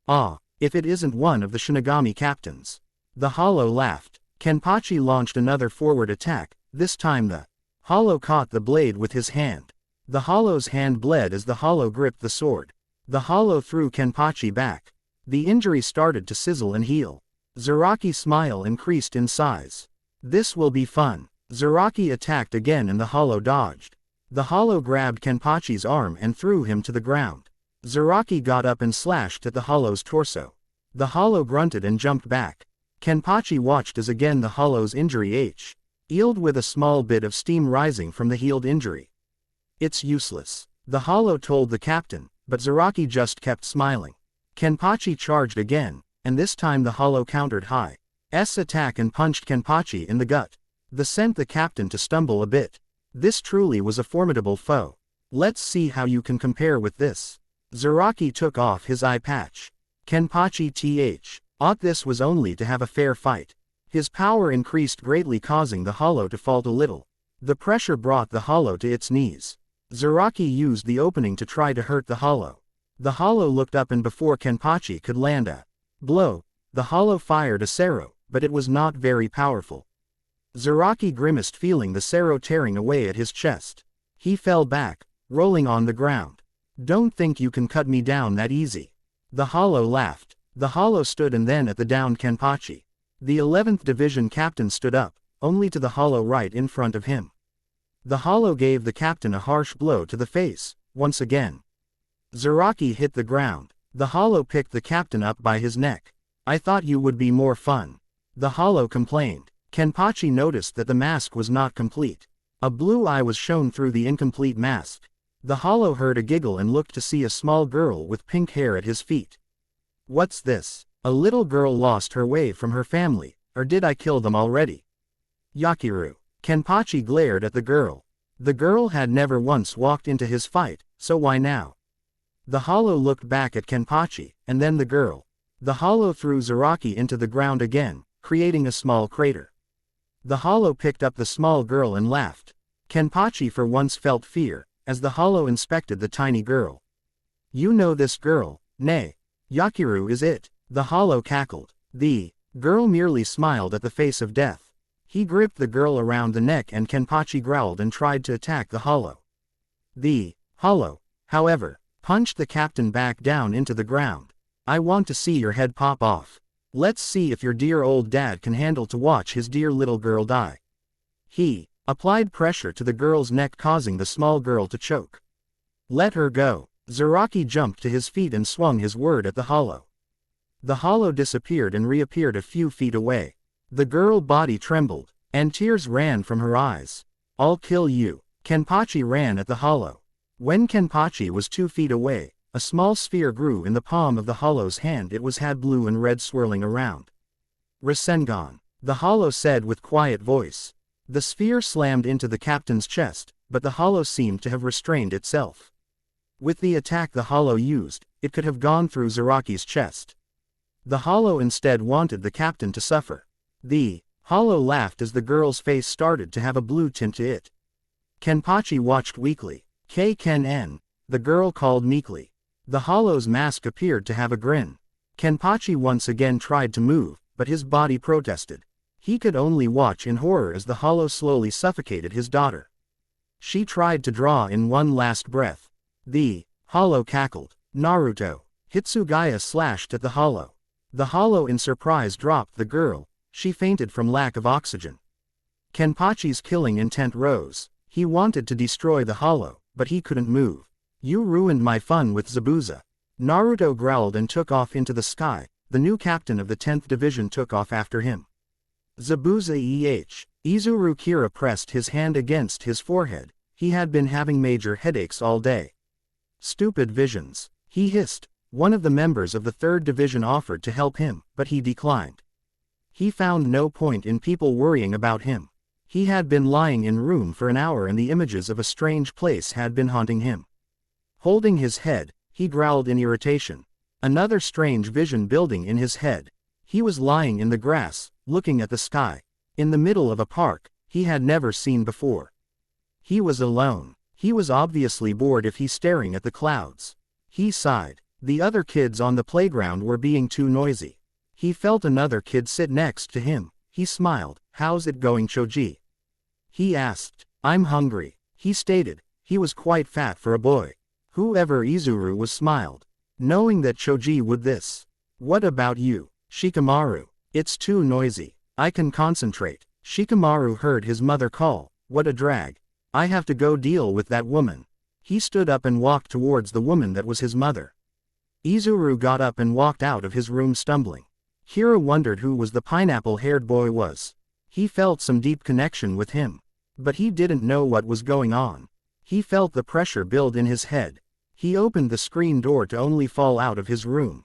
Ah, if it isn't one of the Shinigami captains. The hollow laughed. Kenpachi launched another forward attack. This time the hollow caught the blade with his hand. The hollow's hand bled as the hollow gripped the sword. The hollow threw Kenpachi back. The injury started to sizzle and heal. Zaraki's smile increased in size. This will be fun. Zaraki attacked again and the hollow dodged. The hollow grabbed Kenpachi's arm and threw him to the ground. Zaraki got up and slashed at the hollow's torso. The hollow grunted and jumped back. Kenpachi watched as again the hollow's injury healed with a small bit of steam rising from the healed injury. It's useless, the hollow told the captain, but Zaraki just kept smiling. Kenpachi charged again, and this time the hollow countered High's attack and punched Kenpachi in the gut. This sent the captain to stumble a bit. This truly was a formidable foe. Let's see how you can compare with this. Zaraki took off his eye patch. Kenpachi thought this was only to have a fair fight. His power increased greatly, causing the hollow to fall a little. The pressure brought the hollow to its knees. Zaraki used the opening to try to hurt the hollow. The hollow looked up and before Kenpachi could land a blow, the hollow fired a Sero, but it was not very powerful. Zaraki grimaced, feeling the Sero tearing away at his chest. He fell back, rolling on the ground. Don't think you can cut me down that easy. The hollow laughed. The hollow stood and then at the downed Kenpachi. The 11th Division captain stood up, only to the hollow right in front of him. The hollow gave the captain a harsh blow to the face, once again. Zaraki hit the ground. The hollow picked the captain up by his neck. I thought you would be more fun. The hollow complained. Kenpachi noticed that the mask was not complete. A blue eye was shown through the incomplete mask. The hollow heard a giggle and looked to see a small girl with pink hair at his feet. What's this? A little girl lost her way from her family, or did I kill them already? Yakiru. Kenpachi glared at the girl. The girl had never once walked into his fight, so why now? The hollow looked back at Kenpachi, and then the girl. The hollow threw Zaraki into the ground again, creating a small crater. The hollow picked up the small girl and laughed. Kenpachi for once felt fear, as the hollow inspected the tiny girl. You know this girl, nay. Yakiru is it? The hollow cackled. The girl merely smiled at the face of death. He gripped the girl around the neck and Kenpachi growled and tried to attack the hollow. The hollow, however, punched the captain back down into the ground. I want to see your head pop off. Let's see if your dear old dad can handle to watch his dear little girl die. He applied pressure to the girl's neck, causing the small girl to choke. Let her go. Zaraki jumped to his feet and swung his word at the hollow. The hollow disappeared and reappeared a few feet away. The girl's body trembled, and tears ran from her eyes. I'll kill you. Kenpachi ran at the hollow. When Kenpachi was 2 feet away, a small sphere grew in the palm of the hollow's hand. It had blue and red swirling around. Rasengan, the hollow said with quiet voice. The sphere slammed into the captain's chest, but the hollow seemed to have restrained itself. With the attack the hollow used, it could have gone through Zaraki's chest. The hollow instead wanted the captain to suffer. The hollow laughed as the girl's face started to have a blue tint to it. Kenpachi watched weakly. Ken, the girl called meekly. The hollow's mask appeared to have a grin. Kenpachi once again tried to move, but his body protested. He could only watch in horror as the hollow slowly suffocated his daughter. She tried to draw in one last breath. The hollow cackled. Naruto. Hitsugaya slashed at the hollow. The hollow in surprise dropped the girl. She fainted from lack of oxygen. Kenpachi's killing intent rose. He wanted to destroy the hollow, but he couldn't move. You ruined my fun with Zabuza. Naruto growled and took off into the sky. The new captain of the 10th Division took off after him. Zabuza Izuru Kira pressed his hand against his forehead. He had been having major headaches all day. Stupid visions, he hissed. One of the members of the 3rd Division offered to help him, but he declined. He found no point in people worrying about him. He had been lying in room for an hour and the images of a strange place had been haunting him. Holding his head, he growled in irritation. Another strange vision building in his head. He was lying in the grass, looking at the sky. In the middle of a park he had never seen before. He was alone. He was obviously bored if he's staring at the clouds. He sighed. The other kids on the playground were being too noisy. He felt another kid sit next to him. He smiled. How's it going, Choji? He asked. I'm hungry, he stated. He was quite fat for a boy. Whoever Izuru was smiled, knowing that Choji would this. What about you, Shikamaru? It's too noisy. I can concentrate. Shikamaru heard his mother call, "What a drag. I have to go deal with that woman." He stood up and walked towards the woman that was his mother. Izuru got up and walked out of his room stumbling. Hira wondered who was the pineapple-haired boy was. He felt some deep connection with him. But he didn't know what was going on. He felt the pressure build in his head. He opened the screen door to only fall out of his room.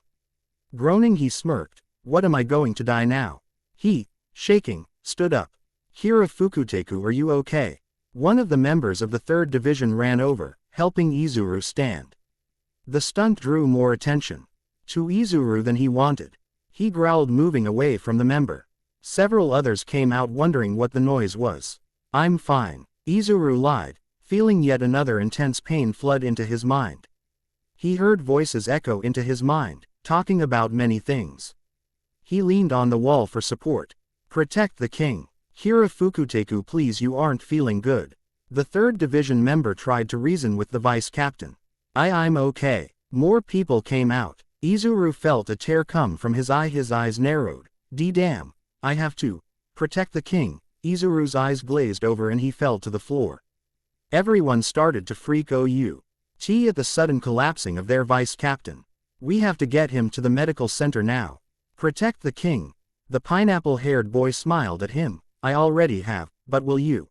Groaning, he smirked. "What, am I going to die now?" He, shaking, stood up. "Hira Fukuteku, are you okay?" One of the members of the 3rd Division ran over, helping Izuru stand. The stunt drew more attention to Izuru than he wanted. He growled, moving away from the member. Several others came out wondering what the noise was. "I'm fine," Izuru lied, feeling yet another intense pain flood into his mind. He heard voices echo into his mind, talking about many things. He leaned on the wall for support. "Protect the king. Hira Fukuteku, please, you aren't feeling good." The 3rd Division member tried to reason with the vice captain. I'm okay." More people came out. Izuru felt a tear come from his eye. His eyes narrowed. Damn. I have to protect the king." Izuru's eyes glazed over and he fell to the floor. Everyone started to freak out at the sudden collapsing of their vice captain. "We have to get him to the medical center now. Protect the king." The pineapple-haired boy smiled at him. "I already have, but will you?"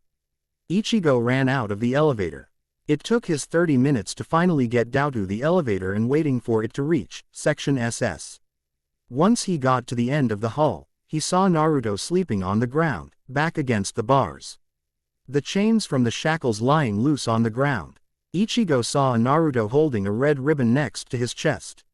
Ichigo ran out of the elevator. It took his 30 minutes to finally get down to the elevator and waiting for it to reach Section SS. Once he got to the end of the hall, he saw Naruto sleeping on the ground, back against the bars. The chains from the shackles lying loose on the ground. Ichigo saw Naruto holding a red ribbon next to his chest.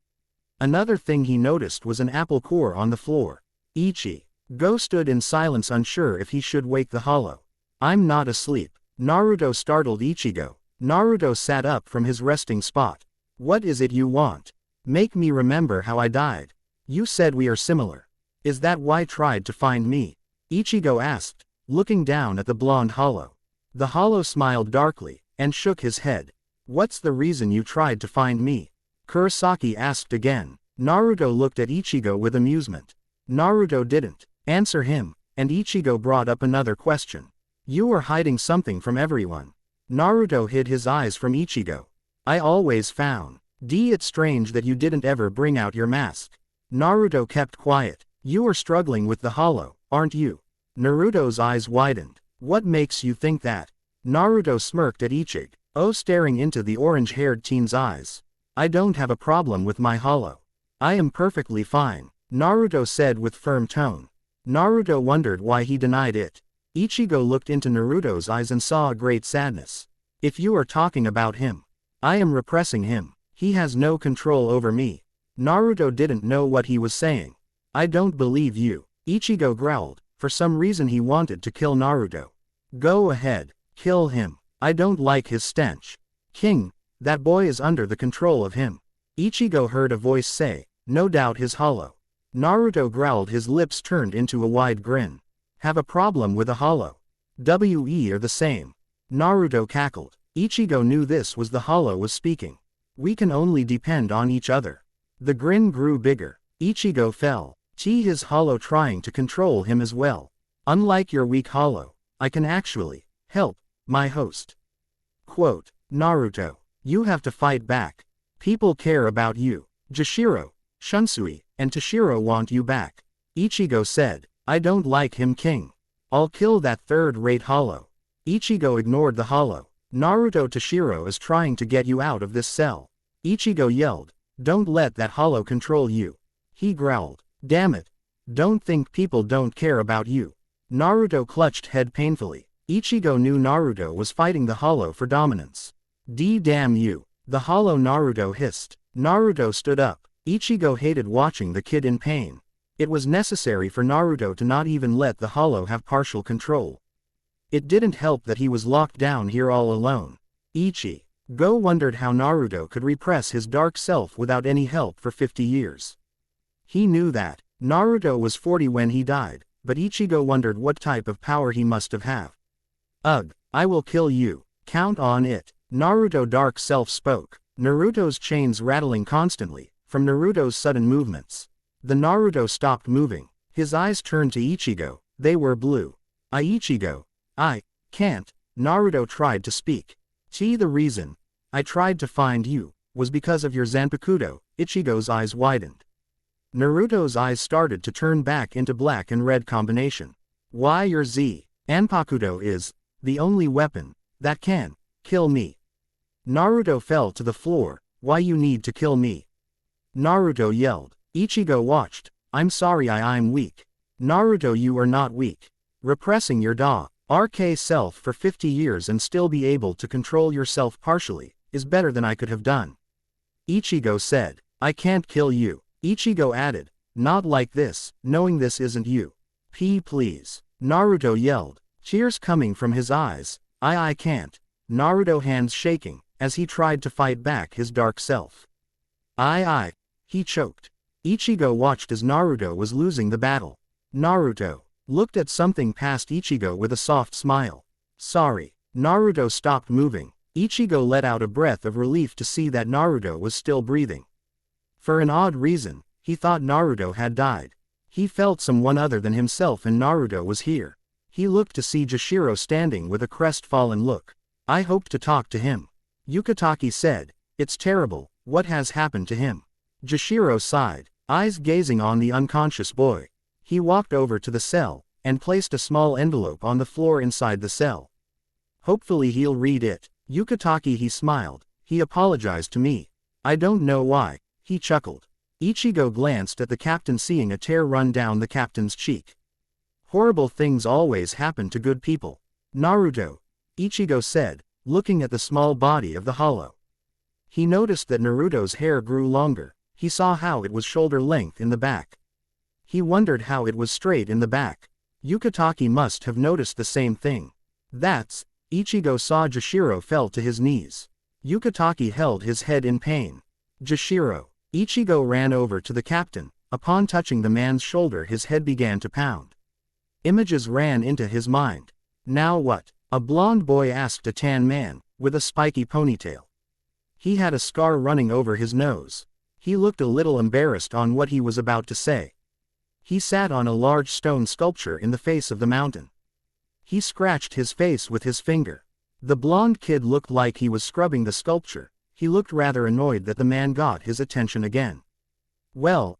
Another thing he noticed was an apple core on the floor. Ichigo stood in silence, unsure if he should wake the hollow. "I'm not asleep." Naruto startled Ichigo. Naruto sat up from his resting spot. "What is it you want? Make me remember how I died. You said we are similar. Is that why you tried to find me?" Ichigo asked, looking down at the blonde hollow. The hollow smiled darkly, and shook his head. "What's the reason you tried to find me?" Kurosaki asked again. Naruto looked at Ichigo with amusement. Naruto didn't answer him, and Ichigo brought up another question. "You were hiding something from everyone." Naruto hid his eyes from Ichigo. "I always found it strange that you didn't ever bring out your mask." Naruto kept quiet. "You are struggling with the hollow, aren't you?" Naruto's eyes widened. "What makes you think that?" Naruto smirked at Ichigo, staring into the orange-haired teen's eyes. "I don't have a problem with my hollow. I am perfectly fine," Naruto said with firm tone. Naruto wondered why he denied it. Ichigo looked into Naruto's eyes and saw a great sadness. "If you are talking about him, I am repressing him. He has no control over me." Naruto didn't know what he was saying. "I don't believe you," Ichigo growled. For some reason he wanted to kill Naruto. "Go ahead, kill him. I don't like his stench. King, that boy is under the control of him." Ichigo heard a voice say, "No doubt his hollow." Naruto growled, his lips turned into a wide grin. "Have a problem with a hollow? We are the same." Naruto cackled. Ichigo knew this was the hollow was speaking. "We can only depend on each other." The grin grew bigger. Ichigo fell. His hollow trying to control him as well. "Unlike your weak hollow, I can actually help my host." Quote, "Naruto, you have to fight back. People care about you. Jashiro, Shunsui, and Toshiro want you back." Ichigo said, "I don't like him, King. I'll kill that third-rate hollow." Ichigo ignored the hollow. "Naruto, Toshiro is trying to get you out of this cell." Ichigo yelled, "Don't let that hollow control you." He growled, "Damn it. Don't think people don't care about you." Naruto clutched head painfully. Ichigo knew Naruto was fighting the hollow for dominance. Damn you." The hollow Naruto hissed. Naruto stood up. Ichigo hated watching the kid in pain. It was necessary for Naruto to not even let the hollow have partial control. It didn't help that he was locked down here all alone. Ichigo wondered how Naruto could repress his dark self without any help for 50 years. He knew that Naruto was 40 when he died, but Ichigo wondered what type of power he must have. "Ugh, I will kill you. Count on it." Naruto dark self spoke. Naruto's chains rattling constantly, from Naruto's sudden movements. The Naruto stopped moving. His eyes turned to Ichigo. They were blue. Ichigo. I can't. Naruto tried to speak. The reason I tried to find you was because of your Zanpakuto. Ichigo's eyes widened. Naruto's eyes started to turn back into black and red combination. Why your Zanpakuto is the only weapon that can kill me. Naruto fell to the floor. Why you need to kill me? Naruto yelled. Ichigo watched. I'm sorry I'm weak. Naruto, you are not weak. Repressing your RK self for 50 years and still be able to control yourself partially is better than I could have done. Ichigo said. I can't kill you. Ichigo added. Not like this, knowing this isn't you. Please. Naruto yelled. Tears coming from his eyes. I can't. Naruto hands shaking, as he tried to fight back his dark self. He choked. Ichigo watched as Naruto was losing the battle. Naruto looked at something past Ichigo with a soft smile. Sorry. Naruto stopped moving. Ichigo let out a breath of relief to see that Naruto was still breathing. For an odd reason, he thought Naruto had died. He felt someone other than himself and Naruto was here. He looked to see Jashiro standing with a crestfallen look. I hoped to talk to him. Yukatake said. It's terrible, what has happened to him? Jashiro sighed, eyes gazing on the unconscious boy. He walked over to the cell, and placed a small envelope on the floor inside the cell. Hopefully he'll read it. Yukatake, he smiled. He apologized to me. I don't know why. He chuckled. Ichigo glanced at the captain, seeing a tear run down the captain's cheek. Horrible things always happen to good people. Naruto, Ichigo said, looking at the small body of the hollow. He noticed that Naruto's hair grew longer. He saw how it was shoulder length in the back. He wondered how it was straight in the back. Yukatake must have noticed the same thing. Ichigo saw Jashiro fell to his knees. Yukatake held his head in pain. Jashiro. Ichigo ran over to the captain. Upon touching the man's shoulder, his head began to pound. Images ran into his mind. Now what? A blonde boy asked a tan man, with a spiky ponytail. He had a scar running over his nose. He looked a little embarrassed on what he was about to say. He sat on a large stone sculpture in the face of the mountain. He scratched his face with his finger. The blonde kid looked like he was scrubbing the sculpture. He looked rather annoyed that the man got his attention again. Well,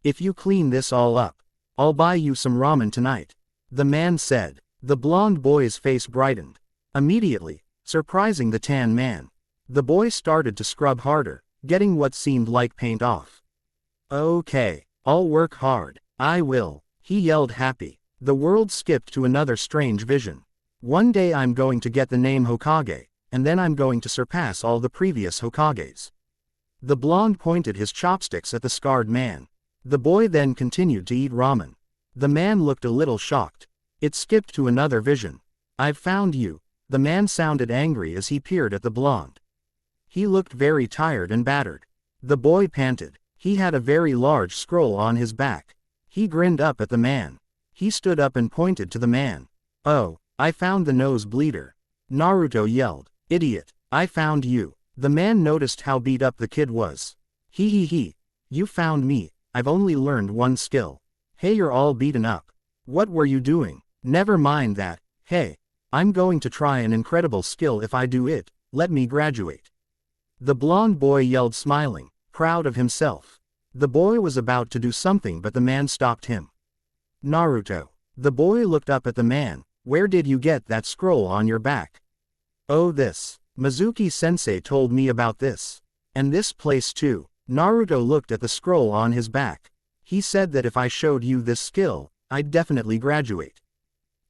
if you clean this all up, I'll buy you some ramen tonight, the man said. The blonde boy's face brightened. Immediately, surprising the tan man. The boy started to scrub harder, getting what seemed like paint off. Okay, I'll work hard. I will, he yelled happy. The world skipped to another strange vision. One day I'm going to get the name Hokage, and then I'm going to surpass all the previous Hokages. The blonde pointed his chopsticks at the scarred man. The boy then continued to eat ramen. The man looked a little shocked. It skipped to another vision. I've found you. The man sounded angry as he peered at the blonde. He looked very tired and battered. The boy panted. He had a very large scroll on his back. He grinned up at the man. He stood up and pointed to the man. Oh, I found the nose bleeder. Naruto yelled. Idiot, I found you. The man noticed how beat up the kid was. He. You found me. I've only learned one skill. Hey, you're all beaten up. What were you doing? Never mind that. Hey, I'm going to try an incredible skill. If I do it, let me graduate. The blonde boy yelled, smiling, proud of himself. The boy was about to do something, but the man stopped him. Naruto. The boy looked up at the man. Where did you get that scroll on your back? Oh, this. Mizuki-sensei told me about this. And this place too. Naruto looked at the scroll on his back. He said that if I showed you this skill, I'd definitely graduate.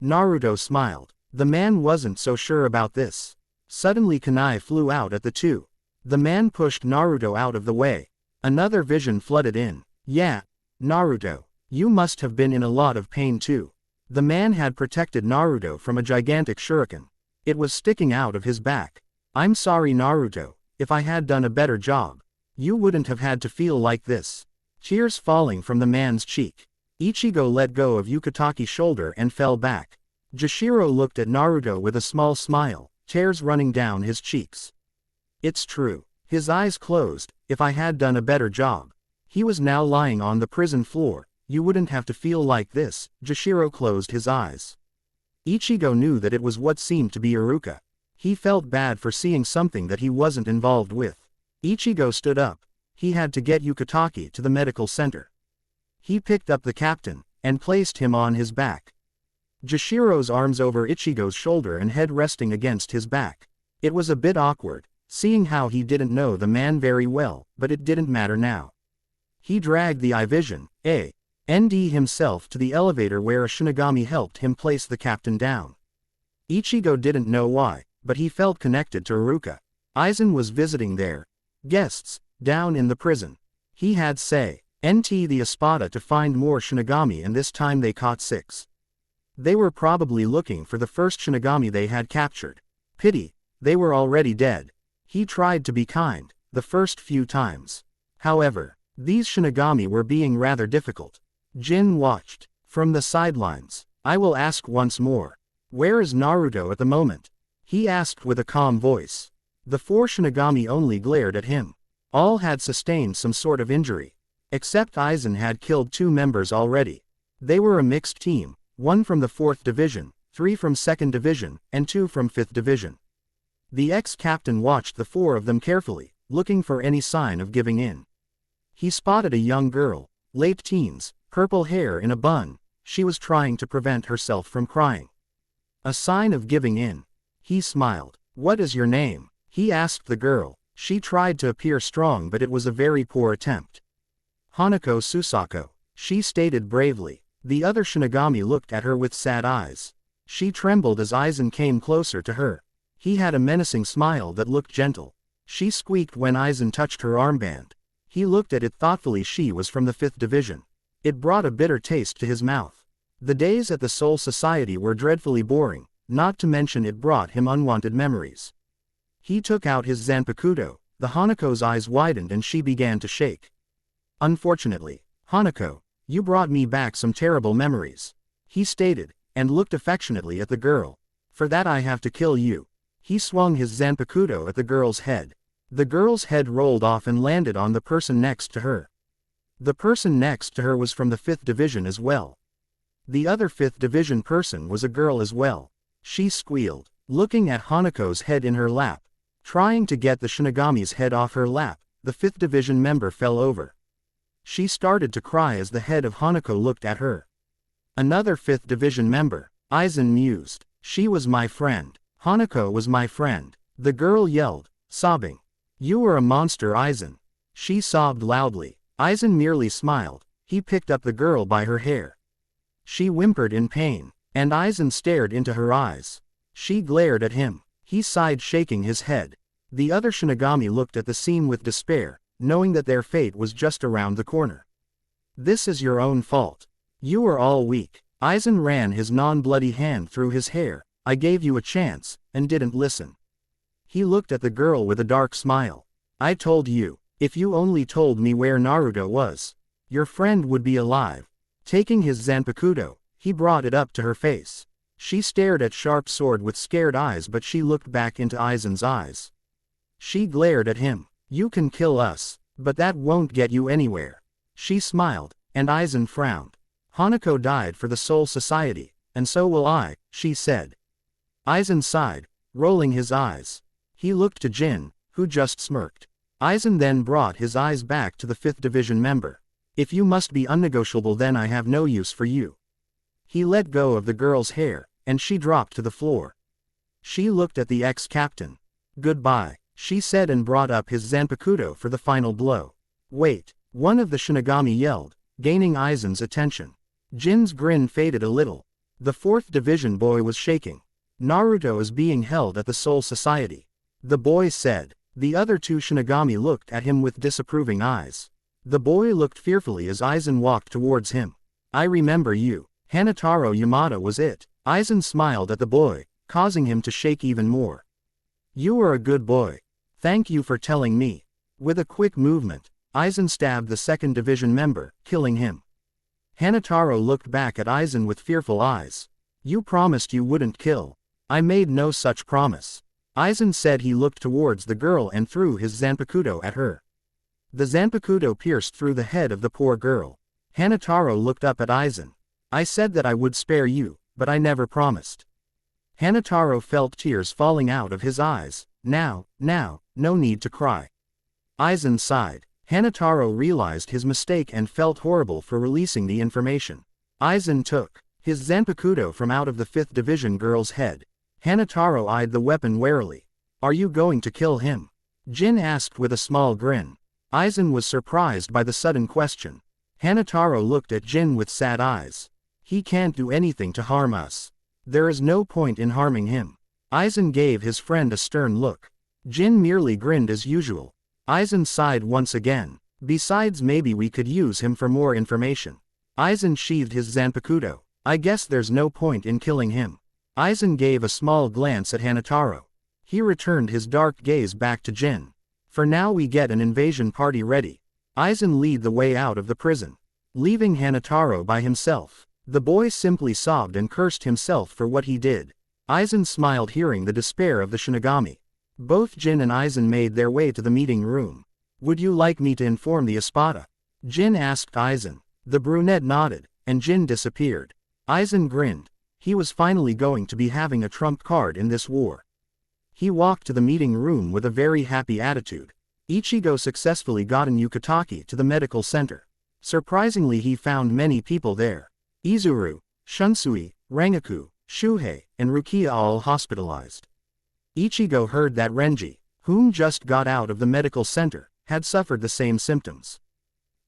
Naruto smiled. The man wasn't so sure about this. Suddenly kunai flew out at the two. The man pushed Naruto out of the way. Another vision flooded in. Yeah, Naruto, you must have been in a lot of pain too. The man had protected Naruto from a gigantic shuriken. It was sticking out of his back. I'm sorry, Naruto. If I had done a better job, you wouldn't have had to feel like this. Tears falling from the man's cheek. Ichigo let go of Yukataki's shoulder and fell back. Jashiro looked at Naruto with a small smile, tears running down his cheeks. It's true. His eyes closed. If I had done a better job. He was now lying on the prison floor. You wouldn't have to feel like this. Jashiro closed his eyes. Ichigo knew that it was what seemed to be Iruka. He felt bad for seeing something that he wasn't involved with. Ichigo stood up. He had to get Yukitake to the medical center. He picked up the captain, and placed him on his back. Jashiro's arms over Ichigo's shoulder and head resting against his back. It was a bit awkward, seeing how he didn't know the man very well, but it didn't matter now. He dragged the eye vision, and himself to the elevator where a Shinigami helped him place the captain down. Ichigo didn't know why, but he felt connected to Iruka. Aizen was visiting their guests, down in the prison. He had the Espada to find more Shinigami, and this time they caught 6. They were probably looking for the first Shinigami they had captured. Pity, they were already dead. He tried to be kind, the first few times. However, these Shinigami were being rather difficult. Jin watched from the sidelines. I will ask once more. Where is Naruto at the moment? He asked with a calm voice. The 4 Shinigami only glared at him. All had sustained some sort of injury. Except Aizen had killed 2 members already. They were a mixed team, 1 from the 4th division, 3 from 2nd division, and 2 from 5th division. The ex-captain watched the 4 of them carefully, looking for any sign of giving in. He spotted a young girl, late teens, purple hair in a bun. She was trying to prevent herself from crying. A sign of giving in. He smiled. What is your name? He asked the girl. She tried to appear strong, but it was a very poor attempt. Hanako Susako, she stated bravely. The other Shinigami looked at her with sad eyes. She trembled as Aizen came closer to her. He had a menacing smile that looked gentle. She squeaked when Aizen touched her armband. He looked at it thoughtfully. She was from the 5th division. It brought a bitter taste to his mouth. The days at the Soul Society were dreadfully boring, not to mention it brought him unwanted memories. He took out his Zanpakuto. The Hanako's eyes widened and she began to shake. Unfortunately, Hanako, you brought me back some terrible memories. He stated, and looked affectionately at the girl. For that I have to kill you. He swung his Zanpakuto at the girl's head. The girl's head rolled off and landed on the person next to her. The person next to her was from the 5th division as well. The other 5th division person was a girl as well. She squealed, looking at Hanako's head in her lap. Trying to get the Shinigami's head off her lap, the 5th division member fell over. She started to cry as the head of Hanako looked at her. Another 5th division member, Aizen mused. She was my friend. Hanako was my friend. The girl yelled, sobbing. You were a monster, Aizen. She sobbed loudly. Aizen merely smiled. He picked up the girl by her hair. She whimpered in pain, and Aizen stared into her eyes. She glared at him. He sighed, shaking his head. The other Shinigami looked at the scene with despair, knowing that their fate was just around the corner. This is your own fault. You are all weak. Aizen ran his non-bloody hand through his hair. I gave you a chance, and didn't listen. He looked at the girl with a dark smile. I told you, if you only told me where Naruto was, your friend would be alive. Taking his Zanpakuto, he brought it up to her face. She stared at Sharp Sword with scared eyes, but she looked back into Aizen's eyes. She glared at him. You can kill us, but that won't get you anywhere. She smiled, and Aizen frowned. Hanako died for the Soul Society, and so will I, she said. Aizen sighed, rolling his eyes. He looked to Jin, who just smirked. Aizen then brought his eyes back to the 5th division member. If you must be unnegotiable, then I have no use for you. He let go of the girl's hair, and she dropped to the floor. She looked at the ex-captain. Goodbye, she said, and brought up his Zanpakuto for the final blow. Wait, one of the Shinigami yelled, gaining Aizen's attention. Jin's grin faded a little. The 4th division boy was shaking. Naruto is being held at the Soul Society. The boy said. The other 2 Shinigami looked at him with disapproving eyes. The boy looked fearfully as Aizen walked towards him. I remember you. Hanataro Yamada was it. Aizen smiled at the boy, causing him to shake even more. You are a good boy. Thank you for telling me. With a quick movement, Aizen stabbed the 2nd division member, killing him. Hanataro looked back at Aizen with fearful eyes. You promised you wouldn't kill. I made no such promise. Aizen said. He looked towards the girl and threw his Zanpakuto at her. The Zanpakuto pierced through the head of the poor girl. Hanataro looked up at Aizen. I said that I would spare you, but I never promised. Hanataro felt tears falling out of his eyes. Now, no need to cry. Aizen sighed. Hanataro realized his mistake and felt horrible for releasing the information. Aizen took his Zanpakuto from out of the 5th Division girl's head. Hanataro eyed the weapon warily. Are you going to kill him? Jin asked with a small grin. Aizen was surprised by the sudden question. Hanataro looked at Jin with sad eyes. He can't do anything to harm us. There is no point in harming him. Aizen gave his friend a stern look. Jin merely grinned as usual. Aizen sighed once again. Besides, maybe we could use him for more information. Aizen sheathed his Zanpakuto. I guess there's no point in killing him. Aizen gave a small glance at Hanataro. He returned his dark gaze back to Jin. For now we get an invasion party ready. Aizen lead the way out of the prison, leaving Hanataro by himself. The boy simply sobbed and cursed himself for what he did. Aizen smiled hearing the despair of the Shinigami. Both Jin and Aizen made their way to the meeting room. Would you like me to inform the Espada? Jin asked Aizen. The brunette nodded, and Jin disappeared. Aizen grinned. He was finally going to be having a trump card in this war. He walked to the meeting room with a very happy attitude. Ichigo successfully got an Yukatake to the medical center. Surprisingly, he found many people there. Izuru, Shunsui, Rangaku, Shuhei, and Rukia all hospitalized. Ichigo heard that Renji, whom just got out of the medical center, had suffered the same symptoms.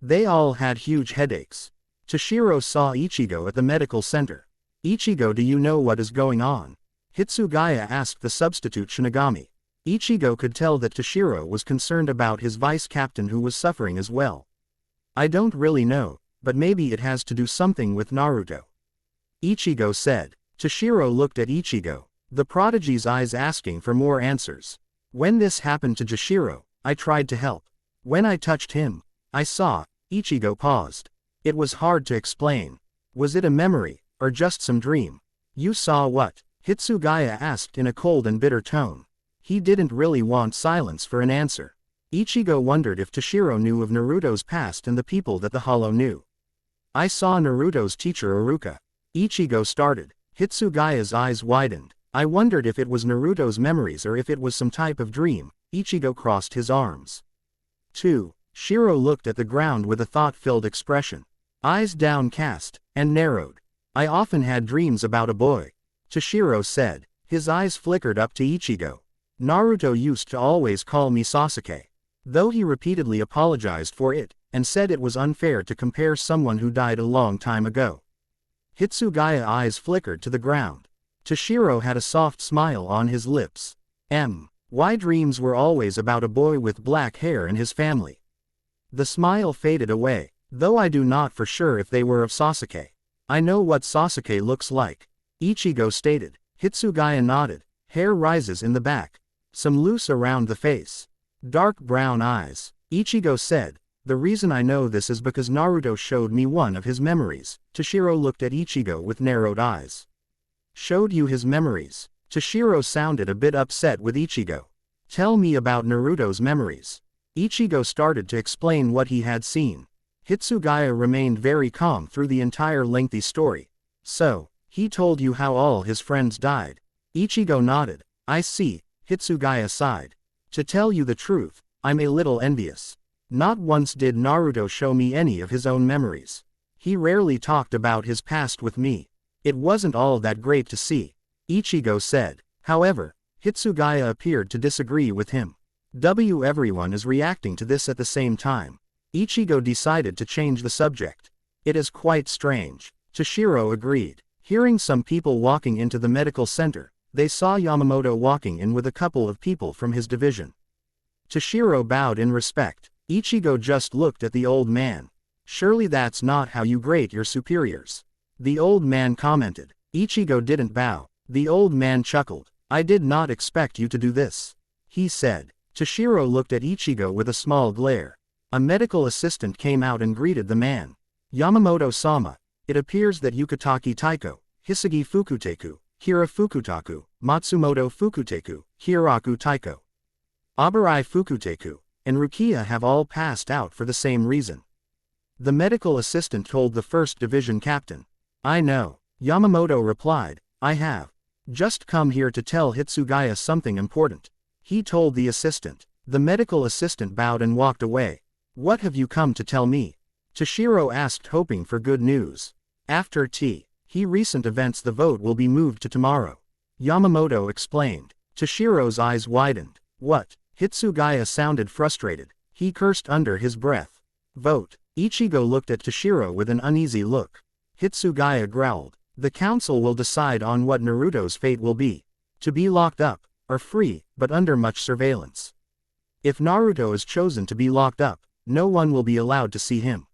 They all had huge headaches. Toshiro saw Ichigo at the medical center. Ichigo, do you know what is going on? Hitsugaya asked the substitute Shinigami. Ichigo could tell that Toshiro was concerned about his vice captain who was suffering as well. I don't really know, but maybe it has to do something with Naruto. Ichigo said. Toshiro looked at Ichigo, the prodigy's eyes asking for more answers. When this happened to Toshiro, I tried to help. When I touched him, I saw. Ichigo paused. It was hard to explain. Was it a memory, or just some dream? You saw what? Hitsugaya asked in a cold and bitter tone. He didn't really want silence for an answer. Ichigo wondered if Toshiro knew of Naruto's past and the people that the Hollow knew. I saw Naruto's teacher Iruka. Ichigo started. Hitsugaya's eyes widened. I wondered if it was Naruto's memories or if it was some type of dream. Ichigo crossed his arms. 2. Shiro looked at the ground with a thought-filled expression. Eyes downcast, and narrowed. I often had dreams about a boy. Toshiro said. His eyes flickered up to Ichigo. Naruto used to always call me Sasuke. Though he repeatedly apologized for it, and said it was unfair to compare someone who died a long time ago. Hitsugaya's eyes flickered to the ground. Toshiro had a soft smile on his lips. Why dreams were always about a boy with black hair and his family. The smile faded away, though I do not for sure if they were of Sasuke. I know what Sasuke looks like. Ichigo stated. Hitsugaya nodded. Hair rises in the back. Some loose around the face. Dark brown eyes. Ichigo said. The reason I know this is because Naruto showed me one of his memories. Toshiro looked at Ichigo with narrowed eyes. Showed you his memories? Toshiro sounded a bit upset with Ichigo. Tell me about Naruto's memories. Ichigo started to explain what he had seen. Hitsugaya remained very calm through the entire lengthy story. So, he told you how all his friends died. Ichigo nodded. I see. Hitsugaya sighed. To tell you the truth, I'm a little envious. Not once did Naruto show me any of his own memories. He rarely talked about his past with me. It wasn't all that great to see. Ichigo said. However, Hitsugaya appeared to disagree with him. Everyone is reacting to this at the same time. Ichigo decided to change the subject. It is quite strange. Toshiro agreed. Hearing some people walking into the medical center, they saw Yamamoto walking in with a couple of people from his division. Toshiro bowed in respect. Ichigo just looked at the old man. Surely that's not how you grade your superiors. The old man commented. Ichigo didn't bow. The old man chuckled. I did not expect you to do this. He said. Toshiro looked at Ichigo with a small glare. A medical assistant came out and greeted the man. Yamamoto-sama, it appears that Yukatake Taiko, Hisagi Fukuteku, Hira Fukutaku, Matsumoto Fukuteku, Hiraku Taiko, Abarai Fukuteku, and Rukia have all passed out for the same reason. The medical assistant told the 1st Division captain. I know. Yamamoto replied. I have. Just come here to tell Hitsugaya something important, he told the assistant. The medical assistant bowed and walked away. What have you come to tell me? Toshiro asked, hoping for good news. After tea, recent events, the vote will be moved to tomorrow, Yamamoto explained. Toshiro's eyes widened. What? Hitsugaya sounded frustrated. He cursed under his breath. Vote. Ichigo looked at Toshiro with an uneasy look. Hitsugaya growled. The council will decide on what Naruto's fate will be. To be locked up, or free, but under much surveillance. If Naruto is chosen to be locked up, no one will be allowed to see him.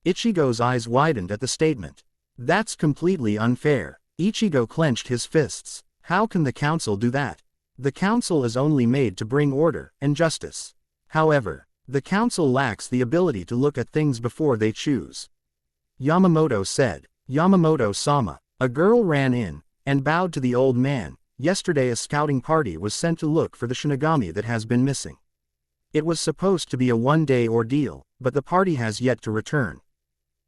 Ichigo's eyes widened at the statement. That's completely unfair. Ichigo clenched his fists. How can the council do that? The council is only made to bring order and justice. However, the council lacks the ability to look at things before they choose. Yamamoto said. Yamamoto-sama. A girl ran in and bowed to the old man. Yesterday a scouting party was sent to look for the Shinigami that has been missing. It was supposed to be a one-day ordeal, but the party has yet to return.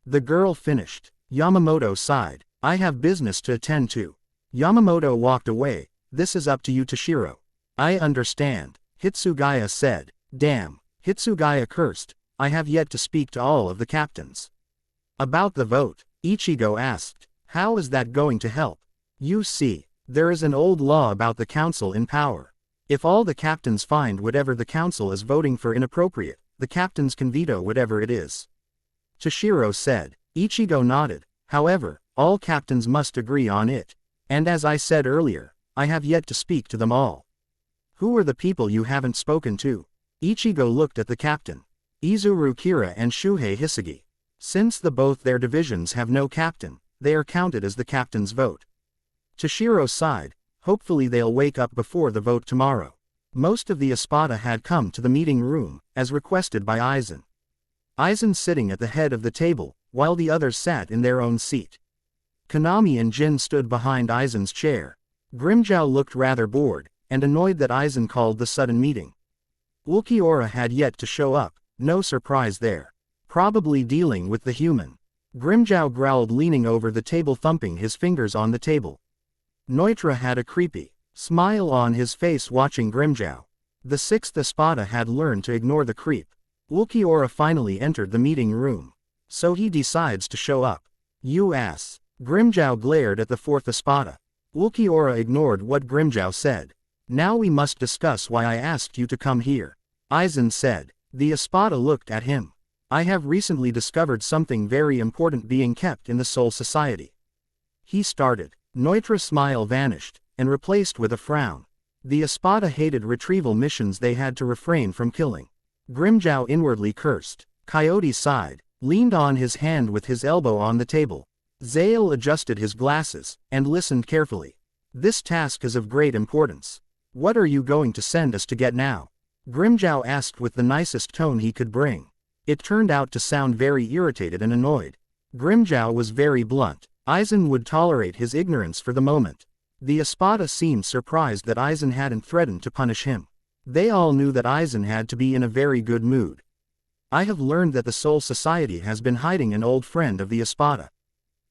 The girl finished. Yamamoto sighed. I have business to attend to. Yamamoto walked away. This is up to you, Toshiro. I understand, Hitsugaya said. Damn, Hitsugaya cursed. I have yet to speak to all of the captains. About the vote, Ichigo asked. How is that going to help? You see, there is an old law about the council in power. If all the captains find whatever the council is voting for inappropriate, the captains can veto whatever it is. Toshiro said. Ichigo nodded. However, all captains must agree on it. And as I said earlier, I have yet to speak to them all. Who are the people you haven't spoken to? Ichigo looked at the captain. Izuru Kira and Shuhei Hisagi. Since both their divisions have no captain, they are counted as the captain's vote. Toshiro sighed. Hopefully they'll wake up before the vote tomorrow. Most of the Espada had come to the meeting room, as requested by Aizen. Aizen sitting at the head of the table, while the others sat in their own seat. Konami and Jin stood behind Aizen's chair. Grimmjow looked rather bored, and annoyed that Aizen called the sudden meeting. Ulquiorra had yet to show up, no surprise there. Probably dealing with the human. Grimmjow growled, leaning over the table, thumping his fingers on the table. Neutra had a creepy smile on his face watching Grimmjow. The sixth Espada had learned to ignore the creep. Ulquiorra finally entered the meeting room. So he decides to show up. You ass. Grimmjow glared at the fourth Espada. Ulquiorra ignored what Grimmjow said. Now we must discuss why I asked you to come here, Aizen said. The Espada looked at him. I have recently discovered something very important being kept in the Soul Society. He started. Neutra's smile vanished, and replaced with a frown. The Espada hated retrieval missions they had to refrain from killing. Grimmjow inwardly cursed. Coyote sighed, leaned on his hand with his elbow on the table. Zale adjusted his glasses, and listened carefully. This task is of great importance. What are you going to send us to get now? Grimmjow asked with the nicest tone he could bring. It turned out to sound very irritated and annoyed. Grimmjow was very blunt. Aizen would tolerate his ignorance for the moment. The Espada seemed surprised that Aizen hadn't threatened to punish him. They all knew that Aizen had to be in a very good mood. I have learned that the Soul Society has been hiding an old friend of the Espada,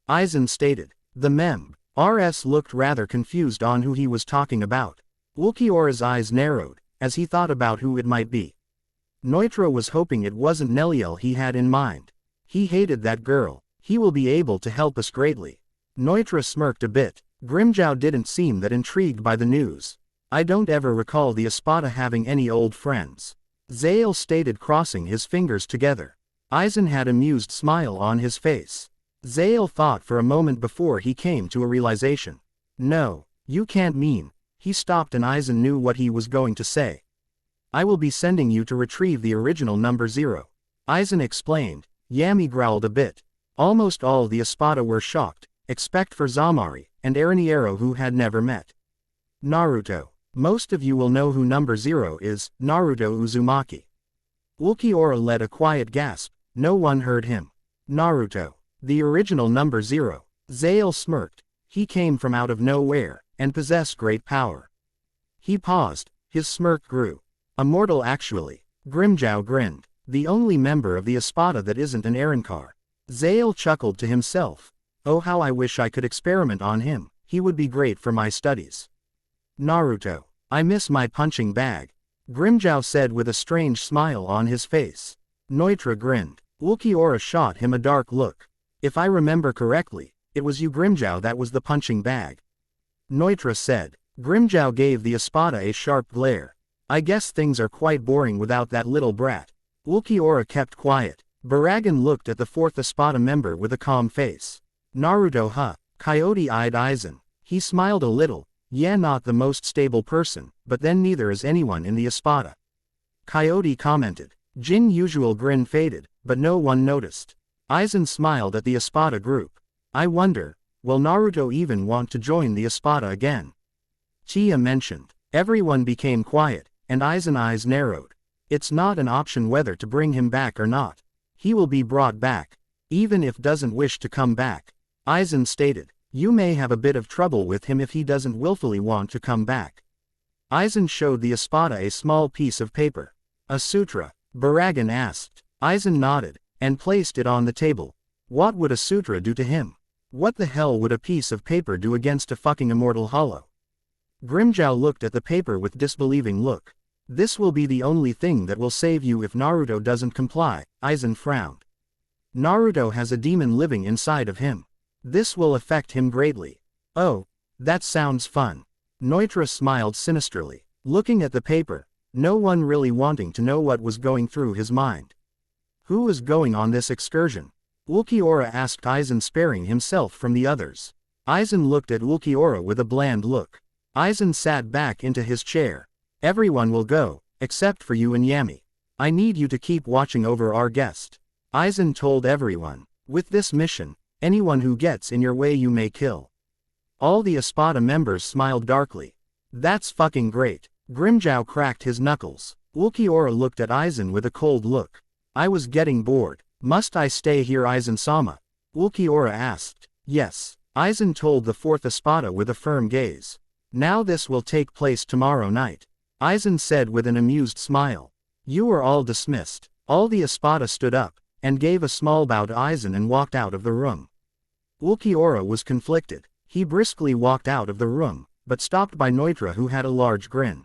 Aizen stated. The Mem.Rs looked rather confused on who he was talking about. Ulquiorra's eyes narrowed, as he thought about who it might be. Neutra was hoping it wasn't Neliel he had in mind. He hated that girl. He will be able to help us greatly. Neutra smirked a bit. Grimmjow didn't seem that intrigued by the news. I don't ever recall the Espada having any old friends, Zale stated, crossing his fingers together. Aizen had an amused smile on his face. Zale thought for a moment before he came to a realization. No, you can't mean. He stopped and Aizen knew what he was going to say. I will be sending you to retrieve the original number 0. Aizen explained. Yami growled a bit. Almost all the Espada were shocked, except for Zamari and Araniero, who had never met Naruto. Most of you will know who number 0 is, Naruto Uzumaki. Ulquiorra let a quiet gasp. No one heard him. Naruto. The original number 0. Zale smirked. He came from out of nowhere, and possessed great power. He paused. His smirk grew. A mortal actually. Grimmjow grinned. The only member of the Espada that isn't an Arrancar. Zale chuckled to himself. Oh, how I wish I could experiment on him, He would be great for my studies. Naruto. I miss my punching bag. Grimmjow said with a strange smile on his face. Neutra grinned. Ulquiorra shot him a dark look. If I remember correctly, it was you Grimmjow that was the punching bag. Neutra said. Grimmjow gave the Espada a sharp glare. I guess things are quite boring without that little brat. Ulquiorra kept quiet. Baragan looked at the fourth Espada member with a calm face. Naruto huh. Coyote eyed Aizen. He smiled a little. Yeah, not the most stable person, but then neither is anyone in the Espada. Coyote commented. Jin's usual grin faded, but no one noticed. Aizen smiled at the Espada group. I wonder, will Naruto even want to join the Espada again? Tia mentioned. Everyone became quiet, and Aizen's eyes narrowed. It's not an option whether to bring him back or not. He will be brought back, even if doesn't wish to come back. Aizen stated. You may have a bit of trouble with him if he doesn't willfully want to come back. Aizen showed the Espada a small piece of paper. A sutra, Baragan asked. Aizen nodded, and placed it on the table. What would a sutra do to him? What the hell would a piece of paper do against a fucking immortal hollow? Grimmjow looked at the paper with disbelieving look. This will be the only thing that will save you if Naruto doesn't comply, Aizen frowned. Naruto has a demon living inside of him. This will affect him greatly. Oh, that sounds fun. Neutra smiled sinisterly, looking at the paper, no one really wanting to know what was going through his mind. Who was going on this excursion? Ulquiorra asked Aizen, sparing himself from the others. Aizen looked at Ulquiorra with a bland look. Aizen sat back into his chair. Everyone will go, except for you and Yami. I need you to keep watching over our guest. Aizen told everyone. With this mission, anyone who gets in your way you may kill. All the Espada members smiled darkly. That's fucking great. Grimmjow cracked his knuckles. Ulquiorra looked at Aizen with a cold look. I was getting bored. Must I stay here, Aizen-sama? Ulquiorra asked. Yes. Aizen told the fourth Espada with a firm gaze. Now this will take place tomorrow night. Aizen said with an amused smile. You are all dismissed. All the Espada stood up, and gave a small bow to Aizen and walked out of the room. Ulquiorra was conflicted. He briskly walked out of the room, but stopped by Neutra, who had a large grin.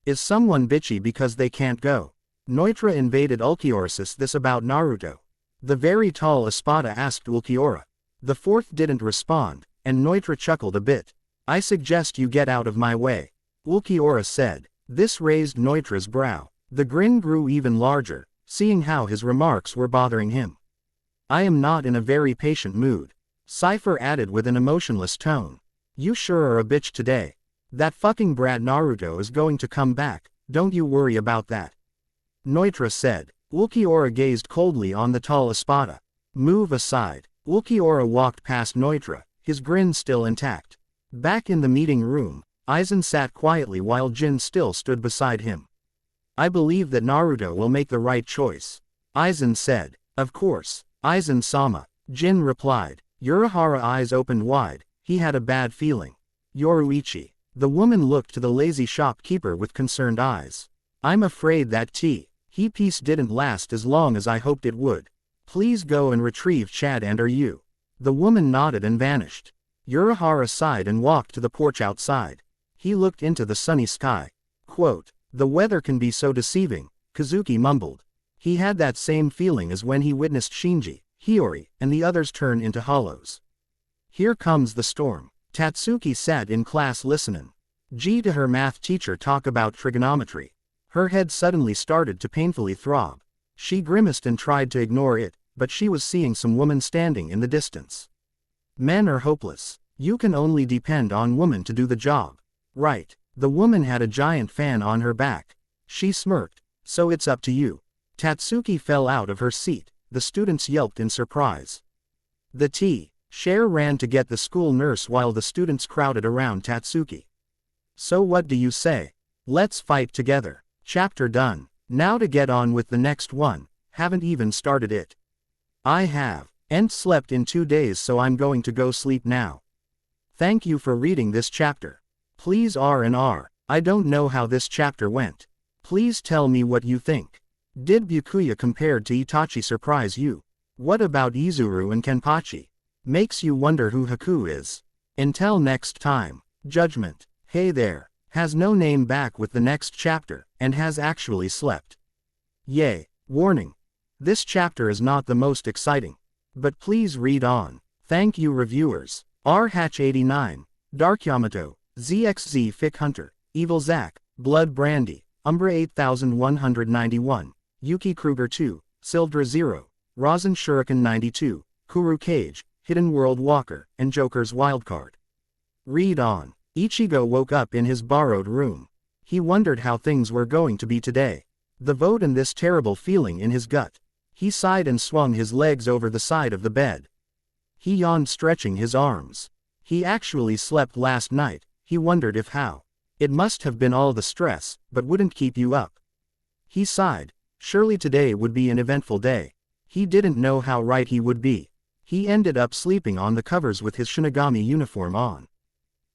Is someone bitchy because they can't go? Neutra invaded Ulquiorra. This about Naruto? The very tall Espada asked Ulquiorra. The fourth didn't respond, and Neutra chuckled a bit. I suggest you get out of my way. Ulquiorra said. This raised Neutra's brow. The grin grew even larger, seeing how his remarks were bothering him. I am not in a very patient mood. Cypher added with an emotionless tone. You sure are a bitch today. That fucking brat Naruto is going to come back, don't you worry about that. Neutra said. Ulquiorra gazed coldly on the tall Espada. Move aside. Ulquiorra walked past Neutra, his grin still intact. Back in the meeting room, Aizen sat quietly while Jin still stood beside him. I believe that Naruto will make the right choice. Aizen said. Of course, Aizen-sama. Jin replied. Urahara eyes opened wide, he had a bad feeling. Yoruichi. The woman looked to the lazy shopkeeper with concerned eyes. I'm afraid that he piece didn't last as long as I hoped it would. Please go and retrieve Chad and you. The woman nodded and vanished. Urahara sighed and walked to the porch outside. He looked into the sunny sky. Quote, the weather can be so deceiving, Kazuki mumbled. He had that same feeling as when he witnessed Shinji, Hiyori, and the others turn into hollows. Here comes the storm. Tatsuki sat in class listening. To her math teacher talk about trigonometry. Her head suddenly started to painfully throb. She grimaced and tried to ignore it, but she was seeing some woman standing in the distance. Men are hopeless. You can only depend on woman to do the job. Right. The woman had a giant fan on her back. She smirked. So it's up to you. Tatsuki fell out of her seat. The students yelped in surprise. The Cher ran to get the school nurse while the students crowded around Tatsuki. So what do you say? Let's fight together. Chapter done. Now to get on with the next one. Haven't even started it. I have. And slept in 2 days, so I'm going to go sleep now. Thank you for reading this chapter. Please R&R. I don't know how this chapter went. Please tell me what you think. Did Byakuya compared to Itachi surprise you? What about Izuru and Kenpachi? Makes you wonder who Haku is. Until next time. Judgment. Hey there. Has no name back with the next chapter, and has actually slept. Yay. Warning. This chapter is not the most exciting. But please read on. Thank you reviewers. R-Hatch89, Dark Yamato, ZXZ Fick Hunter, Evil Zack, Blood Brandy, Umbra 8191, Yuki Kruger 2, Sildra 0, Rosin Shuriken 92, Kuru Cage, Hidden World Walker, and Joker's Wildcard. Read on. Ichigo woke up in his borrowed room. He wondered how things were going to be today. The vote and this terrible feeling in his gut. He sighed and swung his legs over the side of the bed. He yawned, stretching his arms. He actually slept last night. He wondered if how. It must have been all the stress, but wouldn't keep you up. He sighed. Surely today would be an eventful day. He didn't know how right he would be. He ended up sleeping on the covers with his Shinigami uniform on.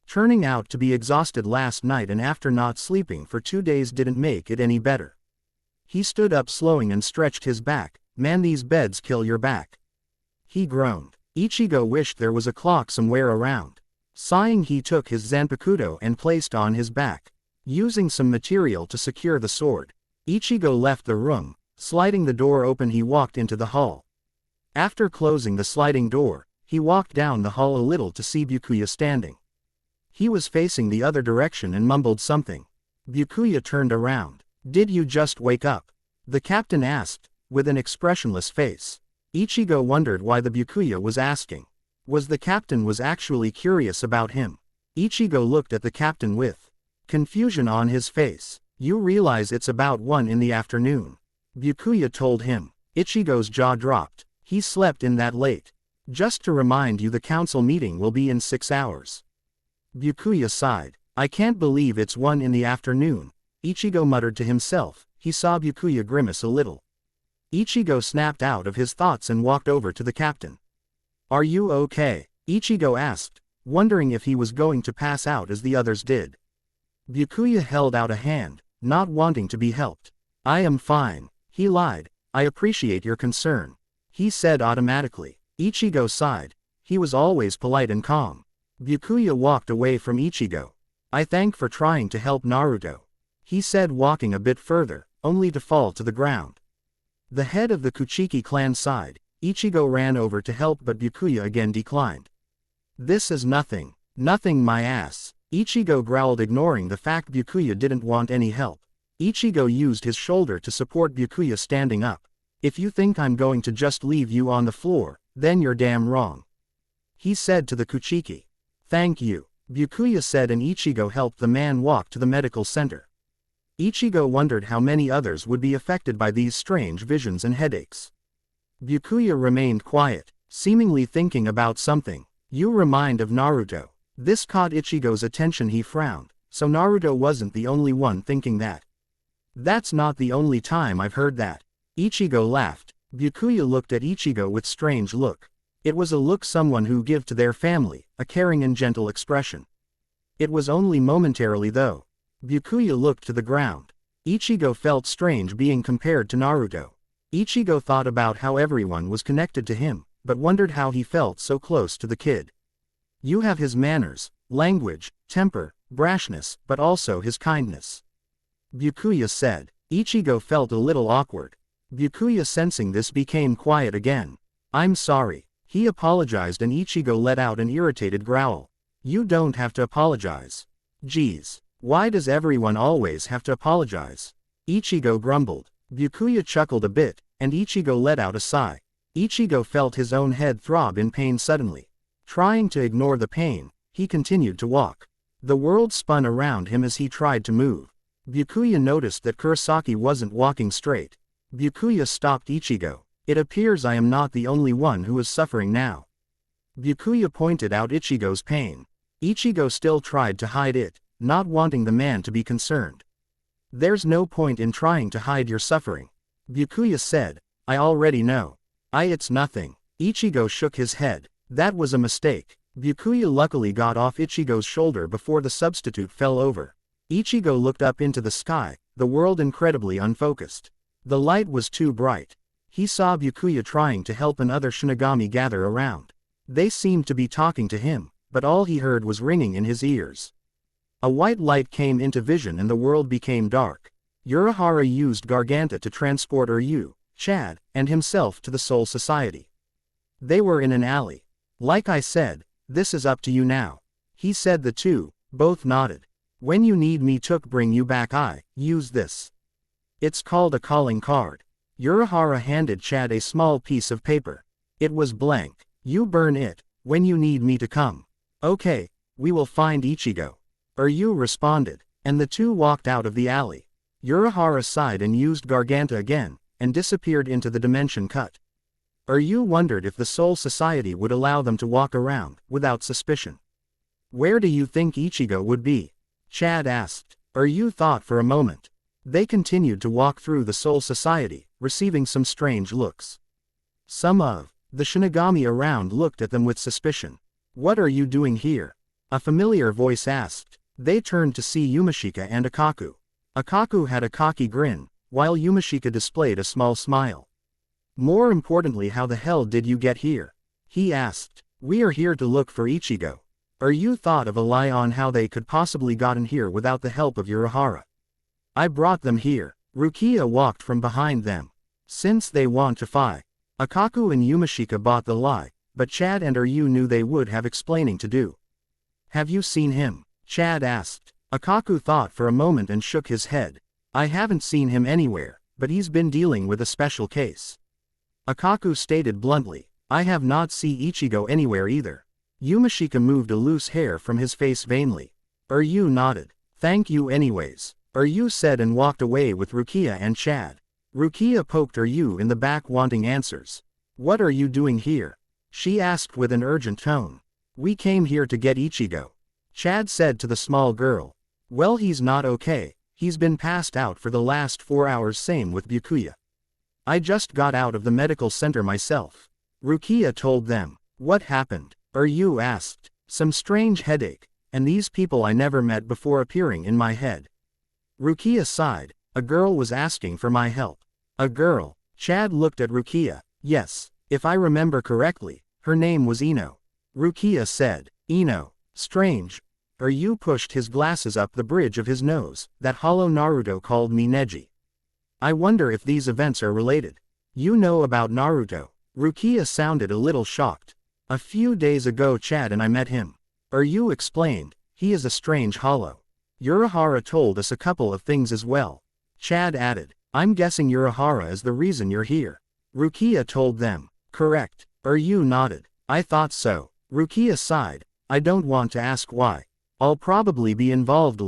Turning out to be exhausted last night and after not sleeping for 2 days didn't make it any better. He stood up slowing and stretched his back. Man, these beds kill your back. He groaned. Ichigo wished there was a clock somewhere around. Sighing, he took his Zanpakuto and placed on his back. Using some material to secure the sword, Ichigo left the room. Sliding the door open, he walked into the hall. After closing the sliding door, he walked down the hall a little to see Byakuya standing. He was facing the other direction and mumbled something. Byakuya turned around. "Did you just wake up?" the captain asked, with an expressionless face. Ichigo wondered why the Byakuya was asking. Was the captain was actually curious about him? Ichigo looked at the captain with confusion on his face. "You realize it's about 1 in the afternoon," Byakuya told him. Ichigo's jaw dropped. He slept in that late. "Just to remind you, the council meeting will be in 6 hours. Byakuya sighed. "I can't believe it's 1 in the afternoon," Ichigo muttered to himself. He saw Byakuya grimace a little. Ichigo snapped out of his thoughts and walked over to the captain. "Are you okay?" Ichigo asked, wondering if he was going to pass out as the others did. Byakuya held out a hand, not wanting to be helped. "I am fine," he lied. "I appreciate your concern," he said automatically. Ichigo sighed. He was always polite and calm. Byakuya walked away from Ichigo. "I thank for trying to help Naruto," he said, walking a bit further, only to fall to the ground. The head of the Kuchiki clan sighed. Ichigo ran over to help, but Byakuya again declined. "This is nothing. Nothing, my ass," Ichigo growled, ignoring the fact Byakuya didn't want any help. Ichigo used his shoulder to support Byakuya, standing up. "If you think I'm going to just leave you on the floor, then you're damn wrong," he said to the Kuchiki. "Thank you," Byakuya said, and Ichigo helped the man walk to the medical center. Ichigo wondered how many others would be affected by these strange visions and headaches. Byakuya remained quiet, seemingly thinking about something. "You remind of Naruto." This caught Ichigo's attention. He frowned. So Naruto wasn't the only one thinking that. "That's not the only time I've heard that." Ichigo laughed. Byakuya looked at Ichigo with strange look. It was a look someone who give to their family, a caring and gentle expression. It was only momentarily though. Byakuya looked to the ground. Ichigo felt strange being compared to Naruto. Ichigo thought about how everyone was connected to him, but wondered how he felt so close to the kid. You have his manners, language, temper, brashness, but also his kindness, Byakuya said. Ichigo felt a little awkward. Byakuya, sensing this, became quiet again. "I'm sorry," he apologized, and Ichigo let out an irritated growl. "You don't have to apologize." "Geez, why does everyone always have to apologize?" Ichigo grumbled. Byakuya chuckled a bit, and Ichigo let out a sigh. Ichigo felt his own head throb in pain suddenly. Trying to ignore the pain, he continued to walk. The world spun around him as he tried to move. Byakuya noticed that Kurosaki wasn't walking straight. Byakuya stopped Ichigo. "It appears I am not the only one who is suffering now." Byakuya pointed out Ichigo's pain. Ichigo still tried to hide it, not wanting the man to be concerned. "There's no point in trying to hide your suffering," Byakuya said. "I already know." It's nothing." Ichigo shook his head. "That was a mistake." Byakuya luckily got off Ichigo's shoulder before the substitute fell over. Ichigo looked up into the sky, the world incredibly unfocused. The light was too bright. He saw Byakuya trying to help another Shinigami gather around. They seemed to be talking to him, but all he heard was ringing in his ears. A white light came into vision and the world became dark. Urahara used Garganta to transport Ryu, Chad, and himself to the Soul Society. They were in an alley. Like I said, this is up to you now. He said. The two both nodded. When you need me to bring you back, I use this. It's called a calling card. Urahara handed Chad a small piece of paper. It was blank. You burn it when you need me to come. Okay, we will find Ichigo. Ryu responded, and the two walked out of the alley. Urahara sighed and used Garganta again, and disappeared into the dimension cut. Ryu wondered if the Soul Society would allow them to walk around, without suspicion. Where do you think Ichigo would be? Chad asked. Ryu thought for a moment. They continued to walk through the Soul Society, receiving some strange looks. Some of the Shinigami around looked at them with suspicion. What are you doing here? A familiar voice asked. They turned to see Yumashika and Akaku. Akaku had a cocky grin, while Yumashika displayed a small smile. More importantly, how the hell did you get here? He asked. We are here to look for Ichigo. Ryu thought of a lie on how they could possibly gotten here without the help of Urahara. I brought them here. Rukia walked from behind them. Since they want to fight. Akaku and Yumashika bought the lie, but Chad and Ryu knew they would have explaining to do. Have you seen him? Chad asked. Akaku thought for a moment and shook his head. I haven't seen him anywhere, but he's been dealing with a special case. Akaku stated bluntly. I have not seen Ichigo anywhere either. Yumashika moved a loose hair from his face vainly. Ryu nodded. Thank you anyways. Ryu said and walked away with Rukia and Chad. Rukia poked Ryu in the back wanting answers. What are you doing here? She asked with an urgent tone. We came here to get Ichigo. Chad said to the small girl. Well, he's not okay. He's been passed out for the last 4 hours, same with Byakuya. I just got out of the medical center myself. Rukia told them. What happened? Ryu asked. Some strange headache, and these people I never met before appearing in my head. Rukia sighed. A girl was asking for my help. A girl. Chad looked at Rukia. Yes, if I remember correctly, her name was Ino. Rukia said. Ino. Strange. Ryu pushed his glasses up the bridge of his nose. That hollow Naruto called me Neji. I wonder if these events are related. You know about Naruto? Rukia sounded a little shocked. A few days ago Chad and I met him. Ryu explained. He is a strange hollow. Urahara told us a couple of things as well. Chad added. I'm guessing Urahara is the reason you're here. Rukia told them. Correct. Ryu nodded. I thought so. Rukia sighed. I don't want to ask why. I'll probably be involved.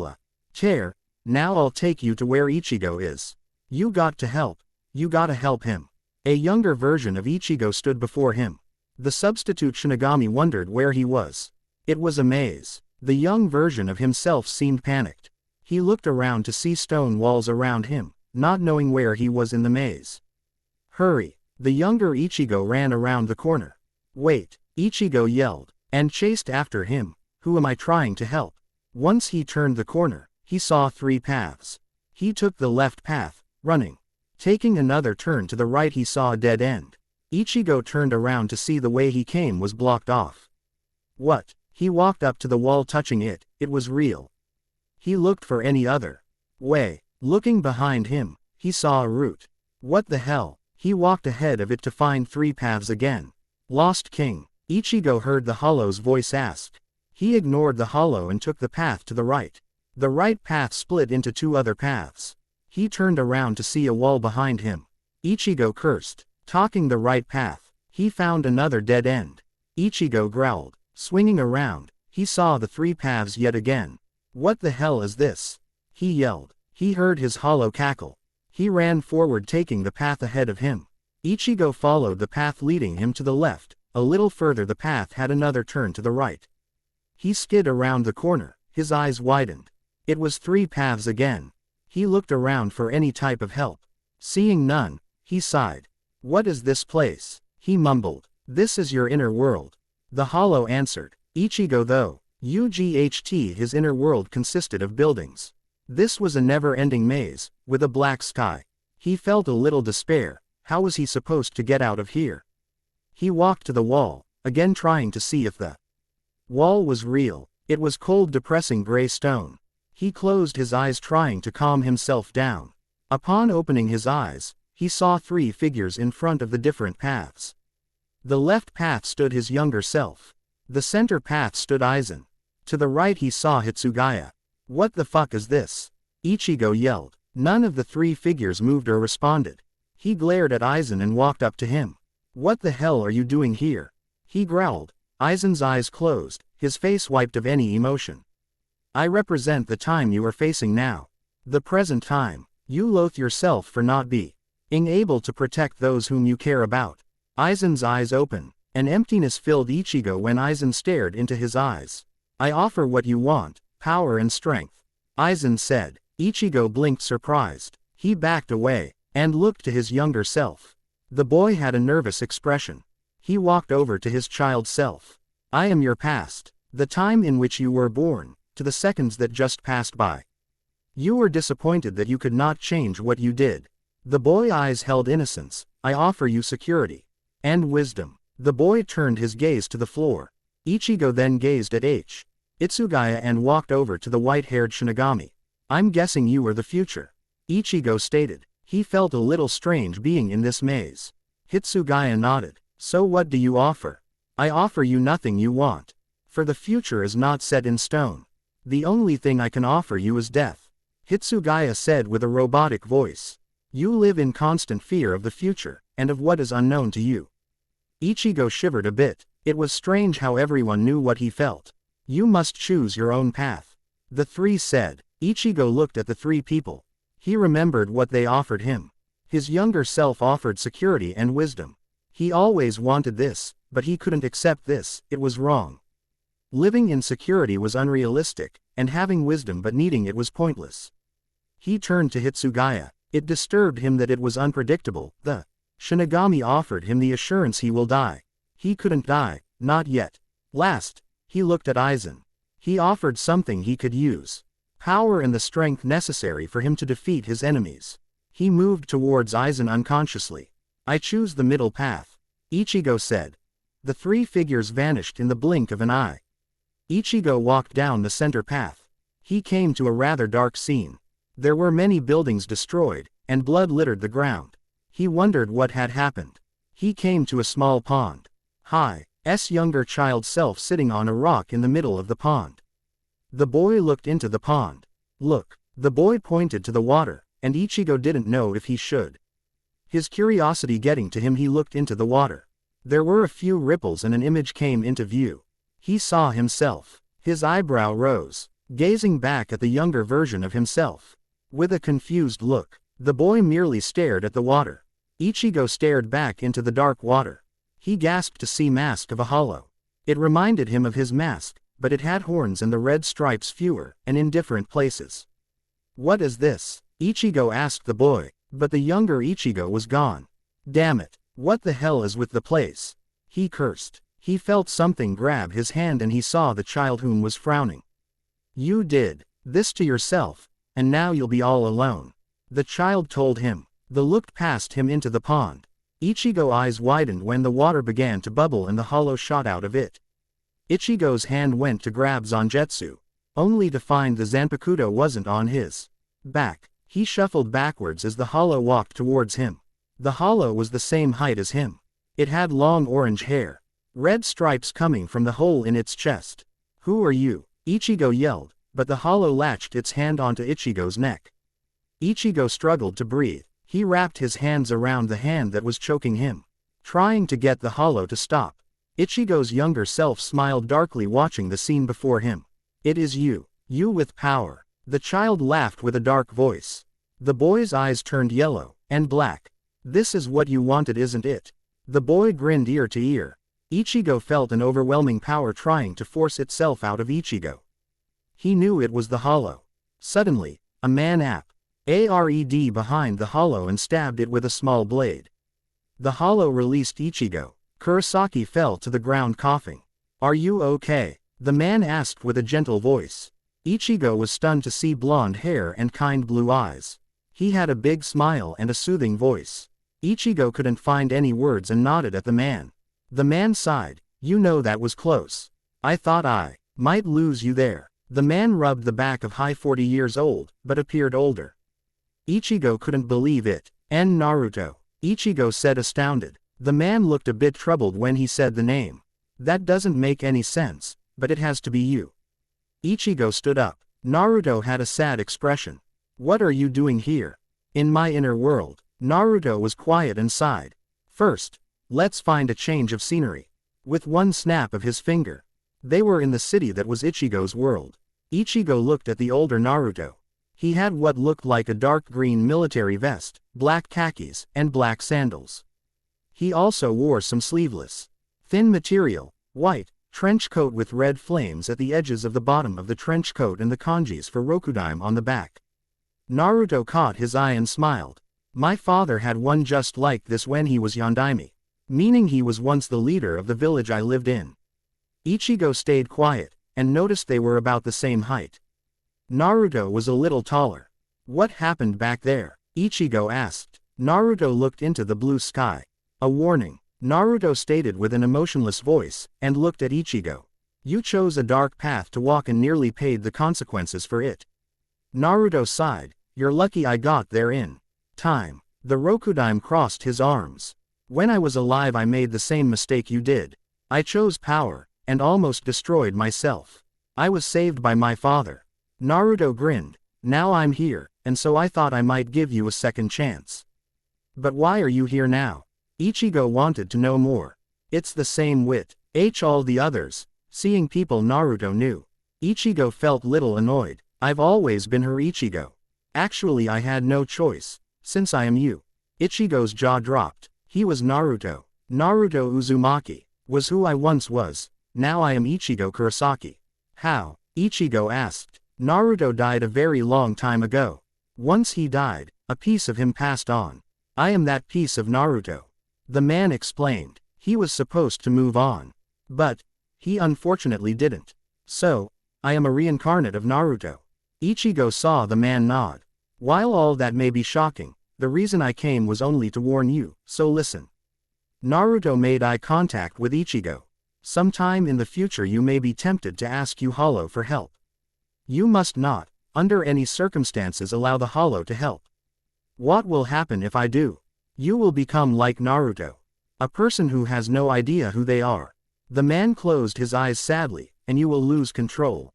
Chair, now I'll take you to where Ichigo is. You got to help. You gotta help him. A younger version of Ichigo stood before him. The substitute Shinigami wondered where he was. It was a maze. The young version of himself seemed panicked. He looked around to see stone walls around him, not knowing where he was in the maze. Hurry! The younger Ichigo ran around the corner. Wait! Ichigo yelled, and chased after him. Who am I trying to help? Once he turned the corner, he saw 3 paths. He took the left path, running. Taking another turn to the right, he saw a dead end. Ichigo turned around to see the way he came was blocked off. What? He walked up to the wall, touching it. It was real. He looked for any other way. Looking behind him, he saw a route. What the hell? He walked ahead of it to find 3 paths again. Lost King. Ichigo heard the hollow's voice ask. He ignored the hollow and took the path to the right. The right path split into 2 other paths. He turned around to see a wall behind him. Ichigo cursed. Taking the right path, he found another dead end. Ichigo growled. Swinging around, he saw the 3 paths yet again. What the hell is this? He yelled. He heard his hollow cackle. He ran forward, taking the path ahead of him. Ichigo followed the path leading him to the left. A little further the path had another turn to the right. He skid around the corner, his eyes widened. It was 3 paths again. He looked around for any type of help. Seeing none, he sighed. What is this place? He mumbled. This is your inner world. The hollow answered. Ichigo though. His inner world consisted of buildings. This was a never-ending maze, with a black sky. He felt a little despair. How was he supposed to get out of here? He walked to the wall, again trying to see if the Wall was real. It was cold, depressing gray stone. He closed his eyes, trying to calm himself down. Upon opening his eyes, he saw 3 figures in front of the different paths. The left path stood his younger self. The center path stood Aizen. To the right he saw Hitsugaya. What the fuck is this? Ichigo yelled. None of the 3 figures moved or responded. He glared at Aizen and walked up to him. What the hell are you doing here? He growled. Aizen's eyes closed, his face wiped of any emotion. I represent the time you are facing now. The present time. You loathe yourself for not being able to protect those whom you care about. Aizen's eyes opened. An emptiness filled Ichigo when Aizen stared into his eyes. I offer what you want, power and strength. Aizen said. Ichigo blinked, surprised. He backed away, and looked to his younger self. The boy had a nervous expression. He walked over to his child self. I am your past, the time in which you were born, to the seconds that just passed by. You were disappointed that you could not change what you did. The boy's eyes held innocence. I offer you security. And wisdom. The boy turned his gaze to the floor. Ichigo then gazed at Hitsugaya and walked over to the white-haired Shinigami. I'm guessing you are the future. Ichigo stated. He felt a little strange being in this maze. Hitsugaya nodded. So what do you offer? I offer you nothing you want. For the future is not set in stone. The only thing I can offer you is death. Hitsugaya said with a robotic voice. You live in constant fear of the future, and of what is unknown to you. Ichigo shivered a bit. It was strange how everyone knew what he felt. You must choose your own path. The 3 said. Ichigo looked at the 3 people. He remembered what they offered him. His younger self offered security and wisdom. He always wanted this, but he couldn't accept this. It was wrong. Living in security was unrealistic, and having wisdom but needing it was pointless. He turned to Hitsugaya. It disturbed him that it was unpredictable. The Shinigami offered him the assurance he will die. He couldn't die, not yet. Last, he looked at Aizen. He offered something he could use. Power and the strength necessary for him to defeat his enemies. He moved towards Aizen unconsciously. I choose the middle path. Ichigo said. The 3 figures vanished in the blink of an eye. Ichigo walked down the center path. He came to a rather dark scene. There were many buildings destroyed, and blood littered the ground. He wondered what had happened. He came to a small pond. Hai's younger child self sitting on a rock in the middle of the pond. The boy looked into the pond. Look. The boy pointed to the water, and Ichigo didn't know if he should. His curiosity getting to him, he looked into the water. There were a few ripples and an image came into view. He saw himself. His eyebrow rose, gazing back at the younger version of himself. With a confused look, the boy merely stared at the water. Ichigo stared back into the dark water. He gasped to see mask of a hollow. It reminded him of his mask, but it had horns and the red stripes fewer, and in different places. What is this? Ichigo asked the boy, but the younger Ichigo was gone. Damn it, what the hell is with the place? He cursed. He felt something grab his hand and he saw the child whom was frowning. You did this to yourself, and now you'll be all alone. The child told him. The look passed him into the pond. Ichigo's eyes widened when the water began to bubble and the hollow shot out of it. Ichigo's hand went to grab Zangetsu, only to find the Zanpakuto wasn't on his back. He shuffled backwards as the hollow walked towards him. The hollow was the same height as him. It had long orange hair. Red stripes coming from the hole in its chest. Who are you? Ichigo yelled, but the hollow latched its hand onto Ichigo's neck. Ichigo struggled to breathe. He wrapped his hands around the hand that was choking him, trying to get the hollow to stop. Ichigo's younger self smiled darkly, watching the scene before him. It is you. You with power. The child laughed with a dark voice. The boy's eyes turned yellow and black. This is what you wanted, isn't it? The boy grinned ear to ear. Ichigo felt an overwhelming power trying to force itself out of Ichigo. He knew it was the hollow. Suddenly, a man appeared behind the hollow and stabbed it with a small blade. The hollow released Ichigo. Kurosaki fell to the ground coughing. Are you okay? The man asked with a gentle voice. Ichigo was stunned to see blonde hair and kind blue eyes. He had a big smile and a soothing voice. Ichigo couldn't find any words and nodded at the man. The man sighed. You know, that was close. I thought I might lose you there. The man rubbed the back of high 40 years old, but appeared older. Ichigo couldn't believe it. And Naruto? Ichigo said astounded. The man looked a bit troubled when he said the name. That doesn't make any sense, but it has to be you. Ichigo stood up. Naruto had a sad expression. What are you doing here? In my inner world. Naruto was quiet and sighed. First, let's find a change of scenery. With one snap of his finger. They were in the city that was Ichigo's world. Ichigo looked at the older Naruto. He had what looked like a dark green military vest, black khakis, and black sandals. He also wore some sleeveless, thin material, white, trench coat with red flames at the edges of the bottom of the trench coat and the kanjis for Rokudaime on the back. Naruto caught his eye and smiled. My father had one just like this when he was Yondaime. Meaning he was once the leader of the village I lived in. Ichigo stayed quiet, and noticed they were about the same height. Naruto was a little taller. What happened back there? Ichigo asked. Naruto looked into the blue sky. A warning, Naruto stated with an emotionless voice, and looked at Ichigo. You chose a dark path to walk and nearly paid the consequences for it. Naruto sighed. You're lucky I got there in time. The Rokudaime crossed his arms. When I was alive I made the same mistake you did. I chose power, and almost destroyed myself. I was saved by my father. Naruto grinned. Now I'm here, and so I thought I might give you a second chance. But why are you here now? Ichigo wanted to know more. It's the same with all the others, seeing people Naruto knew. Ichigo felt little annoyed. I've always been her Ichigo. Actually I had no choice, since I am you. Ichigo's jaw dropped. He was Naruto. Naruto Uzumaki was who I once was. Now I am Ichigo Kurosaki. How? Ichigo asked. Naruto died a very long time ago. Once he died, a piece of him passed on. I am that piece of Naruto. The man explained. He was supposed to move on. But he unfortunately didn't. So, I am a reincarnate of Naruto. Ichigo saw the man nod. While all that may be shocking, the reason I came was only to warn you, so listen. Naruto made eye contact with Ichigo. Sometime in the future you may be tempted to ask you Hollow for help. You must not, under any circumstances, allow the Hollow to help. What will happen if I do? You will become like Naruto. A person who has no idea who they are. The man closed his eyes sadly, and you will lose control.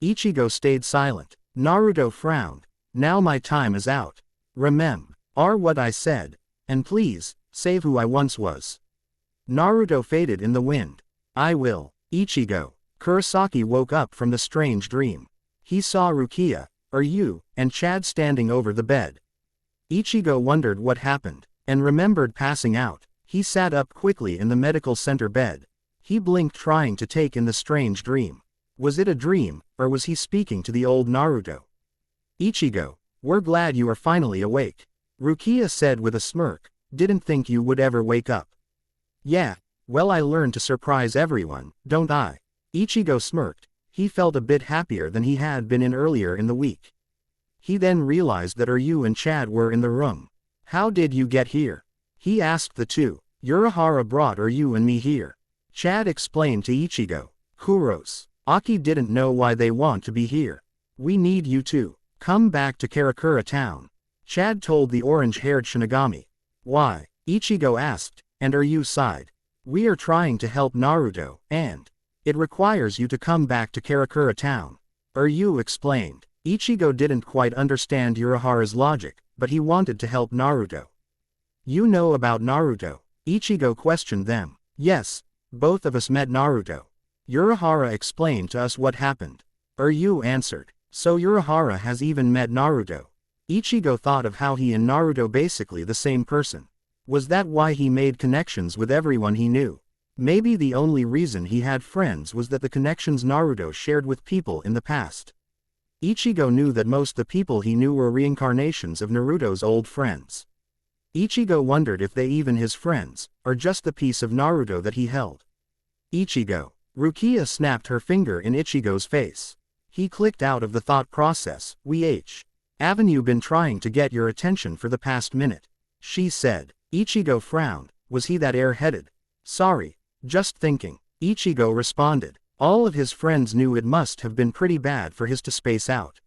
Ichigo stayed silent. Naruto frowned. Now my time is out. Remember what I said, and please, save who I once was. Naruto faded in the wind. I will. Ichigo. Kurosaki woke up from the strange dream. He saw Rukia, you, and Chad standing over the bed. Ichigo wondered what happened, and remembered passing out. He sat up quickly in the medical center bed. He blinked trying to take in the strange dream. Was it a dream, or was he speaking to the old Naruto? Ichigo, we're glad you are finally awake. Rukia said with a smirk. Didn't think you would ever wake up. Yeah, well I learned to surprise everyone, don't I? Ichigo smirked. He felt a bit happier than he had been in earlier in the week. He then realized that you and Chad were in the room. How did you get here? He asked the two. Urahara brought you and me here. Chad explained to Ichigo. Kuros. Aki didn't know why they want to be here. We need you to come back to Karakura town. Chad told the orange-haired Shinigami. Why? Ichigo asked, and you sighed. We are trying to help Naruto, and it requires you to come back to Karakura town. You explained. Ichigo didn't quite understand Urahara's logic, but he wanted to help Naruto. You know about Naruto? Ichigo questioned them. Yes, both of us met Naruto. Urahara explained to us what happened. You answered. So Urahara has even met Naruto. Ichigo thought of how he and Naruto basically the same person. Was that why he made connections with everyone he knew? Maybe the only reason he had friends was that the connections Naruto shared with people in the past. Ichigo knew that most the people he knew were reincarnations of Naruto's old friends. Ichigo wondered if they even his friends, or just the piece of Naruto that he held. Ichigo. Rukia snapped her finger in Ichigo's face. He clicked out of the thought process. Haven't you been trying to get your attention for the past minute? She said. Ichigo frowned. Was he that airheaded? Sorry, just thinking. Ichigo responded. All of his friends knew it must have been pretty bad for his to space out.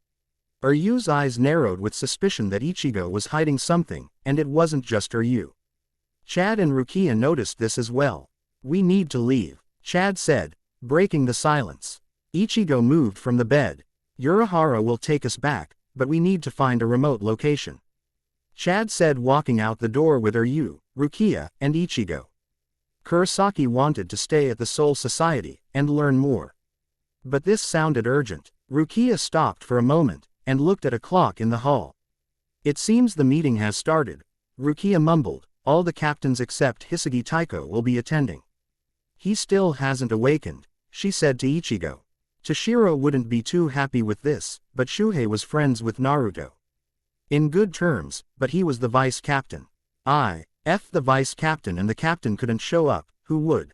Ryu's eyes narrowed with suspicion that Ichigo was hiding something, and it wasn't just Ryu. Chad and Rukia noticed this as well. We need to leave, Chad said, breaking the silence. Ichigo moved from the bed. Urahara will take us back, but we need to find a remote location, Chad said, walking out the door with Ryu, Rukia, and Ichigo. Kurosaki wanted to stay at the Soul Society and learn more. But this sounded urgent. Rukia stopped for a moment and looked at a clock in the hall. It seems the meeting has started, Rukia mumbled. All the captains except Hisagi Taiko will be attending. He still hasn't awakened, she said to Ichigo. Toshiro wouldn't be too happy with this, but Shuhei was friends with Naruto. In good terms, but he was the vice captain. The vice captain and the captain couldn't show up, who would?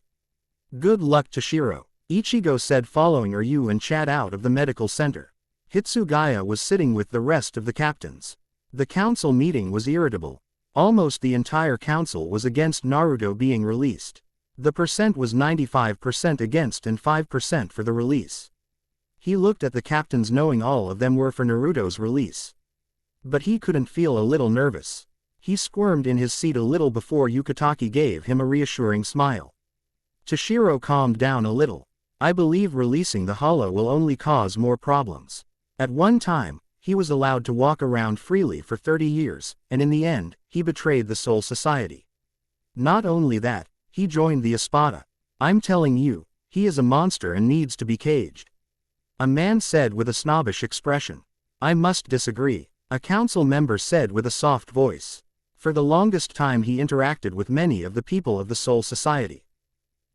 Good luck, Toshiro, Ichigo said, following Ryu and Chad out of the medical center. Hitsugaya was sitting with the rest of the captains. The council meeting was irritable. Almost the entire council was against Naruto being released. The percent was 95% against and 5% for the release. He looked at the captains, knowing all of them were for Naruto's release. But he couldn't feel a little nervous. He squirmed in his seat a little before Yukitake gave him a reassuring smile. Toshiro calmed down a little. I believe releasing the hollow will only cause more problems. At one time, he was allowed to walk around freely for 30 years, and in the end, he betrayed the Soul Society. Not only that, he joined the Espada. I'm telling you, he is a monster and needs to be caged. A man said with a snobbish expression. I must disagree, a council member said with a soft voice. For the longest time he interacted with many of the people of the Soul Society.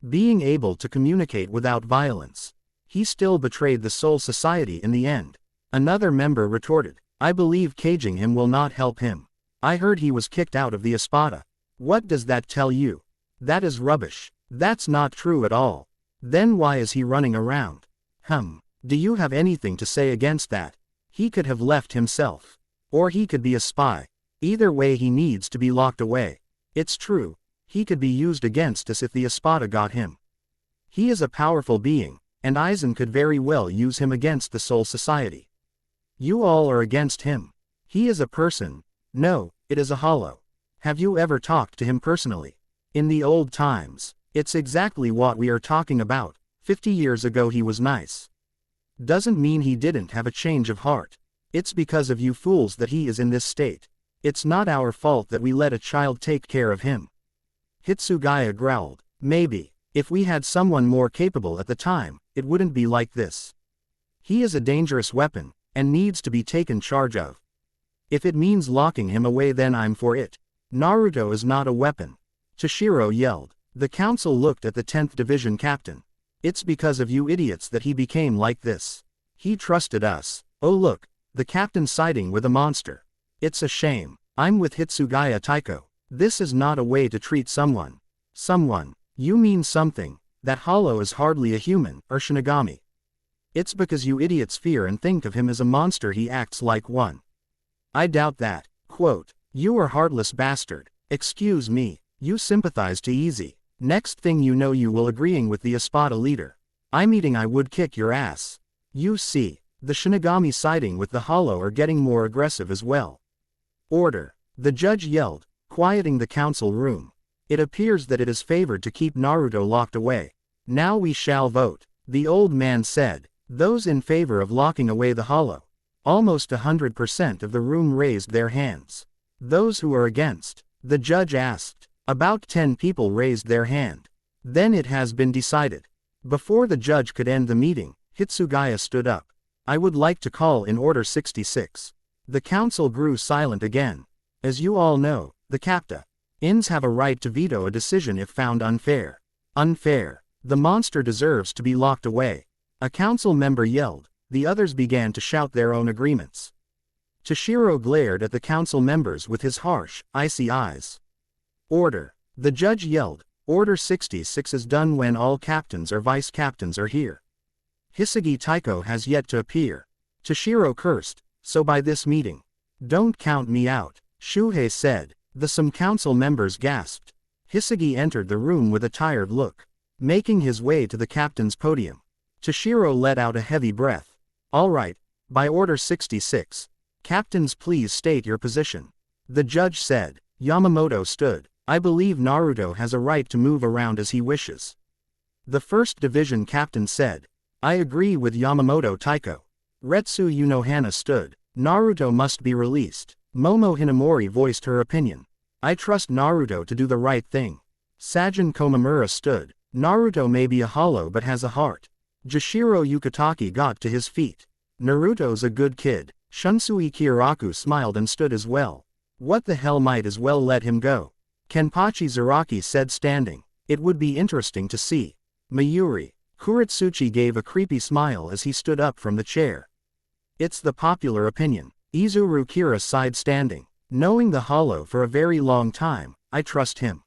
Being able to communicate without violence. He still betrayed the Soul Society in the end. Another member retorted, I believe caging him will not help him. I heard he was kicked out of the Espada. What does that tell you? That is rubbish. That's not true at all. Then why is he running around? Do you have anything to say against that? He could have left himself. Or he could be a spy. Either way he needs to be locked away. It's true, he could be used against us if the Espada got him. He is a powerful being, and Aizen could very well use him against the Soul Society. You all are against him. He is a person. No, it is a hollow. Have you ever talked to him personally? In the old times. It's exactly what we are talking about. 50 years ago he was nice. Doesn't mean he didn't have a change of heart. It's because of you fools that he is in this state. It's not our fault that we let a child take care of him. Hitsugaya growled. Maybe, if we had someone more capable at the time, it wouldn't be like this. He is a dangerous weapon, and needs to be taken charge of. If it means locking him away, then I'm for it. Naruto is not a weapon, Toshiro yelled. The council looked at the 10th Division captain. It's because of you idiots that he became like this. He trusted us. Oh look, the captain siding with a monster. It's a shame. I'm with Hitsugaya Taiko. This is not a way to treat someone. Someone. You mean something. That hollow is hardly a human or Shinigami. It's because you idiots fear and think of him as a monster he acts like one. I doubt that. Quote, you are heartless bastard. Excuse me, you sympathize too easy. Next thing you know you will agreeing with the Espada leader. I'm eating I would kick your ass. You see, the Shinigami siding with the hollow are getting more aggressive as well. Order, the judge yelled, quieting the council room. It appears that it is favored to keep Naruto locked away. Now we shall vote, the old man said. Those in favor of locking away the hollow. Almost 100% of the room raised their hands. Those who are against, the judge asked. About 10 people raised their hand. Then it has been decided. Before the judge could end the meeting, Hitsugaya stood up. I would like to call in order 66. The council grew silent again. As you all know, the captains have a right to veto a decision if found unfair. Unfair. The monster deserves to be locked away. A council member yelled. The others began to shout their own agreements. Toshiro glared at the council members with his harsh, icy eyes. Order. The judge yelled. Order 66 is done when all captains or vice captains are here. Hisagi Taiko has yet to appear. Toshiro cursed. So by this meeting. Don't count me out, Shuhei said. Some council members gasped. Hisagi entered the room with a tired look. Making his way to the captain's podium. Toshiro let out a heavy breath. All right, by order 66. Captains, please state your position. The judge said. Yamamoto stood. I believe Naruto has a right to move around as he wishes. The first division captain said. I agree with Yamamoto Taiko. Retsu Unohana stood. Naruto must be released. Momo Hinamori voiced her opinion. I trust Naruto to do the right thing. Sajin Komamura stood. Naruto may be a hollow but has a heart. Jashiro Yukitaki got to his feet. Naruto's a good kid. Shunsui Kyoraku smiled and stood as well. What the hell, might as well let him go. Kenpachi Zaraki said, standing. It would be interesting to see. Mayuri. Kuritsuchi gave a creepy smile as he stood up from the chair. It's the popular opinion. Izuru Kira sighed, standing. Knowing the hollow for a very long time, I trust him.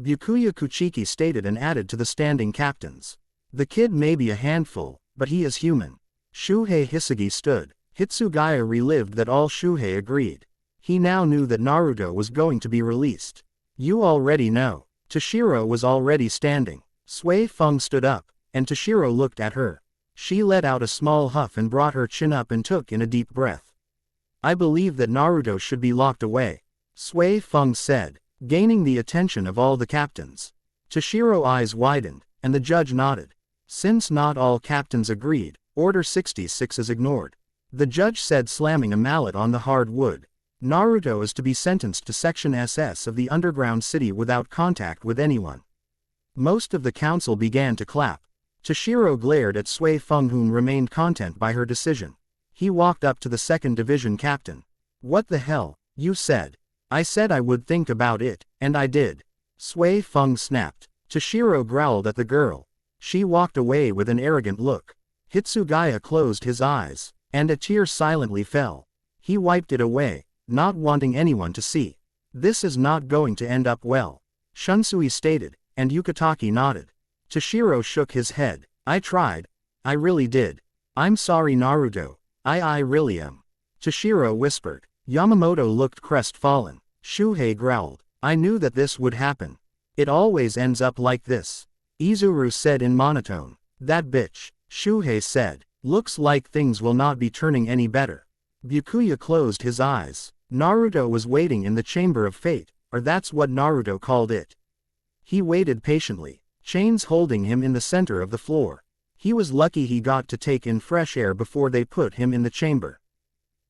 Byakuya Kuchiki stated and added to the standing captains. The kid may be a handful, but he is human. Shuhei Hisagi stood. Hitsugaya relived that all Shuhei agreed. He now knew that Naruto was going to be released. You already know. Toshiro was already standing. Sui Feng stood up, and Toshiro looked at her. She let out a small huff and brought her chin up and took in a deep breath. I believe that Naruto should be locked away. Sui Feng said, gaining the attention of all the captains. Toshiro's eyes widened, and the judge nodded. Since not all captains agreed, Order 66 is ignored. The judge said, slamming a mallet on the hard wood. Naruto is to be sentenced to Section SS of the underground city without contact with anyone. Most of the council began to clap. Toshiro glared at Sui Feng, whom remained content by her decision. He walked up to the second division captain. What the hell, you said. I said I would think about it, and I did. Sui Feng snapped. Toshiro growled at the girl. She walked away with an arrogant look. Hitsugaya closed his eyes, and a tear silently fell. He wiped it away, not wanting anyone to see. This is not going to end up well. Shunsui stated, and Yukitaki nodded. Toshiro shook his head. I tried. I really did. I'm sorry, Naruto. I really am. Toshiro whispered. Yamamoto looked crestfallen. Shuhei growled. I knew that this would happen. It always ends up like this. Izuru said in monotone. That bitch. Shuhei said. Looks like things will not be turning any better. Byakuya closed his eyes. Naruto was waiting in the chamber of fate, or that's what Naruto called it. He waited patiently, chains holding him in the center of the floor. He was lucky he got to take in fresh air before they put him in the chamber.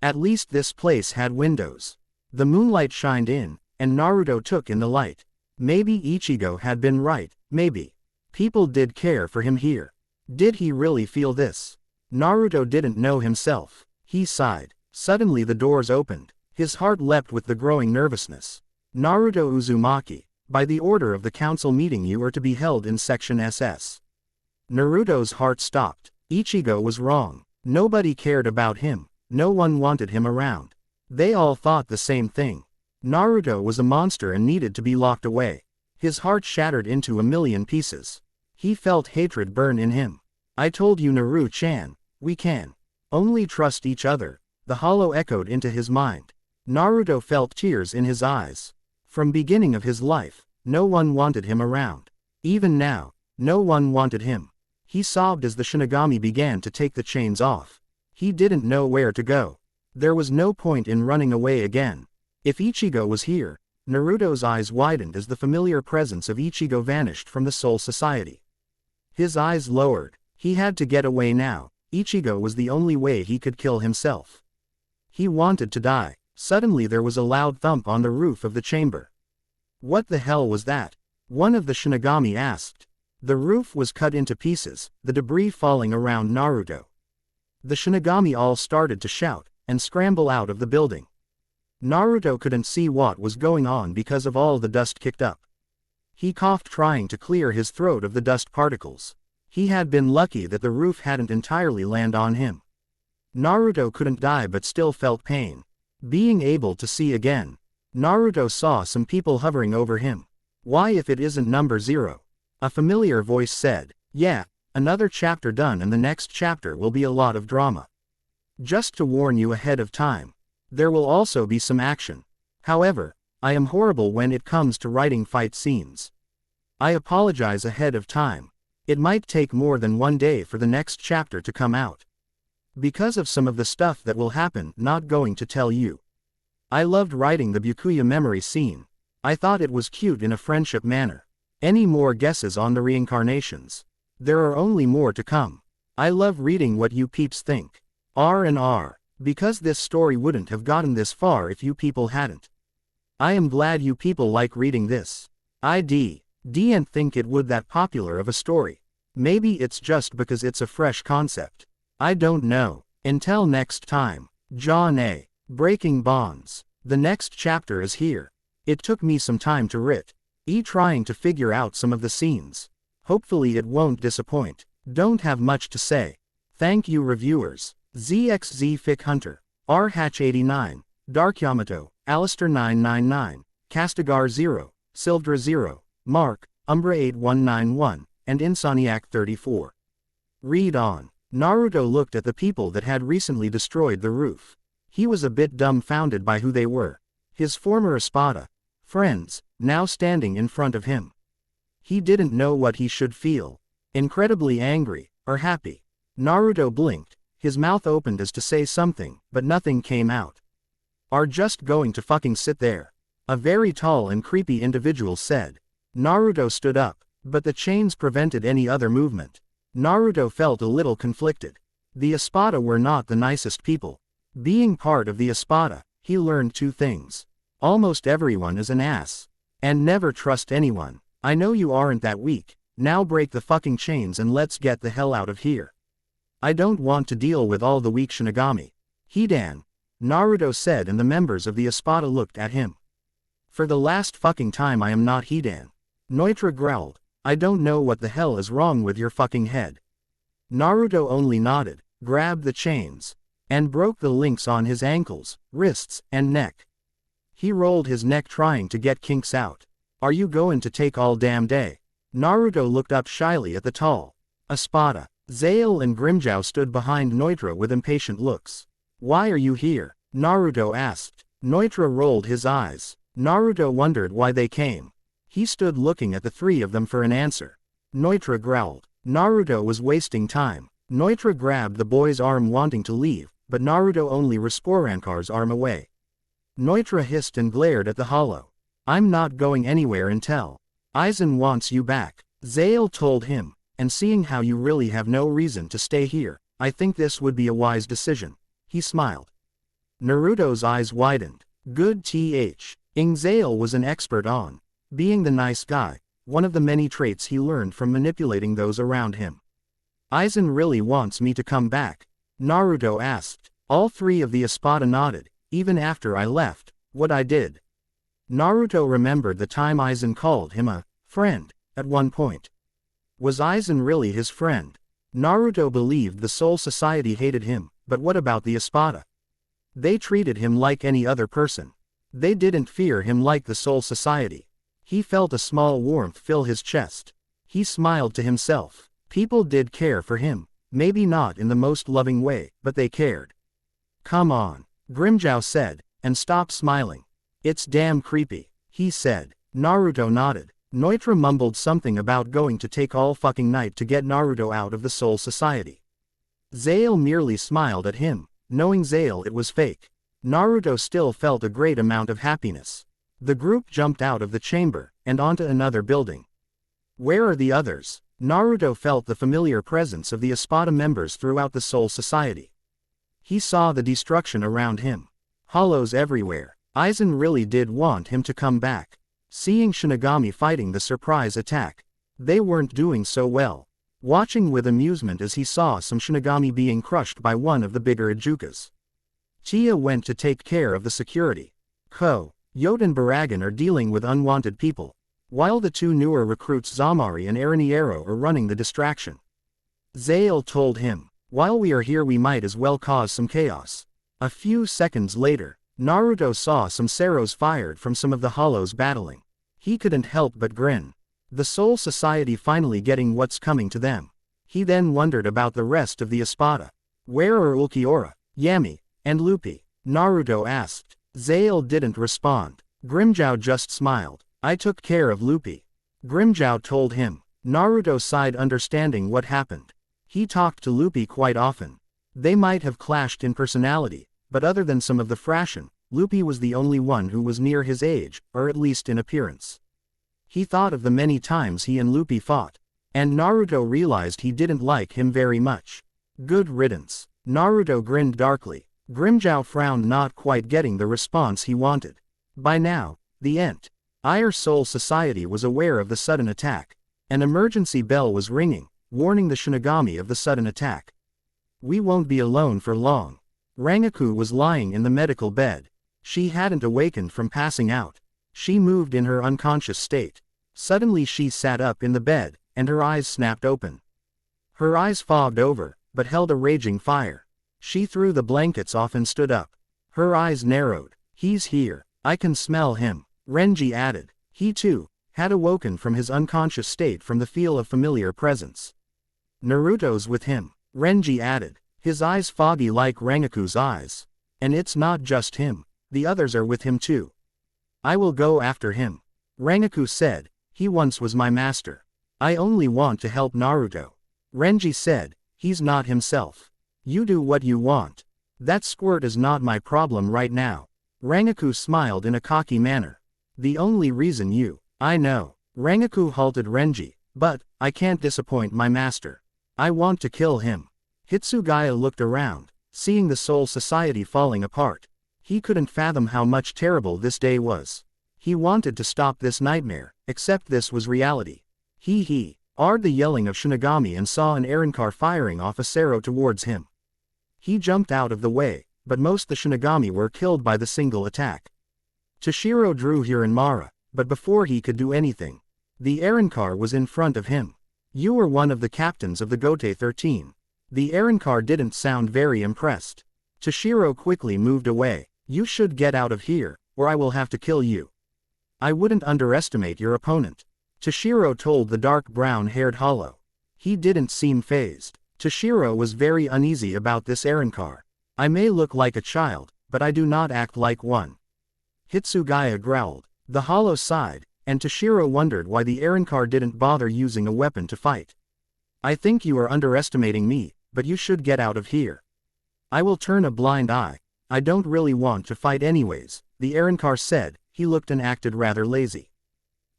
At least this place had windows. The moonlight shined in, and Naruto took in the light. Maybe Ichigo had been right, maybe. People did care for him here. Did he really feel this? Naruto didn't know himself. He sighed. Suddenly the doors opened. His heart leapt with the growing nervousness. Naruto Uzumaki, by the order of the council meeting, you are to be held in Section SS. Naruto's heart stopped. Ichigo was wrong. Nobody cared about him. No one wanted him around. They all thought the same thing. Naruto was a monster and needed to be locked away. His heart shattered into a million pieces. He felt hatred burn in him. I told you, Naru-chan, we can only trust each other. The hollow echoed into his mind. Naruto felt tears in his eyes. From beginning of his life, no one wanted him around. Even now, no one wanted him. He sobbed as the Shinigami began to take the chains off. He didn't know where to go. There was no point in running away again. If Ichigo was here, Naruto's eyes widened as the familiar presence of Ichigo vanished from the Soul Society. His eyes lowered. He had to get away now. Ichigo was the only way he could kill himself. He wanted to die. Suddenly there was a loud thump on the roof of the chamber. What the hell was that? One of the Shinigami asked. The roof was cut into pieces, the debris falling around Naruto. The Shinigami all started to shout and scramble out of the building. Naruto couldn't see what was going on because of all the dust kicked up. He coughed, trying to clear his throat of the dust particles. He had been lucky that the roof hadn't entirely landed on him. Naruto couldn't die but still felt pain. Being able to see again. Naruto saw some people hovering over him. Why, if it isn't number 0? A familiar voice said. Yeah, another chapter done, and the next chapter will be a lot of drama. Just to warn you ahead of time. There will also be some action. However, I am horrible when it comes to writing fight scenes. I apologize ahead of time. It might take more than one day for the next chapter to come out. Because of some of the stuff that will happen, not going to tell you. I loved writing the Byakuya memory scene. I thought it was cute in a friendship manner. Any more guesses on the reincarnations? There are only more to come. I love reading what you peeps think. R&R. Because this story wouldn't have gotten this far if you people hadn't. I am glad you people like reading this. I didn't think it would that popular of a story. Maybe it's just because it's a fresh concept. I don't know. Until next time. John A. Breaking Bonds. The next chapter is here. It took me some time to trying to figure out some of the scenes. Hopefully it won't disappoint. Don't have much to say. Thank you reviewers. ZXZ Fic Hunter, R Hatch 89, Dark Yamato, Alistair 999, Castigar 0, Sylvdra 0, Mark, Umbra 8191, and Insomniac 34. Read on. Naruto looked at the people that had recently destroyed the roof. He was a bit dumbfounded by who they were. His former Espada friends, now standing in front of him. He didn't know what he should feel. Incredibly angry, or happy. Naruto blinked. His mouth opened as to say something, but nothing came out. Are just going to fucking sit there. A very tall and creepy individual said. Naruto stood up, but the chains prevented any other movement. Naruto felt a little conflicted. The Espada were not the nicest people. Being part of the Espada, he learned two things. Almost everyone is an ass. And never trust anyone. I know you aren't that weak. Now break the fucking chains and let's get the hell out of here. I don't want to deal with all the weak Shinigami. Hidan. Naruto said, and the members of the Espada looked at him. For the last fucking time, I am not Hidan. Noitra growled. I don't know what the hell is wrong with your fucking head. Naruto only nodded, grabbed the chains, and broke the links on his ankles, wrists, and neck. He rolled his neck trying to get kinks out. Are you going to take all damn day? Naruto looked up shyly at the tall Espada. Zale and Grimjow stood behind Noitra with impatient looks. Why are you here? Naruto asked. Noitra rolled his eyes. Naruto wondered why they came. He stood looking at the three of them for an answer. Noitra growled. Naruto was wasting time. Noitra grabbed the boy's arm wanting to leave, but Naruto only Resporankar's arm away. Noitra hissed and glared at the hollow. I'm not going anywhere until Aizen wants you back. Zale told him. And seeing how you really have no reason to stay here, I think this would be a wise decision. He smiled. Naruto's eyes widened. Good th. Zale was an expert on being the nice guy, one of the many traits he learned from manipulating those around him. Aizen really wants me to come back? Naruto asked. All three of the Espada nodded, even after I left, what I did. Naruto remembered the time Aizen called him a friend, at one point. Was Aizen really his friend? Naruto believed the Soul Society hated him, but what about the Espada? They treated him like any other person. They didn't fear him like the Soul Society. He felt a small warmth fill his chest. He smiled to himself. People did care for him, maybe not in the most loving way, but they cared. Come on, Grimjow said, and stopped smiling. It's damn creepy, he said. Naruto nodded. Noitra mumbled something about going to take all fucking night to get Naruto out of the Soul Society. Zale merely smiled at him, knowing Zale it was fake. Naruto still felt a great amount of happiness. The group jumped out of the chamber, and onto another building. Where are the others? Naruto felt the familiar presence of the Espada members throughout the Soul Society. He saw the destruction around him. Hollows everywhere. Aizen really did want him to come back. Seeing Shinigami fighting the surprise attack. They weren't doing so well. Watching with amusement as he saw some Shinigami being crushed by one of the bigger Ijukas. Tia went to take care of the security. Ko, Yote and Baragan are dealing with unwanted people, while the two newer recruits Zamari and Araniero are running the distraction. Zale told him, while we are here we might as well cause some chaos. A few seconds later, Naruto saw some Seros fired from some of the hollows battling. He couldn't help but grin. The Soul Society finally getting what's coming to them. He then wondered about the rest of the Espada. Where are Ulquiorra, Yami, and Luffy? Naruto asked. Zale didn't respond. Grimjow just smiled. I took care of Luffy. Grimjow told him. Naruto sighed, understanding what happened. He talked to Luffy quite often. They might have clashed in personality, but other than some of the fraction, Luffy was the only one who was near his age, or at least in appearance. He thought of the many times he and Luffy fought, and Naruto realized he didn't like him very much. Good riddance. Naruto grinned darkly. Grimmjow frowned, not quite getting the response he wanted. By now, the entire Soul Society was aware of the sudden attack. An emergency bell was ringing, warning the Shinigami of the sudden attack. We won't be alone for long. Rangaku was lying in the medical bed. She hadn't awakened from passing out. She moved in her unconscious state. Suddenly she sat up in the bed, and her eyes snapped open. Her eyes fogged over, but held a raging fire. She threw the blankets off and stood up. Her eyes narrowed. He's here. I can smell him, Renji added. He too had awoken from his unconscious state from the feel of familiar presence. Naruto's with him, Renji added, his eyes foggy like Rangaku's eyes. And it's not just him, the others are with him too. I will go after him. Rangaku said, he once was my master. I only want to help Naruto. Renji said, he's not himself. You do what you want. That squirt is not my problem right now. Rangaku smiled in a cocky manner. The only reason I know. Rangaku halted Renji, but, I can't disappoint my master. I want to kill him. Hitsugaya looked around, seeing the Soul Society falling apart. He couldn't fathom how much terrible this day was. He wanted to stop this nightmare, except this was reality. He heard the yelling of Shinigami and saw an errand car firing off a Sero towards him. He jumped out of the way, but most the Shinigami were killed by the single attack. Toshiro drew Hiranmara, but before he could do anything, the errand car was in front of him. You were one of the captains of the Gote 13. The errand car didn't sound very impressed. Toshiro quickly moved away. You should get out of here, or I will have to kill you. I wouldn't underestimate your opponent. Toshiro told the dark brown-haired hollow. He didn't seem fazed. Toshiro was very uneasy about this errand car. I may look like a child, but I do not act like one. Hitsugaya growled. The hollow sighed, and Toshiro wondered why the errand car didn't bother using a weapon to fight. I think you are underestimating me, but you should get out of here. I will turn a blind eye. I don't really want to fight anyways, the errand car said. He looked and acted rather lazy.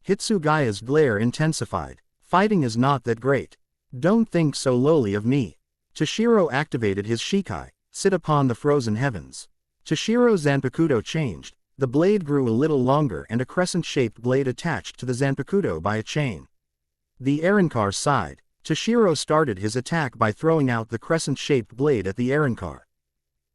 Hitsugaya's glare intensified. Fighting is not that great. Don't think so lowly of me. Toshiro activated his Shikai, sit upon the frozen heavens. Toshiro's Zanpakuto changed. The blade grew a little longer and a crescent-shaped blade attached to the Zanpakuto by a chain. The errand car sighed. Toshiro started his attack by throwing out the crescent-shaped blade at the errand car.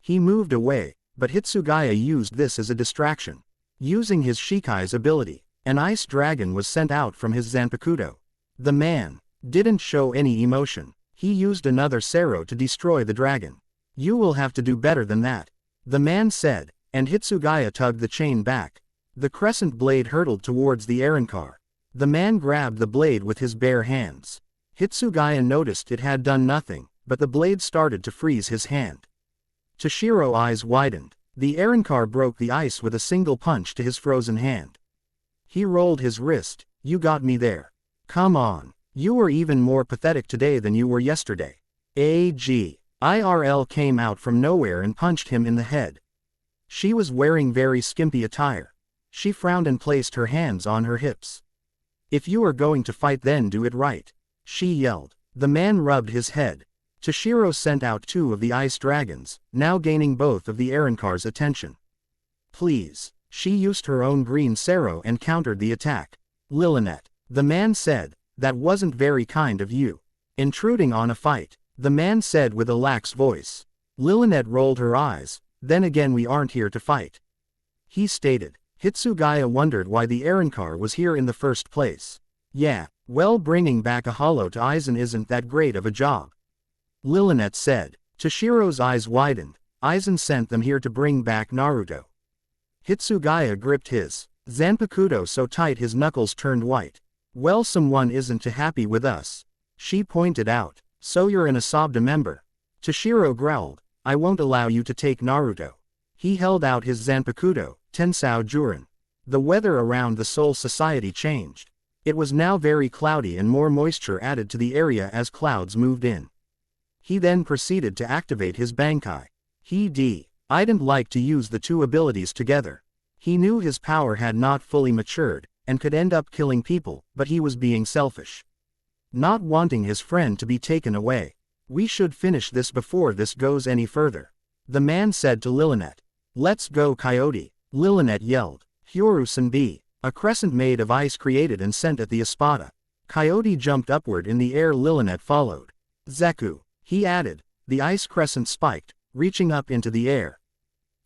He moved away, but Hitsugaya used this as a distraction. Using his Shikai's ability, an ice dragon was sent out from his Zanpakuto. The man didn't show any emotion. He used another Sero to destroy the dragon. You will have to do better than that, the man said, and Hitsugaya tugged the chain back. The crescent blade hurtled towards the errand car. The man grabbed the blade with his bare hands. Hitsugaya noticed it had done nothing, but the blade started to freeze his hand. Toshiro's eyes widened. The errand car broke the ice with a single punch to his frozen hand. He rolled his wrist. You got me there. Come on. You were even more pathetic today than you were yesterday. IRL came out from nowhere and punched him in the head. She was wearing very skimpy attire. She frowned and placed her hands on her hips. If you are going to fight, then do it right, she yelled. The man rubbed his head. Toshiro sent out two of the ice dragons, now gaining both of the errand car's attention. Please. She used her own green Sero and countered the attack. Lillinet. The man said, that wasn't very kind of you. Intruding on a fight, the man said with a lax voice. Lillinet rolled her eyes. Then again, we aren't here to fight, he stated. Hitsugaya wondered why the errand car was here in the first place. Yeah, well, bringing back a hollow to Aizen isn't that great of a job, Lillinet said. Toshiro's eyes widened. Aizen sent them here to bring back Naruto. Hitsugaya gripped his Zanpakuto so tight his knuckles turned white. Well, someone isn't too happy with us, she pointed out. So you're an Asabda member, Toshiro growled. I won't allow you to take Naruto. He held out his Zanpakuto, Tensao Jurin. The weather around the Soul Society changed. It was now very cloudy and more moisture added to the area as clouds moved in. He then proceeded to activate his Bankai. I didn't like to use the two abilities together. He knew his power had not fully matured, and could end up killing people, but he was being selfish. Not wanting his friend to be taken away. We should finish this before this goes any further. The man said to Lillinet. Let's go, Coyote. Lillinet yelled. Hyorusen B. A crescent made of ice created and sent at the Espada. Coyote jumped upward in the air. Lillinet followed. Zeku. He added. The ice crescent spiked, reaching up into the air.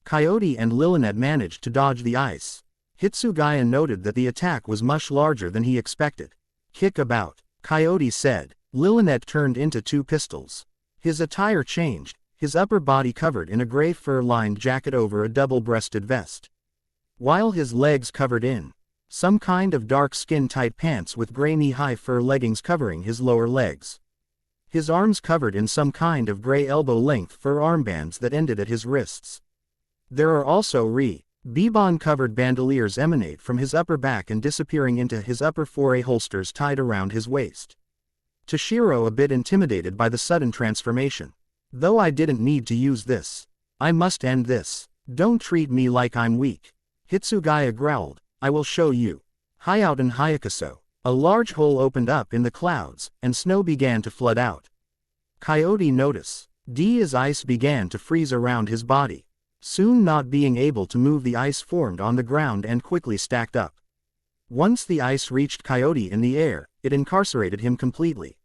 Coyote and Lillinet managed to dodge the ice. Hitsugaya noted that the attack was much larger than he expected. Kick about, Coyote said. Lillinet turned into two pistols. His attire changed, his upper body covered in a gray fur-lined jacket over a double-breasted vest, while his legs covered in some kind of dark skin-tight pants with gray knee-high fur leggings covering his lower legs. His arms covered in some kind of gray elbow-length fur armbands that ended at his wrists. There are also Bibon-covered bandoliers emanate from his upper back and disappearing into his upper foray holsters tied around his waist. Toshiro a bit intimidated by the sudden transformation. Though I didn't need to use this. I must end this. Don't treat me like I'm weak. Hitsugaya growled. I will show you. Hayauten Hayakaso. A large hole opened up in the clouds, and snow began to flood out. Coyote noticed. As ice began to freeze around his body. Soon not being able to move, the ice formed on the ground and quickly stacked up. Once the ice reached Coyote in the air, it incarcerated him completely.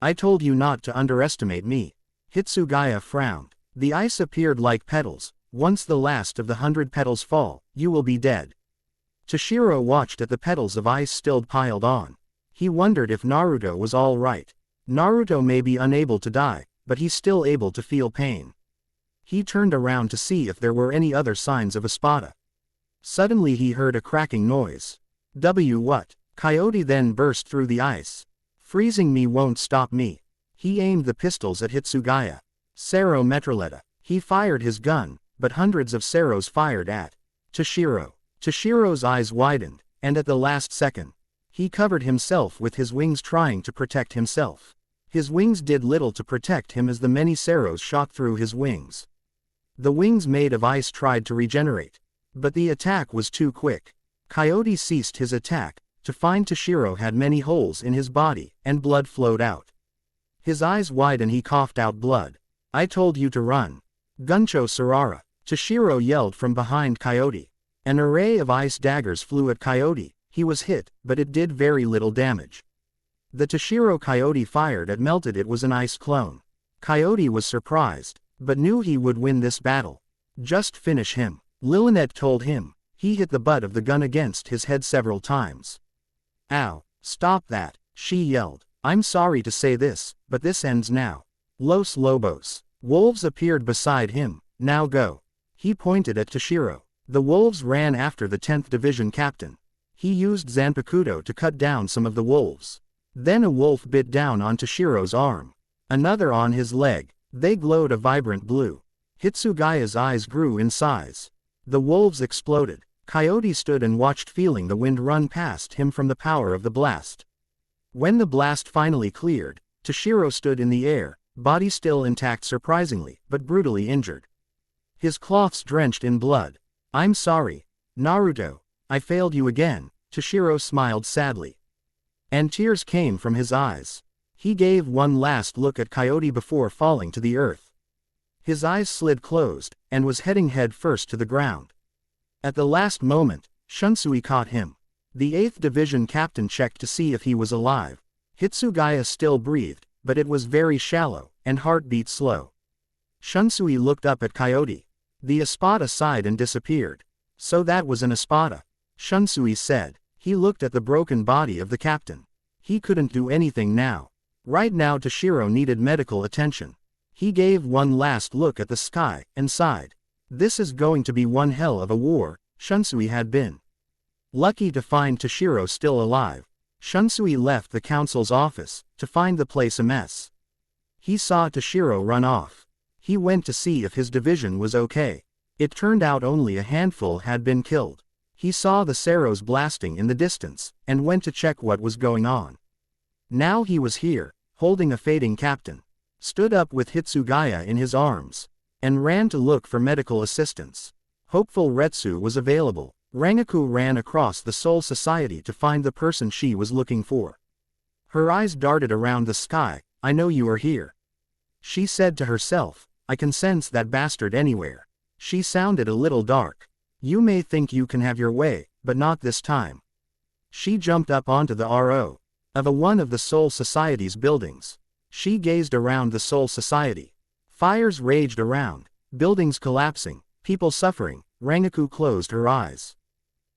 I told you not to underestimate me. Hitsugaya frowned. The ice appeared like petals. Once the last of the 100 petals fall, you will be dead. Toshiro watched at the petals of ice still piled on. He wondered if Naruto was all right. Naruto may be unable to die, but he's still able to feel pain. He turned around to see if there were any other signs of Espada. Suddenly he heard a cracking noise. What? Coyote then burst through the ice. Freezing me won't stop me. He aimed the pistols at Hitsugaya. Sero Metroletta. He fired his gun, but hundreds of Seros fired at Toshiro. Toshiro's eyes widened, and at the last second, he covered himself with his wings trying to protect himself. His wings did little to protect him as the many Seros shot through his wings. The wings made of ice tried to regenerate, but the attack was too quick. Coyote ceased his attack, to find Toshiro had many holes in his body, and blood flowed out. His eyes widened, he coughed out blood. I told you to run. Guncho Sarara. Toshiro yelled from behind Coyote. An array of ice daggers flew at Coyote. He was hit, but it did very little damage. The Toshiro Coyote fired at melted. It was an ice clone. Coyote was surprised, but knew he would win this battle. Just finish him. Lillinet told him. He hit the butt of the gun against his head several times. Ow, stop that, she yelled. I'm sorry to say this, but this ends now. Los Lobos. Wolves appeared beside him. Now go. He pointed at Toshiro. The wolves ran after the 10th Division captain. He used Zanpakuto to cut down some of the wolves. Then a wolf bit down on Toshiro's arm. Another on his leg. They glowed a vibrant blue. Hitsugaya's eyes grew in size. The wolves exploded. Coyote stood and watched, feeling the wind run past him from the power of the blast. When the blast finally cleared, Toshiro stood in the air, body still intact surprisingly, but brutally injured. His cloths drenched in blood. I'm sorry, Naruto. I failed you again, Toshiro smiled sadly. And tears came from his eyes. He gave one last look at Coyote before falling to the earth. His eyes slid closed, and was heading head first to the ground. At the last moment, Shunsui caught him. The 8th Division captain checked to see if he was alive. Hitsugaya still breathed, but it was very shallow, and heartbeat slow. Shunsui looked up at Coyote. The Espada sighed and disappeared. So that was an Espada, Shunsui said. He looked at the broken body of the captain. He couldn't do anything now. Right now Toshiro needed medical attention. He gave one last look at the sky, and sighed. This is going to be one hell of a war. Shunsui had been lucky to find Toshiro still alive. Shunsui left the council's office, to find the place a mess. He saw Toshiro run off. He went to see if his division was okay. It turned out only a handful had been killed. He saw the Seros blasting in the distance, and went to check what was going on. Now he was here, holding a fading captain, stood up with Hitsugaya in his arms, and ran to look for medical assistance. Hopeful Retsu was available. Rangaku ran across the Soul Society to find the person she was looking for. Her eyes darted around the sky. I know you are here. She said to herself, I can sense that bastard anywhere. She sounded a little dark. You may think you can have your way, but not this time. She jumped up onto the RO of one of the Soul Society's buildings. She gazed around the Soul Society. Fires raged around, buildings collapsing, people suffering. Rangaku closed her eyes.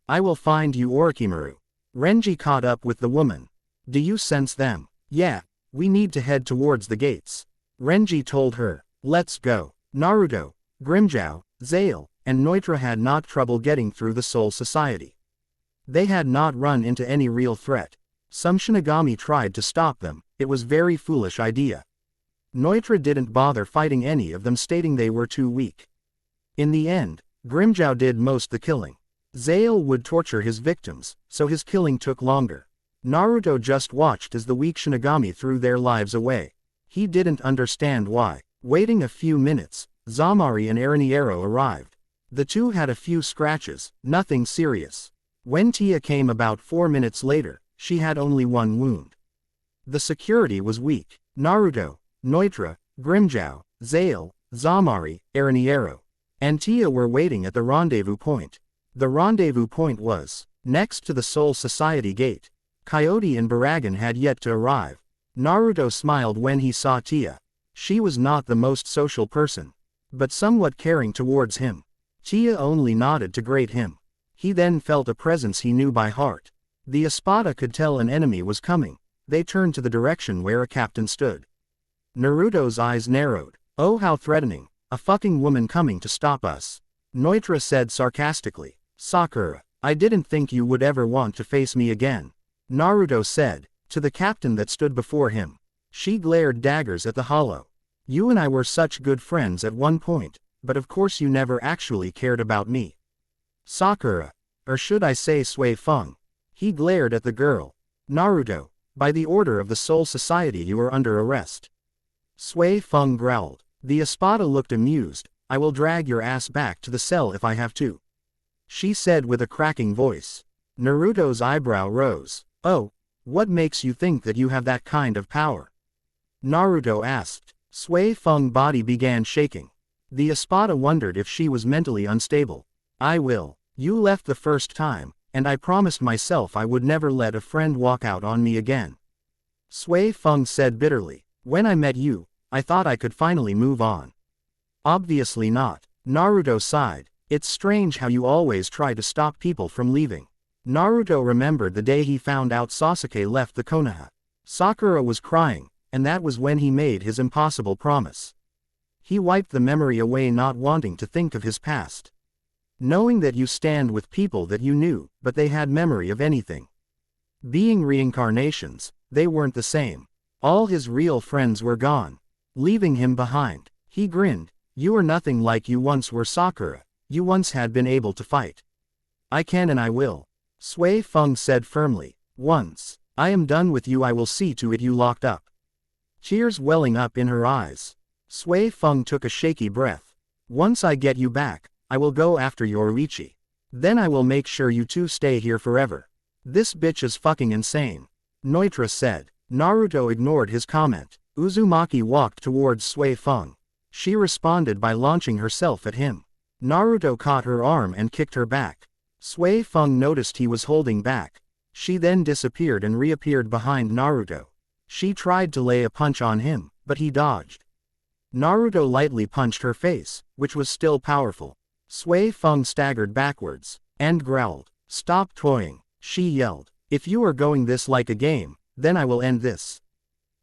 I will find you, Orochimaru. Renji caught up with the woman. Do you sense them? Yeah, we need to head towards the gates. Renji told her. Let's go. Naruto, Grimmjow, Zale, and Neutra had not trouble getting through the Soul Society. They had not run into any real threat. Some Shinigami tried to stop them. It was very foolish idea. Neutra didn't bother fighting any of them, stating they were too weak. In the end, Grimmjow did most the killing. Zale would torture his victims, so his killing took longer. Naruto just watched as the weak Shinigami threw their lives away. He didn't understand why. Waiting a few minutes, Zamari and Araniero arrived. The two had a few scratches, nothing serious. When Tia came about 4 minutes later, she had only one wound. The security was weak. Naruto, Neutra, Grimmjow, Zale, Zamari, Araniero, and Tia were waiting at the rendezvous point. The rendezvous point was next to the Soul Society gate. Coyote and Baragon had yet to arrive. Naruto smiled when he saw Tia. She was not the most social person, but somewhat caring towards him. Tia only nodded to greet him. He then felt a presence he knew by heart. The Espada could tell an enemy was coming. They turned to the direction where a captain stood. Naruto's eyes narrowed. Oh, how threatening. A fucking woman coming to stop us. Neutra said sarcastically. Sakura, I didn't think you would ever want to face me again. Naruto said, to the captain that stood before him. She glared daggers at the hollow. You and I were such good friends at one point, but of course you never actually cared about me. Sakura, or should I say Sui Feng. He glared at the girl. Naruto, by the order of the Soul Society you are under arrest. Sui Feng growled. The Espada looked amused. I will drag your ass back to the cell if I have to. She said with a cracking voice. Naruto's eyebrow rose. Oh, what makes you think that you have that kind of power? Naruto asked. Sui Feng's body began shaking. The Espada wondered if she was mentally unstable. I will. You left the first time, and I promised myself I would never let a friend walk out on me again. Sui Feng said bitterly. When I met you, I thought I could finally move on. Obviously not. Naruto sighed. It's strange how you always try to stop people from leaving. Naruto remembered the day he found out Sasuke left the Konoha. Sakura was crying, and that was when he made his impossible promise. He wiped the memory away, not wanting to think of his past. Knowing that you stand with people that you knew, but they had memory of anything. Being reincarnations, they weren't the same. All his real friends were gone, leaving him behind. He grinned. You are nothing like you once were, Sakura. You once had been able to fight. I can and I will. Sui Feng said firmly. Once I am done with you, I will see to it you locked up. Tears welling up in her eyes. Sui Feng took a shaky breath. Once I get you back, I will go after Yoruichi. Then I will make sure you two stay here forever. This bitch is fucking insane. Neutra said. Naruto ignored his comment. Uzumaki walked towards Sui Feng. She responded by launching herself at him. Naruto caught her arm and kicked her back. Sui Feng noticed he was holding back. She then disappeared and reappeared behind Naruto. She tried to lay a punch on him, but he dodged. Naruto lightly punched her face, which was still powerful. Sui Feng staggered backwards, and growled. Stop toying, she yelled. If you are going this like a game, then I will end this.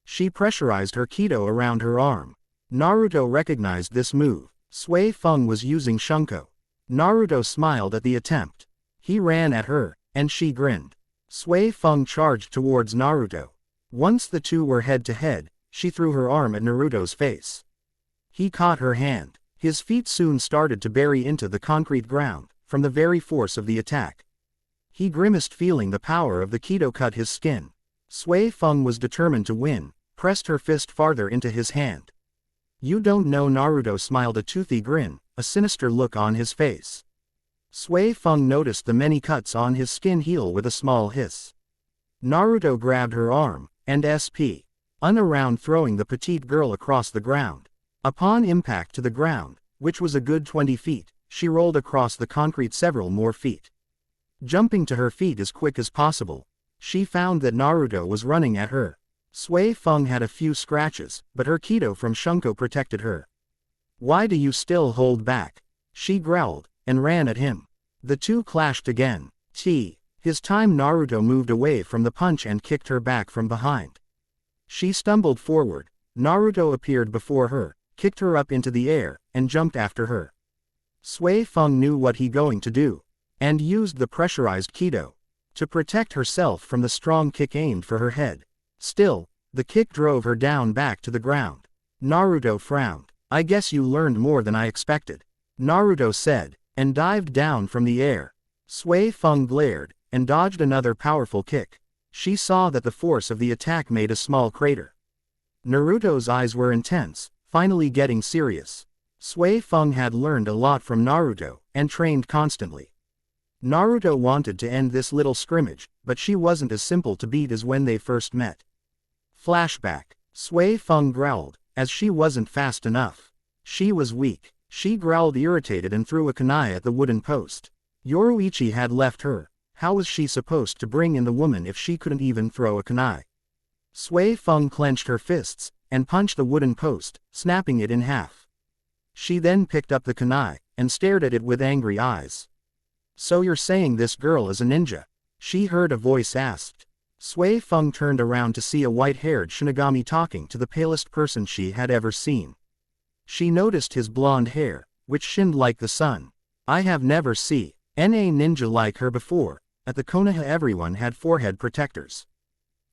She pressurized her Kido around her arm. Naruto recognized this move. Sui Feng was using Shunko. Naruto smiled at the attempt. He ran at her, and she grinned. Sui Feng charged towards Naruto. Once the two were head to head, she threw her arm at Naruto's face. He caught her hand. His feet soon started to bury into the concrete ground, from the very force of the attack. He grimaced, feeling the power of the Kido cut his skin. Sui Feng was determined to win, pressed her fist farther into his hand. You don't know. Naruto smiled, a toothy grin, a sinister look on his face. Sui Feng noticed the many cuts on his skin heal with a small hiss. Naruto grabbed her arm, and sp. Around, throwing the petite girl across the ground. Upon impact to the ground, which was a good 20 feet, she rolled across the concrete several more feet. Jumping to her feet as quick as possible, she found that Naruto was running at her. Sui Feng had a few scratches, but her Kido from Shunko protected her. Why do you still hold back? She growled, and ran at him. The two clashed again. His time. Naruto moved away from the punch and kicked her back from behind. She stumbled forward. Naruto appeared before her, kicked her up into the air, and jumped after her. Sui Feng knew what he going to do, and used the pressurized Kido to protect herself from the strong kick aimed for her head. Still, the kick drove her down back to the ground. Naruto frowned. I guess you learned more than I expected, Naruto said, and dived down from the air. Sui Feng glared, and dodged another powerful kick. She saw that the force of the attack made a small crater. Naruto's eyes were intense, finally getting serious. Sui Feng had learned a lot from Naruto, and trained constantly. Naruto wanted to end this little scrimmage, but she wasn't as simple to beat as when they first met. Flashback. Sui Feng growled, as she wasn't fast enough. She was weak. She growled, irritated, and threw a kunai at the wooden post. Yoruichi had left her. How was she supposed to bring in the woman if she couldn't even throw a kunai? Sui Feng clenched her fists, and punched the wooden post, snapping it in half. She then picked up the kunai, and stared at it with angry eyes. So you're saying this girl is a ninja? She heard a voice asked. Sui Feng turned around to see a white-haired Shinigami talking to the palest person she had ever seen. She noticed his blonde hair, which shined like the sun. I have never seen a ninja like her before. At the Konoha everyone had forehead protectors.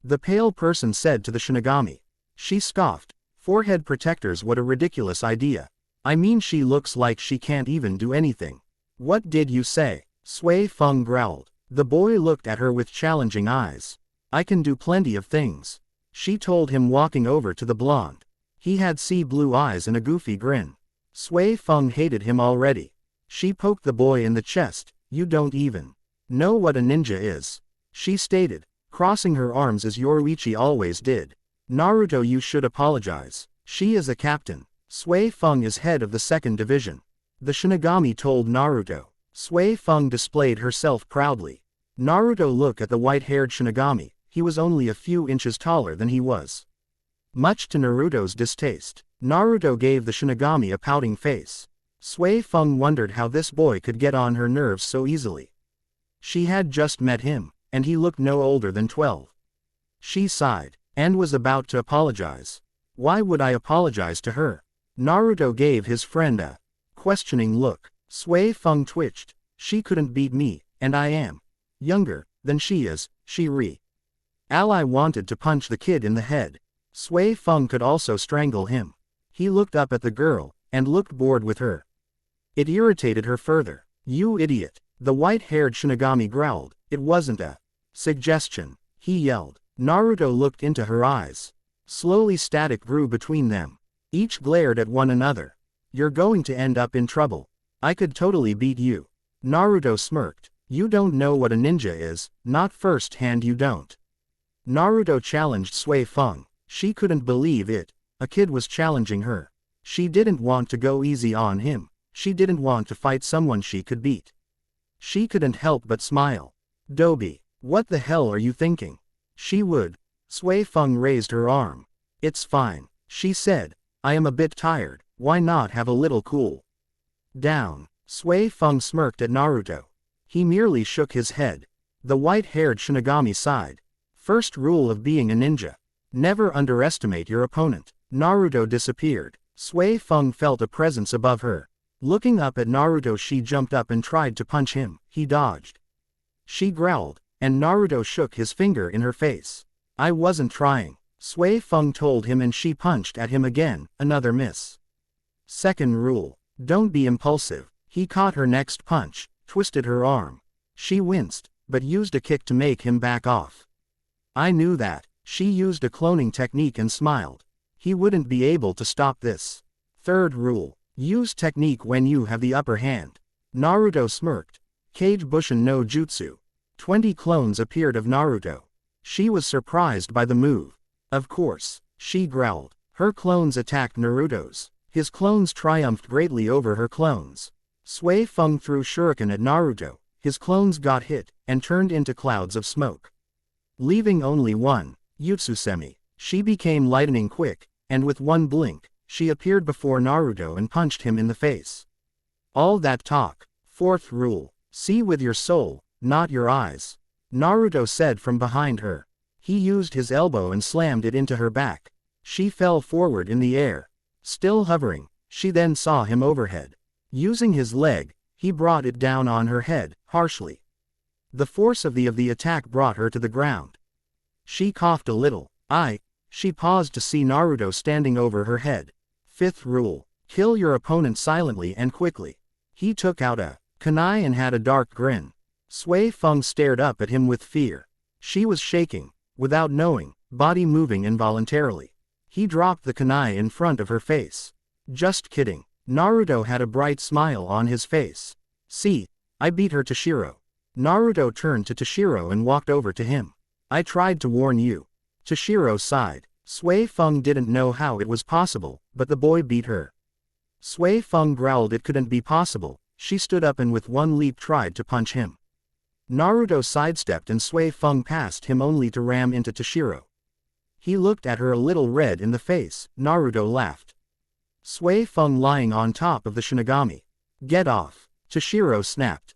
The pale person said to the Shinigami. She scoffed. Forehead protectors, what a ridiculous idea. I mean, she looks like she can't even do anything. What did you say? Sui Feng growled. The boy looked at her with challenging eyes. I can do plenty of things, she told him, walking over to the blonde. He had sea blue eyes and a goofy grin. Sui Feng hated him already. She poked the boy in the chest. You don't even know what a ninja is, she stated, crossing her arms as Yoruichi always did. Naruto, you should apologize. She is a captain. Sui Feng is head of the 2nd division. The Shinigami told Naruto. Sui Feng displayed herself proudly. Naruto looked at the white-haired Shinigami. He was only a few inches taller than he was. Much to Naruto's distaste, Naruto gave the Shinigami a pouting face. Sui Feng wondered how this boy could get on her nerves so easily. She had just met him, and he looked no older than 12. She sighed, and was about to apologize. Why would I apologize to her? Naruto gave his friend a questioning look. Sui Feng twitched. She couldn't beat me, and I am younger than she is, Ally wanted to punch the kid in the head. Sui Feng could also strangle him. He looked up at the girl, and looked bored with her. It irritated her further. You idiot, the white-haired Shinigami growled. It wasn't a suggestion, he yelled. Naruto looked into her eyes. Slowly static grew between them. Each glared at one another. You're going to end up in trouble. I could totally beat you. Naruto smirked. You don't know what a ninja is, not firsthand, you don't. Naruto challenged Sui Feng. She couldn't believe it. A kid was challenging her. She didn't want to go easy on him. She didn't want to fight someone she could beat. She couldn't help but smile. Dobi, what the hell are you thinking? She would. Sui Feng raised her arm. It's fine, she said. I am a bit tired. Why not have a little cool down? Sui Feng smirked at Naruto. He merely shook his head. The white-haired Shinigami sighed. First rule of being a ninja. Never underestimate your opponent. Naruto disappeared. Sui Feng felt a presence above her. Looking up at Naruto, she jumped up and tried to punch him. He dodged. She growled, and Naruto shook his finger in her face. I wasn't trying, Sui Feng told him, and she punched at him again. Another miss. Second rule. Don't be impulsive. He caught her next punch, twisted her arm. She winced, but used a kick to make him back off. I knew that. She used a cloning technique and smiled. He wouldn't be able to stop this. Third rule. Use technique when you have the upper hand. Naruto smirked. Kage Bushin no Jutsu. 20 clones appeared of Naruto. She was surprised by the move. Of course, she growled. Her clones attacked Naruto's. His clones triumphed greatly over her clones. Sui Feng threw shuriken at Naruto. His clones got hit, and turned into clouds of smoke. Leaving only one, Utsusemi. She became lightning quick, and with one blink, she appeared before Naruto and punched him in the face. All that talk. Fourth rule. See with your soul, not your eyes. Naruto said from behind her. He used his elbow and slammed it into her back. She fell forward in the air. Still hovering, she then saw him overhead. Using his leg, he brought it down on her head, harshly. The force of the attack brought her to the ground. She coughed a little. She paused to see Naruto standing over her head. Fifth rule. Kill your opponent silently and quickly. He took out a kunai and had a dark grin. Sui Feng stared up at him with fear. She was shaking, without knowing, body moving involuntarily. He dropped the kunai in front of her face. Just kidding. Naruto had a bright smile on his face. See, I beat her Toshiro. Naruto turned to Toshiro and walked over to him. I tried to warn you. Toshiro sighed. Sui Feng didn't know how it was possible, but the boy beat her. Sui Feng growled it couldn't be possible. She stood up and with one leap tried to punch him. Naruto sidestepped and Sui Feng passed him only to ram into Toshiro. He looked at her a little red in the face. Naruto laughed. Sui Feng lying on top of the Shinigami. Get off. Toshiro snapped.